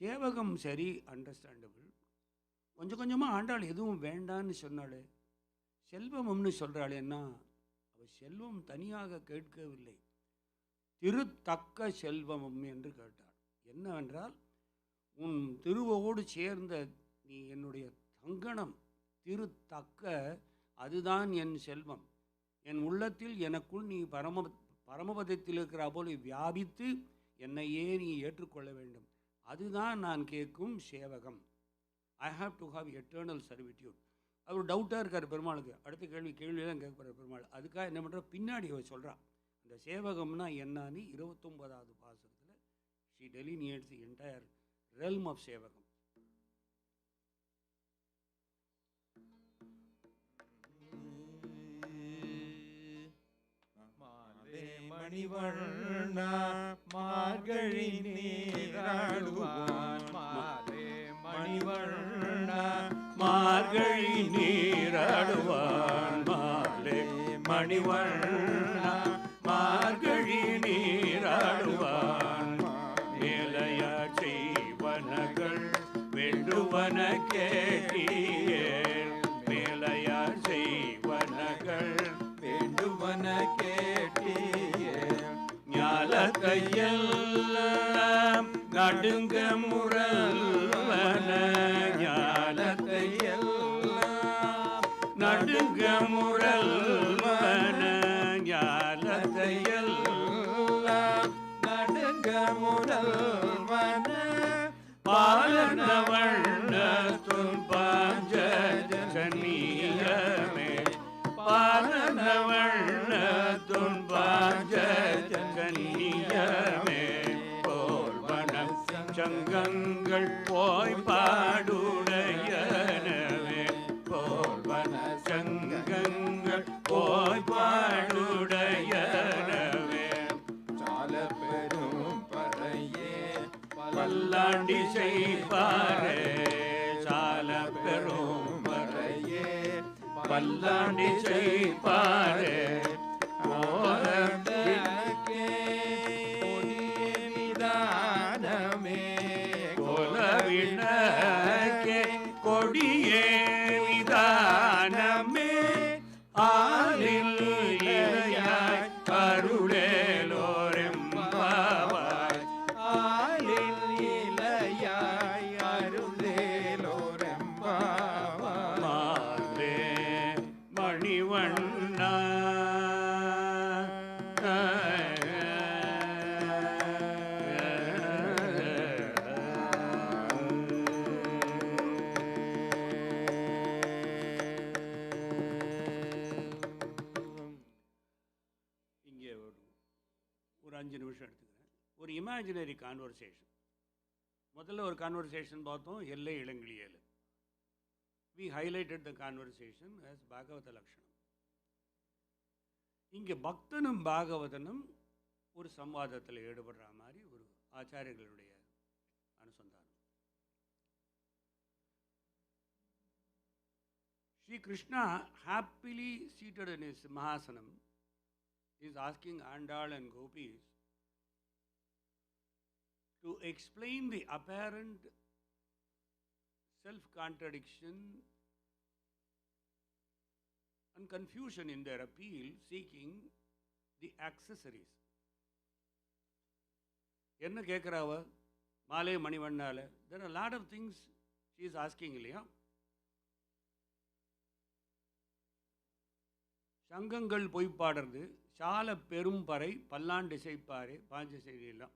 சேவகம் சரி அண்டர்ஸ்டாண்டபிள், கொஞ்சமாக ஆண்டாள் எதுவும் வேண்டான்னு சொன்னாள். செல்வம்னு சொல்கிறாளேன்னா அவள் செல்வம் தனியாக கேட்கவில்லை, திருத்தக்க செல்வமும் என்று கேட்டாள். என்னவென்றால், உன் திருவோடு சேர்ந்த நீ என்னுடைய தங்கணம், திருத்தக்க, அதுதான் என் செல்வம். என் உள்ளத்தில் எனக்குள் நீ பரமபதத்தில் இருக்கிற போல வியாபித்து என்னையே நீ ஏற்றுக்கொள்ள வேண்டும். அதுதான் நான் கேட்கும் சேவகம். I have to have eternal servitude. அவர் டவுட்டாக இருக்கார் பெருமாளுக்கு. அடுத்த கேள்வியெல்லாம் கேட்குறார் பெருமாள். அதுக்காக என்ன பண்ணுற, பின்னாடி அவர் சொல்கிறான் இந்த சேவகம்னா என்னன்னு 29வது பாசுரத்தில் she delineates the entire realm of சேவகம். மணிவண்ணா மார்கழி நீராடுவான், மாலே மணிவண்ணா மார்கழி நீராடுவான், மாலே மணிவண்ணா மார்கழி நீராடுவான். மேலையார் செய்வனகள் வேண்டுவன கேட்டியே, மேலையார் செய்வனகள் வேண்டுவன கேட்டியே. ஞாலத்தையெல்லாம் நடுங்க முரல்வன, ஞாலத்தையெல்லாம் நடுங்க முரல்வன, ஞாலத்தையெல்லாம் நடுங்க முரல்வன. பாலனவண்ண துன்பாஞ்ச கண்ணியமே, பாலனவண்ண துன்பாஞ்ச கண்ணியமே. போல்வன சங்கங்கள் போய் பாடுடையனவே, போல்வன சங்கங்கள் போய் பாடுடையனவே. சால பெரும் பறையே பல்லாண்டி செய்வாரே, சால பெரும் பறையே பல்லாண்டி செய்வாரே. போலக்கே பொடி imaginary conversation. முதல்ல ஒரு கான்வர்சேஷன் பார்த்தோம், எல்லை இளங்கிளியல். We highlighted the conversation as பாகவத லக்ஷணம். இங்கே பக்தனும் பாகவதனும் ஒரு சம்வாதத்தில் ஈடுபடுற மாதிரி ஒரு ஆச்சாரியர்களுடைய அனுசந்தானம். Sri Krishna, happily seated in his Simhasanam, is asking Andal and Gopis to explain the apparent self-contradiction and confusion in their appeal, seeking the accessories. என்ன கேட்குறாவ மாலே மணிவண்ணால? There are a lot of things she is asking இல்லையா? சங்கங்கள் பொய் பாடுறது, சால பெரும் பறை பல்லாண்டு இசைப்பாரே பாஞ்ச செய்தியெல்லாம்.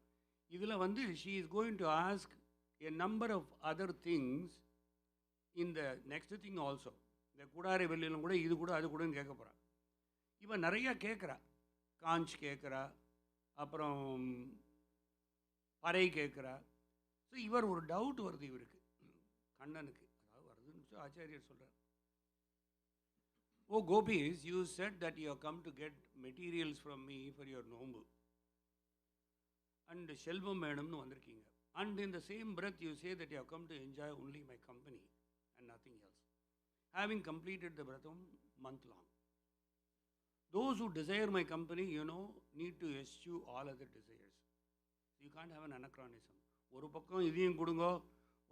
இதில் she is going to ask a number of other things in the next thing also. இந்த கூடாரை வெள்ளிலும் கூட இது கூட அது கூடன்னு கேட்க போகிறா. இவன் நிறையா கேட்குறா. காஞ்ச் கேட்குறா, அப்புறம் பறை கேட்குறா. ஸோ இவர் ஒரு டவுட் வருது இவருக்கு, கண்ணனுக்கு. அதாவது வருதுன்னு ஆச்சாரியர் சொல்கிறார். Oh Gopis, you said that you have come to get materials from me for your nombu. And Shelvam Madamnu vandirkeenga. And in the same breath you say that you have come to enjoy only my company and nothing else. Having completed the Vratam month long. Those who desire my company, need to eschew all other desires. You can't have an anachronism. ஒரு பக்கம் இதையும் கொடுங்கோ,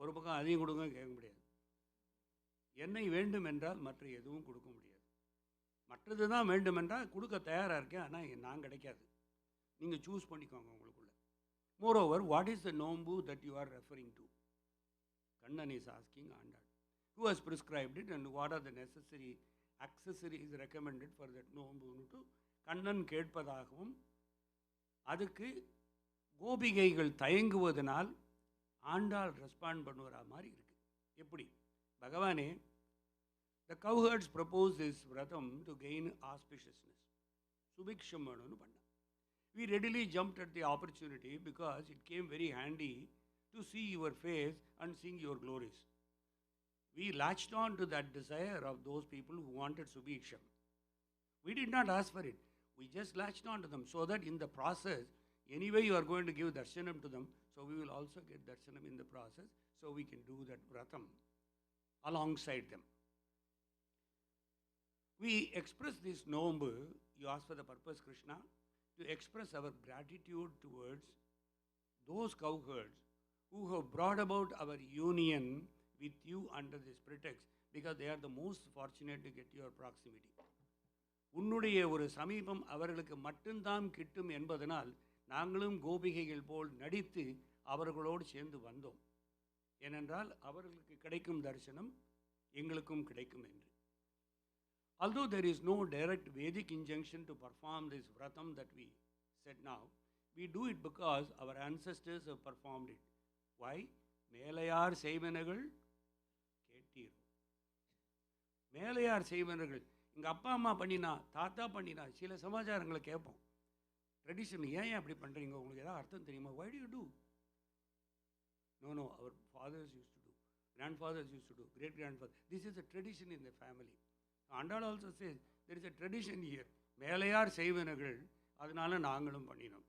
ஒரு பக்கம் அதையும் கொடுங்க கேட்க முடியாது. என்னை வேண்டும் என்றால் மற்ற எதுவும் கொடுக்க முடியாது. மற்றது தான் வேண்டும் என்றால் கொடுக்க தயாராக இருக்கேன், ஆனால் நான் கிடைக்காது. நீங்கள் சூஸ் பண்ணிக்கோங்க உங்களுக்குள்ள. மோரோவர், வாட் இஸ் த நோம்பு that you are referring to? Kannan is asking Andal. Who has prescribed it and what are the necessary accessories recommended for that நோம்புன்னு கண்ணன் கேட்பதாகவும், அதுக்கு கோபிகைகள் தயங்குவதனால் ஆண்டாள் ரெஸ்பாண்ட் பண்ணுற மாதிரி இருக்குது. எப்படி? பகவானே, the cowherds proposed this vratam to gain auspiciousness. Subiksham வேணும்னு பண்ண. We readily jumped at the opportunity because it came very handy to see your face and sing your glories. We latched on to that desire of those people who wanted Subiksham. We did not ask for it. We just latched on to them so that in the process, anyway you are going to give darshanam to them, so we will also get darshanam in the process, so we can do that vratam alongside them. We express this nombu, you ask for the purpose, Krishna, to express our gratitude towards those cowherds who have brought about our union with you under this pretext, because they are the most fortunate to get your proximity. உன்னுடைய ஒரு சமீபம் அவர்களுக்கு மட்டும்தான் கிட்டும் என்பதனால் நாங்களும் கோபிகைகள் போல் நடித்து அவர்களோடு சேர்ந்து வந்தோம். ஏனென்றால் அவர்களுக்கு கிடைக்கும் தரிசனம் எங்களுக்கும் கிடைக்கும் என்று. Although there is no direct Vedic injunction to perform this vratam that we said now, we do it because our ancestors have performed it. Why? மேலையார் செய்வனர்கள் கேட்டீர். மேலையார் செய்வனர்கள், எங்கள் அப்பா அம்மா பண்ணினா, தாத்தா பண்ணினா, சில சமாச்சாரங்களை கேட்போம். ட்ரெடிஷன் ஏன் அப்படி பண்ணுறீங்க, உங்களுக்கு ஏதாவது அர்த்தம் தெரியுமா? Why do you do? No, our fathers used to do, grandfathers used to do, great-grandfathers. This is a tradition in the family. Andal also says, there is a tradition here. மேலையார் செய்வனர்கள், அதனால நாங்களும் பண்ணினோம்.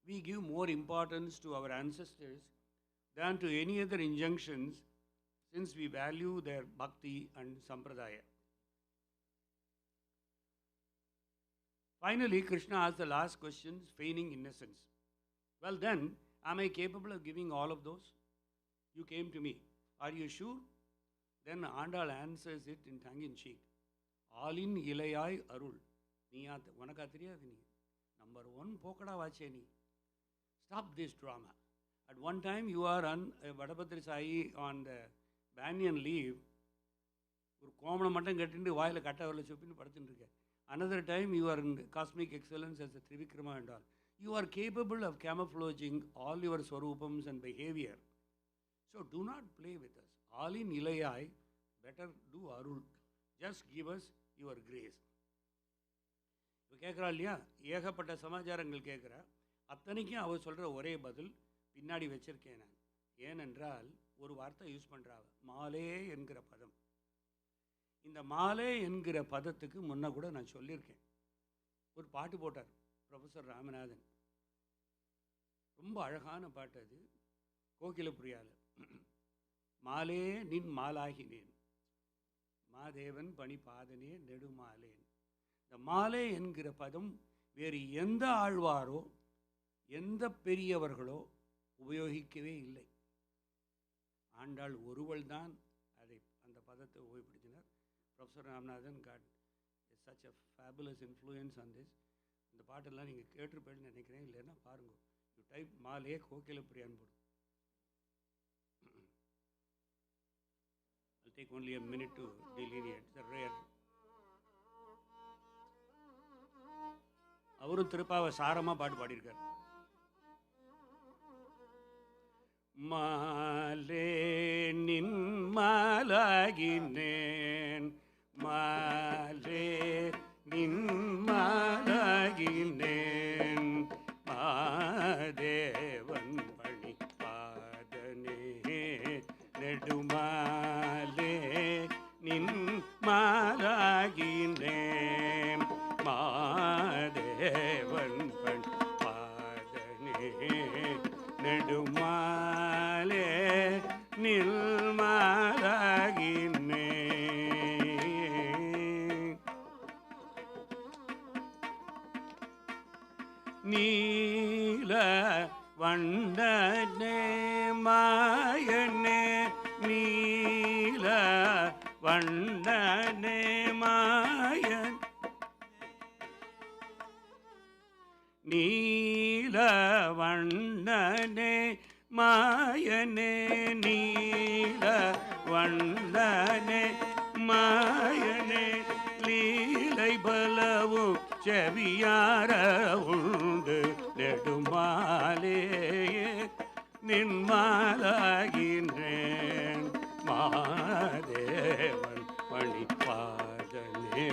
We give more importance to our ancestors than to any other injunctions, since we value their bhakti and sampradaya. Finally, Krishna asked the last questions, feigning innocence. Well then, am I capable of giving all of those? You came to me. Are you sure? Then Andal answers it in tongue-in-cheek. ஆலின் இலையாய் அருள். நீயா உனக்கா தெரியாது? நீ number 1 போக்கடா வாச்சே நீ. Stop this drama. At one time you are on Vadapatri Sai on the banyan leaf. ஒரு கோமணம் மட்டும் கட்டிட்டு வாயில் கட்டவரில் சொப்பின்னு படுத்துட்டு இருக்க. Another time you are in cosmic excellence as a Trivikrama and all. You are capable of camouflaging all your swarupams and behavior. So do not play with us. All in ilayai, better do arul. Just give us your grace. இப்போ கேட்குறா இல்லையா, ஏகப்பட்ட சமாச்சாரங்கள் கேட்குறா. அத்தனைக்கும் அவர் சொல்கிற ஒரே பதில் பின்னாடி வச்சிருக்கேன் நான். ஏனென்றால் ஒரு வார்த்தை யூஸ் பண்ணுறாங்க, மாலே என்கிற பதம். இந்த மாலே என்கிற பதத்துக்கு முன்ன கூட நான் சொல்லியிருக்கேன். ஒரு பாட்டு போட்டார் ப்ரொஃபஸர் ராமநாதன், ரொம்ப அழகான பாட்டு அது, கோகிலப்புரியால். மாலே நின் மாலாகினேன், மாதேவன் பணி பாதனே நெடுமாலேன். இந்த மாலே என்கிற பதம் வேறு எந்த ஆழ்வாரோ எந்த பெரியவர்களோ உபயோகிக்கவே இல்லை. ஆண்டாள் ஒருவள் தான் அதை அந்த பதத்தை உபயோகப்படுத்தினார். Professor Ramanathan got such a fabulous influence on this. இந்த பாட்டெல்லாம் நீங்கள் கேட்டிருப்பேன்னு நினைக்கிறேன், இல்லைன்னா பாருங்க, யூ டைப் மாலே கோகிலப்பிரியான்னு போடும். I'll take only a minute to delineate the rare. அவரும் திருப்பாவை சாரமாக பாட்டு பாடியிருக்கார். மாலே நின் மாலாகினேன், மாலே நின் மாலாகினேன், மாதேவன் பணி பாதனே நெடுமாலே நின் மாலாகினேன், மாதேவன் பணி பாதனே நெடுமாலே நில் மாலாகினேன். நீல வண்ணனே மாயனே, நீல வண்ணனே மாயன், நீல வண்ணனே மாயனே, நீல வண்ணனே மாயனே, லீலை பலவும் செவியார உண்டு நெடுமாலே நின்மாலாகின்றேன், மாதேவன் பணி பாதனே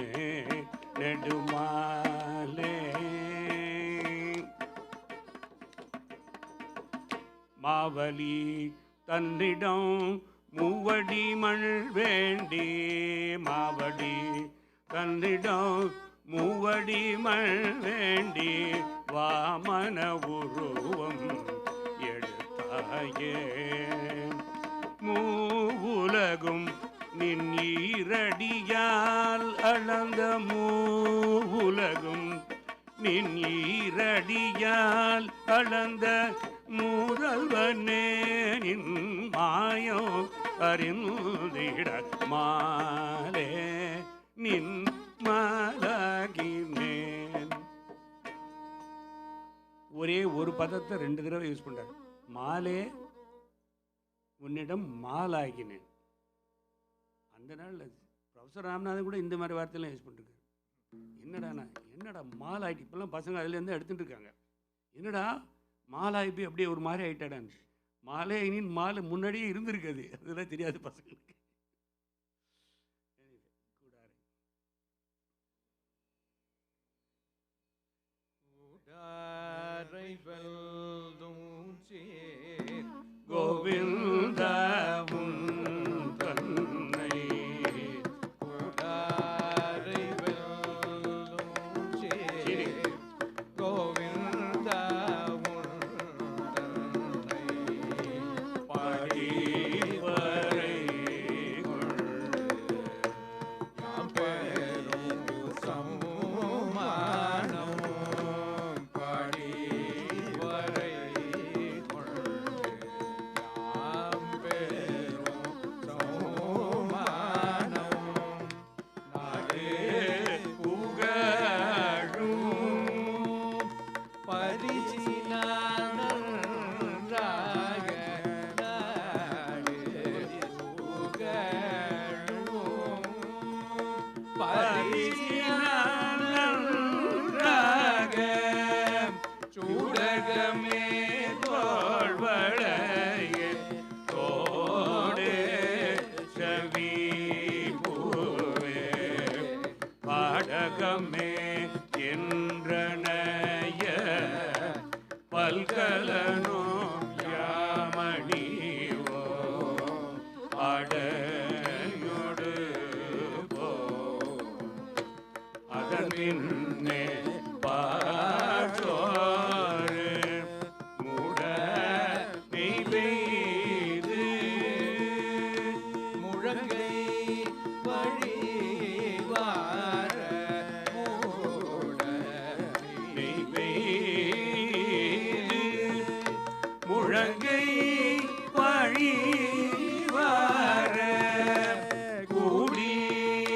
நெடுமாலே. மாவலி தன்னிடம் மூவடி மண் வேண்டி, மாவடி தன்னிடம் மூவடி மண் வேண்டி, வாமன உருவம் எடுத்தாயே, மூவுலகும் நின் ஈரடியால் அளந்த, மூவுலகும் நின் ஈரடியால் அளந்த, முதல்வனே நின் மாயம் அறிந்திட, மாலே நின் மாலாகினேன். ஒரே ஒரு பதத்தை 2 தடவை யூஸ் பண்றாரு. மாலே உன்னிடம் மாலாகினேன். அந்த நாள் ப்ரொஃபஸர் ராமநாதன் கூட இந்த மாதிரி வார்த்தையெல்லாம் யூஸ் பண்ணிருக்காரு. என்னடா மாலாயிட்டு, இப்பெல்லாம் பசங்க அதுலேருந்து எடுத்துட்டு இருக்காங்க. என்னடா மாலாயிப்பி அப்படியே ஒரு மாதிரி ஆயிட்டாடான்னு. மாலேனின் மாலை முன்னாடியே இருந்திருக்காது, அதெல்லாம் தெரியாது பசங்களுக்கு. கோவிந்தாவும் தன்னை முழங்கை வழி வர கூடியிருந்து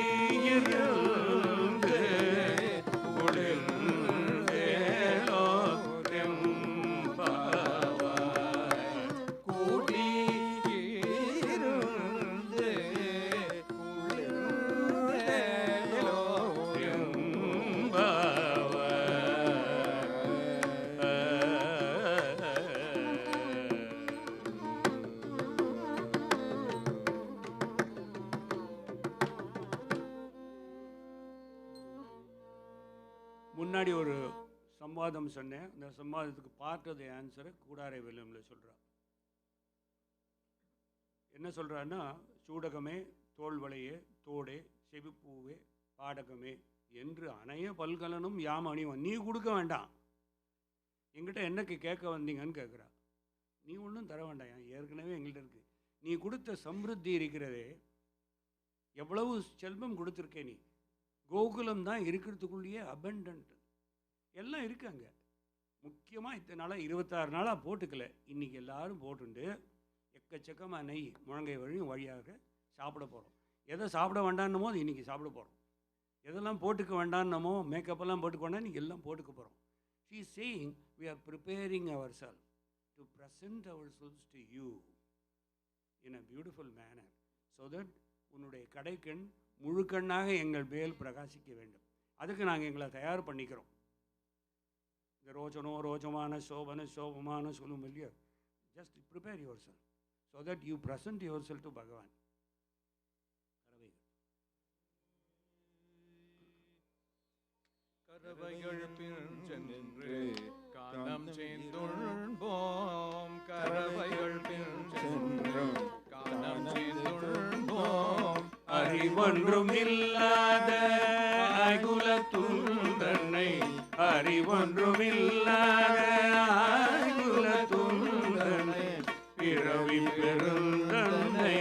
குளிர்ந்தேலோ தெம்பாவாய். கூடியிருந்து குளிர்ந்தேலோ முன்னாடி ஒரு சம்வாதம் சொன்னேன். அந்த சம்வாதத்துக்கு பார்ட் ஆஃப் தி ஆன்சரை கூடாரை வெல்லும்ல சொல்கிறா. என்ன சொல்கிறான்னா, சூடகமே தோல்வளையே தோடே செவிப்பூவே பாடகமே என்று அணைய பல்கலனும் யாம் அணிவன். நீ கொடுக்க வேண்டாம், எங்கிட்ட என்னக்கு கேட்க வந்தீங்கன்னு கேட்குறா. நீ ஒன்றும் தர வேண்டாம், ஏற்கனவே எங்கள்கிட்ட இருக்குது. நீ கொடுத்த சம்ருத்தி இருக்கிறதே, எவ்வளவு செல்வம் கொடுத்துருக்கே நீ. கோகுலம் தான் இருக்கிறதுக்குள்ளேயே அபண்டன்ட், எல்லாம் இருக்காங்க. முக்கியமாக இத்தனை நாளாக 26 நாளாக போட்டுக்கல, இன்றைக்கி எல்லாரும் போட்டுண்டு எக்கச்சக்கமாக நெய் முழங்கை வழியாக சாப்பிட போகிறோம். எதை சாப்பிட வேண்டான்னமோ அது இன்றைக்கி சாப்பிட போகிறோம். எதெல்லாம் போட்டுக்க வேண்டான்னமோ மேக்கப்பெல்லாம் போட்டுக்க வேண்டாம், இன்றைக்கி எல்லாம் போட்டுக்க போகிறோம். She is saying we are preparing ourselves to present ourselves to you in a beautiful manner so that உன்னுடைய கடைக்கண் முழுக்கண்ணாக எங்கள் மேல் பிரகாசிக்க வேண்டும். அதுக்கு நாங்கள் எங்களை தயார் பண்ணிக்கிறோம். இந்த ரோச்சனோ ரோச்சமான சோபன சோபமான சொல்லும் இல்லையோ, just prepare your self so that you present your self to பகவான். கரவைகள் பின் சென்று காணம் செய்துள்போம். கரவைகள் பின் சென்று காணம் செய்துள்போம். அறிவொன்றும் இல்லாத ஆய்குலத்துந்தன்னை, அறிவொன்றும் இல்லாத ஆய்குலத்துந்தன்னை, பிறவி பெருந்தன்னை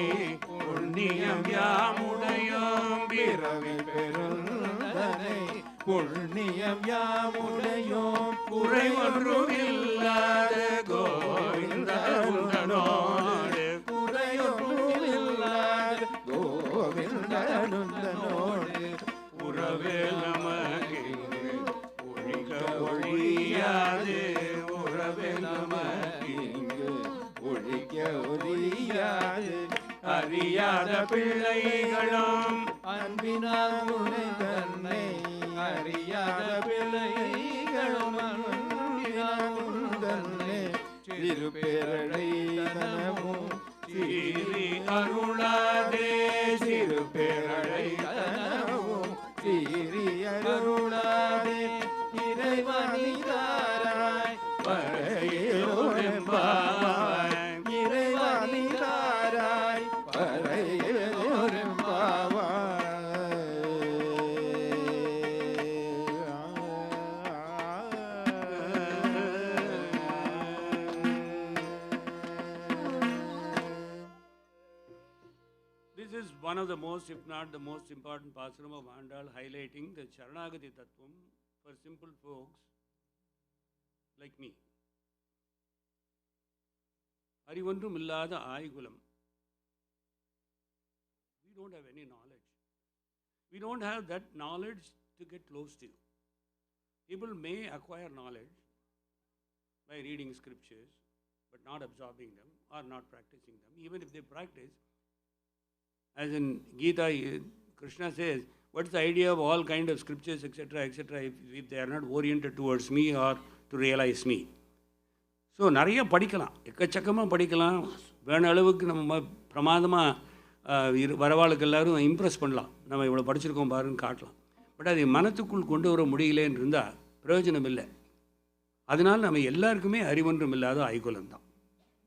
புண்ணியம் யாமுடையோம். பிறவி பெருந்தனை புண்ணியம் யாமுடையோம். குறை ஒன்றும் இல்லாத கோவிந்த உந்தனோடு, குறையொன்றும் இல்லாத கோவிந்தனுந்தனோடு உறவே நமக்கு ஒழிக்க ஒழியாது. உறவே நமக்கு இங்கு ஒழிக்க ஒழியாது. அறியாத பிள்ளைகளும் அன்பினால் உன்னை தன்னை அறியாத பிள்ளைகளும் அன்பினால் உந்தன்னை சிறுபேரடை தனமும் சீறி அருளாதே. சிறுபேரடை தனமும் சீறி அருளாதே. இறைவனிதாராய் பறையோரெம்பாவாய். இறைவனிதாராய் பறையோரெம்பாவாய். This is one of the most, if not the most important pasaram of Andal, highlighting the Charanagati Tattvam for simple folks like me. அறிவொன்றும் இல்லாத ஆய்குலம். We don't have any knowledge. We don't have that knowledge to get close to you. People may acquire knowledge by reading scriptures, but not absorbing them or not practicing them. Even if they practice, as in Gita, Krishna says, what's the idea of all kind of scriptures, etc., etc., if they are not oriented towards me or to realize me? So நிறைய படிக்கலாம், எக்கச்சக்கமாக படிக்கலாம். வேண அளவுக்கு நம்ம பிரமாதமாக வரவாளுக்கு எல்லோரும் Impress பண்ணலாம். நம்ம இவ்வளோ படிச்சிருக்கோம் பாருன்னு காட்டலாம். பட் அதை மனத்துக்குள் கொண்டு வர முடியலேன்னு இருந்தால் பிரயோஜனம் இல்லை. அதனால் நம்ம எல்லாருக்குமே அறிவொன்றும் இல்லாத ஐகுலம் தான்.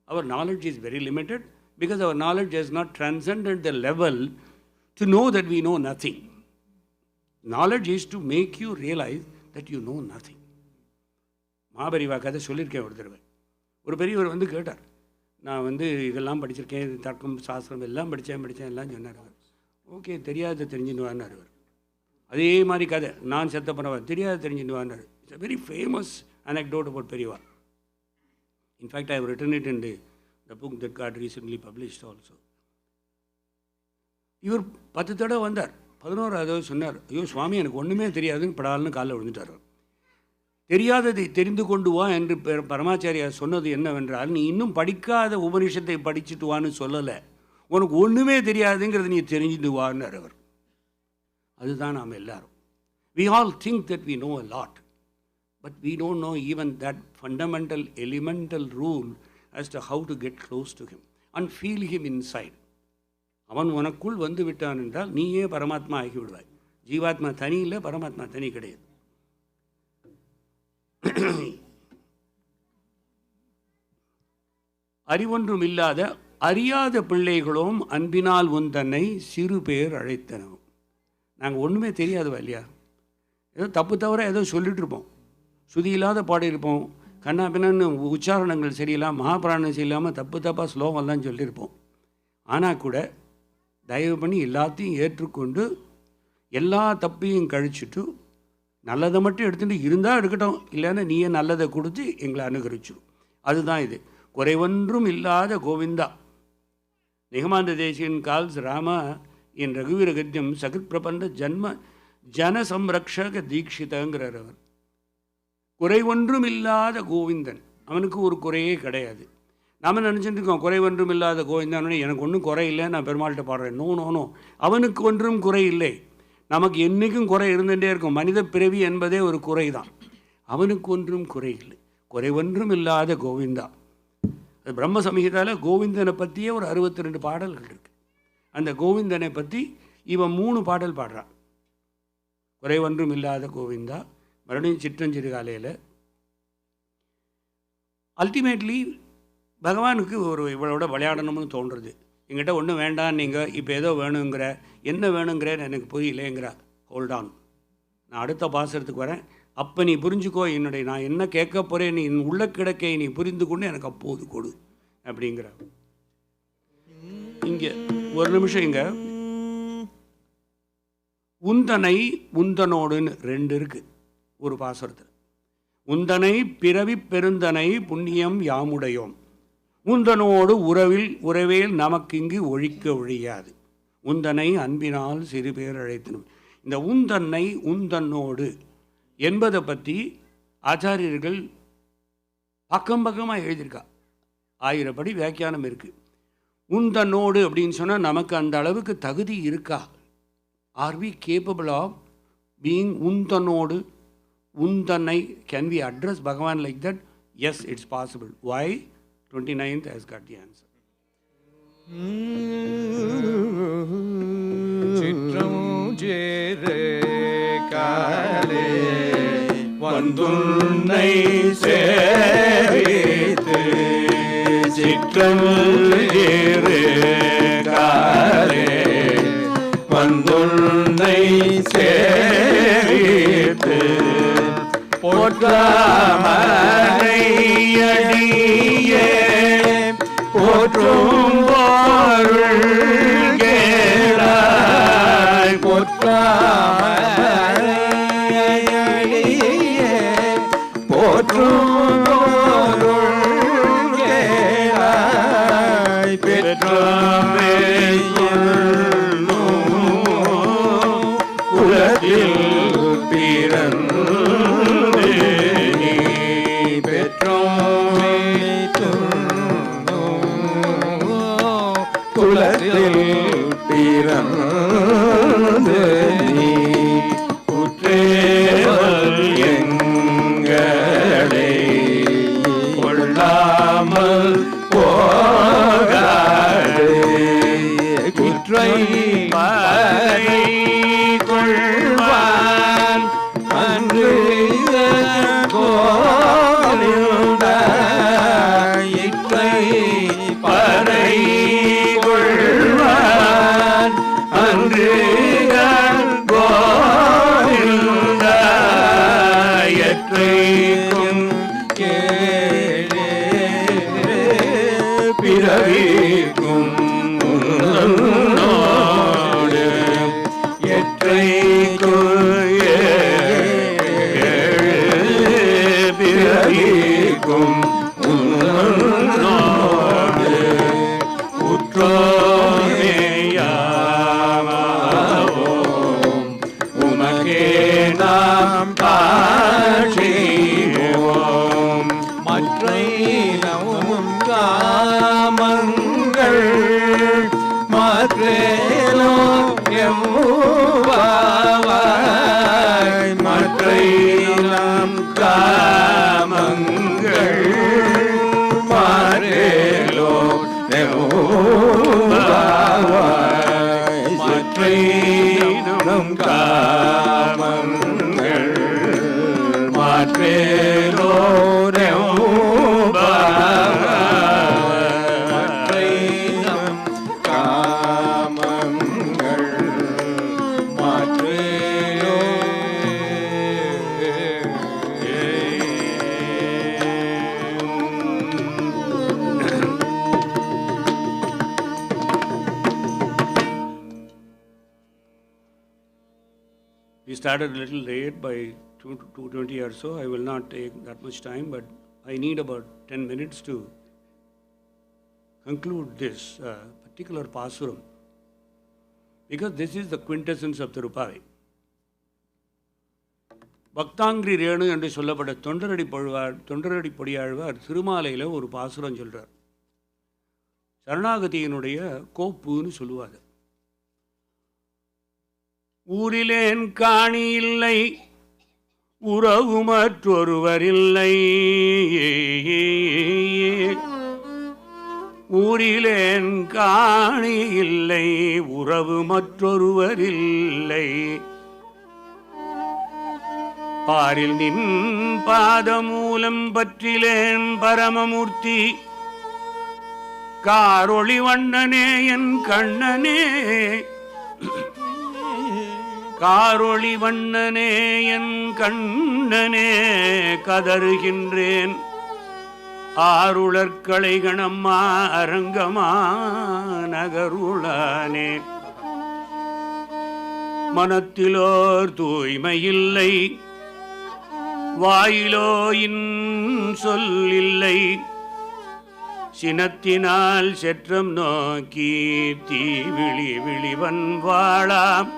அவர் knowledge is very limited because our knowledge has not transcended the level to know that we know nothing. Knowledge is to make you realize that you know nothing. மாபரிவா கதை சொல்லியிருக்கேன் ஒரு தடவை. ஒரு பெரியவர் வந்து கேட்டார், நான் வந்து இதெல்லாம் படிச்சிருக்கேன், தர்க்கம் சாஸ்திரம் எல்லாம் படித்தேன் எல்லாம் சொன்னார். அவர் ஓகே, தெரியாத தெரிஞ்சுன்னு வான்னார். அவர் அதே மாதிரி கதை, நான் செத்த பரவா தெரியாத தெரிஞ்சுன்னு வான்னார். It's a very famous anecdote about பெரியவா. In fact, I have written it in the book that got recently published also. இவர் 10 தடவை வந்தார். 11வது சொன்னார், ஐயோ சுவாமி எனக்கு ஒன்றுமே தெரியாதுன்னு படால்னு காலில் விழுந்துட்டார். தெரியாததை தெரிந்து கொண்டு வா என்று பரமாச்சாரியார் சொன்னது என்னவென்றால், நீ இன்னும் படிக்காத உபனிஷத்தை படிச்சுட்டு வான்னு சொல்லலை, உனக்கு ஒன்றுமே தெரியாதுங்கிறது நீ தெரிஞ்சுட்டு வான்னார் அவர். அதுதான் நாம் எல்லாரும். We all think that we know a lot, but we don't know even that fundamental, elemental rule as to how to get close to him and feel him inside. அவன் உனக்குள் வந்து விட்டான் என்றால் நீயே பரமாத்மா ஆகிவிடுவாய். ஜீவாத்மா தனி இல்லை, பரமாத்மா தனி கிடையாது. அறிவொன்றும் இல்லாத அறியாத பிள்ளைகளும் அன்பினால் உன் தன்னை சிறு பேர் அழைத்தனவும். நாங்கள் ஒன்றுமே தெரியாதுவா இல்லையா? ஏதோ தப்பு தவிர ஏதோ சொல்லிட்டு இருப்போம், சுதி இல்லாத பாடியிருப்போம், கண்ணா பின்னு உச்சாரணங்கள் சரியில்லாமல், மகாபிராணம் சரியில்லாமல் தப்பு தப்பாக ஸ்லோகம்லாம் சொல்லியிருப்போம். ஆனால் கூட தயவு பண்ணி எல்லாத்தையும் ஏற்றுக்கொண்டு எல்லா தப்பையும் கழிச்சுட்டு நல்லதை மட்டும் எடுத்துகிட்டு இருந்தால் எடுக்கட்டும், இல்லைன்னா நீயே நல்லதை கொடுத்து எங்களை அனுகரிச்சிடும். அதுதான் இது. குறைவொன்றும் இல்லாத கோவிந்தா. நிகமாந்த தேசியன் கால்ஸ் ராமா என் ரகுவீர கத்தியம் சகித் பிரபந்த ஜன சம்ரக்ஷக தீட்சிதங்கிறார் அவர். குறைவொன்றும் இல்லாத கோவிந்தன், அவனுக்கு ஒரு குறையே கிடையாது. நாம் நினச்சிட்டு இருக்கோம் குறைவொன்றும் இல்லாத கோவிந்தன், எனக்கு ஒன்றும் குறை இல்லை, நான் பெருமாள்கிட்ட பாடுறேன். நோ நோ நோ, அவனுக்கு ஒன்றும் குறை இல்லை. நமக்கு என்றைக்கும் குறை இருந்துகிட்டே இருக்கும். மனித பிறவி என்பதே ஒரு குறை தான். அவனுக்கு ஒன்றும் குறை இல்லை. குறைவொன்றும் இல்லாத கோவிந்தா. அது பிரம்ம சமீதாவில் கோவிந்தனை பற்றியே ஒரு 62 பாடல்கள் இருக்குது. அந்த கோவிந்தனை பற்றி இவன் 3 பாடல் பாடுறான். குறைவொன்றும் இல்லாத கோவிந்தா, மறுபடியும் சிற்றஞ்சிறு காலையில். அல்டிமேட்லி பகவானுக்கு ஒரு இவளோட விளையாடணும்னு தோன்றுறது. எங்கிட்ட ஒன்றும் வேண்டாம், நீங்கள் இப்போ ஏதோ வேணுங்கிற, என்ன வேணுங்கிறேன்னு எனக்கு புரியலேங்கிறா. ஹோல்டான், நான் அடுத்த பாசறதுக்கு வரேன், அப்போ நீ புரிஞ்சுக்கோ, நான் என்ன கேட்க போகிறேன், நீ உள்ள கிடக்கை நீ புரிந்து கொண்டு எனக்கு அப்போது கொடு அப்படிங்கிற. இங்கே ஒரு நிமிஷம், இங்கே உந்தனை உந்தனோடுன்னு 2 இருக்குது ஒரு பாசுரத்தில். உந்தனை பிறவி பெருந்தனை புண்ணியம் யாமுடையோம், உந்தனோடு உறவேல் நமக்கு இங்கு ஒழிக்க ஒழியாது, உந்தனை அன்பினால் சிறு பேர் அழைத்தனும். இந்த உந்தன்னை உந்தன்னோடு என்பதை பற்றி ஆச்சாரியர்கள் பக்கம் பக்கமாக எழுதியிருக்கா. 1000 படி வியாக்கியானம் இருக்குது. உந்தன்னோடு அப்படின்னு சொன்னால் நமக்கு அந்த அளவுக்கு தகுதி இருக்கா? Are we capable of being உந்தனோடு உந்தன்னை? Can we address Bhagavan like that? Yes, it's possible. Why? 29th has got the answer. சிற்றஞ்சேரே காலே வந்துன்னை சேவித்து, சிற்றஞ்சேரே காலே வந்துன்னை சேவித்து, போற்றாமலையடியே போற்றும் பொருள் கேளாய், போற்றாமலையடியே போற்றும் பொருள் கேளாய், பெற்றாமே குலத்தில் பிறந்து நீ பெற்றோமே குலத்தில் பிறந்து நீ குற்றேவல் எங்களை கொள்ளாமல் போகாது, குற்றை மறை கொள்வான் அன்று கோலில்லை பறை கொள்வான் அன்று கோலில்லையற்றைக்கும் கேளே பிறவிக்கும் உன்னோடு எற்றைக்கும் பிறவிக்கும் மாற்றேலோ எம்முவாய் மற்றை நம் காமங்கள் மாற்றேலோ எம்முவாய் மற்றை நம் காமங்கள் மாற்றேலோ We started a little late by 2:20 or so. I will not take that much time, but I need about 10 minutes to conclude this particular pasuram, because this is the quintessence of Tirupavai. பக்தாங்கிரி Renu என்று சொல்லப்பட்ட தொண்டரடி பொடியாழ்வார் திருமாலையில் ஒரு பாசுரம் சொல்கிறார். சரணாகதியினுடைய கோப்புன்னு சொல்லுவார். ஊரிலேன் காணி இல்லை, உறவு மற்றொருவரில்லை, ஊரிலேன் காணி இல்லை, உறவு மற்றொருவரில்லை, பாரில் நின் பாதமூலம் பற்றிலேன் பரமமூர்த்தி, காரொளி வண்ணனே என் கண்ணனே, காரொளி வண்ணனே என் கண்ணனே, கதறுகின்றேன் ஆருளர்களை கணம்மா அரங்கமா நகருளானே, மனத்திலோர் தூய்மையில்லை, வாயிலோ சொல் இல்லை, சினத்தினால் செற்றம் நோக்கி தீ விழி விழிவன் வாழாம்,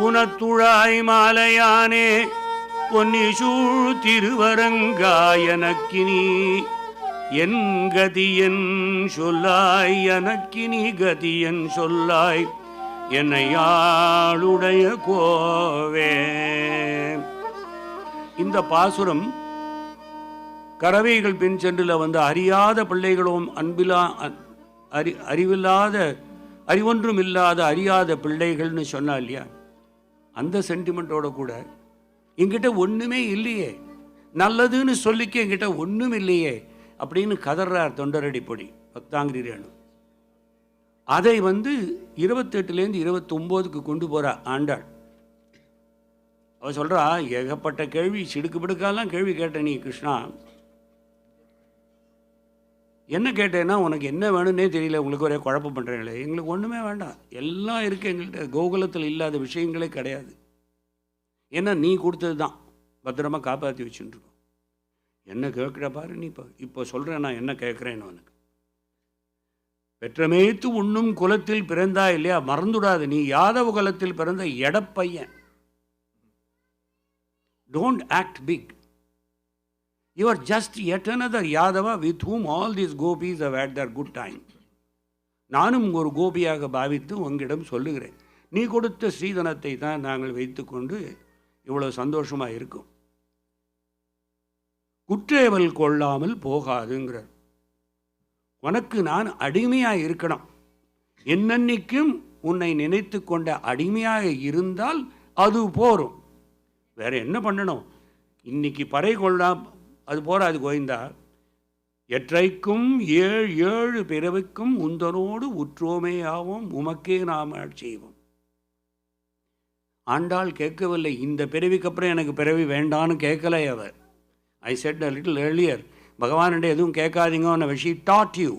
உனத்துழாய் மாலையானே பொன்னிசூழ் திருவரங்காயனக்கினி என் கதியன் சொல்லாய், எனக்கினி கதியன் சொல்லாய், என்னையாளுடைய கோவே. இந்த பாசுரம் கறவைகள் பின் சென்றில் வந்து அறியாத பிள்ளைகளும் அறிவொன்றும் இல்லாத அறியாத பிள்ளைகள்னு சொன்னா இல்லையா, அந்த சென்டிமெண்ட்டோட கூட என்கிட்ட ஒன்றுமே இல்லையே, நல்லதுன்னு சொல்லிக்க என்கிட்ட ஒன்றும் இல்லையே அப்படின்னு கதறார் தொண்டரடி பொடி பக்தாங்கிரி ரேணு. அதை 28லேருந்து 29க்கு கொண்டு போகிறா ஆண்டாள். அவள் சொல்கிறா, ஏகப்பட்ட கேள்வி சிடுக்கு பிடுக்காலாம் கேள்வி கேட்ட நீ கிருஷ்ணா, என்ன கேட்டேன்னா உனக்கு என்ன வேணும்னே தெரியல, உங்களுக்கு ஒரே குழப்பம் பண்ணுறீங்களே, எங்களுக்கு ஒன்றுமே வேண்டாம், எல்லாம் இருக்குது எங்கள்கிட்ட, கோகுலத்தில் இல்லாத விஷயங்களே கிடையாது, ஏன்னா நீ கொடுத்தது தான் பத்திரமாக காப்பாற்றி வச்சுட்டுருக்கோம், என்ன கேட்குற பாரு நீ, இப்போ சொல்கிறேன் நான் என்ன கேட்குறேன்னு, உனக்கு பெற்றமேத்து உண்ணும் குலத்தில் பிறந்தா இல்லையா, மறந்துடாது, நீ யாதவ குலத்தில் பிறந்த எடப்பையன். Don't act big, you are just yet another Yadava with whom all these gopis have had their good time. நானும் ஒரு கோபியாக பாவித்து உங்களிடம் சொல்லுகிறேன், நீ கொடுத்த ஸ்ரீதனத்தை தான் நாங்கள் வைத்துக்கொண்டு இவ்வளவு சந்தோஷமாக இருக்கும், குற்றேவல் கொள்ளாமல் போகாதுங்கிறார். உனக்கு நான் அடிமையாக இருக்கணும், என்னன்னைக்கும் உன்னை நினைத்து கொண்ட அடிமையாக இருந்தால் அது போரும், வேற என்ன பண்ணணும், இன்னைக்கு பறை கொள்ளலாம் அது போராது கோவிந்தா, எற்றைக்கும் ஏழு பிறவிக்கும் உந்தனோடு உற்றோமேயாவோம் உமக்கே நாம் செய்வோம். ஆண்டாள் கேட்கவில்லை, இந்த பிறவிக்கு அப்புறம் எனக்கு பிறவி வேண்டான்னு கேட்கலை அவர். I said a little earlier, பகவான்கிட்ட எதுவும் கேட்காதீங்க, she taught you,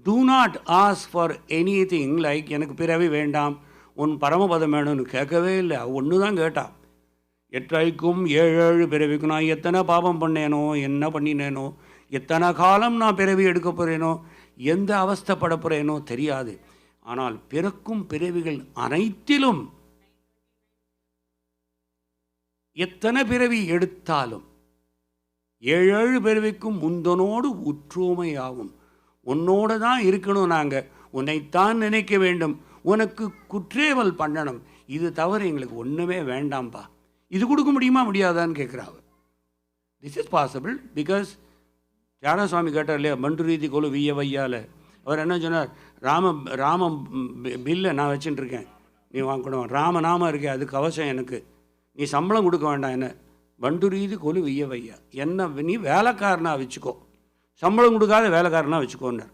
do not ask for anything like எனக்கு பிறவி வேண்டாம் உன் பரமபதம் வேணும்னு கேட்கவே இல்லை. ஒன்று தான் கேட்டான், எற்றைக்கும் ஏழு பிறவிக்கும் நான் எத்தனை பாபம் பண்ணேனோ, என்ன பண்ணினேனோ, எத்தனை காலம் நான் பிறவி எடுக்க போகிறேனோ, எந்த அவஸ்தைப்பட போகிறேனோ தெரியாது, ஆனால் பிறக்கும் பிறவிகள் அனைத்திலும் எத்தனை பிறவி எடுத்தாலும் ஏழு பிறவிக்கும் முந்தனோடு உற்றோமையாகும் உன்னோடு தான் இருக்கணும், நாங்கள் உன்னைத்தான் நினைக்க வேண்டும், உனக்கு குற்றேவல் பண்ணணும், இது தவிர எங்களுக்கு ஒன்றுமே வேண்டாம்ப்பா. இது கொடுக்க முடியுமா முடியாதான்னு கேட்குறாங்க. This is possible because Thyagarajaswamy கேட்டார் இல்லையா, மண்டுரீதி கொலு விய வையால். அவர் என்ன சொன்னார், ராம பில்லை நான் வச்சுட்டுருக்கேன், நீ வாங்கணும், ராமநாமம் இருக்கே அதுக்கு அவசியம் எனக்கு, நீ சம்பளம் கொடுக்க வேண்டாம், என்ன பண்டுரீதி கொலு விய வையா, என்ன நீ வேலைக்காரனாக வச்சுக்கோ, சம்பளம் கொடுக்காத வேலைக்காரனாக வச்சுக்கோன்னார்.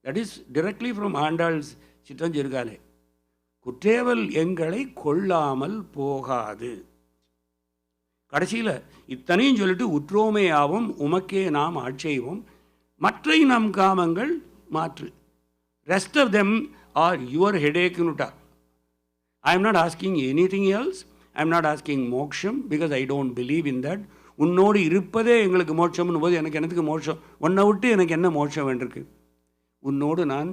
That is directly from Andal's சிற்றஞ்சிருக்காலே. குற்றேவல் எங்களை கொள்ளாமல் போகாது. கடைசியில் இத்தனையும் சொல்லிட்டு உற்றோமையாவும் உமக்கே நாம் ஆட்செய்வோம், மற்றை நம் காமங்கள் மாற்று. Rest of them are your ஹெடேக்குன்னுட்டா. I am not asking anything else. I am not asking மோட்சம் because I don't believe in that. உன்னோடு இருப்பதே எங்களுக்கு மோட்சம்னு போது எனக்கு என்னத்துக்கு மோட்சம், உன்னை விட்டு எனக்கு என்ன மோட்சம் வேண்டியிருக்கு? உன்னோடு நான்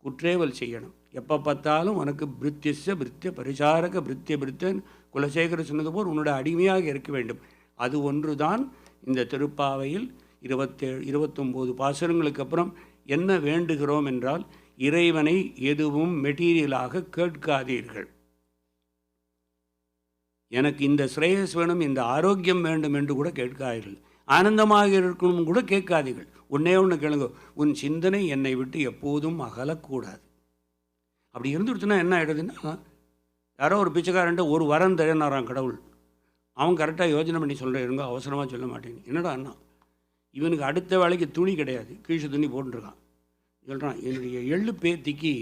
குற்றேவல் செய்யணும், எப்போ பார்த்தாலும் உனக்கு பிரித்தியஸ்ய பிரித்திய பரிசாரக பிரித்திய பிரித்தன் குலசேகர சொன்னது போல் உன்னோட அடிமையாக இருக்க வேண்டும். அது ஒன்று தான் இந்த திருப்பாவையில் 29 பாசுரங்களுக்கு அப்புறம் என்ன வேண்டுகிறோம் என்றால், இறைவனை எதுவும் மெட்டீரியலாக கேட்காதீர்கள். எனக்கு இந்த ஸ்ரேயஸ் வேணும், இந்த ஆரோக்கியம் வேண்டும் என்று கூட கேட்காதீர்கள், ஆனந்தமாக இருக்கணும் கூட கேட்காதீர்கள். ஒன்றே ஒன்று கேளுங்க, உன் சிந்தனை என்னை விட்டு எப்போதும் அகலக்கூடாது. அப்படி இருந்துடுச்சுன்னா என்ன ஆகிடுதுன்னா, யாரோ ஒரு பிச்சைக்காரன்ட்டு ஒரு வரம் தரனாரான் கடவுள், அவன் கரெக்டாக யோஜனை பண்ணி சொல்கிறேன், இருங்க அவசரமாக சொல்ல மாட்டேங்க. என்னடா அண்ணா, இவனுக்கு அடுத்த வேலைக்கு துணி கிடையாது, கீழே துணி போட்டுருக்கான். சொல்கிறான், என்னுடைய எள்ளு பேத்திக்கு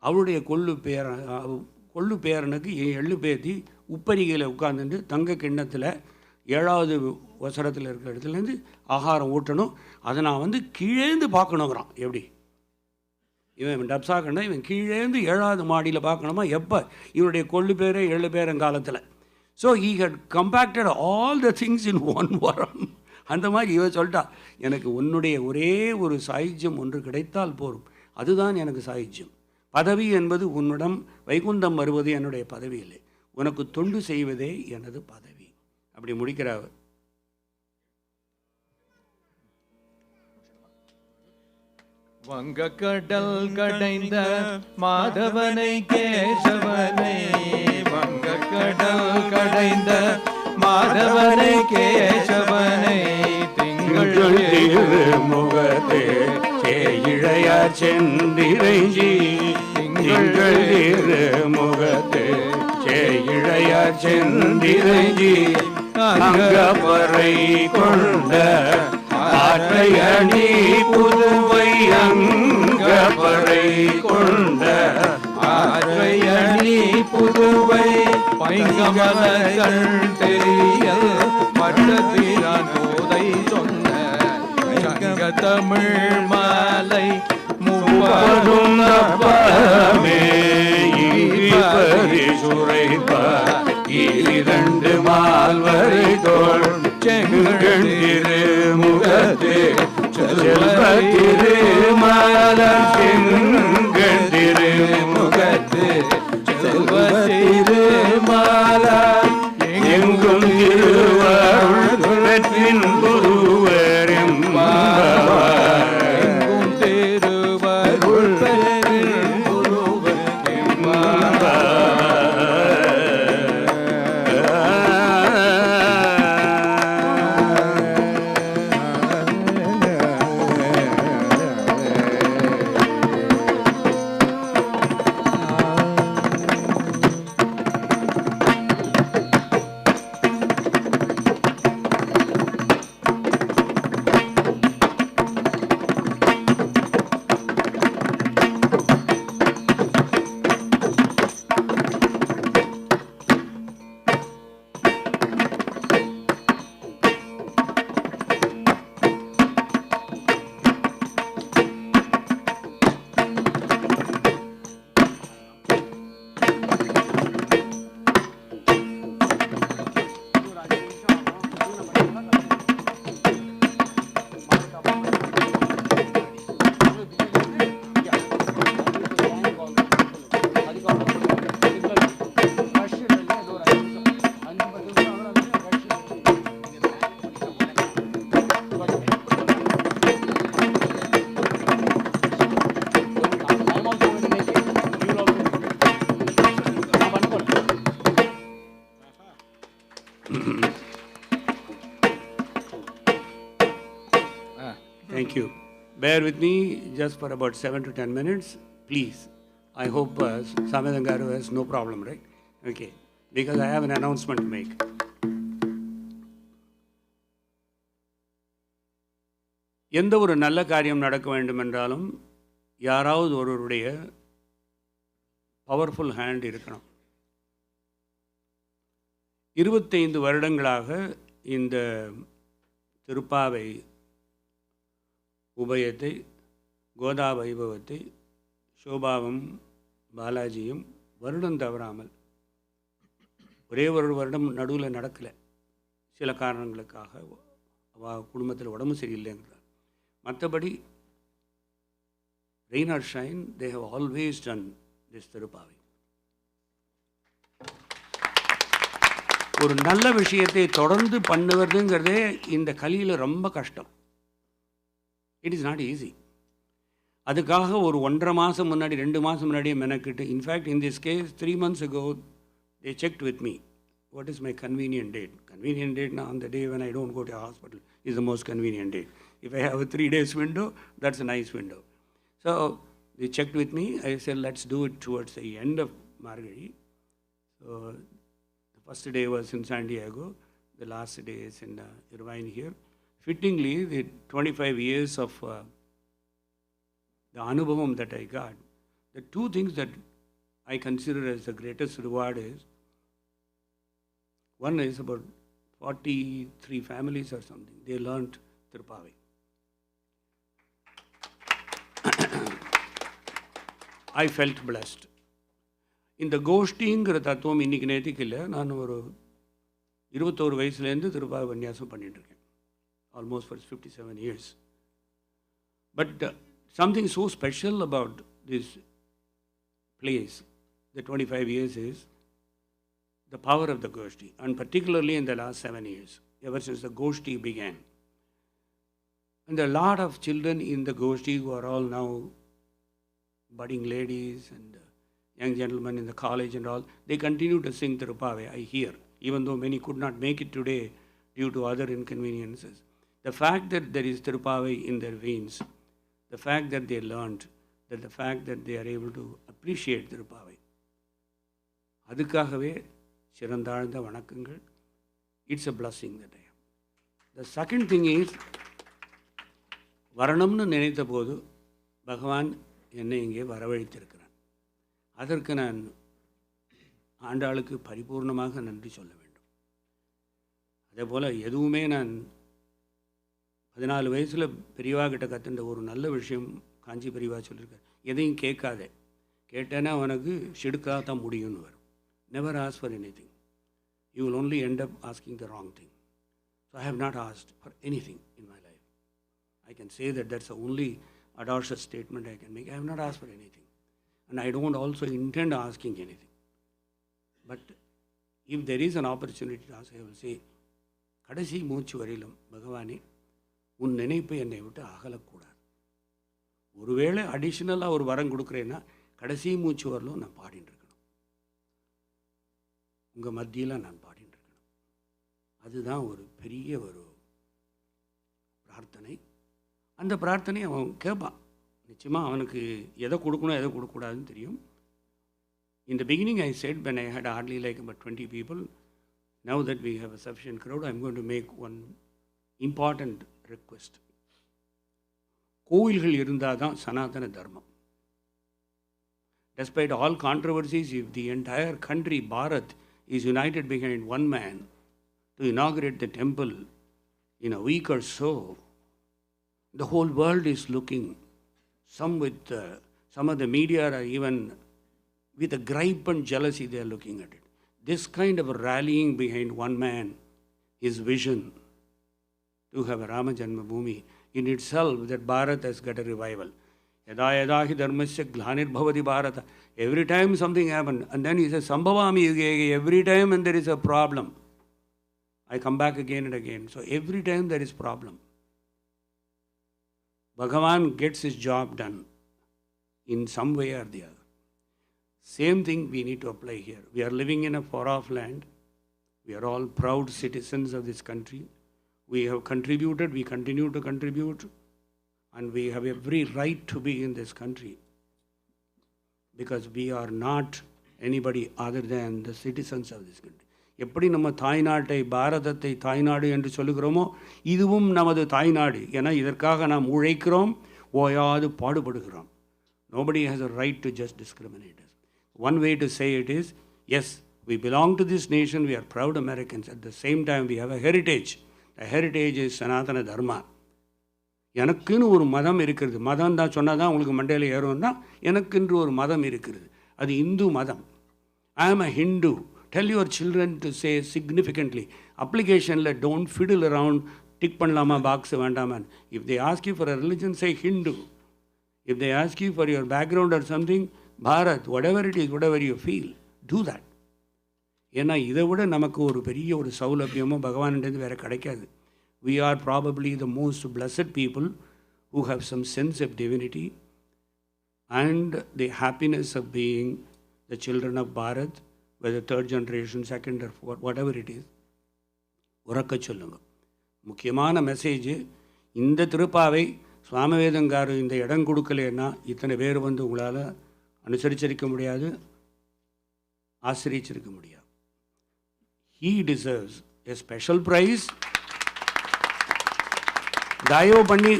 அவளுடைய கொள்ளு பேரனுக்கு என் எள்ளு பேத்தி உப்பரிகையில் உட்காந்துட்டு தங்க கிண்ணத்தில் 7வது வசரத்தில் இருக்கிற இடத்துலேருந்து ஆகாரம் ஊட்டணும், அதை நான் கீழேந்து பார்க்கணுங்கிறான். எப்படி இவன் டப்ஸா கண்டா, இவன் கீழேந்து 7வது மாடியில் பார்க்கணுமா? எப்போ? இவனுடைய கொள்ளு பேரே 7 பேரங்காலத்தில். So he had compacted all the things in one வரம். அந்த மாதிரி இவன் சொல்லிட்டா, எனக்கு உன்னுடைய ஒரே ஒரு சாயுஜ்யம் ஒன்று கிடைத்தால் போரும், அதுதான் எனக்கு சாயுஜ்யம். பதவி என்பது உன்னிடம் வைகுந்தம் வருவது என்னுடைய பதவி இல்லை, உனக்கு தொண்டு செய்வதே எனது பதவி. அப்படி முடிக்கிறார். வங்கக்கடல் கடைந்த மாதவனை கேசவனை, வங்கக்கடல் கடைந்த மாதவனை கேசவனை, திங்கள் திருமுகத்தே சேயிழையார் செந்திரைஞ்சி, திங்கள் திருமுகத்தே சேயிழையார் செந்திரைஞ்சி, அங்கப்பறை கொண்ட ஆற்றையணி புதுவை, அங்கப்பறை கொண்ட ஆற்றையணி புதுவை, பைங்கமலர்கள் தெரியல் பட்டத்திரான் போதை சொன்ன சங்க தமிழ் மாலை முப்பதும் நப்பமே பரிசுரைப்ப 2 மால்வரை தோள் செங்கண் திருமுகத்தே செல்வ திருமலர், செங்கண் திருமுகத்தே செல்வ திருமலர், எங்கும் திருவருள் வெற்றின் குருவர் எம்பவார், எங்கும் திருவருள் வெற்றின் குருவர் எம்பவார். Thank you. Bear with me just for about 7 to 10 minutes, please. I hope Samadangaru has no problem, right? Okay. Because I have an announcement to make. எந்த ஒரு நல்ல காரியம் நடக்க வேண்டும் என்றாலும் யாராவது ஒருவருடைய பவர்ஃபுல் ஹேண்ட் இருக்கணும். 25 வருடங்களாக இந்த திருப்பாவை உபயத்தை, கோதா வைபவத்தை சோபாவும் பாலாஜியும் வருடம் தவறாமல், ஒரே ஒரு வருடம் நடுவில் நடக்கலை, சில காரணங்களுக்காக குடும்பத்தில் உடம்பு சரியில்லைங்கிறார். மற்றபடி rain or shine, they have always done this Thiruppavai. ஒரு நல்ல விஷயத்தை தொடர்ந்து பண்ணுவதுங்கிறதே இந்த கலியில் ரொம்ப கஷ்டம். It is not easy. அதுக்காக ஒரு 1.5 மாதம் முன்னாடி 2 மாதம் முன்னாடியே மெனக்கிட்டு, in fact in this case 3 months ago they checked with me what is my convenient date. Convenient date now on the day when I don't go to a hospital is the most convenient date. If I have a 3 days window, that's a nice window. So they checked with me. I said let's do it towards the end of Margazhi. So the first day was in San Diego, the last day is in Irvine here. Fittingly, the 25 years of the anubhavam that I got, the 2 things that I consider as the greatest reward is, one is about 43 families or something, they learnt Tirupavai. I felt blessed. இந்த கோஷ்டிங்கிற தத்துவம் இன்றைக்கி நேற்றுக்கு இல்லை. நான் ஒரு 21 வயசுலேருந்து திருப்பாவை உபன்யாசம் பண்ணிட்டுருக்கேன். Almost for 57 years. But something so special about this place, the 25 years, is the power of the Goshti, and particularly in the last 7 years, ever since the Goshti began. And a lot of children in the Goshti who are all now budding ladies and young gentlemen in the college and all, they continue to sing Tirupavai, I hear, even though many could not make it today due to other inconveniences. The fact that there is Tirupavai in their veins, the fact that they learned, that the fact that they are able to appreciate Tirupavai, அதுக்காகவே சிறந்தாழ்ந்த வணக்கங்கள். It's a blessing that I have. The second thing is, வரணும்னு நினைத்த போது பகவான் என்னை இங்கே வரவழைத்திருக்கிறான். அதற்கு நான் ஆண்டாளுக்கு பரிபூர்ணமாக நன்றி சொல்ல வேண்டும். அதே போல் எதுவுமே நான் 14 வயசில் பெரியவா கிட்ட கற்றுண்ட ஒரு நல்ல விஷயம் காஞ்சி பெரியவா சொல்லியிருக்கார், எதையும் கேட்காதே, கேட்டேன்னா உனக்கு ஷெடுக்காக தான் முடியும்னு வரும். Never ask for anything, you will only end up asking the wrong thing. So I have not asked for anything in my life. I can say that that's the only audacious statement I can make. I have not asked for anything, and I don't also intend asking anything. But if there is an opportunity to ask, I will say, கடைசி மூச்சு வரையிலும் பகவானே உன் நினைப்பு என்னை விட்டு அகலக்கூடாது. ஒருவேளை அடிஷ்னலாக ஒரு வரம் கொடுக்குறேன்னா கடைசி மூச்சு வரலும் நான் பாடின்னு இருக்கணும், உங்கள் மத்தியில் நான் பாடின்னு இருக்கணும். அதுதான் ஒரு பெரிய ஒரு பிரார்த்தனை. அந்த பிரார்த்தனையை அவன் கேட்பான். நிச்சயமாக அவனுக்கு எதை கொடுக்கணும் எதை கொடுக்கக்கூடாதுன்னு தெரியும். In the beginning I said, when I had hardly like about 20 people, now that we have a sufficient crowd, I am going to make one important request. கோவில்கள் இருந்தால் தான் சனாதன தர்மம். Despite all controversies, if the entire country, Bharat, is united behind one man to inaugurate the temple in a week or so, the whole world is looking. Some of the media are even with a gripe and jealousy, they are looking at it. This kind of rallying behind one man, his vision to have a Rama Janmabhoomi, in itself, that Bharat has got a revival. Yada yada hi dharmasya glanir bhavati Bharata. Every time something happens, and then he says, Sambhavami yuge, every time when there is a problem, I come back again and again. So every time there is problem, Bhagavan gets his job done in some way or the other. Same thing we need to apply here. We are living in a far-off land. We are all proud citizens of this country. We have contributed, we continue to contribute and we have every right to be in this country because we are not anybody other than the citizens of this country. எப்படி நம்ம தாய்நாட்டை பாரதத்தை தாய்நாடு என்று சொல்லுகிறோமோ இதுவும் நமது தாய்நாடு. ஏன்னா இதற்காக நாம் உழைக்கிறோம், ஓயாது பாடுபடுகிறோம். Nobody has a right to just discriminate us. One way to say it is, yes, we belong to this nation, we are proud Americans. At the same time, we have a heritage. The heritage is Sanatana Dharma. எனக்குன்னு ஒரு மதம் இருக்கிறது. மதம் தான் சொன்னால் தான் உங்களுக்கு மண்டையில் ஏறும்னா எனக்கென்று ஒரு மதம் இருக்கிறது. அது இந்து மதம். I am a Hindu. Tell your children to say significantly. Applicationல don't fiddle around, tick பண்ணலாமா box வேண்டாமான். If they ask you for a religion, say Hindu. If they ask you for your background or something, Bharat, whatever it is, whatever you feel, do that. ஏன்னா இதை விட நமக்கு ஒரு பெரிய ஒரு சௌலபியமோ பகவான்கிட்ட வேறு கிடைக்காது. We are probably the most blessed people who have some sense of divinity and the happiness of being the children of Bharat, whether third generation, second or fourth, whatever it is. உறக்க சொல்லுங்க. முக்கியமான message, இந்த திருப்பாவை சுவாமிவேதங்காரு இந்த இடம் கொடுக்கலன்னா இத்தனை பேர் வந்து உங்களால் அனுசரிச்சிருக்க முடியாது, ஆசிரிச்சிருக்க முடியாது. He deserves a special prize. தயவு பண்ணி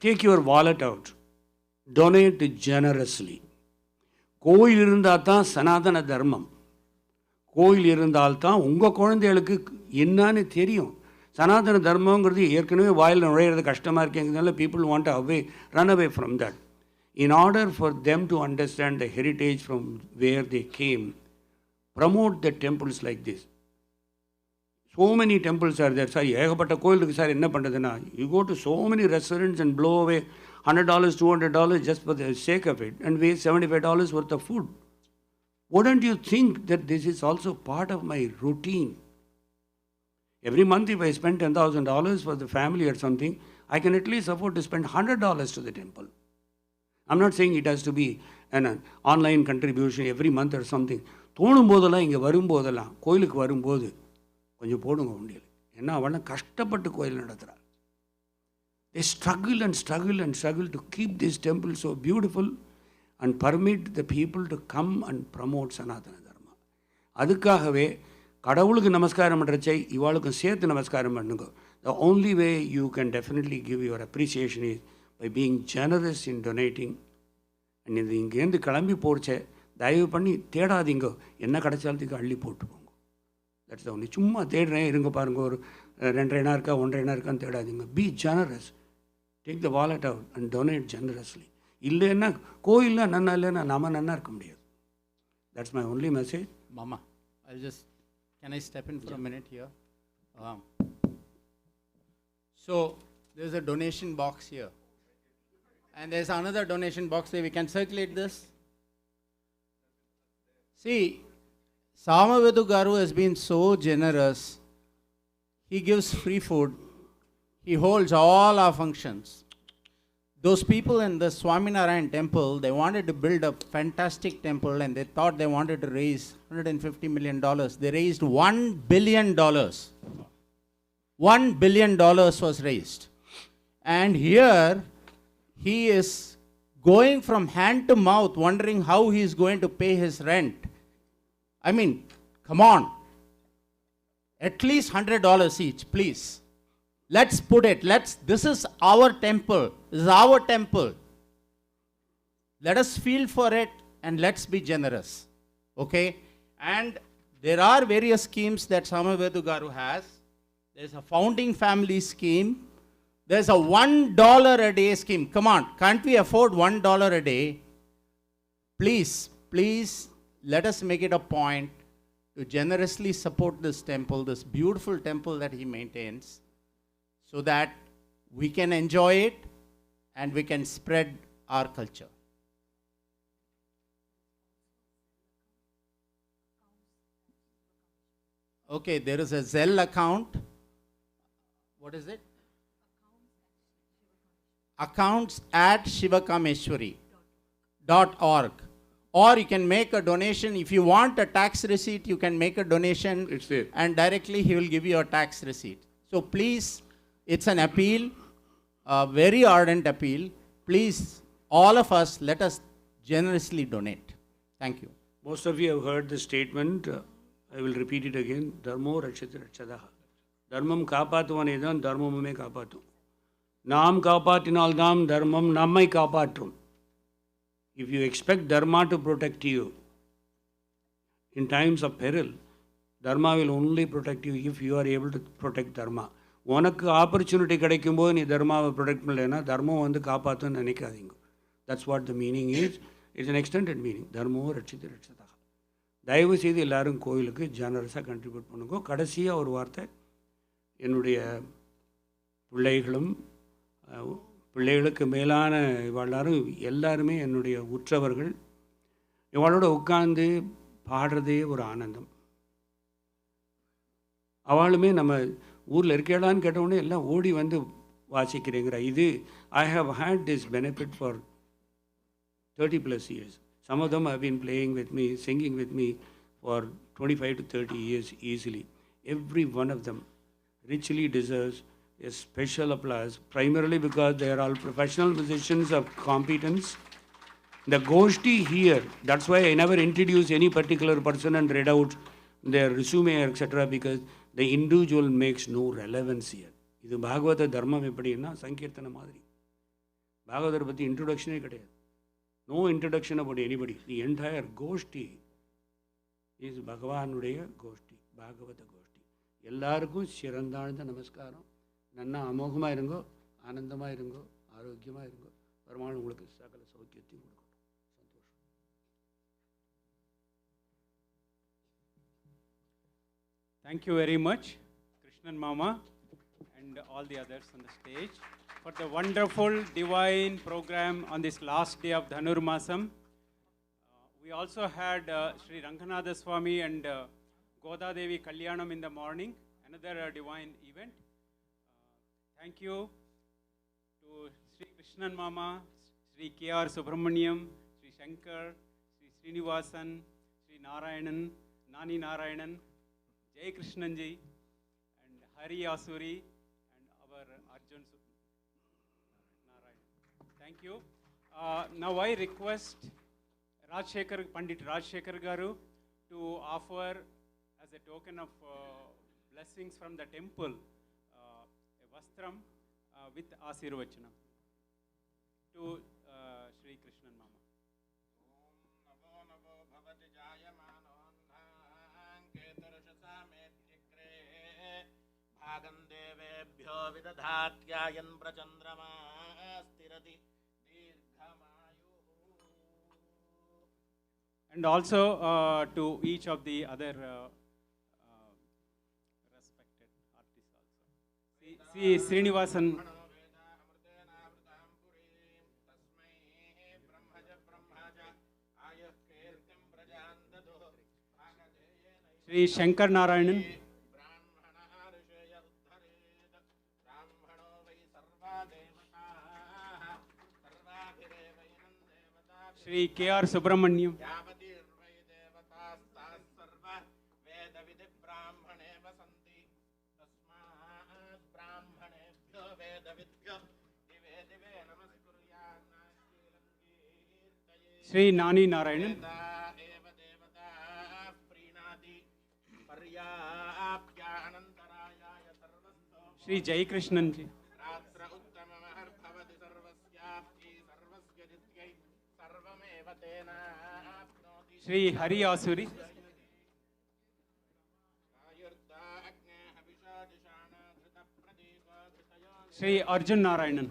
take your wallet out, donate generously. கோயில் இருந்தால் தான் சனாதன தர்மம். கோயில் இருந்தால்தான் உங்கள் குழந்தைகளுக்கு என்னன்னு தெரியும். சனாதன தர்மங்கிறது ஏற்கனவே வாயில் நுழையிறது கஷ்டமாக இருக்கேங்கிறதுனால people want to run away from that. In order for them to understand the heritage from where they came, promote the temples like this. So many temples are there. Sorry, ஏகப்பட்ட கோயிலுக்கு சார் என்ன பண்ணுறதுன்னா, you go to so many restaurants and blow away $100, $200 just for the sake of it and waste $75 worth of food. Wouldn't you think that this is also part of my routine? Every month if I spend $10,000 for the family or something, I can at least afford to spend $100 to the temple. I'm not saying it has to be an online contribution every month or something. தோணும் போதெல்லாம் இங்கே வரும்போதெல்லாம் கோயிலுக்கு வரும்போது கொஞ்சம் போடுங்க உண்டியல். ஏன்னா அவெல்லாம் கஷ்டப்பட்டு கோயில் நடத்துகிறார். They struggle and struggle and struggle to keep this temple so beautiful and permit the people to come and promote Sanatana Dharma. அதுக்காகவே கடவுளுக்கு நமஸ்காரம் பண்ணுறச்சை இவாளுக்கும் சேர்த்து நமஸ்காரம் பண்ணுங்க. The only way you can definitely give your appreciation is by being generous in donating. And இது இங்கேருந்து கிளம்பி போச்சே தயவு பண்ணி தேடாதீங்க, என்ன கிடைச்சாலும் அள்ளி போட்டு போங்க. That's the only. சும்மா தேடுறேன் இருங்க பாருங்க, ஒரு 2.5 இருக்கா 1.5 இருக்கான்னு தேடாதீங்க. Be generous. Take the wallet out and donate generously. இல்லைன்னா கோயில்லாம் நன்னா இல்லைன்னா நம்ம நன்னா இருக்க முடியாது. That's my only message. Mama, can I step in for a minute here? So there's a donation box here. And there's another donation box there. We can circulate this. See, Samavedu Garu has been so generous. He gives free food. He holds all our functions. Those people in the Swaminarayan temple, they wanted to build a fantastic temple and they thought they wanted to raise $150 million. They raised $1 billion. $1 billion was raised. And here, he is going from hand to mouth, wondering how he is going to pay his rent. I mean, come on. At least $100 each, please. Let's put it. This is our temple. This is our temple. Let us feel for it and let's be generous. Okay? And there are various schemes that Samavedu Garu has. There's a founding family scheme. There's a $1 a day scheme. Come on, can't we afford $1 a day? Please, let us make it a point to generously support this temple, this beautiful temple that he maintains, so that we can enjoy it and we can spread our culture. Okay, there is a Zelle account. What is it? accounts@Sivakameswari.org. Or you can make a donation. If you want a tax receipt, you can make a donation. It's there. And directly he will give you a tax receipt. So please it's an appeal, a very ardent appeal. Please, all of us, let us generously donate. Thank you. Most of you have heard the statement. I will repeat it again. Dharmo rakshati rakshadaha. Dharmam காப்பாற்றுவனே தான் தர்மமுமே காப்பாற்றும். நாம் காப்பாற்றினால்தான் தர்மம் நம்மை காப்பாற்றும். If you expect dharma to protect you in times of peril, dharma will only protect you if you are able to protect dharma. உனக்கு opportunity கிடைக்கும்போது நீ தர்மாவை ப்ரொடெக்ட் பண்ணலைன்னா தர்மம் வந்து காப்பாற்றுன்னு நினைக்காதீங்க. That's what the meaning is. It's an extended meaning. தர்மோ ரட்சித்து ரட்சதாக. தயவு செய்து எல்லாரும் கோயிலுக்கு ஜெனரஸாக கண்ட்ரிபியூட் பண்ணுங்க. கடைசியாக ஒரு வார்த்தை, என்னுடைய பிள்ளைகளுக்கு மேலான எல்லாருமே என்னுடைய உற்றவர்கள். இவளோட உட்கார்ந்து பாடுறதே ஒரு ஆனந்தம். அவளுமே நம்ம ஊரில் இருக்கலான்னு கேட்டவுடனே எல்லாம் ஓடி வந்து வாசிக்கிறேங்கிற இது. I have had this benefit for 30+ years. Some of them have been playing with me, singing with me for 25 to 30 years easily. Every one of them richly deserves a special applause, primarily because they are all professional musicians of competence. The Goshti here, that's why I never introduce any particular person and read out their resume, etc., because the individual makes no relevance here. இது பாகவத தர்மம் எப்படின்னா சங்கீர்த்தன மாதிரி. பாகவதரை பற்றி இன்ட்ரொடக்ஷனே கிடையாது. No introduction about anybody. The entire Goshti is பகவானுடைய கோஷ்டி, பாகவத கோஷ்டி. எல்லாருக்கும் சிறந்தாழ்ந்த நமஸ்காரம். நன்னா அமோகமாக இருங்கோ, ஆனந்தமாக இருங்கோ, ஆரோக்கியமாக இருங்கோ. பெருமாள் உங்களுக்கு சகல சௌக்கியத்தையும் கொடுக்கட்டும். சந்தோஷம். Thank you very much, Krishnan Mama and all the others on the stage, for the wonderful divine program on this last day of Dhanurmasam. We also had Sri Ranganatha Swami and Goda Devi Kalyanam in the morning, another divine event. Thank you to Sri Krishnan Mama, Sri K.R. Subramaniam, Sri Shankar, Sri Srinivasan, Sri Narayanan, Nani Narayanan, Jai Krishnanji, and Hari Asuri, and our Arjun Narayan. Thank you. Now I request Pandit Rajshekhar Garu to offer, as a token of blessings from the temple, a vastram with Asirvachanam to Sri Krishnan Mama. भागन्देवेभ्यो विदधात्यायन् प्रचन्द्रमा स्थिरति दीर्घमायुः. And also to each of the other respected artists also. See Srinivasan. Sri Shankar Narayanan. Sri K.R. Subramaniam. Sri Nani Narayanan. Sri Jai Krishnanji. Sri Hari Asuri. Sri Arjun Narayanan.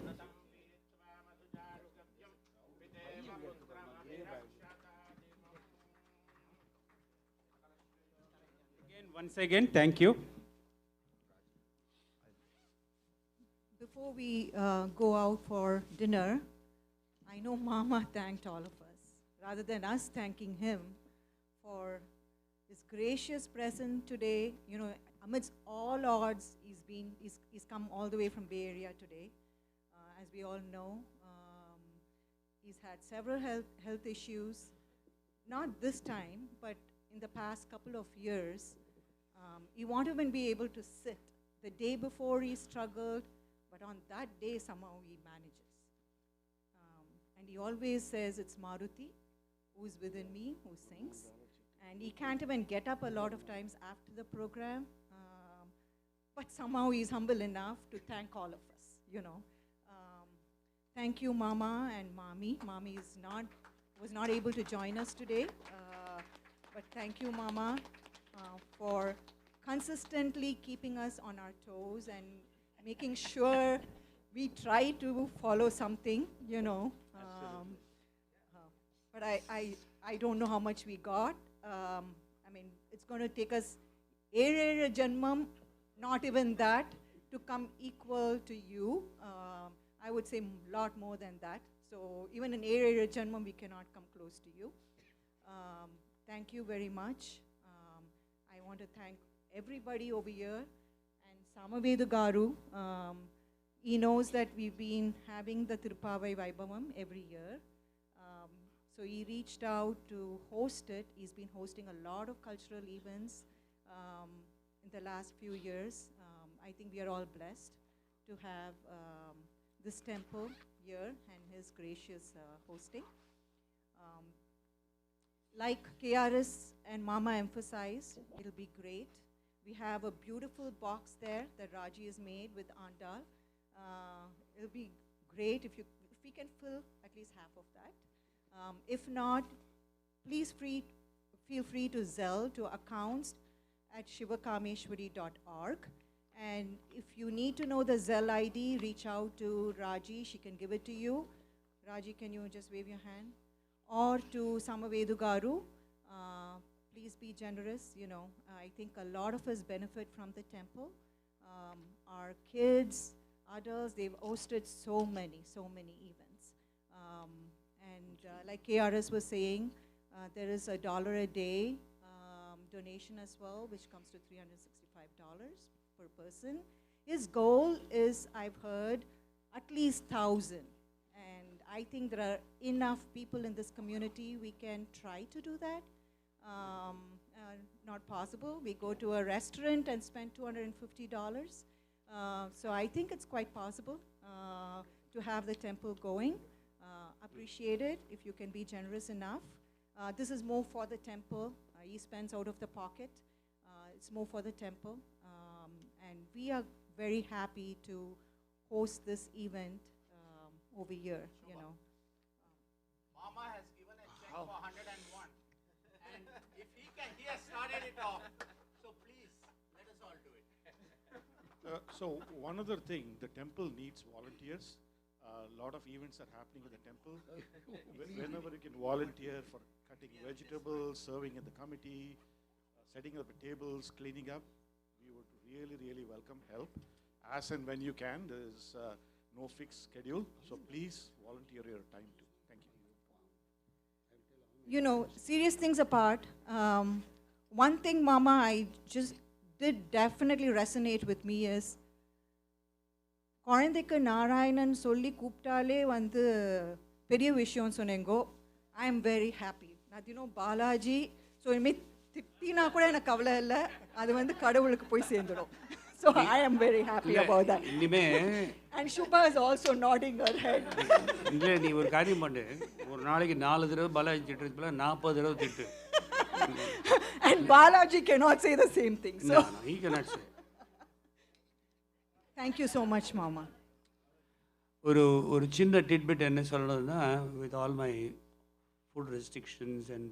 Once again, thank you. Before we go out for dinner, I know Mama thanked all of us, rather than us thanking him for his gracious presence today. You know, amidst all odds, he's come all the way from Bay Area today. As we all know, he's had several health issues, not this time, but in the past couple of years. He won't even be able to sit. The day before he struggled But on that day, somehow he manages. And he always says, it's Maruti who's within me, who sings. And he can't even get up a lot of times after the program. But somehow he's humble enough to thank all of us, you know. Thank you, Mama and Mommy. Mommy was not able to join us today. But thank you, Mama, for consistently keeping us on our toes and making sure we try to follow something, you know. But I don't know how much we got. I mean, it's going to take us a janmam, not even that, to come equal to you. I would say a lot more than that. So even in a janmam, we cannot come close to you. Thank you very much. I want to thank everybody over here. And Samavedu Garu, he knows that we've been having the Tirupavai Vaibhavam every year. So he reached out to host it. He's been hosting a lot of cultural events in the last few years. I think we are all blessed to have this temple here and his gracious hosting. Like KRS and Mama emphasized, it'll be great. We have a beautiful box there that Raji has made with Andal. It'll be great if we can fill at least half of that. If not, please feel free to Zelle to accounts@sivakameswari.org. And if you need to know the Zelle ID, reach out to Raji. She can give it to you. Raji, can you just wave your hand? Or to Samavedu Garu. Please be generous. You know, I think a lot of us benefit from the temple. Our kids, adults, they've hosted so many events. Like KRS was saying, there is $1 a day donation as well, which comes to $365 per person. His goal is, I've heard, at least 1,000. And I think there are enough people in this community, we can try to do that. Not possible. We go to a restaurant and spend $250. So I think it's quite possible to have the temple going. Appreciate it if you can be generous enough. This is more for the temple. He spends out of the pocket. It's more for the temple. And we are very happy to host this event over here, you know. Mama has given a check for 101. And if he has started it off. So please, let us all do it. So one other thing, the temple needs volunteers. A lot of events are happening in the temple. Whenever you can volunteer for cutting vegetables, serving in the committee, setting up the tables, cleaning up, we would really welcome help. As and when you can, there is no fixed schedule. So please volunteer your time too. Thank you. You know, serious things apart, one thing, Mama, I just did definitely resonate with me is, குழந்தைக்கு நாராயணன் சொல்லி கூப்பிட்டாலே வந்து பெரிய விஷயம் சொன்னேங்கோ. I am very happy. நான் தினம் Balaji so இனிமேல் திட்டினா கூட எனக்கு கவலை இல்லை, அது வந்து கடவுளுக்கு போய் சேர்ந்துடும். So I am very happy about that. இனிமே and Shubha is also nodding her head. இல்லை, நீ ஒரு காரியம் பண்ணு, ஒரு நாளைக்கு 4 தடவை பாலாஜி திட்டுறதுல 40 தடவை திட்டு. And Balaji cannot say the same thing. So No, he cannot say. Thank you so much, Mama. ஒரு சின்ன டிட்பிட் என்ன சொல்லணும்னா, with all my food restrictions and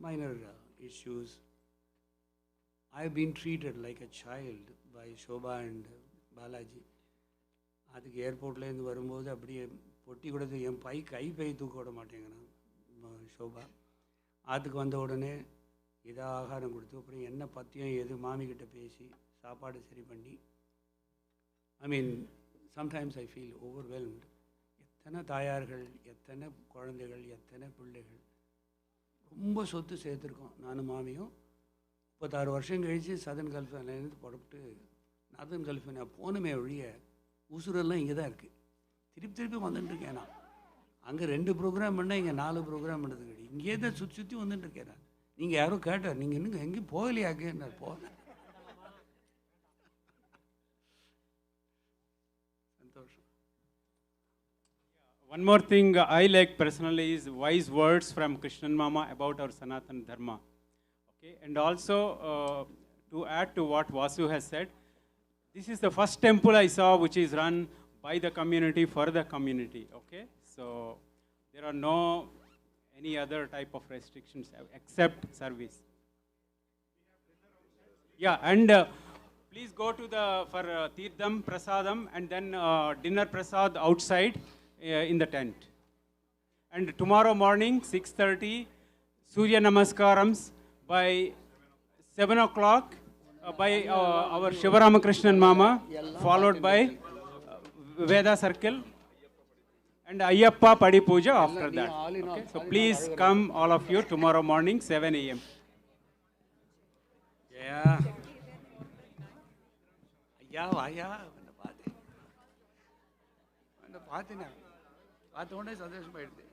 minor issues, I've been treated like a child by Shobha and Balaji. அதுக்கு ஏர்போர்ட்லேருந்து வரும்போது அப்படியே பொட்டி கொடுத்து என் கை by தூக்க விட மாட்டேங்கிறான் ஷோபா. அதுக்கு வந்த உடனே இதை ஆகாரம் கொடுத்து அப்புறம் என்ன பற்றியும் எது மாமிக்கிட்ட பேசி சாப்பாடு சரி பண்ணி, ஐ mean sometimes I feel overwhelmed. எத்தனை தாயார்கள், எத்தனை குழந்தைகள், எத்தனை பிள்ளைகள், ரொம்ப சொத்து சேர்த்துருக்கோம் நானும் மாமியும். 36 வருஷம் கழித்து சதன் கல்ஃபினாலேருந்து புறப்பட்டு நார்தன் கல்ஃபினா போனமே ஒழிய உசுரெல்லாம் இங்கே தான் இருக்குது. திருப்பி வந்துட்டுருக்கேன் நான். அங்கே 2 ப்ரோக்ராம் பண்ணால் இங்கே 4 ப்ரோக்ராம் பண்ணது கிடையாது. இங்கேயே தான் சுற்றி வந்துட்டுருக்கேன் நான். நீங்கள் யாரோ கேட்டார், நீங்கள் இன்னும் எங்கேயும் போகலையாக்கேன்னார். போகல. சந்தோஷம். One more thing I like personally is wise words from Krishnan Mama about our Sanatan Dharma. Okay, and also to add to what Vasu has said, this is the first temple I saw which is run by the community for the community. Okay, so there are no any other type of restrictions except service. Yeah, and please go to the for Tirtham Prasadam and then dinner prasad outside in the tent. And tomorrow morning 6:30 Surya Namaskarams by 7 o'clock by our Sivaramakrishnan Mama, followed by Veda Circle and Ayyappa Padi Puja after that. Okay? So please come all of you tomorrow morning 7 a.m. Yeah. ஐயா வாயா உன்னை பார்த்தேன், உன்னை பார்த்தேன், பார்த்த உடனே சந்தோஷமாயிடுது.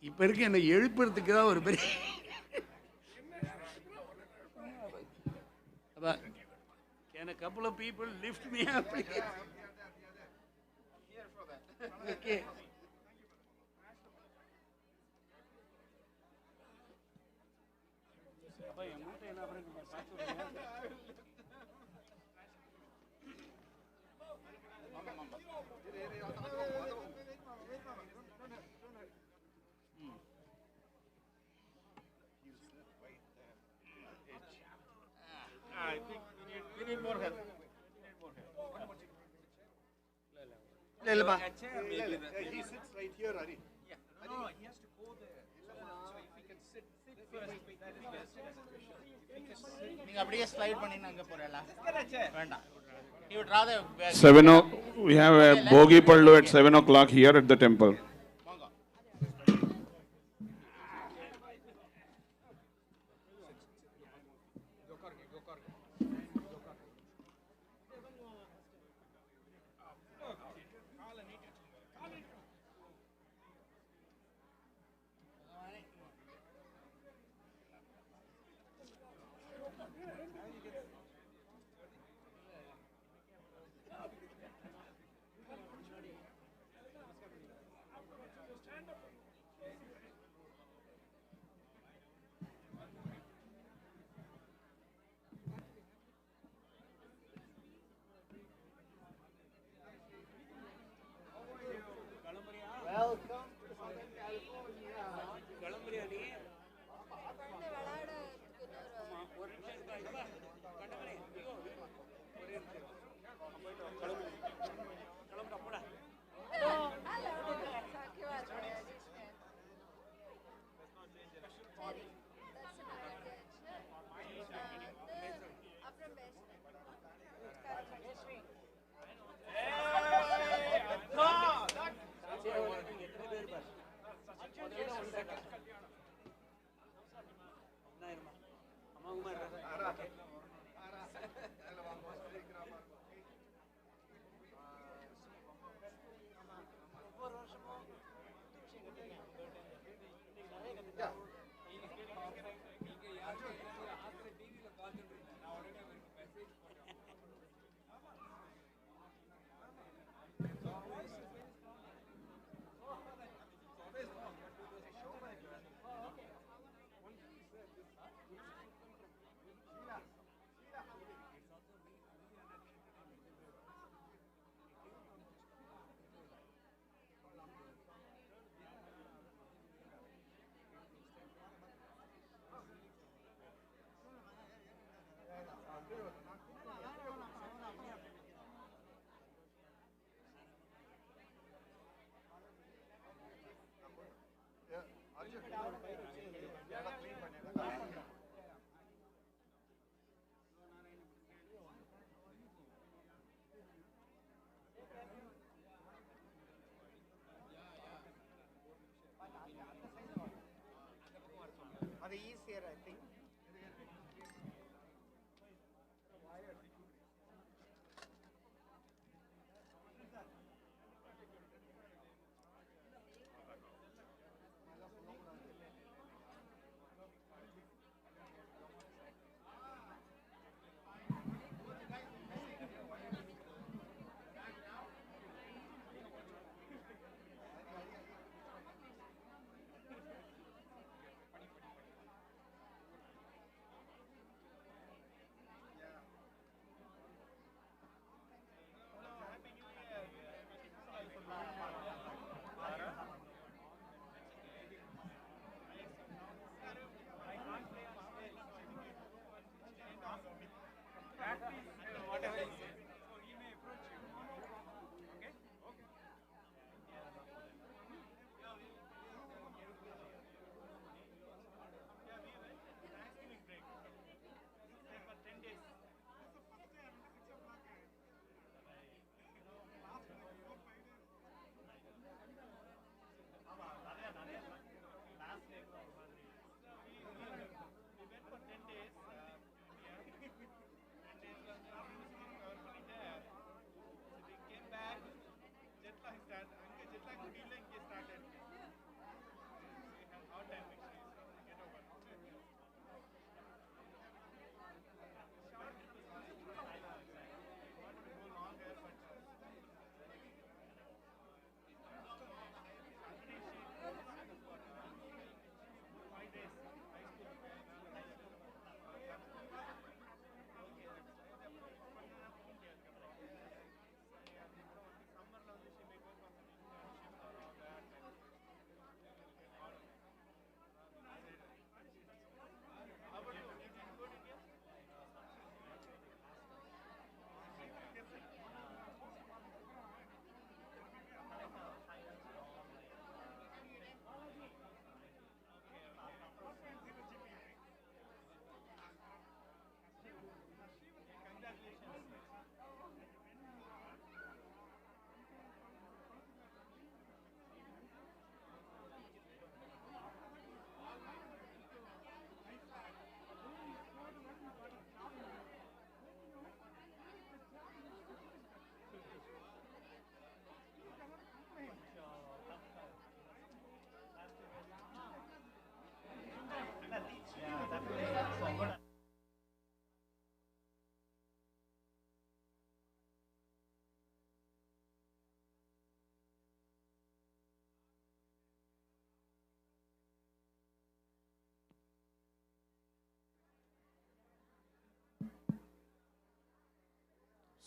இப்போ இருக்கு என்னை எழுப்புறதுக்கு தான் ஒரு பெரிய Can a couple of people lift me up, please? Okay. I think we need more help. He sits right here, Hari. No, he has to go there. So if he can sit நீங்க அப்படியே slide பண்ணி அங்க போறல வேண்டாம். He would rather 7 we have a Bhogi Pallu at 7 o'clock here at the temple.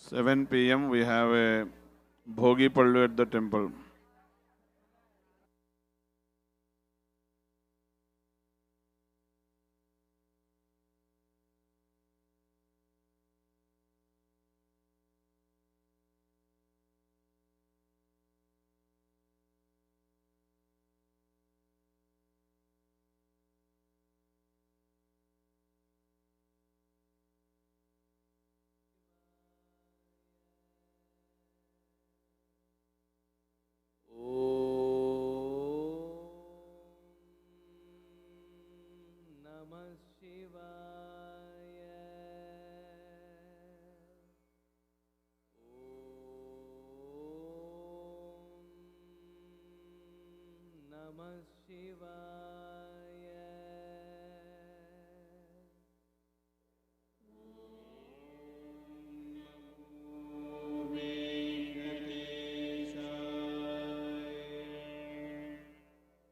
7 p.m. we have a Bhogi Pallu at the temple. Namah Shivaya.